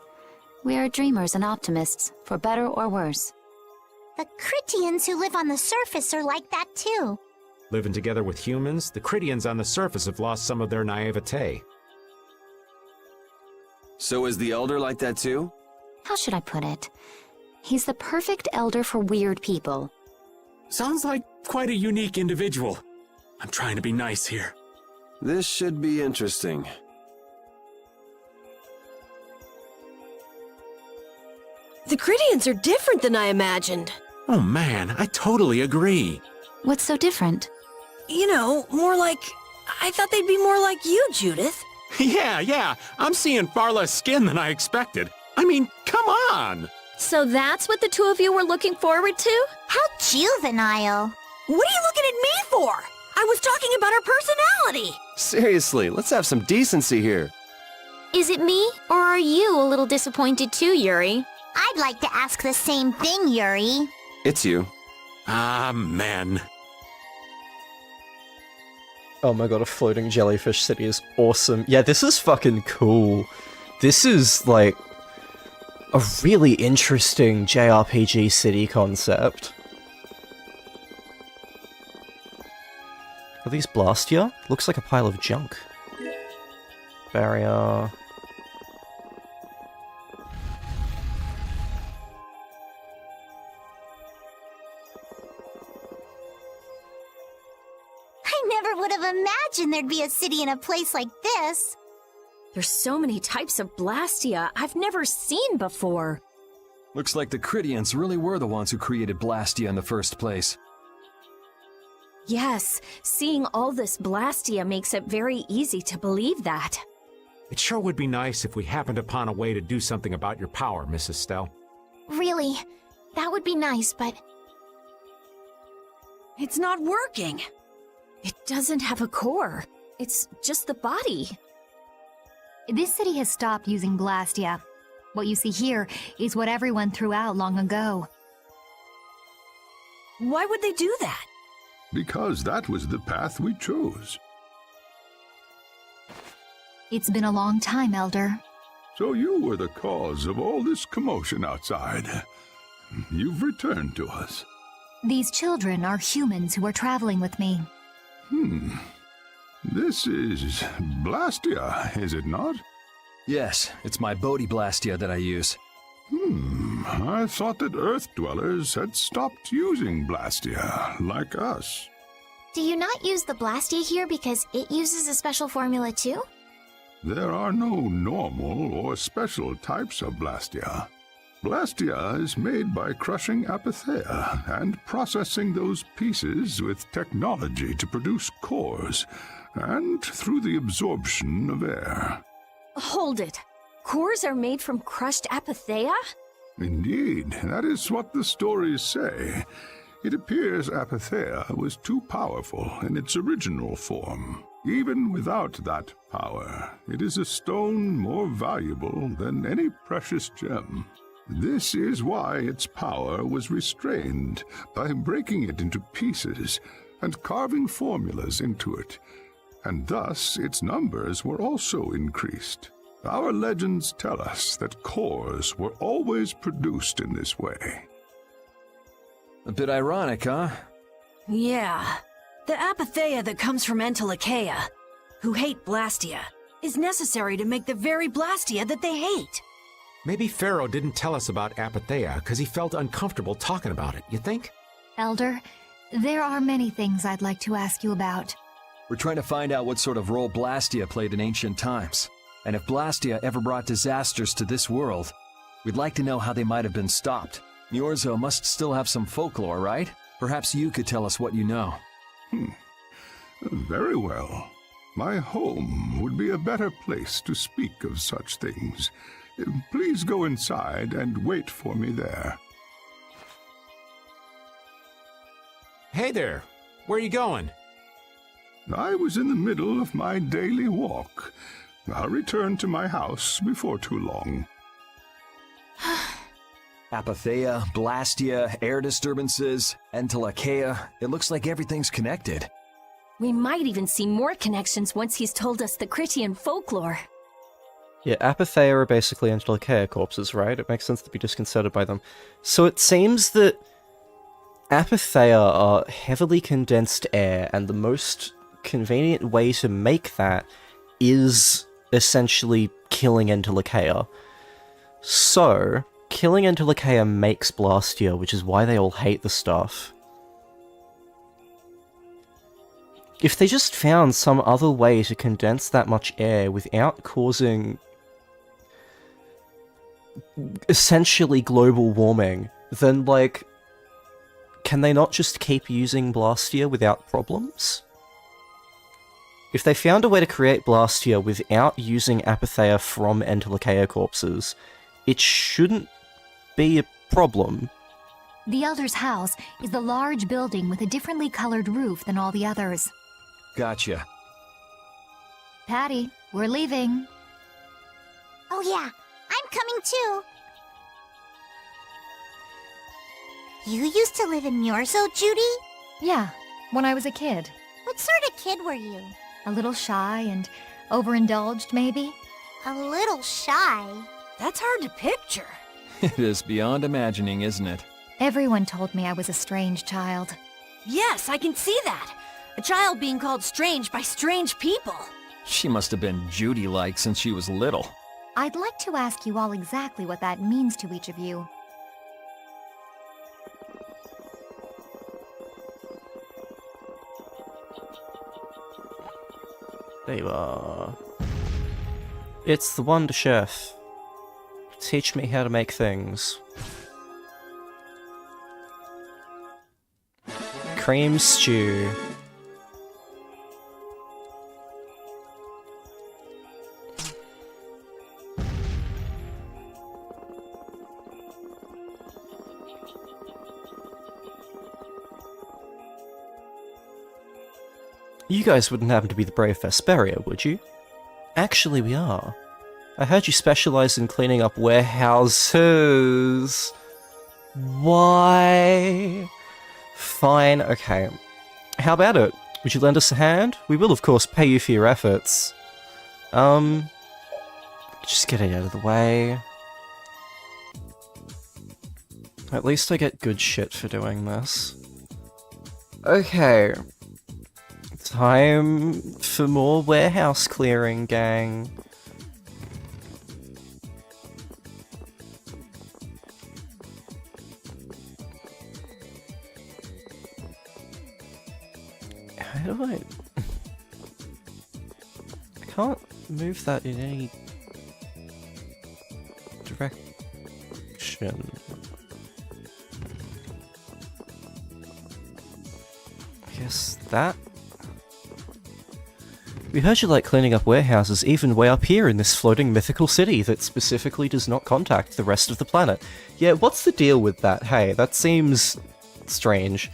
We are dreamers and optimists, for better or worse.
The Critians who live on the surface are like that too.
Living together with humans, the Critians on the surface have lost some of their naivete.
So is the Elder like that too?
How should I put it? He's the perfect elder for weird people.
Sounds like quite a unique individual. I'm trying to be nice here.
This should be interesting.
The Critians are different than I imagined.
Oh man, I totally agree.
What's so different?
You know, more like... I thought they'd be more like you, Judith.
Yeah, I'm seeing far less skin than I expected. I mean, come on!
So that's what the two of you were looking forward to?
How juvenile.
What are you looking at me for? I was talking about her personality.
Seriously, let's have some decency here.
Is it me, or are you a little disappointed too, Yuri?
I'd like to ask the same thing, Yuri.
It's you.
Ah, man.
Oh my god, a floating jellyfish city is awesome. Yeah, this is fucking cool. This is, like, a really interesting JRPG city concept. Are these Blastia? Looks like a pile of junk. Barrier.
I never would have imagined there'd be a city in a place like this.
There's so many types of Blastia I've never seen before.
Looks like the Critians really were the ones who created Blastia in the first place.
Yes, seeing all this Blastia makes it very easy to believe that.
It sure would be nice if we happened upon a way to do something about your power, Mrs. Stell.
Really, that would be nice, but...
It's not working.
It doesn't have a core. It's just the body.
This city has stopped using Blastia. What you see here is what everyone threw out long ago.
Why would they do that?
Because that was the path we chose.
It's been a long time, Elder.
So you were the cause of all this commotion outside. You've returned to us.
These children are humans who are traveling with me.
This is Blastia, is it not?
Yes, it's my Bodhi Blastia that I use.
I thought that Earth dwellers had stopped using Blastia, like us.
Do you not use the Blastia here because it uses a special formula too?
There are no normal or special types of Blastia. Blastia is made by crushing apatheia and processing those pieces with technology to produce cores, and through the absorption of air.
Hold it. Cores are made from crushed apatheia?
Indeed, that is what the stories say. It appears apatheia was too powerful in its original form. Even without that power, it is a stone more valuable than any precious gem. This is why its power was restrained by breaking it into pieces and carving formulas into it, and thus its numbers were also increased. Our legends tell us that cores were always produced in this way.
A bit ironic, huh?
Yeah. The apatheia that comes from Entelechea, who hate Blastia, is necessary to make the very Blastia that they hate.
Maybe Pharaoh didn't tell us about apatheia because he felt uncomfortable talking about it, you think?
Elder, there are many things I'd like to ask you about.
We're trying to find out what sort of role Blastia played in ancient times. And if Blastia ever brought disasters to this world, we'd like to know how they might have been stopped. Niorzo must still have some folklore, right? Perhaps you could tell us what you know.
Very well. My home would be a better place to speak of such things. Please go inside and wait for me there.
Hey there, where are you going?
I was in the middle of my daily walk. I'll return to my house before too long.
Apatheia, Blastia, air disturbances, Entelechea. It looks like everything's connected.
We might even see more connections once he's told us the Critian folklore.
Yeah, apatheia are basically Entelechea corpses, right? It makes sense to be disconcerted by them. So it seems that apatheia are heavily condensed air, and the most convenient way to make that is essentially killing Entelechea. So, killing Entelechea makes Blastia, which is why they all hate the stuff. If they just found some other way to condense that much air without causing essentially global warming, then, like, can they not just keep using Blastia without problems? If they found a way to create Blastia without using apatheia from Entelechea corpses, it shouldn't be a problem.
The Elder's house is the large building with a differently colored roof than all the others.
Gotcha.
Patty, we're leaving.
Oh yeah, I'm coming too. You used to live in Niorzo, Judy?
Yeah, when I was a kid.
What sort of kid were you?
A little shy and overindulged, maybe?
A little shy?
That's hard to picture.
It is beyond imagining, isn't it?
Everyone told me I was a strange child.
Yes, I can see that. A child being called strange by strange people.
She must have been Judy-like since she was little.
I'd like to ask you all exactly what that means to each of you.
There you are. It's the Wonder Chef. Teach me how to make things. Cream stew. You guys wouldn't happen to be the brave Vesperia, would you? Actually, we are. I heard you specialize in cleaning up warehouses. Why? Fine, okay. How about it? Would you lend us a hand? We will, of course, pay you for your efforts. Just get it out of the way. At least I get good shit for doing this. Okay. Time for more warehouse clearing, gang. How do I can't move that in any direction. question. I guess that? We heard you like cleaning up warehouses even way up here in this floating mythical city that specifically does not contact the rest of the planet. Yeah, what's the deal with that? Hey, that seems strange.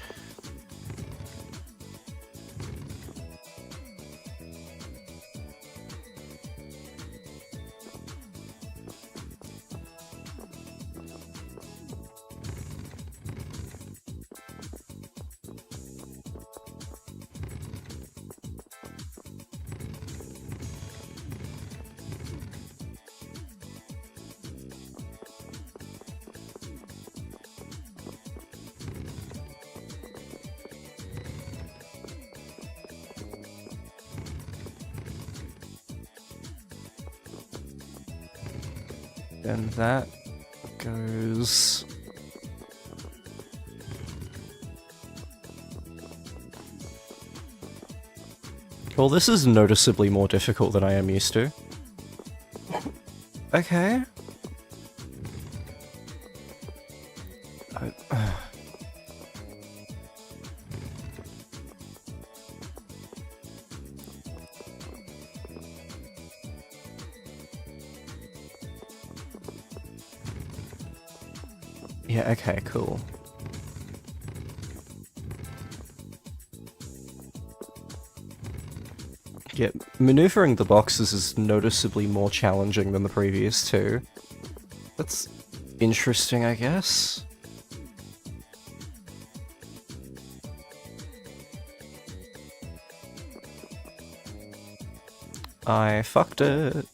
And that goes... Well, this is noticeably more difficult than I am used to. Okay. Yeah, okay, cool. Yeah, maneuvering the boxes is noticeably more challenging than the previous two. That's interesting, I guess. I fucked it.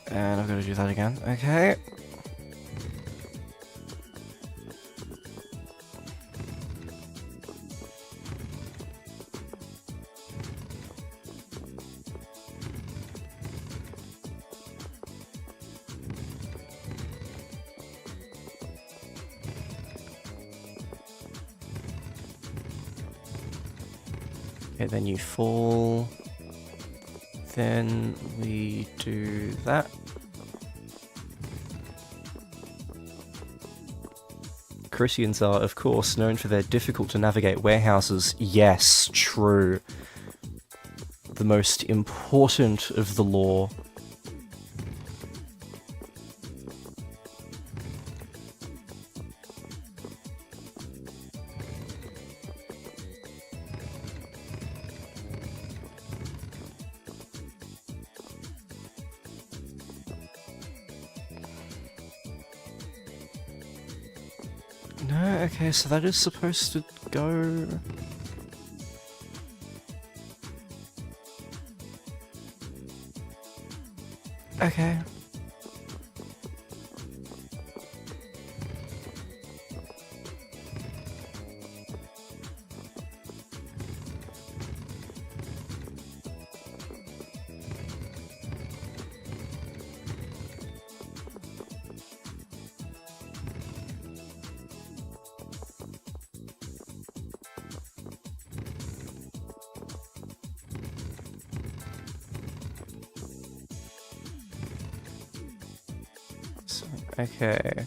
And I've got to do that again. Okay. Okay, then you fall. Then we do that. Chrysians are, of course, known for their difficult-to-navigate warehouses. Yes, true. The most important of the law. No, okay, so that is supposed to go... Okay. Okay.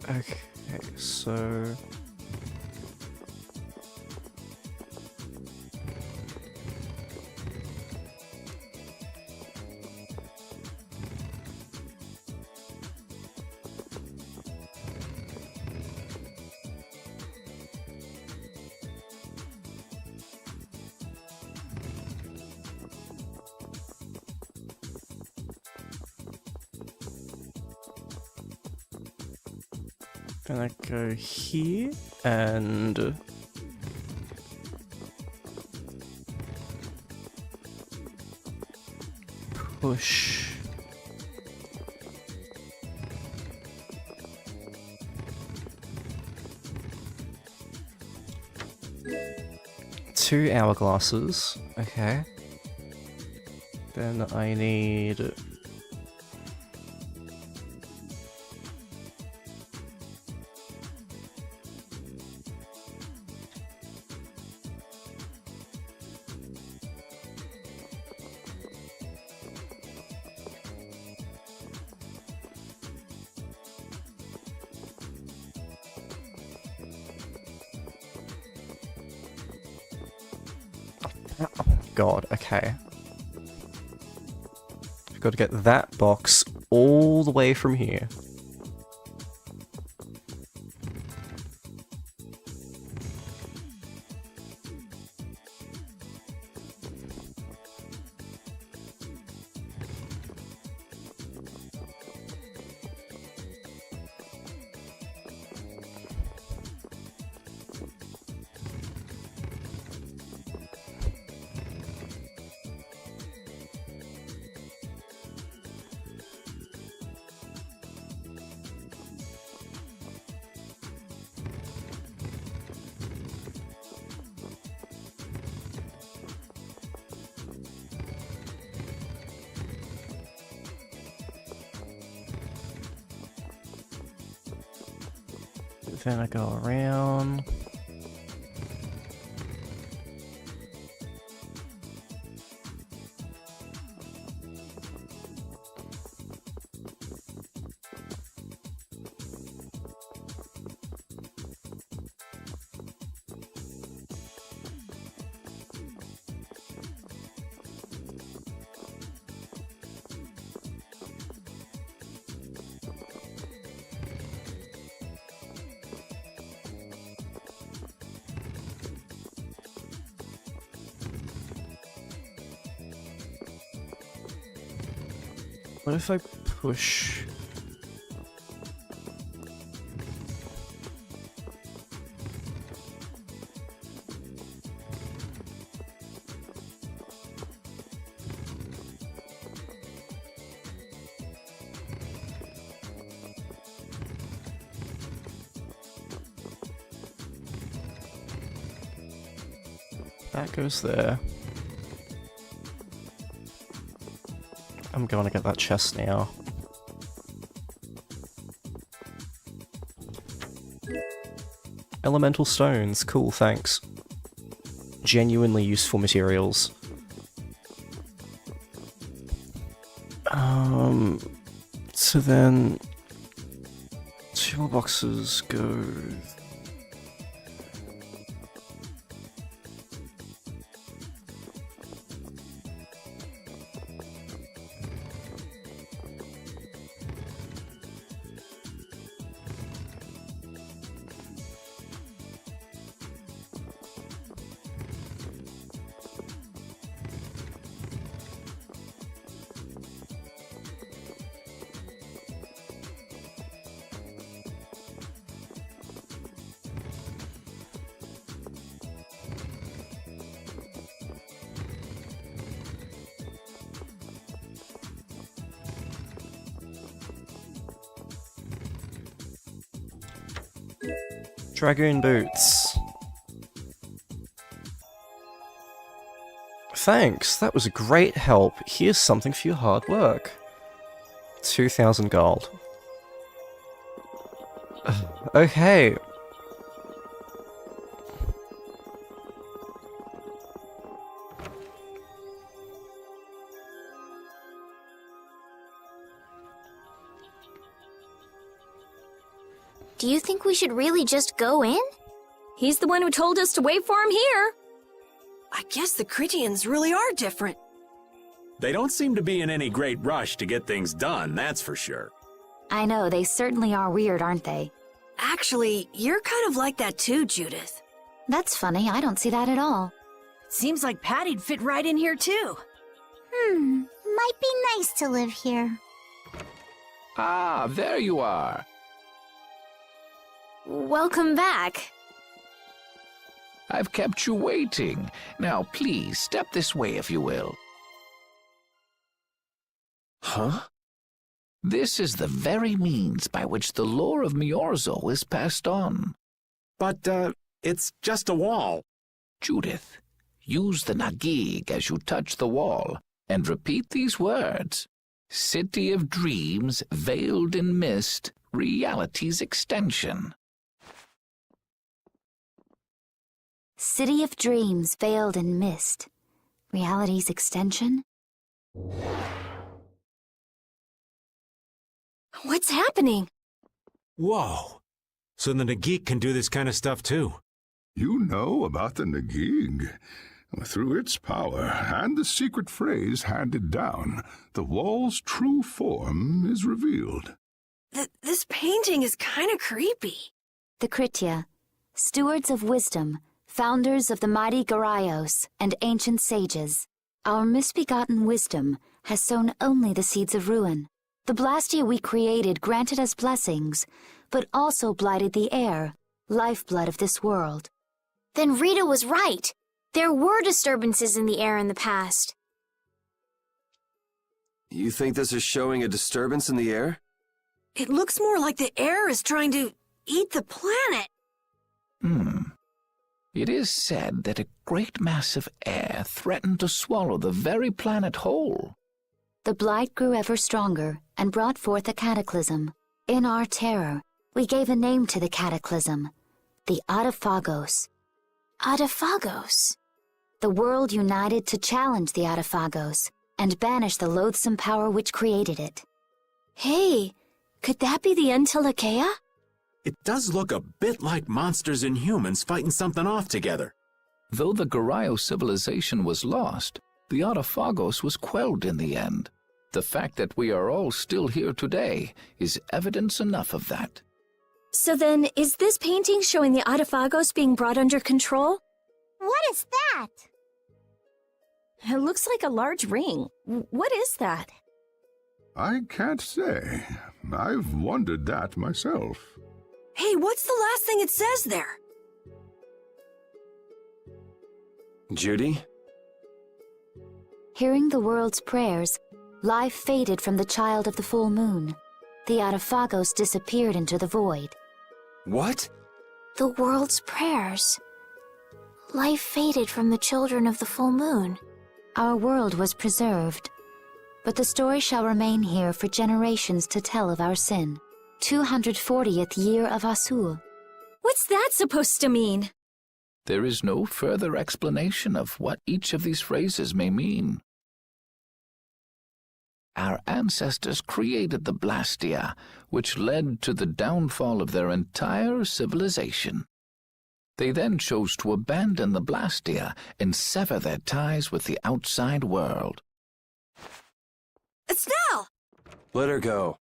Okay, so... Gonna go here and push. Two hourglasses, okay. Then I need... God, okay. I've got to get that box all the way from here. Then I go around. What if I push? That goes there. I'm going to get that chest now. Elemental stones, cool, thanks. Genuinely useful materials. So then... two more boxes go... Dragoon boots. Thanks, that was a great help. Here's something for your hard work. 2,000 gold. Okay.
Do you think we should really just go in?
He's the one who told us to wait for him here.
I guess the Critians really are different.
They don't seem to be in any great rush to get things done, that's for sure.
I know, they certainly are weird, aren't they?
Actually, you're kind of like that too, Judith.
That's funny, I don't see that at all.
Seems like Patty'd fit right in here too.
Might be nice to live here.
Ah, there you are.
Welcome back.
I've kept you waiting. Now, please, step this way if you will.
Huh?
This is the very means by which the lore of Miorzo is passed on.
But, it's just a wall.
Judith, use the Nagig as you touch the wall, and repeat these words. City of dreams, veiled in mist, reality's extension.
City of dreams veiled in mist. Reality's extension?
What's happening?
Whoa. So the Nagik can do this kind of stuff too.
You know about the Nagig. Through its power and the secret phrase handed down, the wall's true form is revealed.
This painting is kind of creepy.
The Kritia, stewards of wisdom, founders of the mighty Garaios and ancient sages. Our misbegotten wisdom has sown only the seeds of ruin. The Blastia we created granted us blessings, but also blighted the air, lifeblood of this world.
Then Rita was right. There were disturbances in the air in the past.
You think this is showing a disturbance in the air?
It looks more like the air is trying to eat the planet.
It is said that a great mass of air threatened to swallow the very planet whole.
The blight grew ever stronger and brought forth a cataclysm. In our terror, we gave a name to the cataclysm, the Autophagos.
Autophagos?
The world united to challenge the Autophagos and banish the loathsome power which created it.
Hey, could that be the Untilakea?
It does look a bit like monsters and humans fighting something off together.
Though the Garayo civilization was lost, the Autophagos was quelled in the end. The fact that we are all still here today is evidence enough of that.
So then, is this painting showing the Autophagos being brought under control?
What is that?
It looks like a large ring. What is that?
I can't say. I've wondered that myself.
Hey, what's the last thing it says there?
Judy?
Hearing the world's prayers, life faded from the child of the full moon. The Autophagos disappeared into the void.
What?
The world's prayers. Life faded from the children of the full moon.
Our world was preserved, but the story shall remain here for generations to tell of our sin. 240th year of Asul.
What's that supposed to mean?
There is no further explanation of what each of these phrases may mean. Our ancestors created the Blastia, which led to the downfall of their entire civilization. They then chose to abandon the Blastia and sever their ties with the outside world.
Estelle!
Let her go.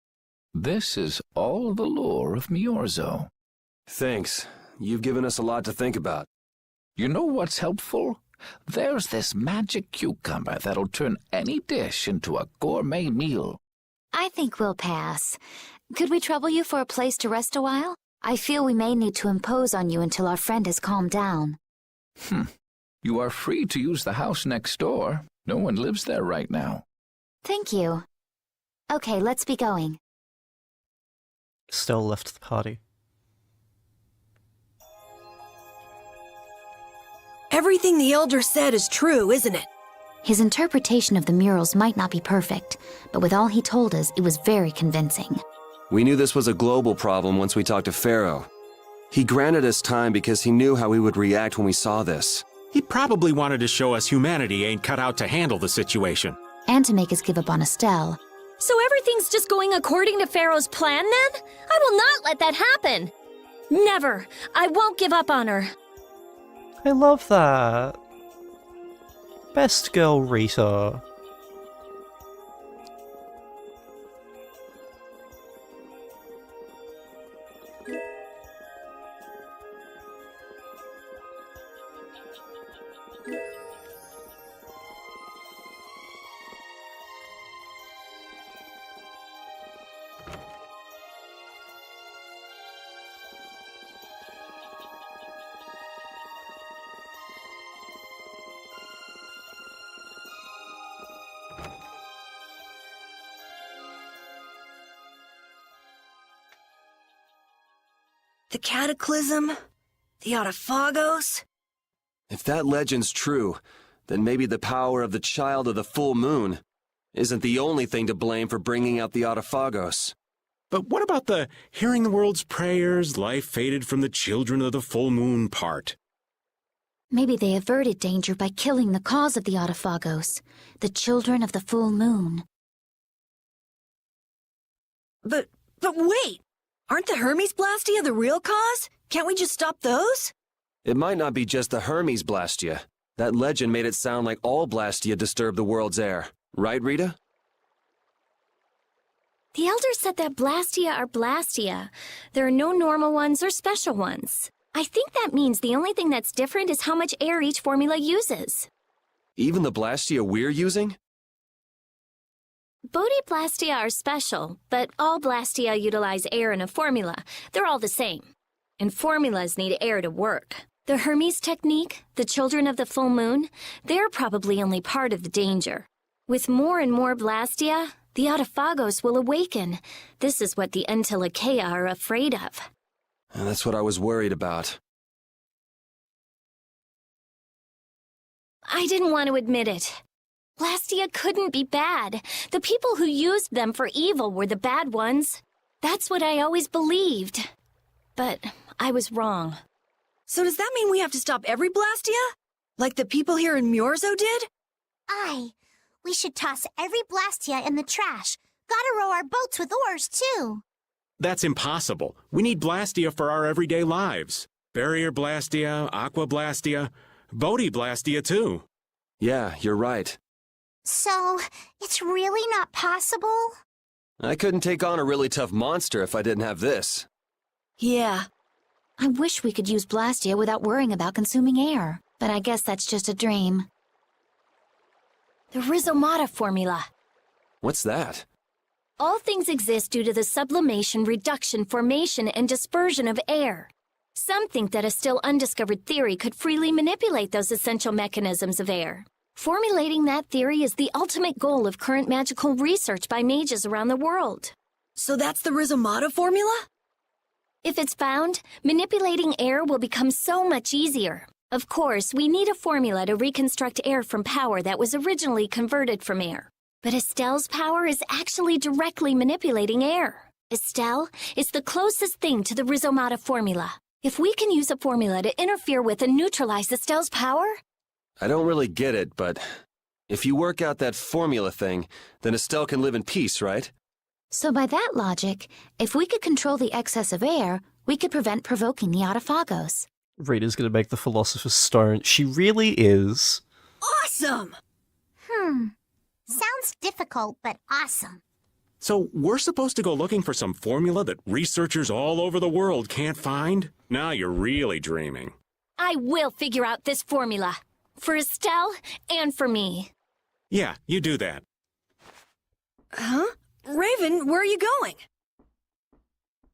This is all the lore of Miorzo.
Thanks. You've given us a lot to think about.
You know what's helpful? There's this magic cucumber that'll turn any dish into a gourmet meal.
I think we'll pass. Could we trouble you for a place to rest a while? I feel we may need to impose on you until our friend has calmed down.
You are free to use the house next door. No one lives there right now.
Thank you. Okay, let's be going.
Stell left the party.
Everything the Elder said is true, isn't it?
His interpretation of the murals might not be perfect, but with all he told us, it was very convincing.
We knew this was a global problem once we talked to Pharaoh. He granted us time because he knew how we would react when we saw this.
He probably wanted to show us humanity ain't cut out to handle the situation.
And to make us give up on Estelle.
So everything's just going according to Pharaoh's plan then? I will not let that happen! Never! I won't give up on her!
I love that. Best girl Rita.
The Cataclysm? The Autophagos?
If that legend's true, then maybe the power of the child of the full moon isn't the only thing to blame for bringing out the Autophagos.
But what about the hearing the world's prayers, life faded from the children of the full moon part?
Maybe they averted danger by killing the cause of the Autophagos, the children of the full moon.
But wait! Aren't the Hermes Blastia the real cause? Can't we just stop those?
It might not be just the Hermes Blastia. That legend made it sound like all Blastia disturb the world's air. Right, Rita?
The Elder said that Blastia are Blastia. There are no normal ones or special ones. I think that means the only thing that's different is how much air each formula uses.
Even the Blastia we're using?
Blastia are special, but all Blastia utilize air in a formula. They're all the same. And formulas need air to work. The Hermes technique, the children of the full moon, they're probably only part of the danger. With more and more Blastia, the Autophagos will awaken. This is what the Entelekea are afraid of.
And that's what I was worried about.
I didn't want to admit it. Blastia couldn't be bad. The people who used them for evil were the bad ones. That's what I always believed. But I was wrong.
So does that mean we have to stop every Blastia? Like the people here in Myorzo did?
Aye. We should toss every Blastia in the trash. Gotta row our boats with oars, too.
That's impossible. We need Blastia for our everyday lives. Barrier Blastia, Aqua Blastia, Bodhi Blastia too.
Yeah, you're right.
So, it's really not possible?
I couldn't take on a really tough monster if I didn't have this.
Yeah.
I wish we could use Blastia without worrying about consuming air, but I guess that's just a dream.
The Rhizomata formula.
What's that?
All things exist due to the sublimation, reduction, formation, and dispersion of air. Some think that a still undiscovered theory could freely manipulate those essential mechanisms of air. Formulating that theory is the ultimate goal of current magical research by mages around the world.
So that's the Rhizomata formula?
If it's found, manipulating air will become so much easier. Of course, we need a formula to reconstruct air from power that was originally converted from air. But Estelle's power is actually directly manipulating air. Estelle is the closest thing to the Rhizomata formula. If we can use a formula to interfere with and neutralize Estelle's power...
I don't really get it, but if you work out that formula thing, then Estelle can live in peace, right?
So by that logic, if we could control the excess of air, we could prevent provoking the Autophagos.
Rita's gonna make the Philosopher's Stone. She really is.
Awesome!
Sounds difficult, but awesome.
So we're supposed to go looking for some formula that researchers all over the world can't find? Now you're really dreaming.
I will figure out this formula. For Estelle and for me.
Yeah, you do that.
Huh? Raven, where are you going?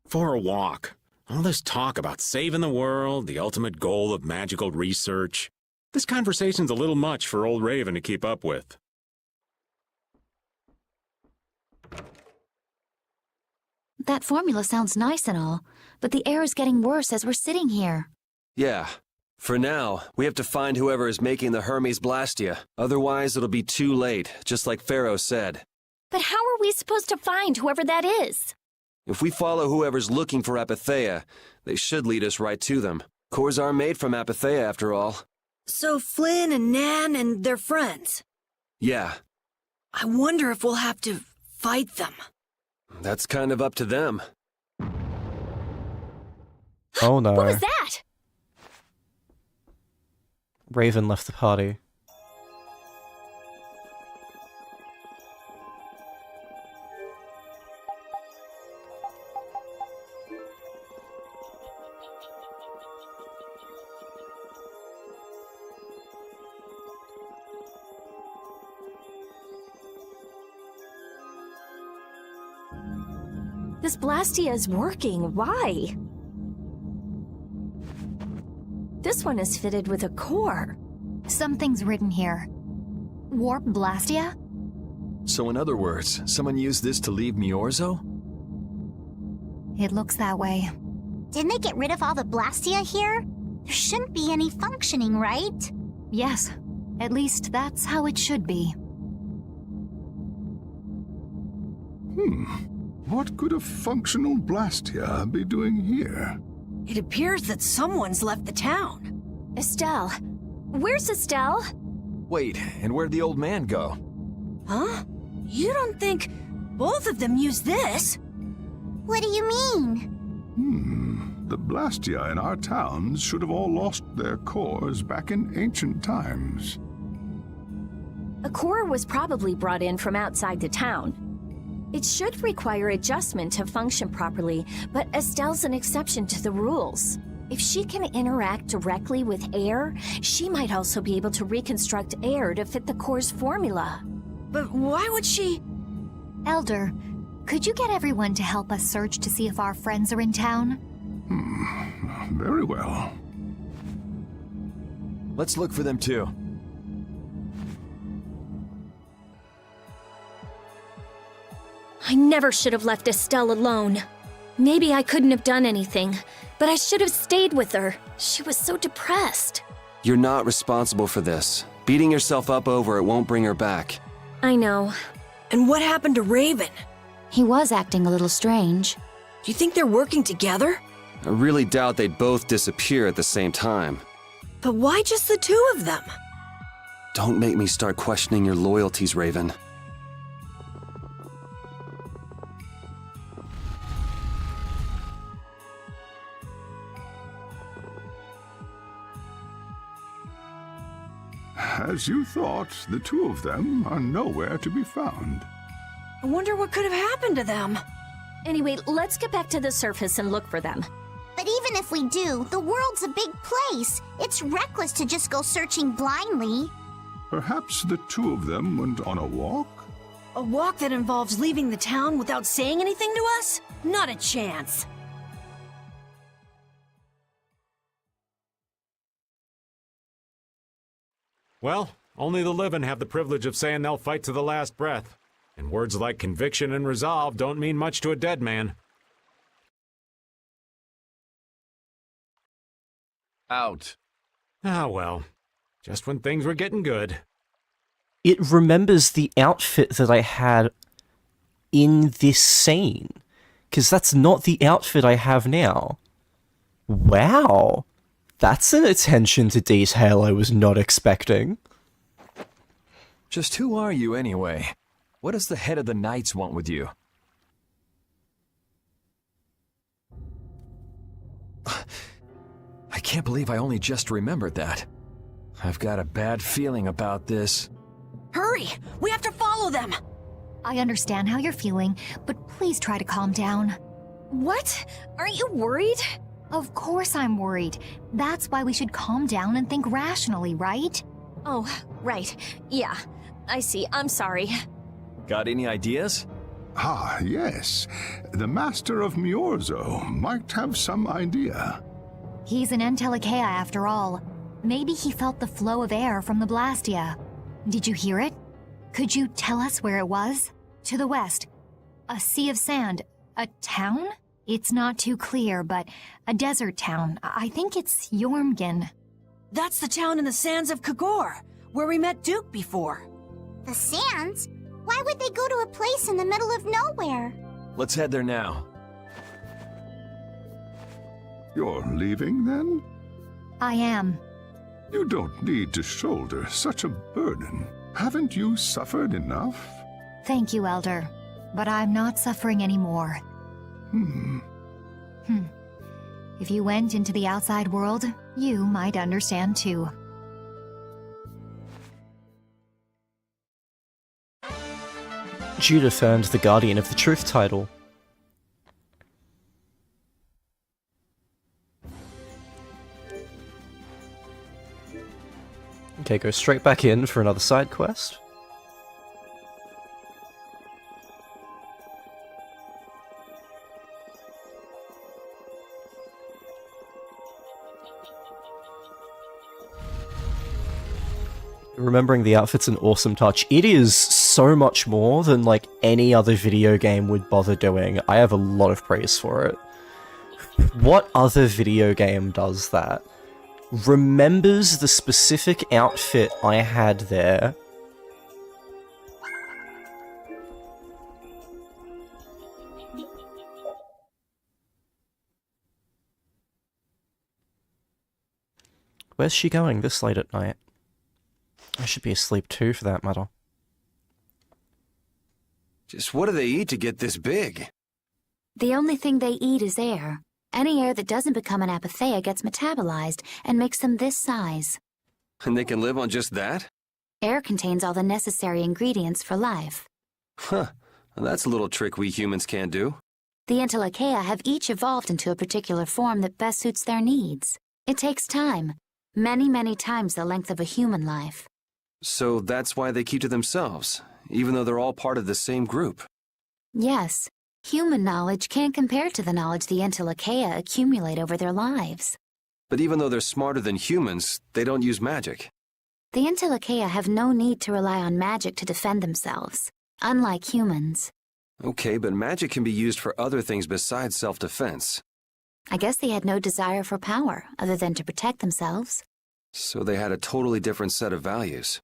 For a walk. All this talk about saving the world, the ultimate goal of magical research. This conversation's a little much for old Raven to keep up with.
That formula sounds nice and all, but the air is getting worse as we're sitting here.
Yeah. For now, we have to find whoever is making the Hermes Blastia. Otherwise, it'll be too late, just like Pharaoh said.
But how are we supposed to find whoever that is?
If we follow whoever's looking for Apatheia, they should lead us right to them. Cores are made from Apatheia, after all.
So Flynn and Nan and their friends.
Yeah.
I wonder if we'll have to fight them.
That's kind of up to them.
Oh no.
What was that?
Raven left the party.
This Blastia is working. Why? This one is fitted with a core.
Something's written here. Warp Blastia?
So in other words, someone used this to leave Miorzo?
It looks that way.
Didn't they get rid of all the Blastia here? There shouldn't be any functioning, right?
Yes. At least that's how it should be.
What could a functional Blastia be doing here?
It appears that someone's left the town.
Estelle. Where's Estelle?
Wait, and where'd the old man go?
Huh? You don't think both of them used this?
What do you mean?
The Blastia in our towns should have all lost their cores back in ancient times.
A core was probably brought in from outside the town. It should require adjustment to function properly, but Estelle's an exception to the rules. If she can interact directly with air, she might also be able to reconstruct air to fit the core's formula.
But why would she?
Elder, could you get everyone to help us search to see if our friends are in town?
Very well.
Let's look for them too.
I never should have left Estelle alone. Maybe I couldn't have done anything, but I should have stayed with her. She was so depressed.
You're not responsible for this. Beating yourself up over it won't bring her back.
I know.
And what happened to Raven?
He was acting a little strange.
Do you think they're working together?
I really doubt they'd both disappear at the same time.
But why just the two of them?
Don't make me start questioning your loyalties, Raven.
As you thought, the two of them are nowhere to be found.
I wonder what could have happened to them.
Anyway, let's get back to the surface and look for them.
But even if we do, the world's a big place. It's reckless to just go searching blindly.
Perhaps the two of them went on a walk?
A walk that involves leaving the town without saying anything to us? Not a chance.
Well, only the living have the privilege of saying they'll fight to the last breath. And words like conviction and resolve don't mean much to a dead man.
Out.
Ah well, just when things were getting good.
It remembers the outfit that I had in this scene, because that's not the outfit I have now. Wow, that's an attention to detail I was not expecting.
Just who are you anyway? What does the head of the Knights want with you? I can't believe I only just remembered that. I've got a bad feeling about this.
Hurry! We have to follow them!
I understand how you're feeling, but please try to calm down.
What? Aren't you worried?
Of course I'm worried. That's why we should calm down and think rationally, right?
Oh, right. Yeah, I see. I'm sorry.
Got any ideas?
Ah, yes. The Master of Miorzo might have some idea.
He's an Entelekea after all. Maybe he felt the flow of air from the Blastia. Did you hear it? Could you tell us where it was? To the west. A sea of sand. A town? It's not too clear, but a desert town. I think it's Jormungand.
That's the town in the sands of Kagor, where we met Duke before.
The sands? Why would they go to a place in the middle of nowhere?
Let's head there now.
You're leaving, then?
I am.
You don't need to shoulder such a burden. Haven't you suffered enough?
Thank you, Elder. But I'm not suffering anymore. If you went into the outside world, you might understand too.
Judith earned the Guardian of the Truth title. Okay, go straight back in for another side quest. Remembering the outfit's an awesome touch. It is so much more than, like, any other video game would bother doing. I have a lot of praise for it. What other video game does that? Remembers the specific outfit I had there. Where's she going this late at night? I should be asleep too, for that matter.
Just what do they eat to get this big?
The only thing they eat is air. Any air that doesn't become an apatheia gets metabolized and makes them this size.
And they can live on just that?
Air contains all the necessary ingredients for life.
Huh. Well, that's a little trick we humans can't do.
The Entelechyia have each evolved into a particular form that best suits their needs. It takes time. Many, many times the length of a human life.
So that's why they keep to themselves, even though they're all part of the same group.
Yes. Human knowledge can't compare to the knowledge the Entelechyia accumulate over their lives.
But even though they're smarter than humans, they don't use magic.
The Entelechyia have no need to rely on magic to defend themselves, unlike humans.
Okay, but magic can be used for other things besides self-defense.
I guess they had no desire for power, other than to protect themselves.
So they had a totally different set of values.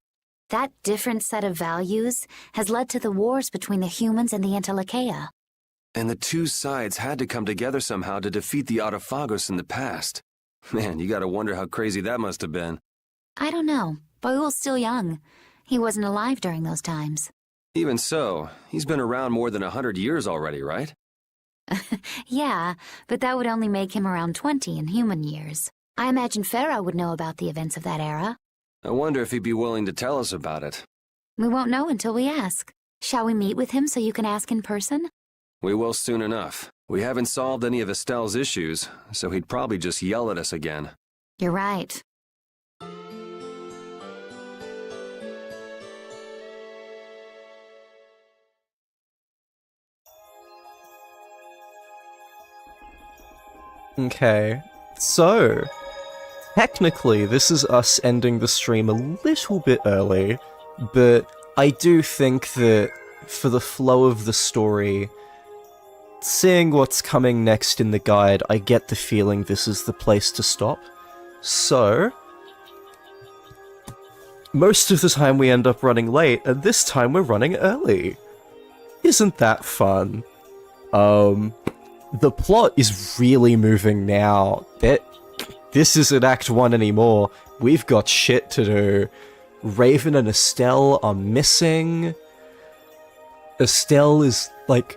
That different set of values has led to the wars between the humans and the Entelechyia.
And the two sides had to come together somehow to defeat the Autophagos in the past. Man, you gotta wonder how crazy that must have been.
I don't know. Baul's still young. He wasn't alive during those times.
Even so, he's been around more than 100 years already, right?
Yeah, but that would only make him around 20 in human years. I imagine Pharaoh would know about the events of that era.
I wonder if he'd be willing to tell us about it.
We won't know until we ask. Shall we meet with him so you can ask in person?
We will soon enough. We haven't solved any of Estelle's issues, so he'd probably just yell at us again.
You're right.
Okay, so technically this is us ending the stream a little bit early, but I do think that for the flow of the story, seeing what's coming next in the guide, I get the feeling this is the place to stop. So, most of the time we end up running late, and this time we're running early. Isn't that fun? The plot is really moving now. This isn't Act 1 anymore. We've got shit to do. Raven and Estelle are missing. Estelle is, like...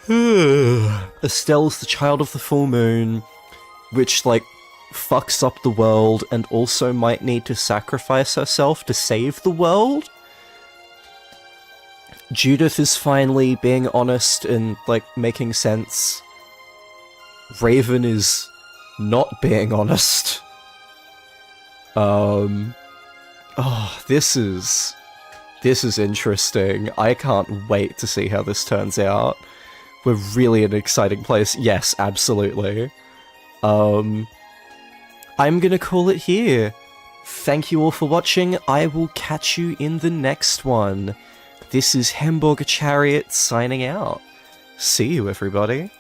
Estelle's the child of the full moon, which, like, fucks up the world and also might need to sacrifice herself to save the world? Judith is finally being honest and, like, making sense. Raven is not being honest. Oh, this is interesting. I can't wait to see how this turns out. We're really in an exciting place. Yes, absolutely. I'm gonna call it here. Thank you all for watching. I will catch you in the next one. This is Hamburger Chariot signing out. See you, everybody.